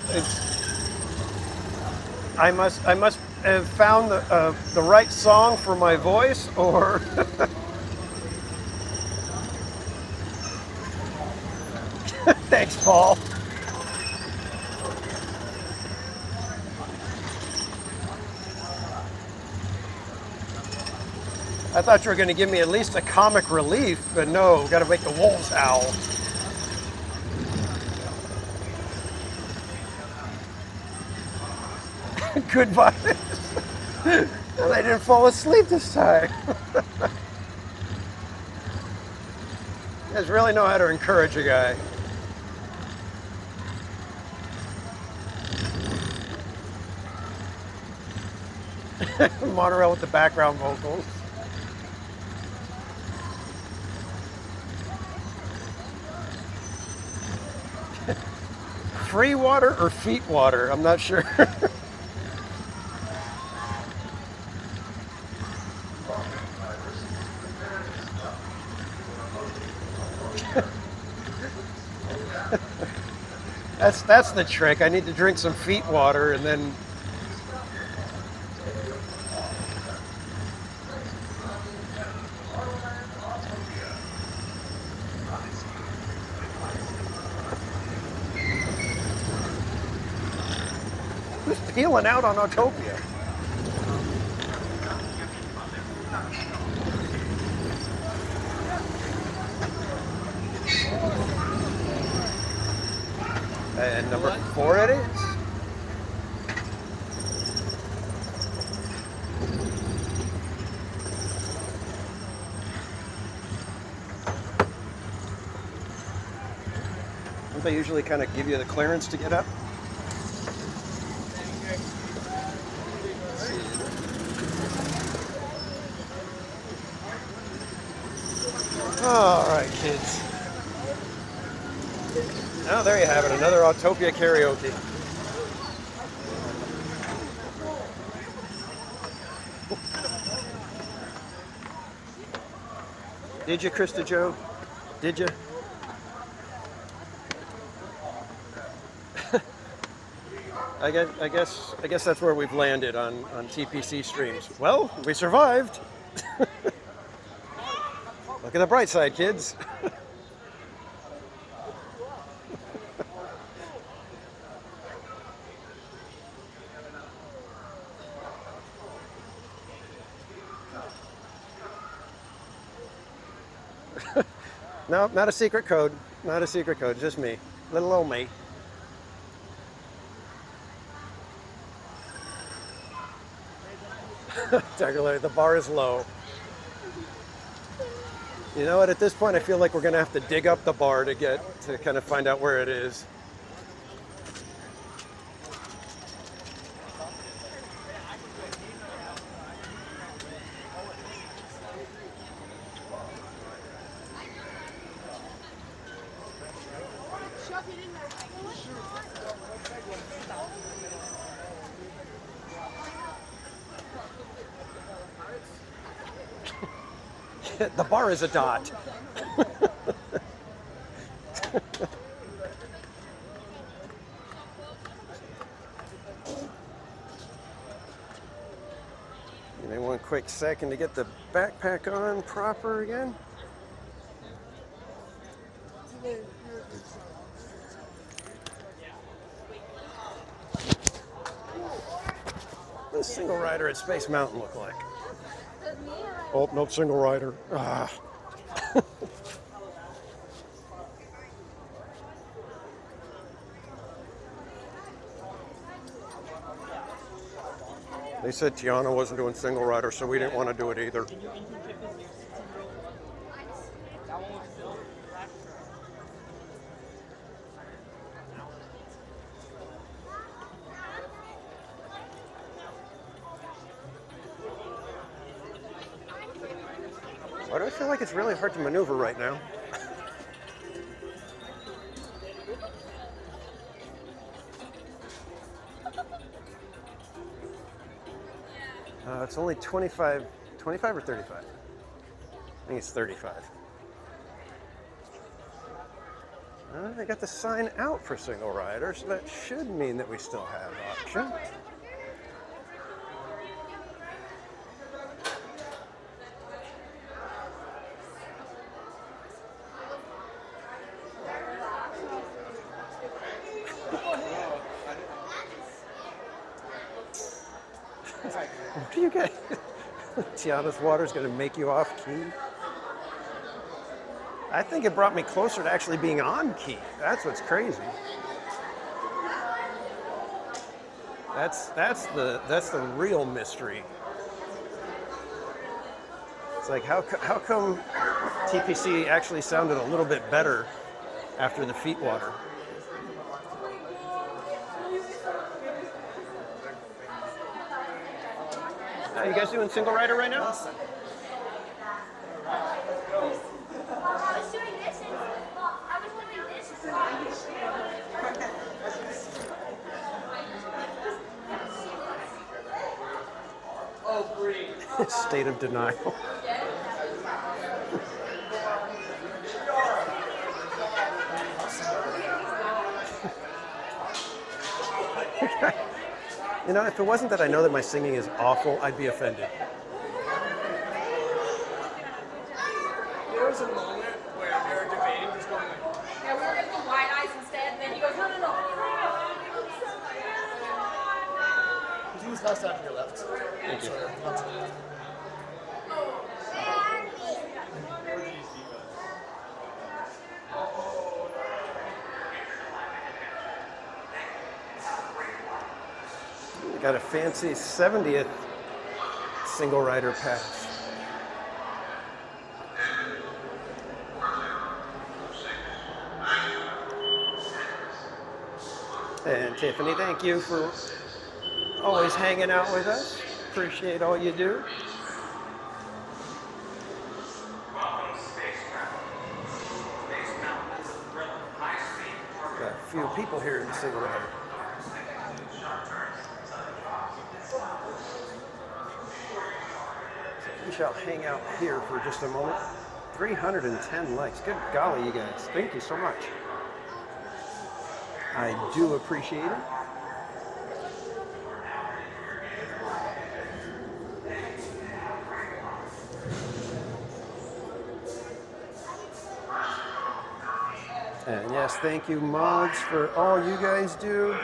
I must have found the right song for my voice, or thanks, Paul. I thought you were going to give me at least a comic relief, but no, got to make the wolves howl. Good vibes. Well, I didn't fall asleep this time. You guys really know how to encourage a guy. Monorail with the background vocals. Free water or feet water? I'm not sure. That's the trick. I need to drink some feet water and then who's peeling out on Autopia? And number 4 it is. Don't they usually kind of give you the clearance to get up? All right, kids. Oh, there you have it, another Autopia karaoke. Did you, Krista Joe? Did you? I guess that's where we've landed on TPC streams. Well, we survived. Look at the bright side, kids. No, not a secret code. Not a secret code, just me. Little old me. Tiger Lily, the bar is low. You know what? At this point, I feel like we're going to have to dig up the bar to kind of find out where it is. The bar is a dot. Give me one quick second to get the backpack on proper again. What does single rider at Space Mountain look like? Oh, nope, single rider. Ah. They said Tiana wasn't doing single rider, so we didn't want to do it either. Why do I feel like it's really hard to maneuver right now? It's only 25 or 35? I think it's 35. They got the sign out for single rider, so that should mean that we still have option. What do you get? Tiana's water's going to make you off key. I think it brought me closer to actually being on key. That's what's crazy. That's the real mystery. It's like how come TPC actually sounded a little bit better after the feet water? You guys doing single rider right now? I was doing this and I was doing this. Oh, great. State of denial. You know, if it wasn't that I know that my singing is awful, I'd be offended. There was a moment where we were debating who's going like, Yeah, we were going to go wide eyes instead, and then he goes, no. Could you use last out to your left? Thank you. Got a fancy 70th single rider pass. And Tiffany, thank you for always hanging out with us. Appreciate all you do. Got a few people here in the single rider. We shall hang out here for just a moment. 310 likes. Good golly, you guys. Thank you so much. I do appreciate it. And yes, thank you, mods, for all you guys do.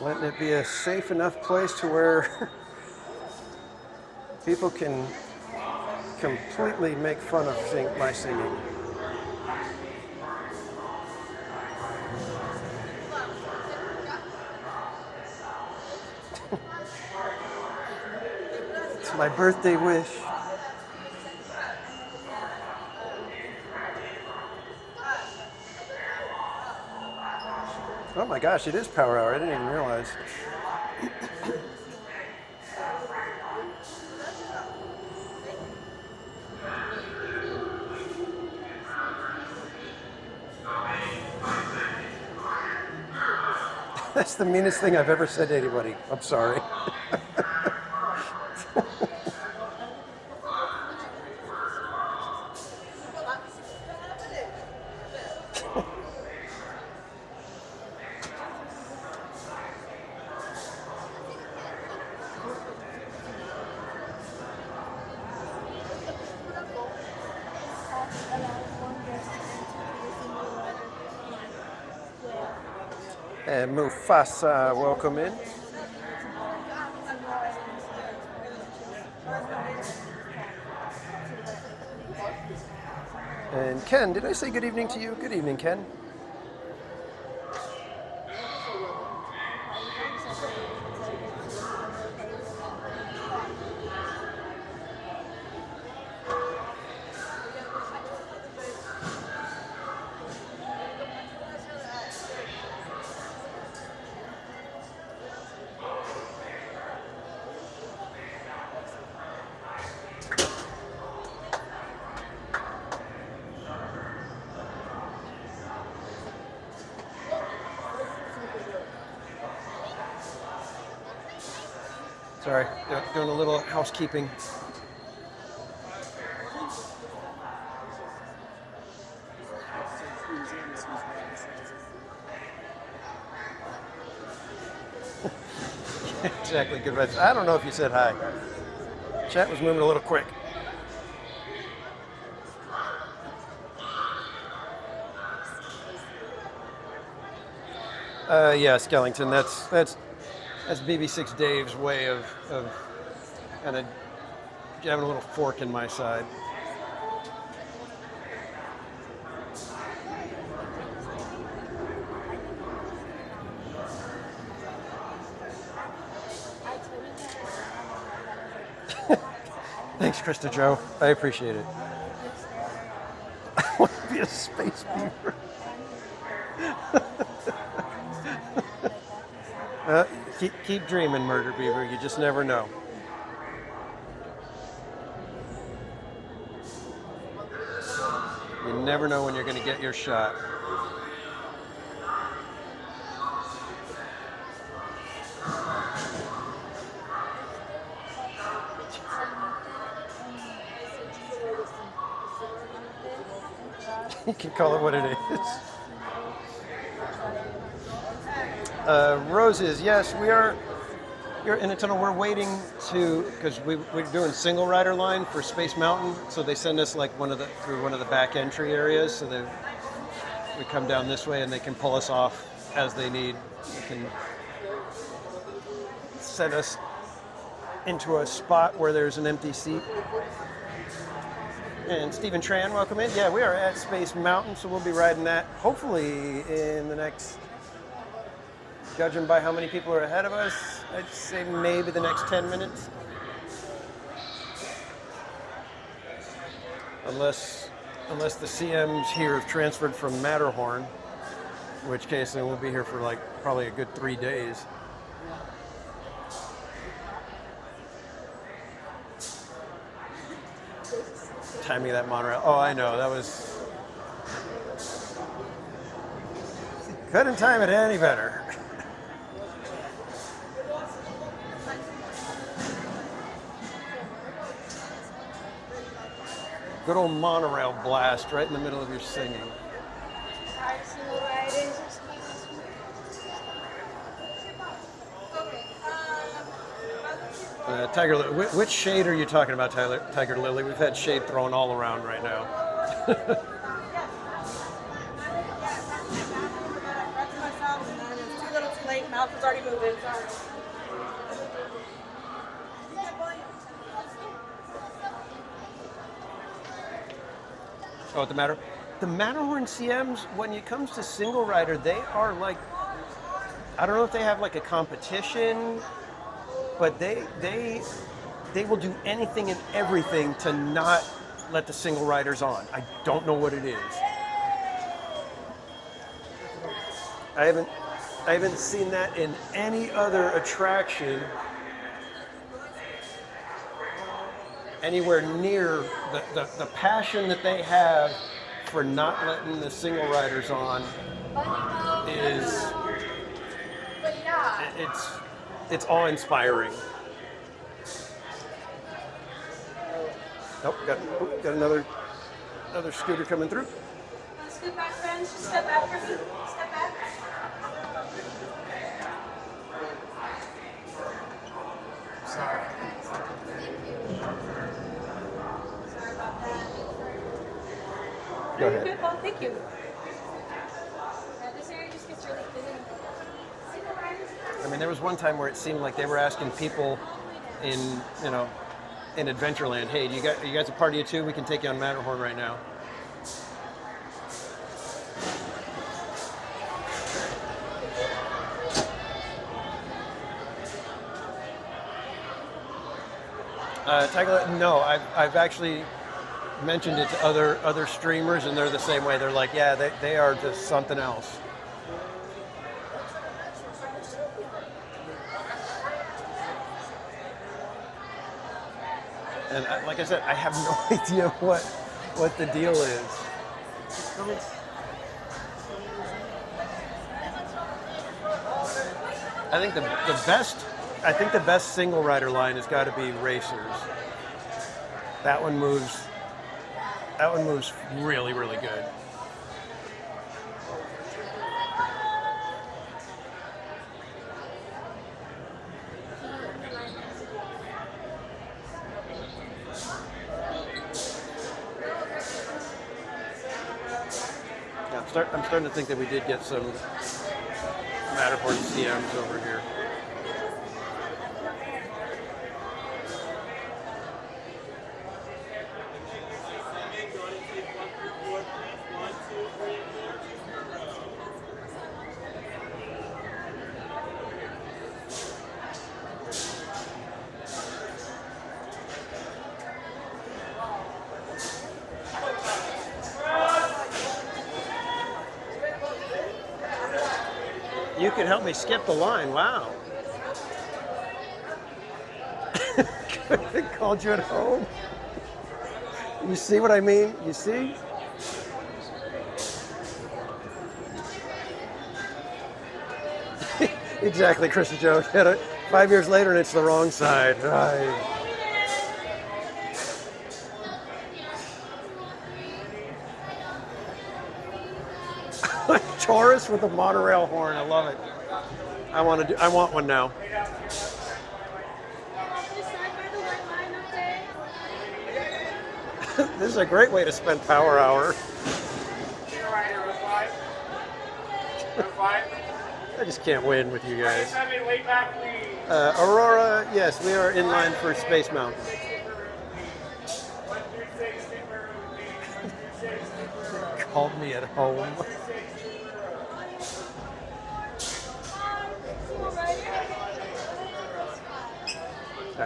Letting it be a safe enough place to where people can completely make fun of my singing. My birthday wish. Oh my gosh, it is Power Hour. I didn't even realize. That's the meanest thing I've ever said to anybody. I'm sorry. And Mufasa, welcome in. And Ken, did I say good evening to you? Good evening, Ken. Sorry, doing a little housekeeping. Exactly, good advice. I don't know if you said hi. Chat was moving a little quick. Yeah, Skellington, that's BB6 Dave's way of kind of jamming a little fork in my side. Thanks, Krista Joe. I appreciate it. I want to be a space beaver. Keep dreaming, Murder Beaver. You just never know. You never know when you're going to get your shot. You can call it what it is. Roses, yes, we're in a tunnel. We're waiting to, because we're doing single rider line for Space Mountain, so they send us like through one of the back entry areas, so that we come down this way and they can pull us off as they need. They can send us into a spot where there's an empty seat. And Stephen Tran, welcome in. Yeah, we are at Space Mountain, so we'll be riding that hopefully in the next, judging by how many people are ahead of us, I'd say maybe the next 10 minutes. Unless the CMs here have transferred from Matterhorn, in which case then we'll be here for like probably a good 3 days. Timing that monorail. Oh, I know, that was... Couldn't time it any better. Good old monorail blast right in the middle of your singing. Tiger Lily, which shade are you talking about, Tiger Lily? We've had shade thrown all around right now. Mouth is already moving, sorry. Oh, the Matterhorn CMs, when it comes to single rider, they are like, I don't know if they have like a competition, but they they will do anything and everything to not let the single riders on. I don't know what it is. I haven't seen that in any other attraction anywhere near the passion that they have for not letting the single riders on is it's awe-inspiring. Nope, got another scooter coming through. Scoot back, friends. Just step back for me. Step back. Sorry. Sorry about that. Go ahead. Good, well, thank you. This area just gets really busy. I mean, there was one time where it seemed like they were asking people in Adventureland, hey, you guys a party of two? We can take you on Matterhorn right now. No, I've actually mentioned it to other streamers, and they're the same way. They're like, yeah, they are just something else. And like I said, I have no idea what the deal is. I think the best single rider line has got to be Racers. That one moves really, really good. Yeah, I'm starting to think that we did get some Matterhorn CMs over here. You can help me skip the line. Wow. Called you at home. You see what I mean? You see? Exactly, Chris and Joe. 5 years later and it's the wrong side. Taurus with a monorail horn. I love it. I want one now. This is a great way to spend Power Hour. I just can't win with you guys. Aurora, yes, we are in line for Space Mountain. Called me at home.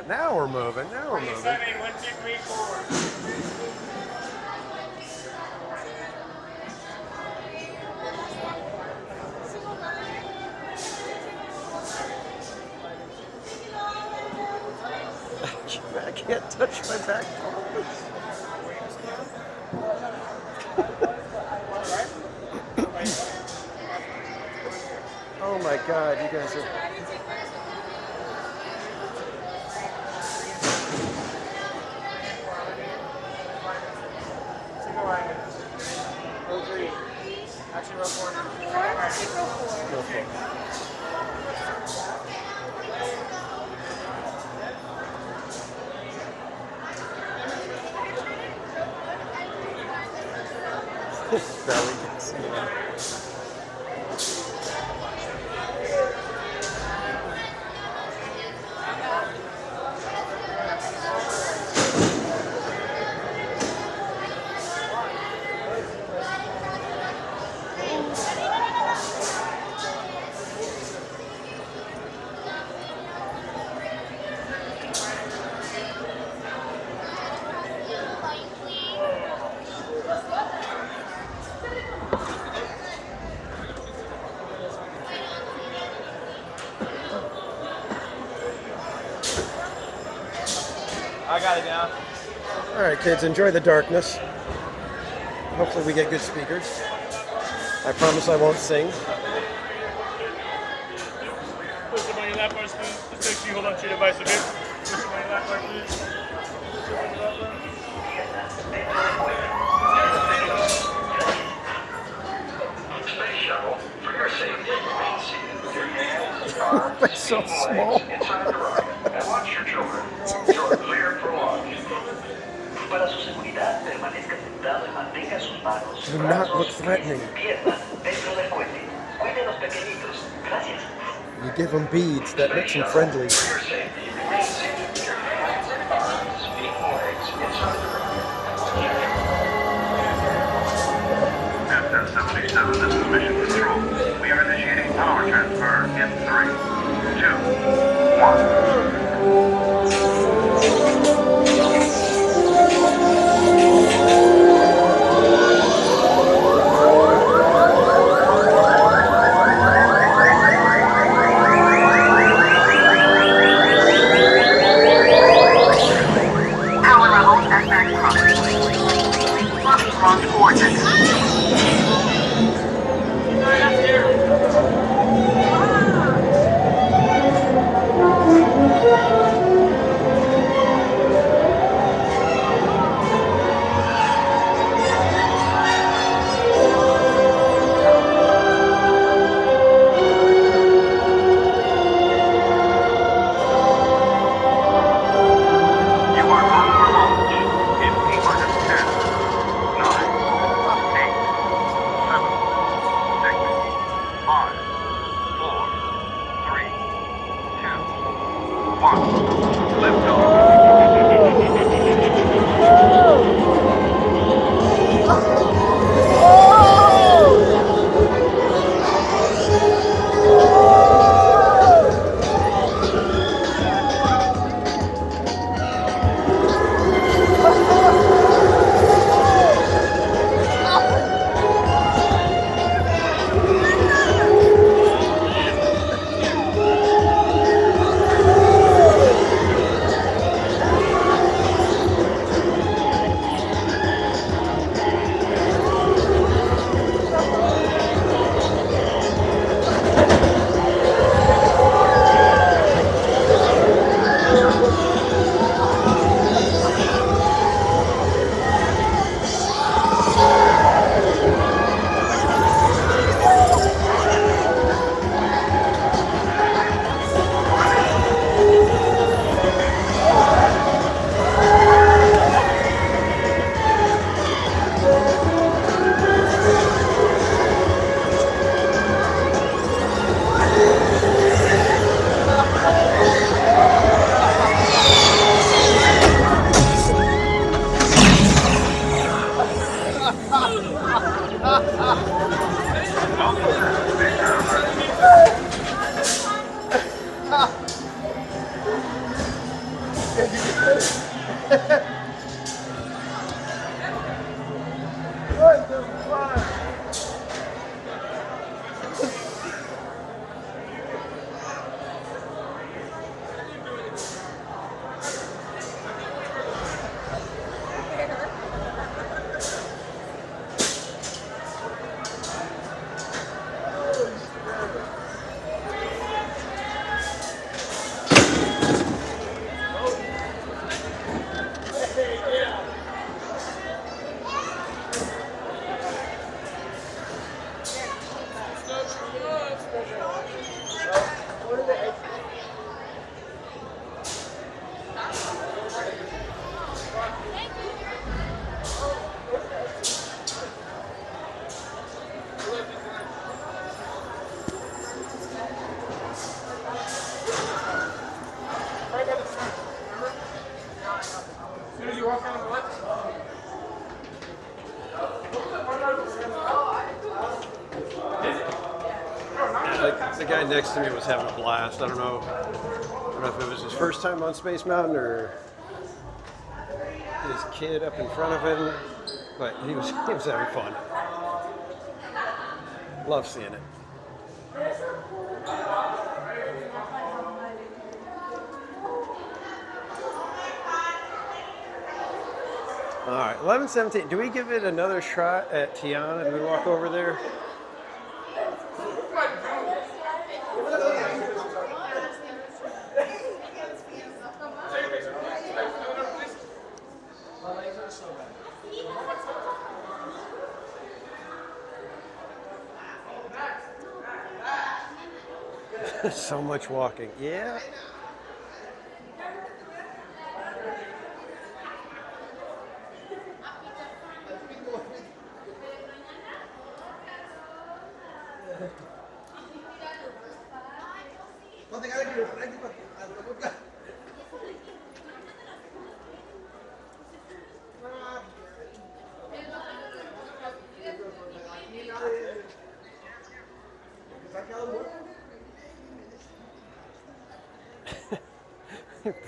Now we're moving. Now we're moving. 1, 2, 3, 4. I can't touch my back. Oh my God, you guys are. Actually, row 4. Okay. Barely can see that. got it down. All right, kids, enjoy the darkness. Hopefully we get good speakers. I promise I won't sing. Put somebody in lap bars, please. Just make sure you hold on to your device, okay? Put somebody in lap bars, please. Space shuttle, for your safety, remain seated with your hands, arms, They're so feet, small. legs inside the rocket. And watch your children. You're cleared for launch. Para su seguridad, permanezca sentado y mantenga sus manos, Do not look threatening. piernas dentro del cohete. Cuide a los pequeñitos. Gracias. You give them beads, that makes them friendly. For your safety, remain seated with your hands, arms, feet, legs inside the rocket. FN-77, this is Mission Control. We are initiating power transfer in 3, 2, 1. Power levels at maximum. Plotting launch coordinates. The guy next to me was having a blast. I don't know if it was his first time on Space Mountain or his kid up in front of him, but he was having fun. Love seeing it. All right, 11:17. Do we give it another shot at Tiana? Do we walk over there? So much walking. Yeah.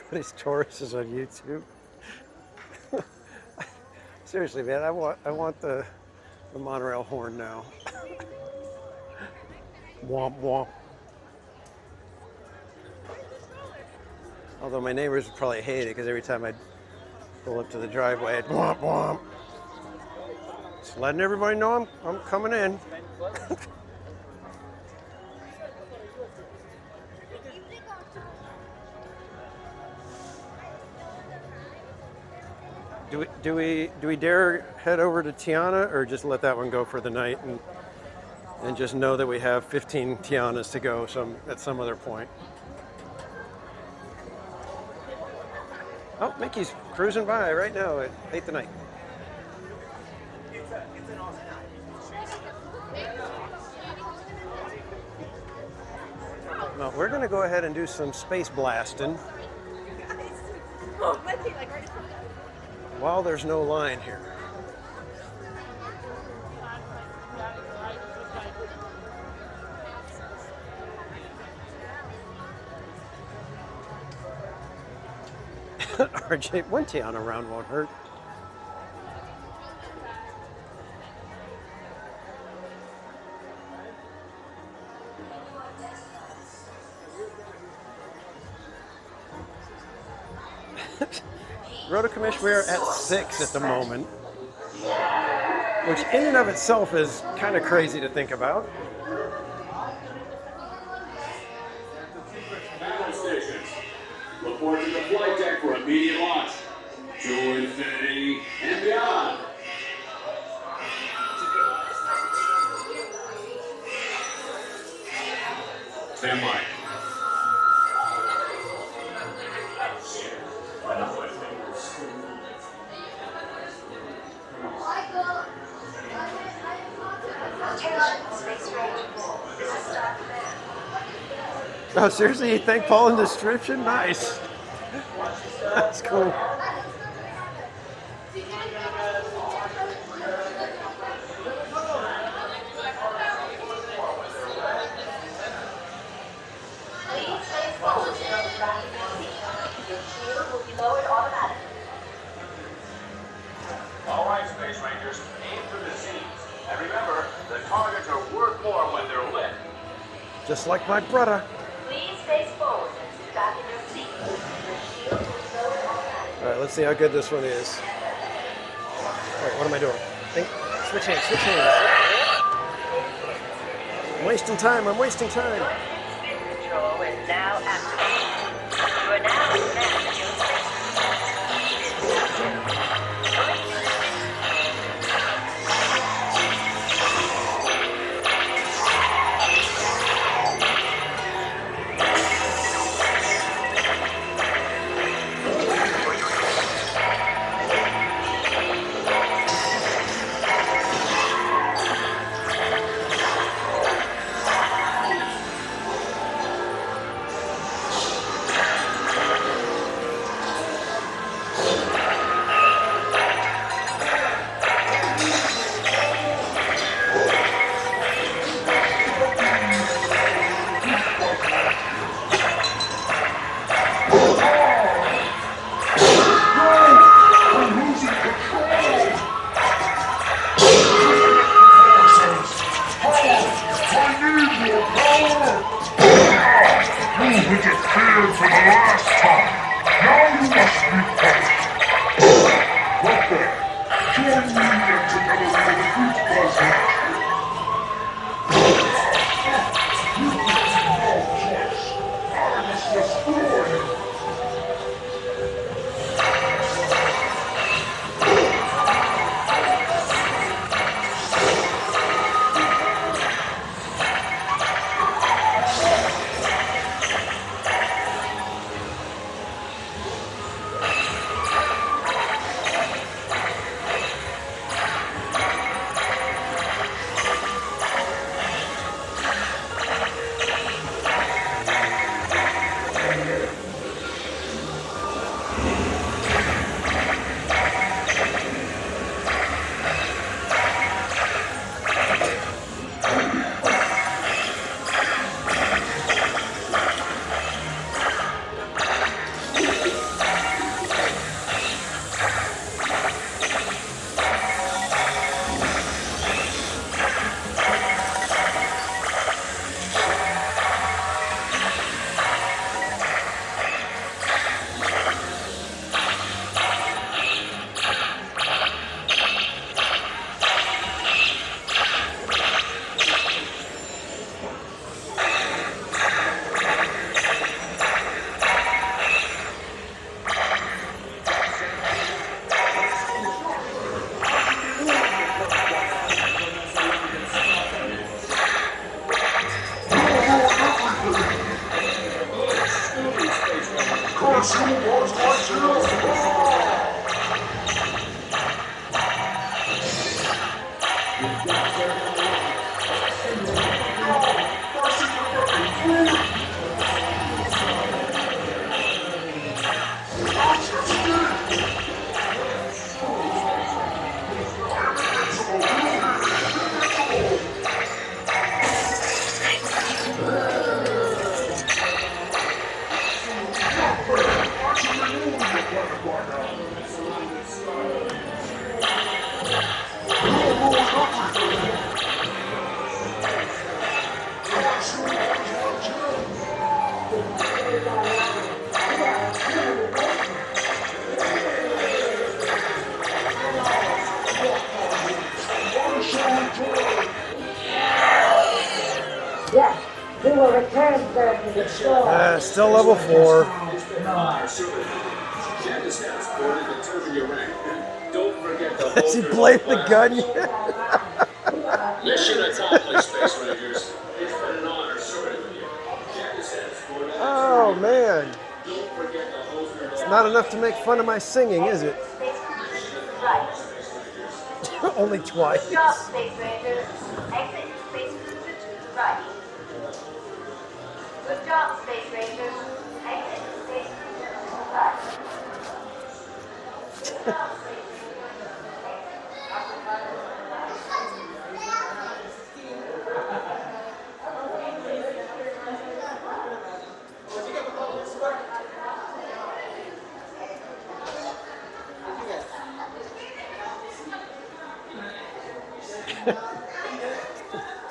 Put his Tauruses on YouTube. Seriously, man, I want the monorail horn now. Womp womp. Although my neighbors would probably hate it because every time I'd pull up to the driveway, I'd womp womp. Just letting everybody know I'm coming in. Do we dare head over to Tiana, or just let that one go for the night and just know that we have 15 Tianas to go at some other point? Oh, Mickey's cruising by right now at 8th night. No, we're gonna go ahead and do some space blasting while there's no line here. RJ, one Tiana round won't hurt. Roto Commish, we're at 6 at the moment, which in and of itself is kind of crazy to think about. Stations. Report to the flight deck for immediate launch. To infinity and beyond. Stand by. Oh, seriously? You thank Paul in the description? Nice. That's cool. All right, Space Rangers, aim for the seas. And remember, the targets are worth more when they're lit. Just like my brother. Please face forward and sit back in your seat. The shield will slow it automatically. All right, let's see how good this one is. Wait, what am I doing? Switch hands, switch hands. I'm wasting time, I'm wasting time. Spin control is now activated. You are now in command of your for the last time. Now you must repent. What then? Yes, we will return, sir, to the store. Still level 4. Has he played the gun yet? Mission accomplished, Space Rangers. It's been an honor serving with you. Oh man. It's not enough to make fun of my singing, is it? Only twice. Good job, Space Rangers. Exit Space Cruiser to the right. Good job, Space Rangers. Exit Space Cruiser to the right. Good job, Space Rangers.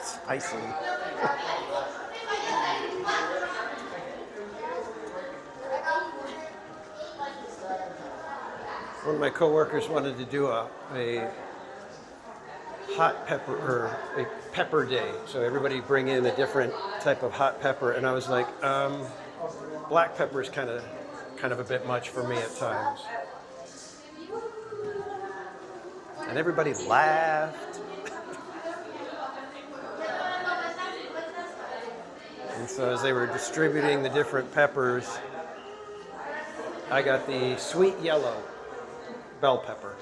Spicy. One of my coworkers wanted to do a hot pepper or a pepper day. So everybody bring in a different type of hot pepper, and I was like, black pepper is kind of a bit much for me at times. And everybody laughed. And so as they were distributing the different peppers, I got the sweet yellow bell pepper.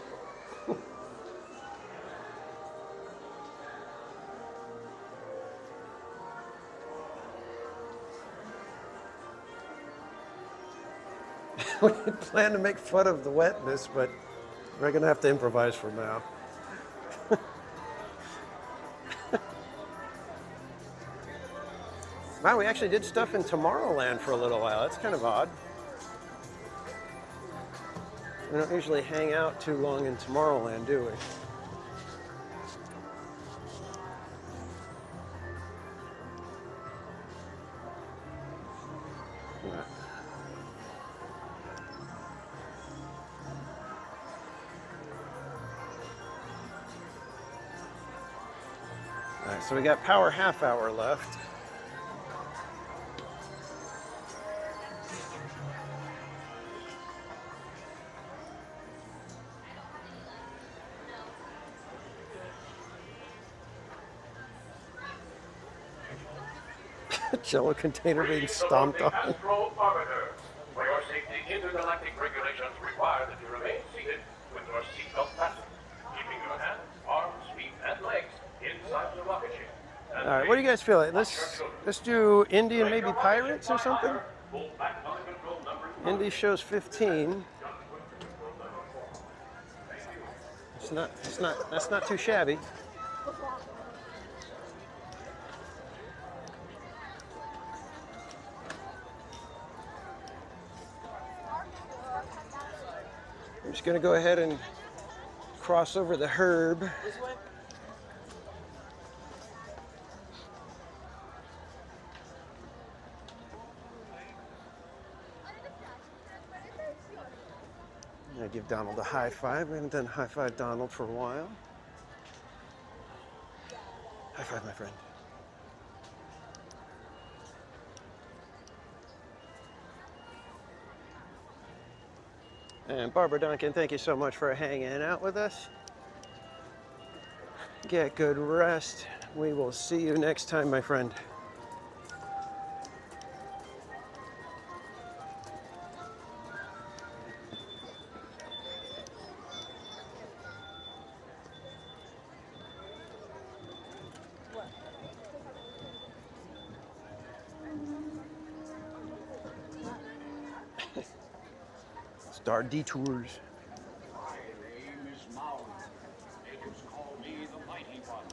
We had planned to make fun of the wetness, but we're going to have to improvise for now. Wow, we actually did stuff in Tomorrowland for a little while. That's kind of odd. We don't usually hang out too long in Tomorrowland, do we? All right, so we got power half hour left. Jello container being stomped on. Astro Orbiter. For your safety, intergalactic regulations require that you remain seated with your seatbelt fastened, keeping your hands, arms, feet, and legs inside the rocket ship. All right, what do you guys feel like? Let's do Indy and maybe Pirates or something. Indy shows 15. That's not too shabby. I'm just going to go ahead and cross over the herb. This way? I give Donald a high five. We haven't done high five Donald for a while. High five, my friend. And Barbara Duncan, thank you so much for hanging out with us. Get good rest. We will see you next time, my friend. Star Detours. My name is Maui. Natives call me the Mighty One.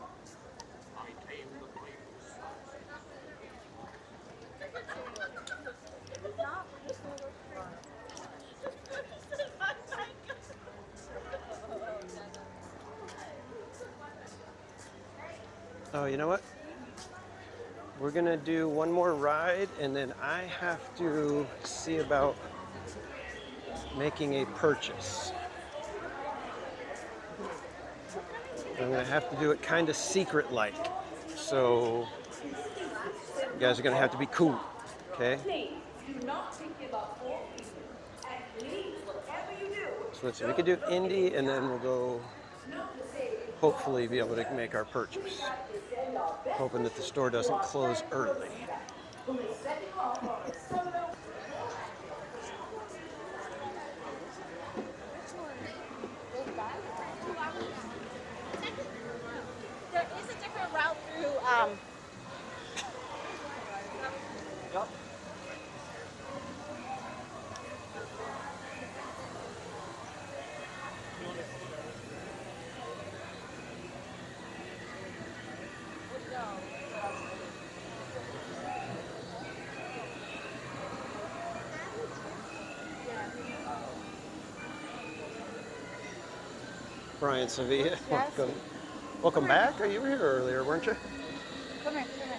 I tame the flameless stars. Oh, you know what? We're gonna do one more ride, and then I have to see about making a purchase. I'm gonna have to do it kind of secret-like, so you guys are gonna have to be cool, okay? Do not give up all people, and please, whatever you do, So we could do Indy, and then we'll go, hopefully be able to make our purchase. Hoping that the store doesn't close early. There is a different route through. Yep. Brian Sevilla, Yes. welcome back. You were here earlier, weren't you? Come here, come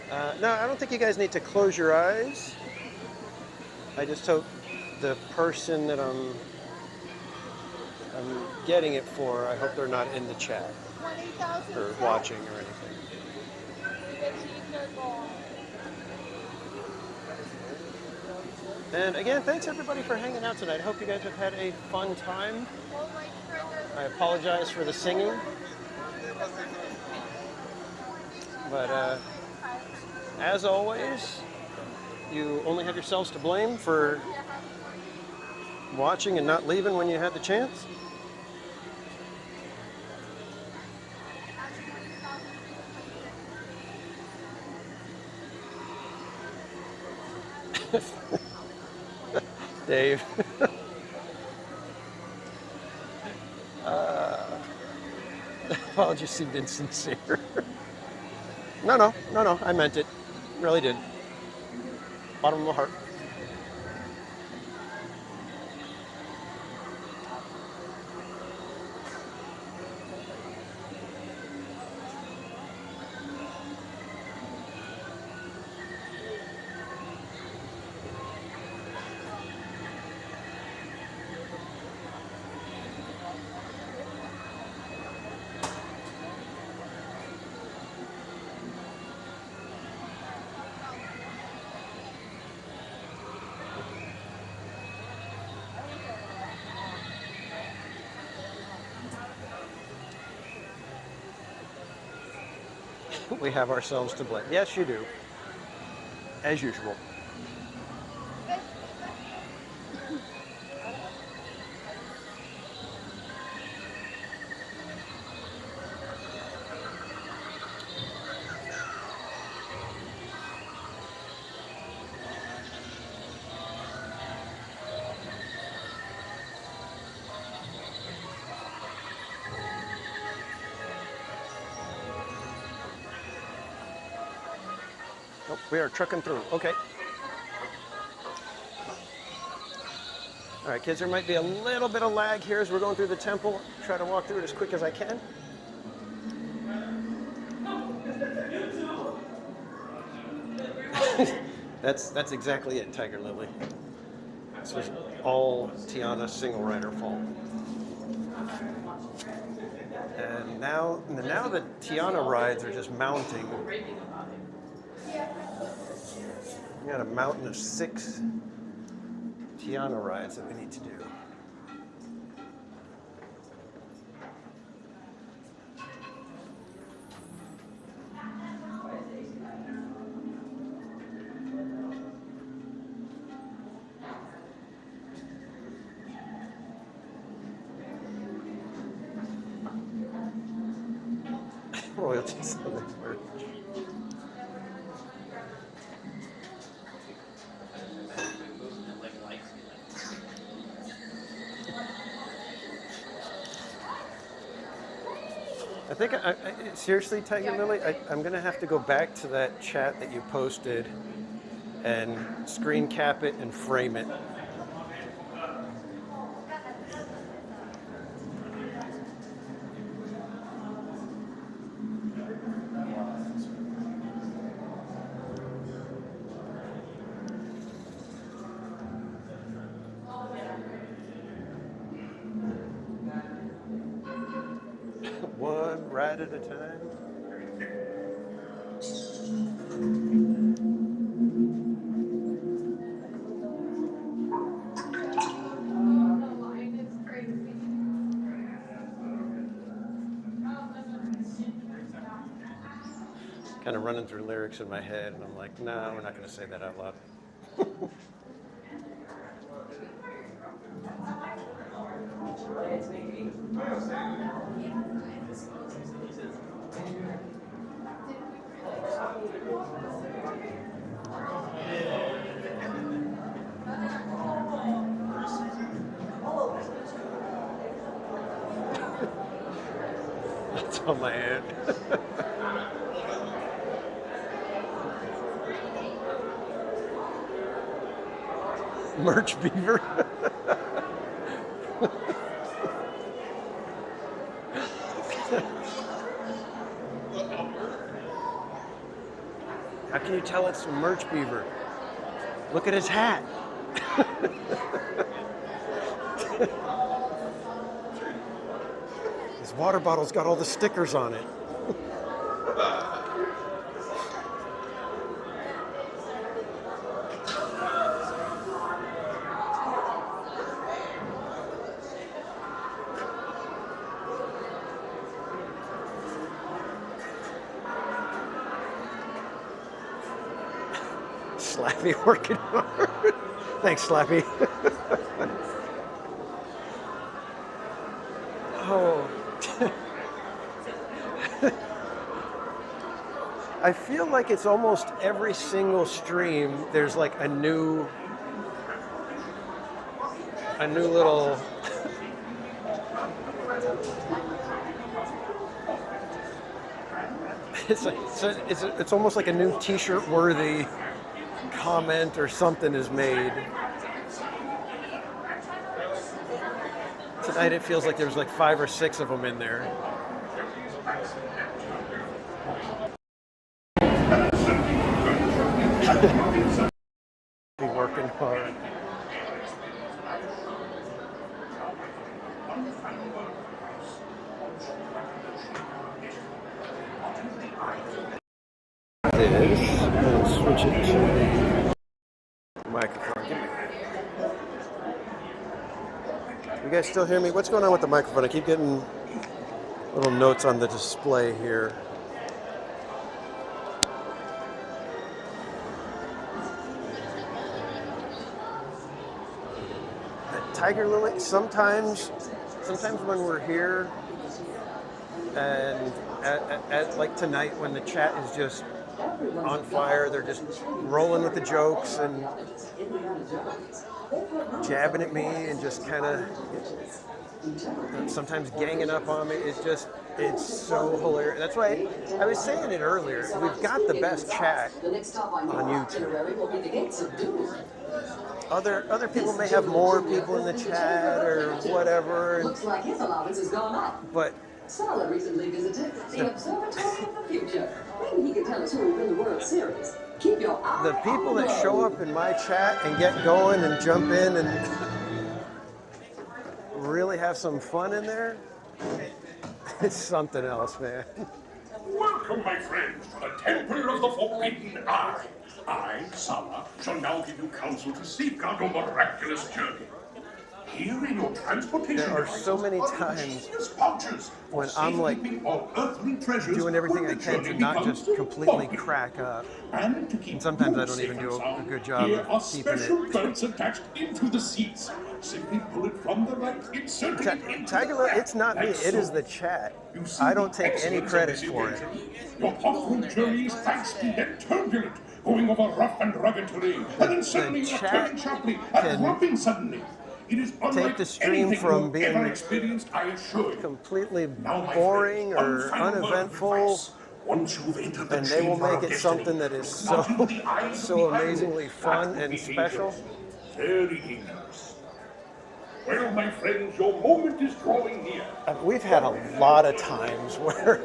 here. No, I don't think you guys need to close your eyes. I just hope the person that I'm getting it for, I hope they're not in the chat or watching or anything. And again, thanks everybody for hanging out tonight. I hope you guys have had a fun time. I apologize for the singing. But as always, you only have yourselves to blame for watching and not leaving when you had the chance. Dave. Apologies seemed insincere. No, I meant it. Really did. Bottom of my heart. We have ourselves to blame. Yes, you do. As usual. Oh, we are trucking through. Okay. All right, kids, there might be a little bit of lag here as we're going through the temple. Try to walk through it as quick as I can. That's exactly it, Tiger Lily. This was all Tiana's single rider fault. And now the Tiana rides are just mounting. We got a mountain of 6 Tiana rides that we need to do. Royalties on this merch. I think, seriously, Tiger Lily, I'm going to have to go back to that chat that you posted and screen cap it and frame it. One ride at a time. Kind of running through lyrics in my head, and I'm like, no, we're not going to say that out loud. That's on my hand. Merch beaver. How can you tell it's a merch beaver? Look at his hat. His water bottle's got all the stickers on it. Slappy working hard. Thanks, Slappy. Oh. I feel like it's almost every single stream, there's like a new little it's almost like a new t-shirt worthy comment or something is made. Tonight it feels like there's like 5 or 6 of them in there. Be working hard. This, and switch it to the microphone. You guys still hear me? What's going on with the microphone? I keep getting little notes on the display here. Tiger Lily, sometimes when we're here and at like tonight when the chat is just on fire, they're just rolling with the jokes and jabbing at me and just kind of sometimes ganging up on me. It's so hilarious. That's why I was saying it earlier. We've got the best chat on YouTube. Other people may have more people in the chat or whatever. Looks like his allowance has gone up. But Sala recently visited the Observatory of the Future. Maybe he could tell us who will win the World Series. Keep your eye the people that show up in my chat and get going and jump in and really have some fun in there, it's something else, man. Welcome, my friends, to the Temple of the Forbidden Eye. I, Sala, shall now give you counsel to safeguard your miraculous journey. Here in your transportation there are so many times when I'm like doing everything I can to not just completely crack up, and sometimes I don't even do a good job of keeping it. Belts attached into the seats. Simply pull it from the right, insert it into Tiger, it's not me, it is the chat. I don't take any credit for it. Your off-road journey is fast-speed and turbulent, going over rough and rugged terrain, and then suddenly you're turning sharply and dropping suddenly. take the stream from being completely boring or uneventful, and they will make it something that is so amazingly fun and special. Very dangerous. Well, my friends, your moment is drawing near. We've had a lot of times where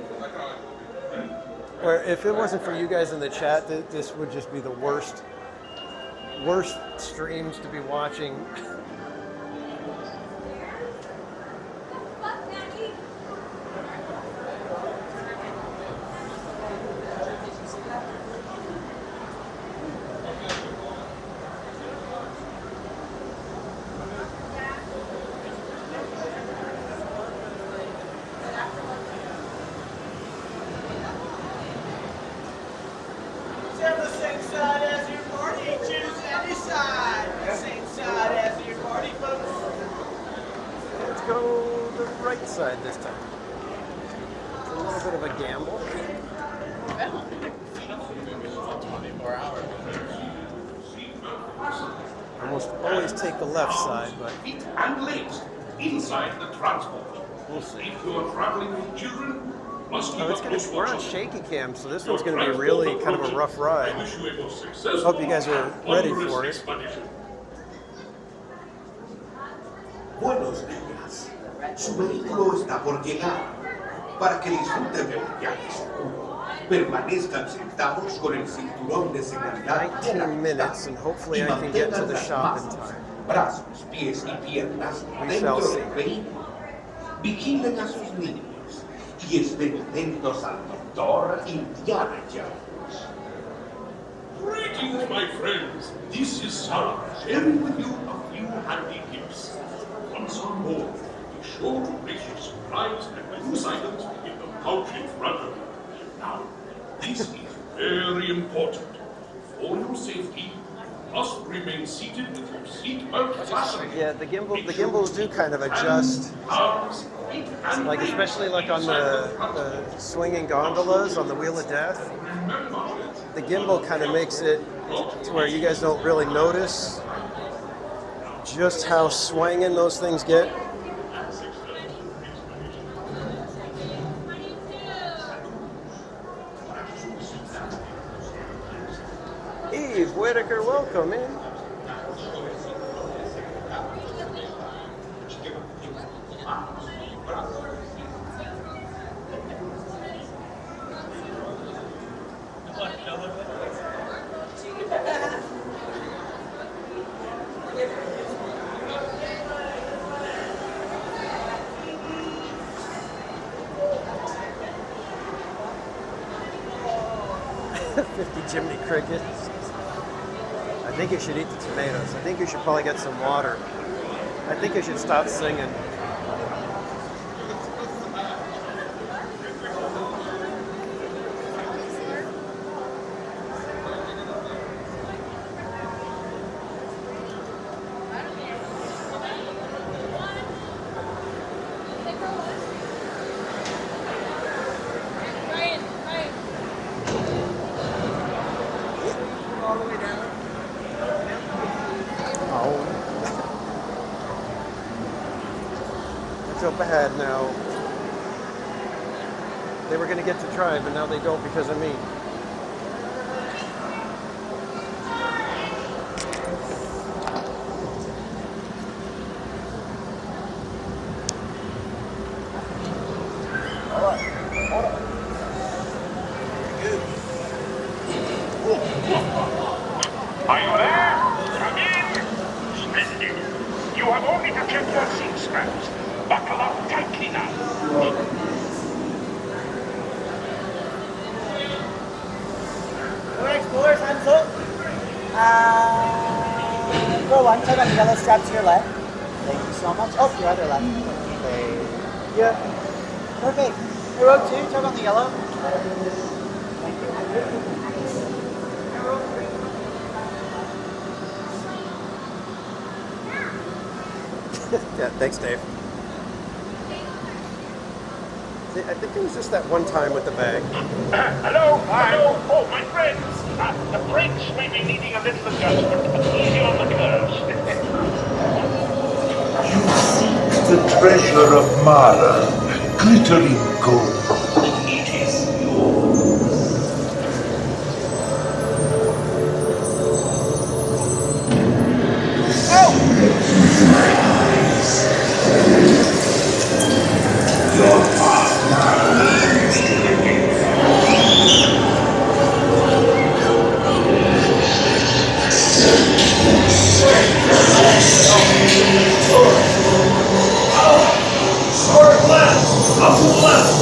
if it wasn't for you guys in the chat, this would just be the worst streams to be watching. Side this time. It's a little bit of a gamble. 24 hours. Almost always take the left side, but And legs inside the transport. We'll see. If you are traveling with children, must keep we're on shaky cam, so this one's going to be really kind of a rough ride. Hope you guys are ready for it. Buenos días. Su vehículo está por llegar. Para que disfruten del viaje seguro, permanezcan sentados con el cinturón de seguridad. 19 minutes, and hopefully I can get to the shop in time. Brazos, pies y piernas We shall dentro see. del vehículo. Vigilen a sus niños y estén atentos al doctor Indiana Jones. Greetings, my friends. This is Sarah, sharing with you a few handy tips. Once on board, be sure to place your supplies and loose items in the pouch in front of you. Now, this is very important. For your safety, you must remain seated with your seatbelt fastened. Yeah, the gimbals do kind of adjust. Like especially like on the swinging gondolas on the Wheel of Death. The gimbal kind of makes it to where you guys don't really notice just how swinging those things get. Eve Whitaker, welcome in. Jiminy Cricket. I think you should eat the tomatoes. I think you should probably get some water. I think you should stop singing. Bad now. They were going to get to drive, but now they don't because of me. Are you there? Come in. Splendid. You have only to check your seat straps. Buckle up tightly now. Alright, explorers, hands up. Go one, tug on the yellow strap to your left. Thank you so much. Oh, your other left. Thank you. Perfect. Hey, row 2, tug on the yellow. Thank you. Yeah, thanks, Dave. I think it was just that one time with the bag. Hello? Hello? Oh, my friends. The brakes may be needing a little adjustment, but easy on the curves. the treasure of Mara, glittering gold. It is yours. Your path now leads to the gates of Start left! Up to the left!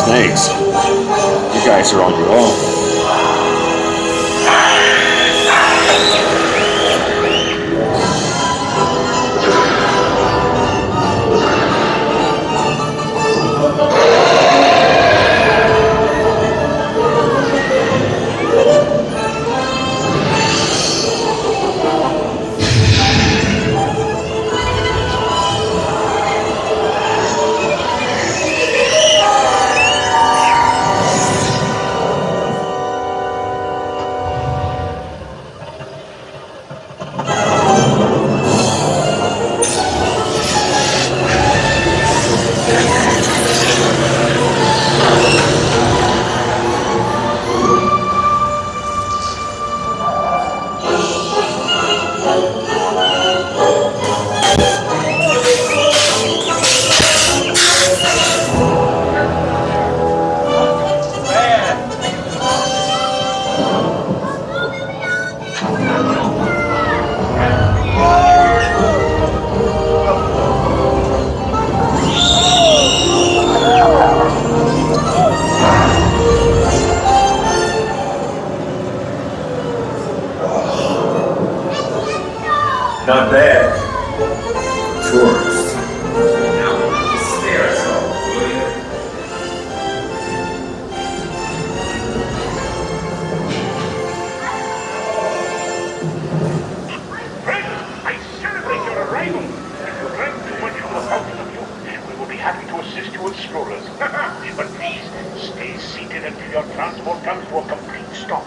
Snakes. You guys are on your own. Not bad. Tourist. Now, stare us all, will you? Friends, I celebrate your arrival. If you drank too much of the fountain of youth, we will be happy to assist you explorers. But please, stay seated until your transport comes to a complete stop.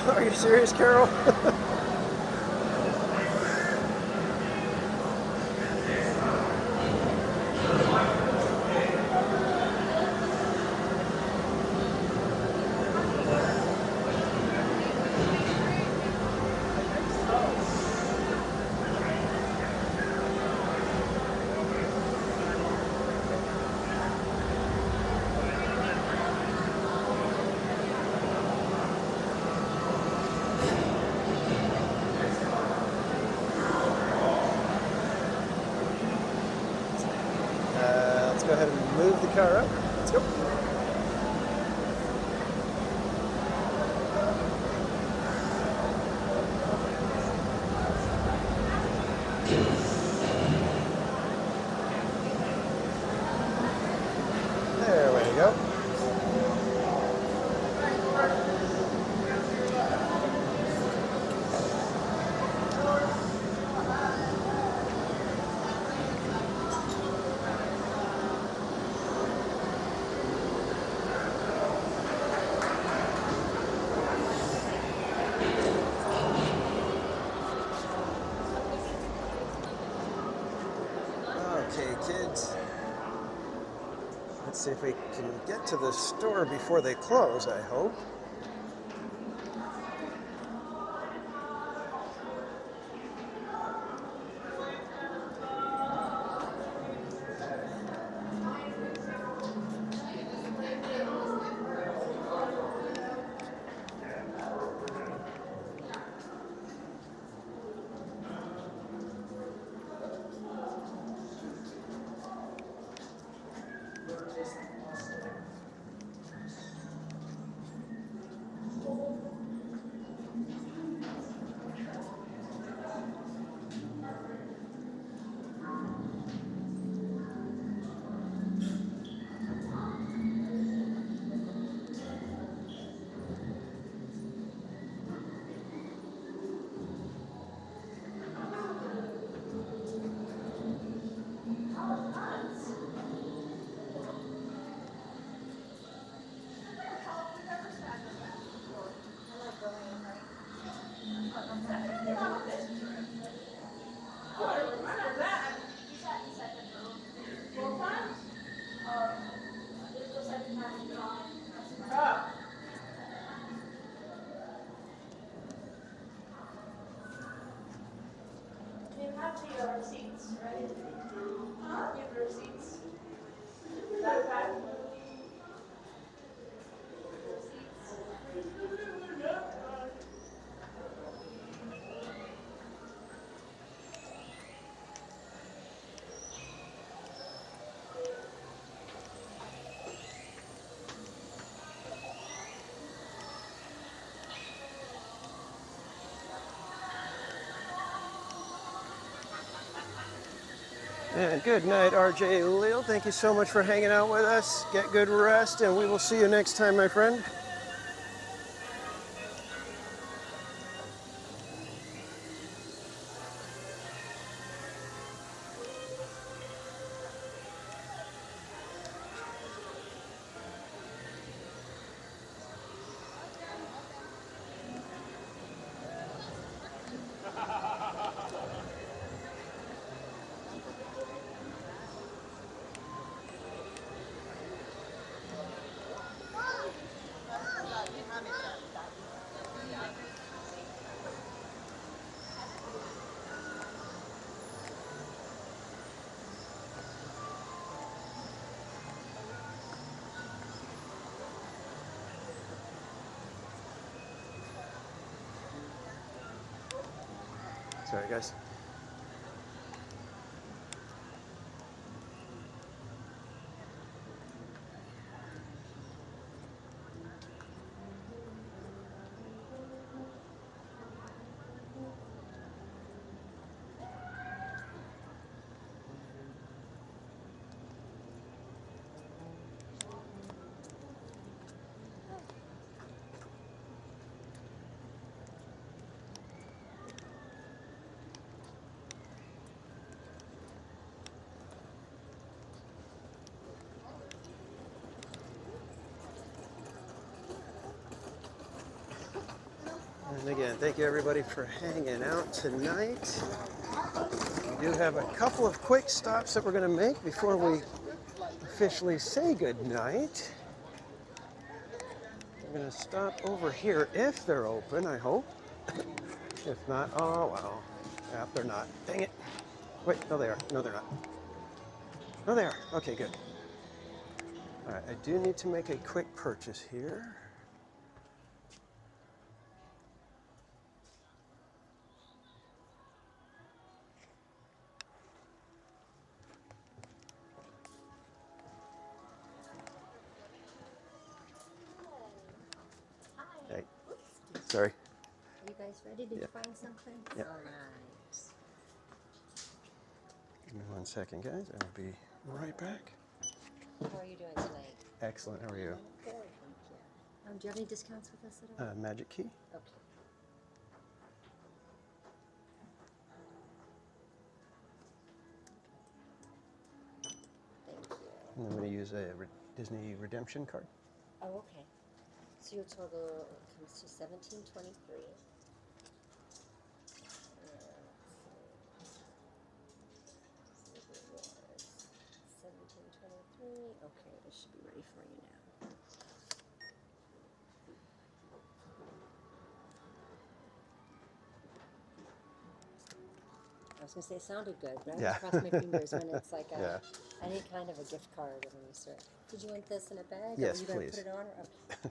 Are you serious, Carol? Let's go ahead and move the car up. Let's go. There we go. Okay, kids. Let's see if we can get to the store before they close, I hope. You have the receipts, right? Huh? You have the receipts? Backpack? And good night, RJ Lil. Thank you so much for hanging out with us. Get good rest, and we will see you next time, my friend. Sorry, guys. And again, thank you everybody for hanging out tonight. We do have a couple of quick stops that we're going to make before we officially say good night. We're going to stop over here if they're open, I hope. If not, oh well. Yeah, they're not. Dang it. Wait, no they are. No, they're not. No, they are. Okay, good. All right, I do need to make a quick purchase here. Hey, sorry. Are you guys ready? Did you find something? Yeah. All right. Give me 1 second, guys. I'll be right back. How are you doing tonight? Excellent. How are you? Good, thank you. Do you have any discounts with us at all? Magic key. Okay. Thank you. And I'm going to use a Disney redemption card. Oh, okay. So your total comes to $17.23. $17.23 ready? Okay, this should be ready for you now. I was going to say it sounded good, but I Yeah. cross my fingers when it's like Yeah. any kind of a gift card of any sort. Did you want this in a bag? Yes, or were you going to please. put it on? Okay.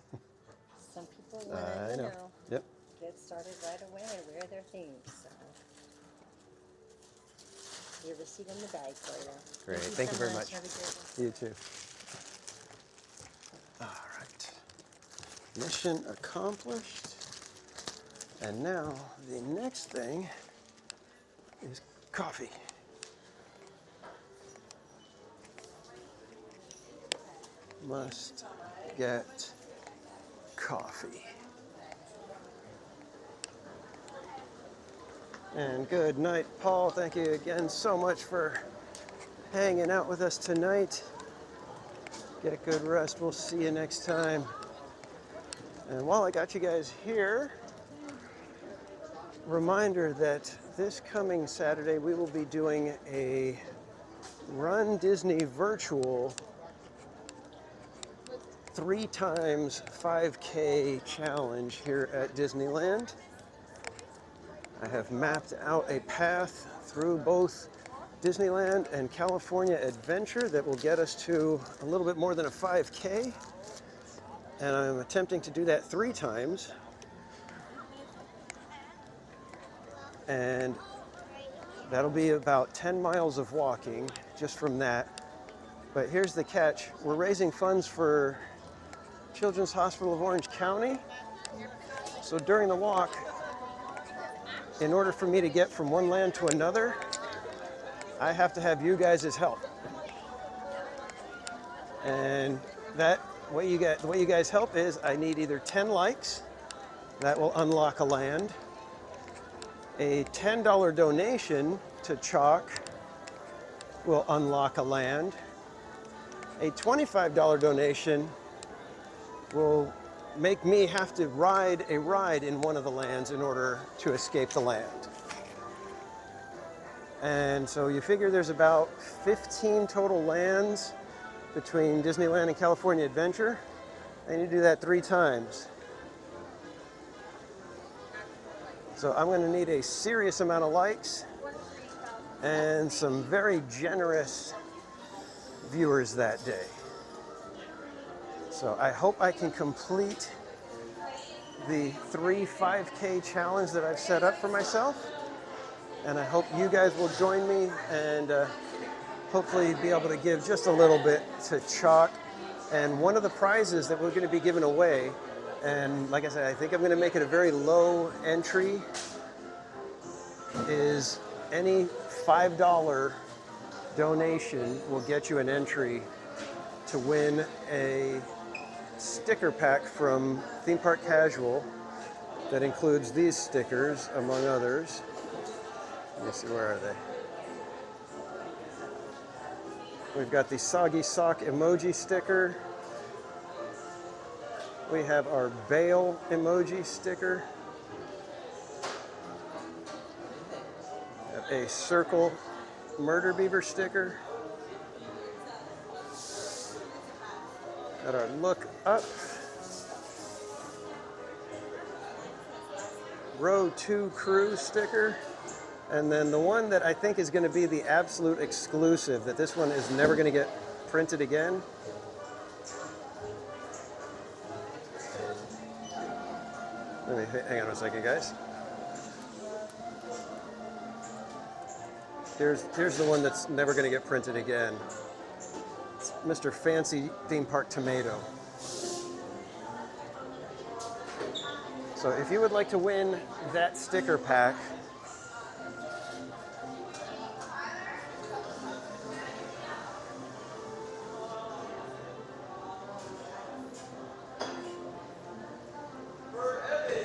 Some people want to, I know. Yep. get started right away and wear their things. So. Your receipt in the bag for you. Great. Thank you so very much. Have a good one. You too. All right. Mission accomplished. And now the next thing is coffee. Must get coffee. And good night, Paul. Thank you again so much for hanging out with us tonight. Get a good rest. We'll see you next time. And while I got you guys here, reminder that this coming Saturday we will be doing a Run Disney virtual 3 times 5K challenge here at Disneyland. I have mapped out a path through both Disneyland and California Adventure that will get us to a little bit more than a 5K. And I'm attempting to do that 3 times. And that'll be about 10 miles of walking just from that. But here's the catch. We're raising funds for Children's Hospital of Orange County. So during the walk, in order for me to get from one land to another, I have to have you guys' help. And the way you guys help is I need either 10 likes, that will unlock a land, a $10 donation to Chalk will unlock a land, a $25 donation will make me have to ride a ride in one of the lands in order to escape the land. And so you figure there's about 15 total lands between Disneyland and California Adventure. And you do that 3 times. So I'm going to need a serious amount of likes and some very generous viewers that day. So I hope I can complete the 3 5K challenge that I've set up for myself. And I hope you guys will join me and hopefully be able to give just a little bit to Chalk. And one of the prizes that we're going to be giving away, and like I said, I think I'm going to make it a very low entry, is any $5 donation will get you an entry to win a sticker pack from Theme Park Casual that includes these stickers, among others. Let me see, where are they? We've got the Soggy Sock emoji sticker. We have our Bail emoji sticker. A Circle Murder Beaver sticker. Got our Look Up. Row 2 Crew sticker. And then the one that I think is going to be the absolute exclusive, that this one is never going to get printed again. Let me hang on a second, guys. Here's the one that's never going to get printed again. It's Mr. Fancy Theme Park Tomato. So if you would like to win that sticker pack,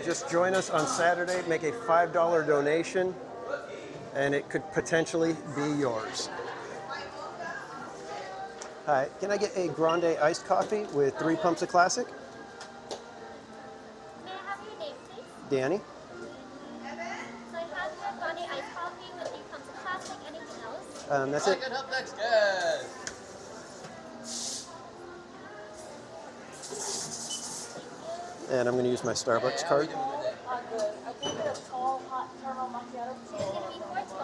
just join us on Saturday, make a $5 donation, and it could potentially be yours. Hi, can I get a grande iced coffee with 3 pumps of classic? May I have your name, please? Danny? So I have your grande iced coffee with 3 pumps of classic. Anything else? That's it. Up next, guys. And I'm going to use my Starbucks card. Good. I can get a tall hot caramel macchiato. It's going to be 412. I'm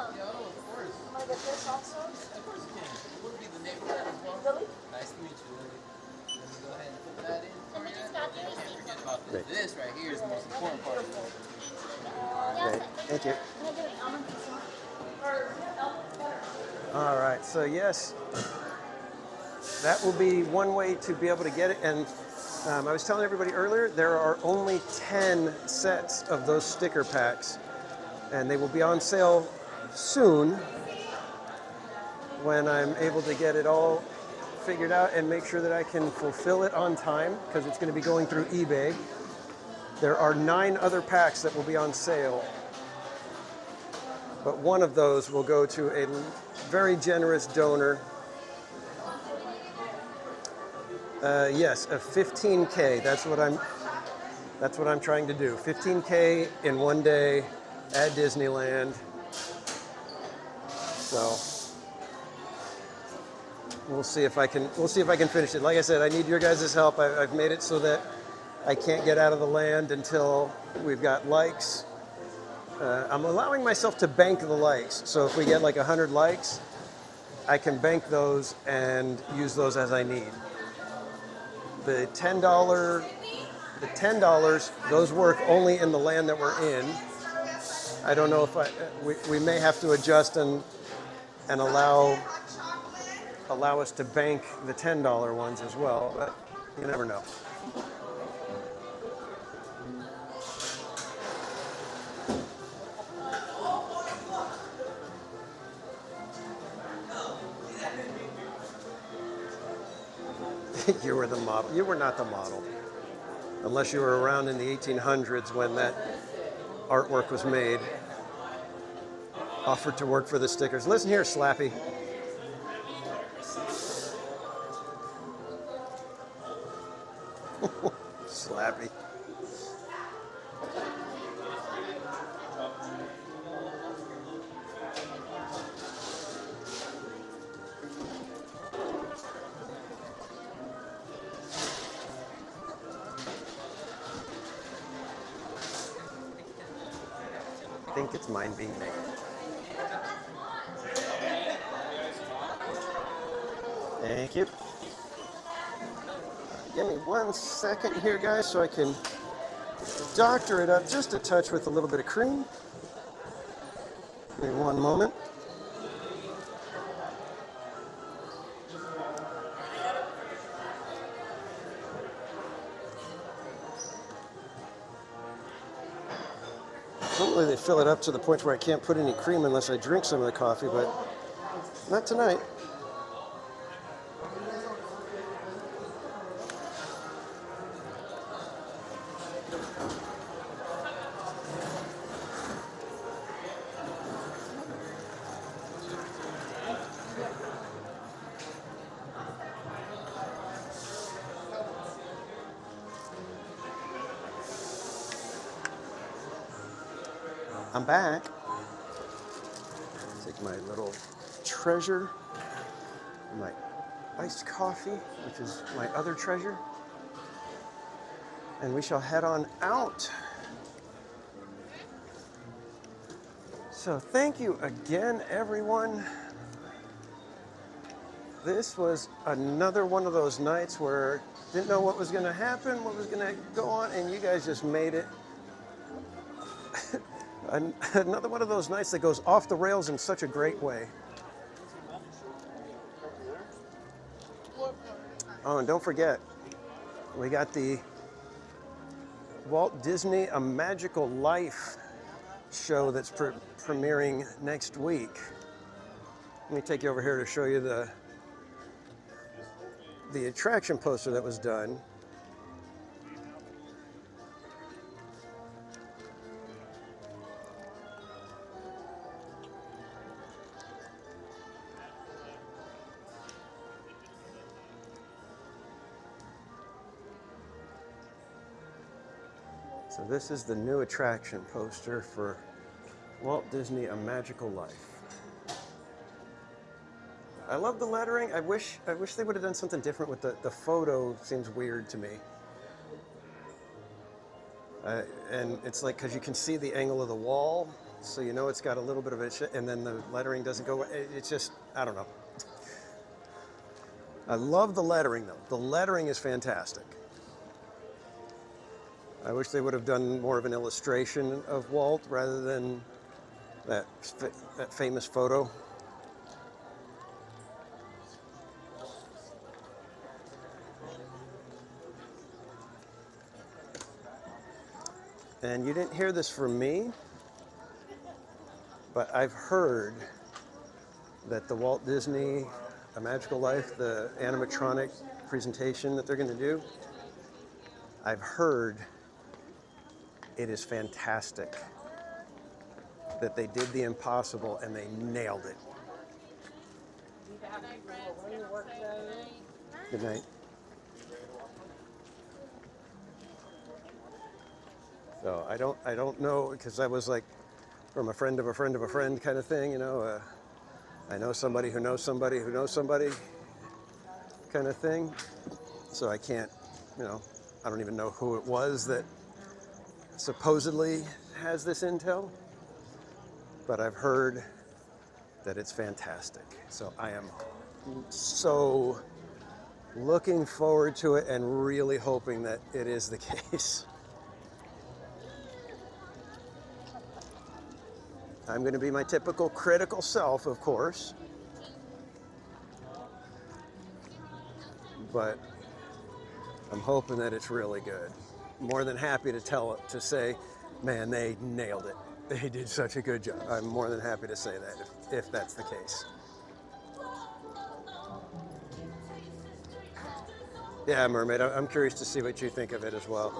going to get this also. Of course you can. What would be the name of that as well? Lily? Nice to meet you, Lily. Let me go ahead and put that in for you. Can't forget about this. Great. This right here is the most important part of it. Great. Thank you. Can I get an almond croissant? Or almond butter? All right. So yes, that will be one way to be able to get it. And I was telling everybody earlier, there are only 10 sets of those sticker packs, and they will be on sale soon when I'm able to get it all figured out and make sure that I can fulfill it on time, because it's going to be going through eBay. There are 9 other packs that will be on sale, but one of those will go to a very generous donor. Yes, a 15K. That's what I'm trying to do. 15K in one day at Disneyland. So we'll see if I can finish it. Like I said, I need your guys' help. I've made it so that I can't get out of the land until we've got likes. I'm allowing myself to bank the likes. So if we get like 100 likes, I can bank those and use those as I need. The $10, those work only in the land that we're in. I don't know if we may have to adjust and allow us to bank the $10 ones as well, but you never know. You were the model. You were not the model. Unless you were around in the 1800s when that artwork was made. Offered to work for the stickers. Listen here, Slappy. Slappy. I think it's mine being made. Thank you. Give me 1 second here, guys, so I can doctor it up just a touch with a little bit of cream. Give me 1 moment. Normally they fill it up to the point where I can't put any cream unless I drink some of the coffee, but not tonight. I'm back. Take my little treasure, my iced coffee, which is my other treasure, and we shall head on out. So thank you again, everyone. This was another one of those nights where didn't know what was going to happen, what was going to go on, and you guys just made it. Another one of those nights that goes off the rails in such a great way. Oh, and don't forget, we got the Walt Disney A Magical Life show that's premiering next week. Let me take you over here to show you the attraction poster that was done. So this is the new attraction poster for Walt Disney A Magical Life. I love the lettering. I wish they would have done something different with the photo. Seems weird to me. And it's like, because you can see the angle of the wall, so you know it's got a little bit of it, and then the lettering doesn't go, it's just, I don't know. I love the lettering though. The lettering is fantastic. I wish they would have done more of an illustration of Walt rather than that famous photo. And you didn't hear this from me, but I've heard that the Walt Disney A Magical Life, the animatronic presentation that they're going to do, I've heard it is fantastic. That they did the impossible and they nailed it. Good night. So I don't know, because I was like from a friend of a friend of a friend kind of thing, you know. I know somebody who knows somebody who knows somebody kind of thing. So I can't, you know, I don't even know who it was that supposedly has this intel. But I've heard that it's fantastic. So I am so looking forward to it and really hoping that it is the case. I'm going to be my typical critical self, of course. But I'm hoping that it's really good. More than happy to say, man, they nailed it. They did such a good job. I'm more than happy to say that if that's the case. Yeah, Mermaid, I'm curious to see what you think of it as well.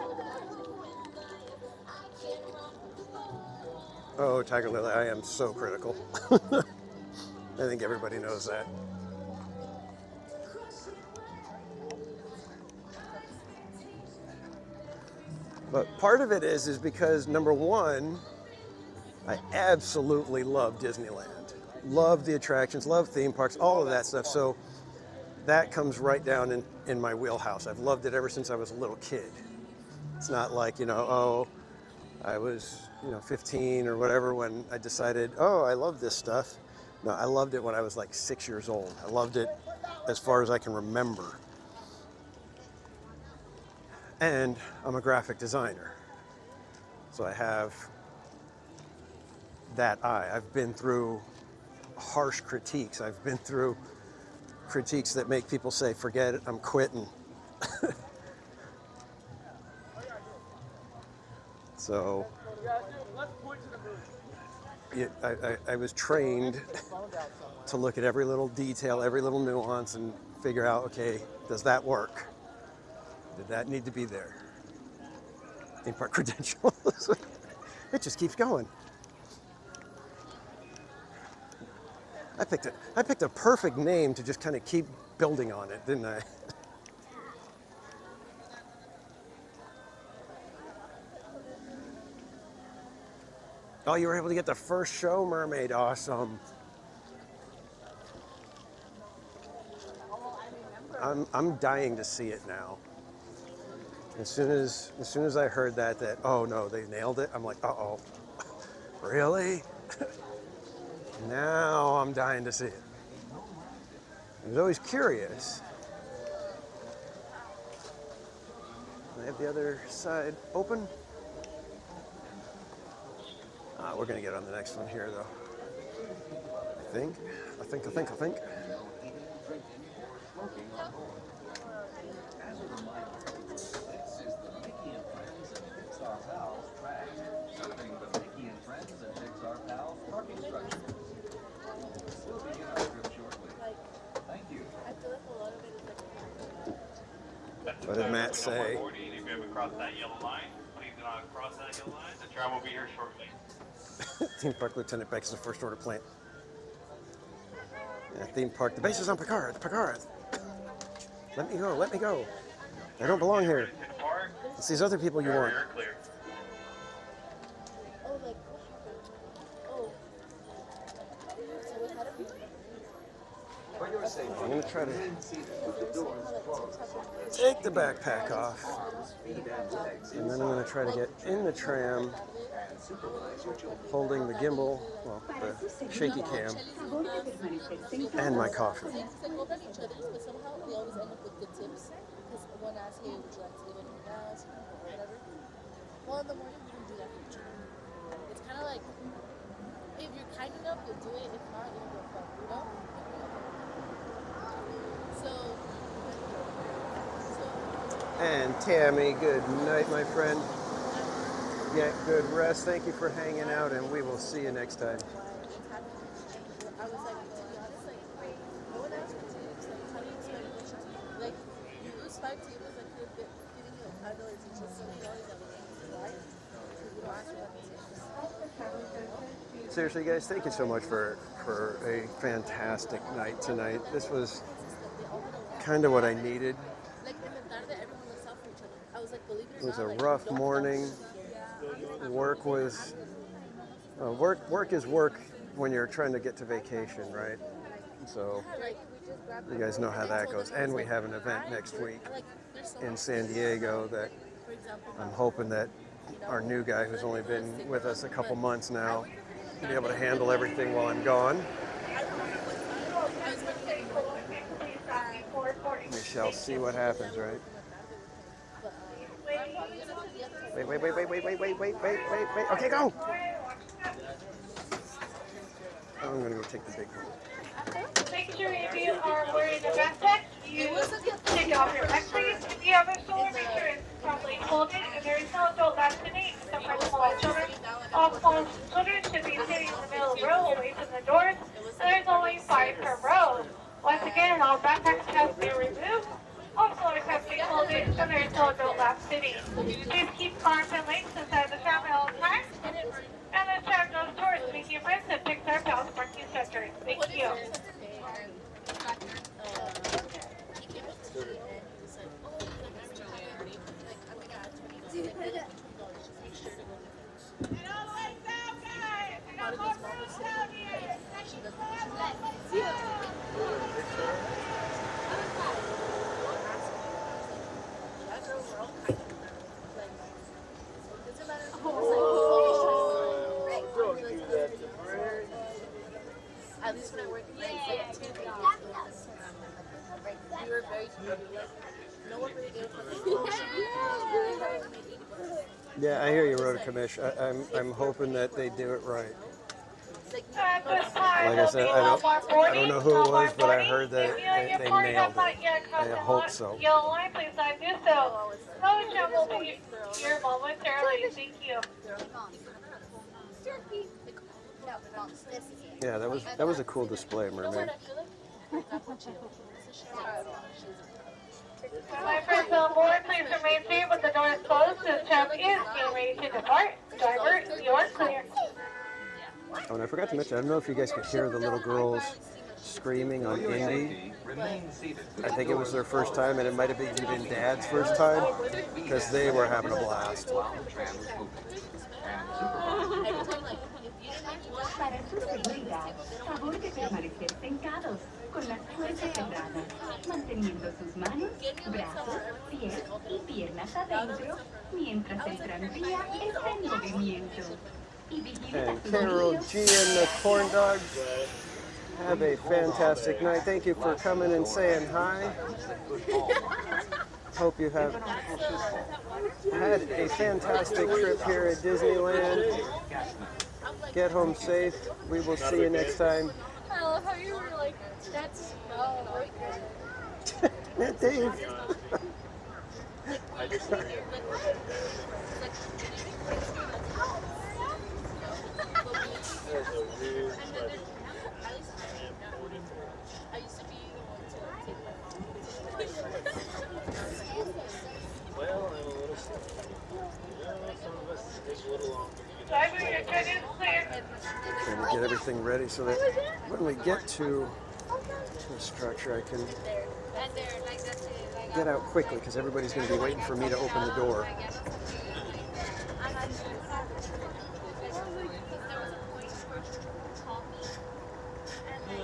Oh, Tiger Lily, I am so critical. I think everybody knows that. But part of it is because, number one, I absolutely love Disneyland. Love the attractions, love theme parks, all of that stuff. So that comes right down in my wheelhouse. I've loved it ever since I was a little kid. It's not like, you know, oh, I was, 15 or whatever when I decided, oh, I love this stuff. No, I loved it when I was like 6 years old. I loved it as far as I can remember. And I'm a graphic designer. So I have that eye. I've been through harsh critiques. I've been through critiques that make people say, forget it, I'm quitting. So I was trained to look at every little detail, every little nuance, and figure out, okay, does that work? Did that need to be there? Theme park credentials. It just keeps going. I picked a perfect name to just kind of keep building on it, didn't I? Oh, you were able to get the first show, Mermaid. Awesome. I'm dying to see it now. As soon as I heard that oh no, they nailed it, I'm like, uh-oh. Really? Now I'm dying to see it. I was always curious. I have the other side open. We're gonna get on the next one here, though. I think. As a reminder, this is the Mickey and Friends and Pixar Pals track, serving the Mickey and Friends and Pixar Pals parking structures. We'll begin our trip shortly. Thank you. What did Matt say? If you ever cross that yellow line, please do not cross that yellow line. The tram will be here shortly. Theme Park Lieutenant Beck is a first order plant. Yeah, theme park. The base is on Picard. Picard. Let me go. Let me go. I don't belong here. It's these other people you want. I'm going to try to take the backpack off, and then I'm going to try to get in the tram holding the gimbal, well, the shaky cam, and my coffee. Well, in the morning you can do that for each other. It's kind of like, if you're kind enough, you'll do it. If not, you'll go fuck, you know? And Tammy, good night, my friend. Get good rest. Thank you for hanging out, and we will see you next time. I was like, to be honest, like, no one asked for tips. Like, how do you expect me to do? Like, you lose 5 tables, I could have giving you like $5 each, just $70 every day. Why? Because we don't ask for that tips. Seriously, guys, thank you so much for a fantastic night tonight. This was kind of what I needed. It was a rough morning. Work is work when you're trying to get to vacation, right? So you guys know how that goes. And we have an event next week in San Diego that I'm hoping that our new guy, who's only been with us a couple months now, will be able to handle everything while I'm gone. We shall see what happens, right? Wait. Okay, go! I'm gonna go take the big one. Make sure if you are wearing a backpack, you take off your back sleeves. If you have a stroller, make sure it's properly folded, and there is no adult laminate except for small children. All small children should be sitting in the middle of the row away from the doors, and there's only 5 per row. Once again, all backpacks have been removed. All strollers have to be folded, and there is no adult lap sitting. Please keep arms and legs inside the tram at all times. And the tram goes towards Mickey Friends and Pixar Palace Parking Center. Thank you. At least when I work in like 2 days, we were very no one really did it. Yeah, I hear you, Rhoda Kamish. I'm hoping that they do it right. Like I said, I don't know who it was, but I heard that they nailed it. I hope so. Yellow line, please not do so. No tram will be here momentarily. Thank you. Yeah, that was a cool display, Mermaid. My friends on board, please remain safe with the doors closed. The tram is getting ready to depart. Driver, you are clear. Oh, and I forgot to mention, I don't know if you guys could hear the little girls screaming on Indy. I think it was their first time, and it might have even been Dad's first time, because they were having a blast. Para su seguridad, favor de permanecer sentados, con las puertas cerradas, manteniendo sus manos, brazos, pies y piernas adentro, mientras el tranvía está en movimiento. And Carol G and the Corn Dogs, have a fantastic night. Thank you for coming and saying hi. Hope you have had a fantastic trip here at Disneyland. Get home safe. We will see you next time. I love how you were like, that's no. Dave. I used to be the one to take Well, I'm a little slow. Some of us take a little longer. Driver, your turn is clear. Trying to get everything ready so that when we get to the structure, I can get out quickly because everybody's going to be waiting for me to open the door.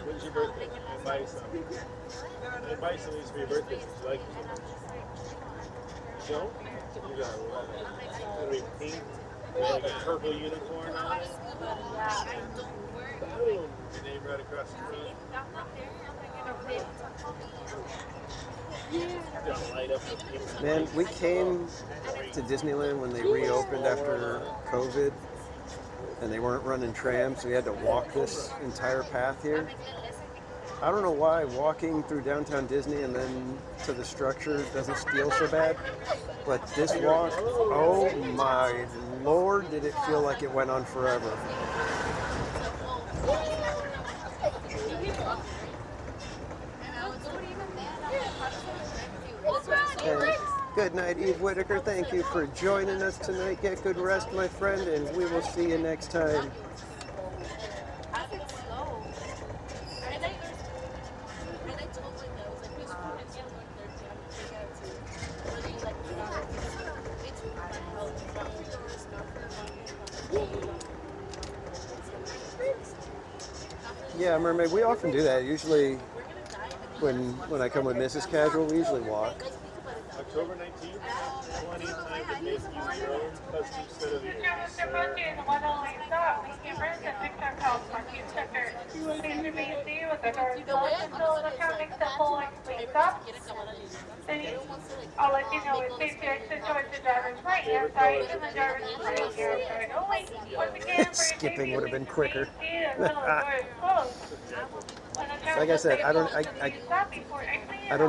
When's your birthday? buy some. I buy some of these for your birthday since you like it so much. Don't? You got what? It'll be pink with like a purple unicorn on it. Boom! Your name right across the front. Just light up the pink. Man, we came to Disneyland when they reopened after COVID, and they weren't running trams, so we had to walk this entire path here. I don't know why walking through downtown Disney and then to the structure doesn't feel so bad, but this walk, oh my Lord, did it feel like it went on forever. And good night, Eve Whitaker. Thank you for joining us tonight. Get good rest, my friend, and we will see you next time. Yeah, Mermaid, we often do that. Usually when I come with Mrs. Casual, we usually walk. October 19th, 20th, to make you your own custom set of ears. Pixar Pals Marquee Sticker. Please remain seated with the doors closed until the counting symbol cleans up. I'll let you know if safety exit towards the driver's right hand side and the driver's right hand side only. Once again, for Skipping would have been quicker. Like I said, I don't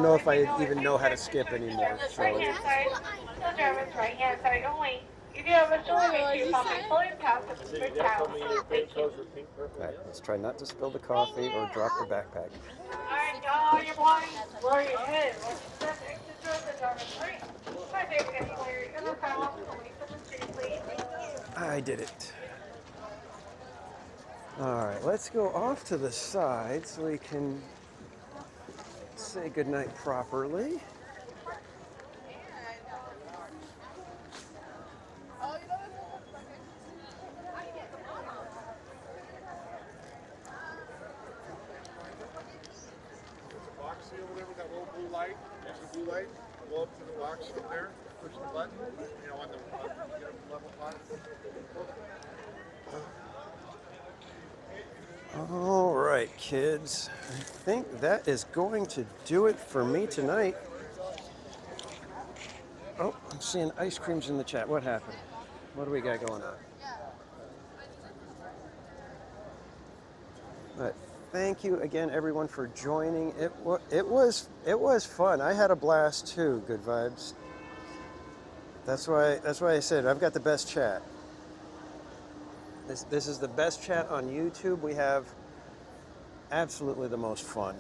know if I even know how to skip anymore. So. Right hand side only. If you have a stroller, make sure you pop it fully past the big towel. Alright, let's try not to spill the coffee or drop the backpack. Alright, y'all, you're blind. Lower your head. Exit door the driver's right. My favorite gets clear. In the sidewalk, 27th Street, please. I did it. Alright, let's go off to the side so we can say goodnight properly. Blue light, go up to the box up there, push the button, you know, on the level pot. All right, kids. I think that is going to do it for me tonight. Oh, I'm seeing ice creams in the chat. What happened? What do we got going on? But thank you again, everyone, for joining. It was fun. I had a blast too. Good vibes. That's why I said I've got the best chat. This is the best chat on YouTube. We have absolutely the most fun.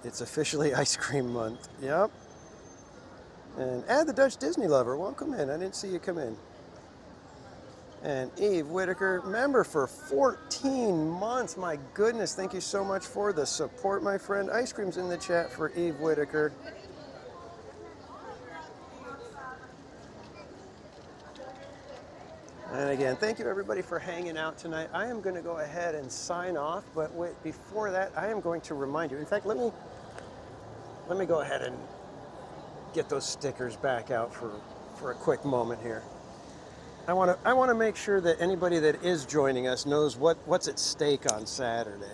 It's officially ice cream month. Yep. And add the Dutch Disney lover. Welcome in. I didn't see you come in. And Eve Whitaker, member for 14 months. My goodness, thank you so much for the support, my friend. Ice cream's in the chat for Eve Whitaker. And again, thank you everybody for hanging out tonight. I am going to go ahead and sign off, but wait, before that, I am going to remind you. In fact, let me go ahead and get those stickers back out for a quick moment here. I want to make sure that anybody that is joining us knows what's at stake on Saturday.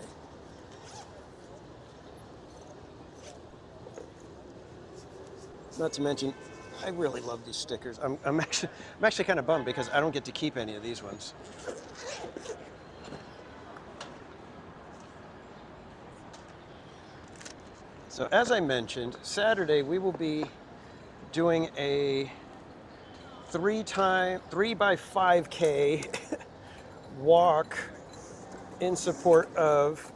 Not to mention, I really love these stickers. I'm actually kind of bummed because I don't get to keep any of these ones. So as I mentioned, Saturday we will be doing a 3x5K walk in support of,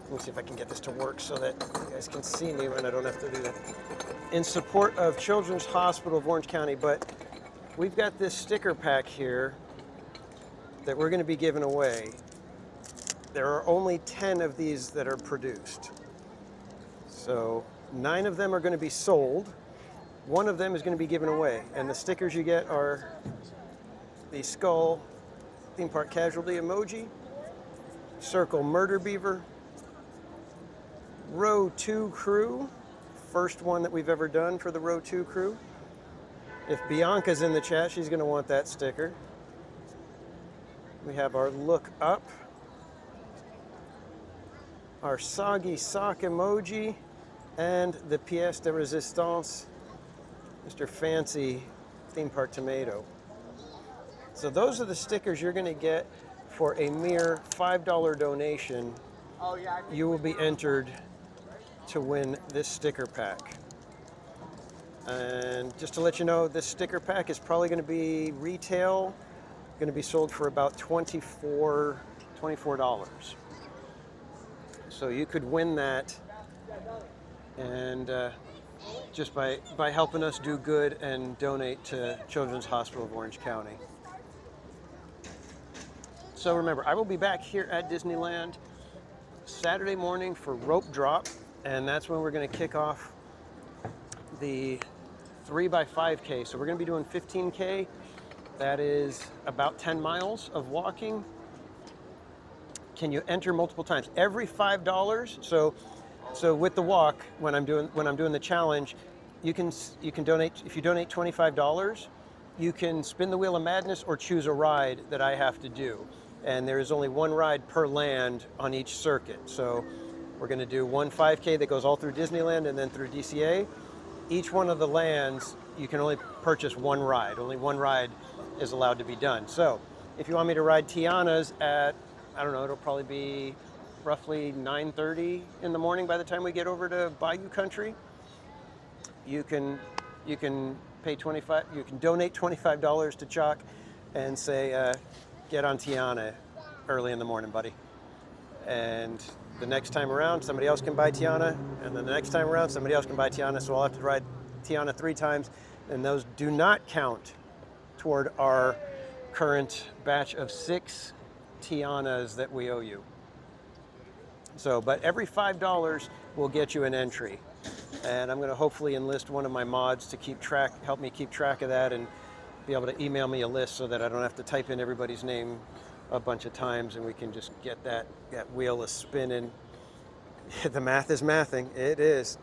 let me see if I can get this to work so that you guys can see me when I don't have to do that, in support of Children's Hospital of Orange County. But we've got this sticker pack here that we're going to be giving away. There are only 10 of these that are produced. So 9 of them are going to be sold. one of them is going to be given away. And the stickers you get are the skull theme park casualty emoji, circle murder beaver, row 2 crew, first one that we've ever done for the row 2 crew. If Bianca's in the chat, she's going to want that sticker. We have our look up, our soggy sock emoji, and the pièce de résistance, Mr. Fancy theme park tomato. So those are the stickers you're going to get for a mere $5 donation. You will be entered to win this sticker pack. And just to let you know, this sticker pack is probably going to be retail, going to be sold for about $24. So you could win that, and just by helping us do good and donate to Children's Hospital of Orange County. So remember, I will be back here at Disneyland Saturday morning for rope drop, and that's when we're going to kick off the 3x5K. So we're going to be doing 15K. That is about 10 miles of walking. Can you enter multiple times? Every $5. So with the walk, when I'm doing the challenge, you can donate. If you donate $25, you can spin the wheel of madness or choose a ride that I have to do. And there is only one ride per land on each circuit. So we're going to do one 5K that goes all through Disneyland and then through DCA. Each one of the lands, you can only purchase one ride. Only one ride is allowed to be done. So if you want me to ride Tiana's at, I don't know, it'll probably be roughly 9:30 in the morning by the time we get over to Bayou Country. You can pay $25. You can donate $25 to Chalk, and say, get on Tiana early in the morning, buddy. And the next time around, somebody else can buy Tiana, and then the next time around, somebody else can buy Tiana. So I'll have to ride Tiana 3 times, and those do not count toward our current batch of 6 Tianas that we owe you. So, but every $5 will get you an entry. And I'm going to hopefully enlist one of my mods to help me keep track of that, and be able to email me a list so that I don't have to type in everybody's name a bunch of times, and we can just get that wheel is spinning. The math is mathing. It is.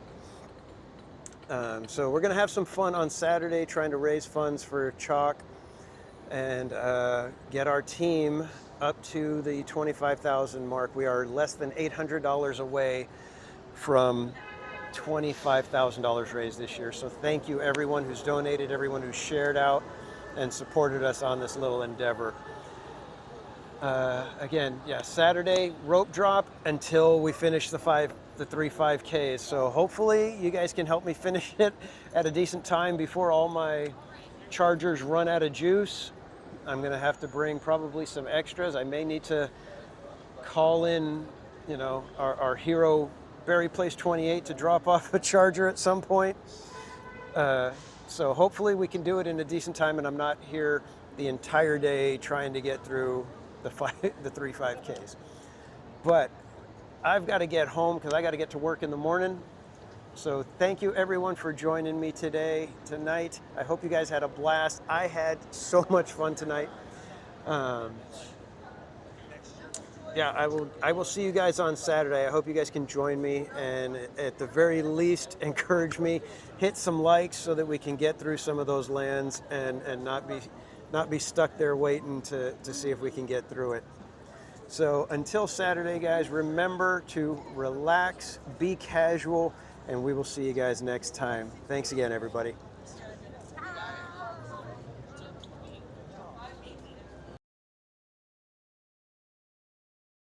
So we're going to have some fun on Saturday trying to raise funds for Chalk and get our team up to the 25,000 mark. We are less than $800 away from $25,000 raised this year. So thank you everyone who's donated, everyone who's shared out and supported us on this little endeavor. Again, yeah, Saturday rope drop until we finish the 3 5Ks. So hopefully you guys can help me finish it at a decent time before all my chargers run out of juice. I'm gonna have to bring probably some extras. I may need to call in, our hero Berry Place 28 to drop off a charger at some point. So hopefully we can do it in a decent time, and I'm not here the entire day trying to get through the 3 5Ks. But I've got to get home because I got to get to work in the morning. So thank you everyone for joining me tonight. I hope you guys had a blast. I had so much fun tonight. Yeah, I will see you guys on Saturday. I hope you guys can join me, and at the very least, encourage me. Hit some likes so that we can get through some of those lands and not be stuck there waiting to see if we can get through it. So until Saturday, guys, remember to relax, be casual, and we will see you guys next time. Thanks again, everybody.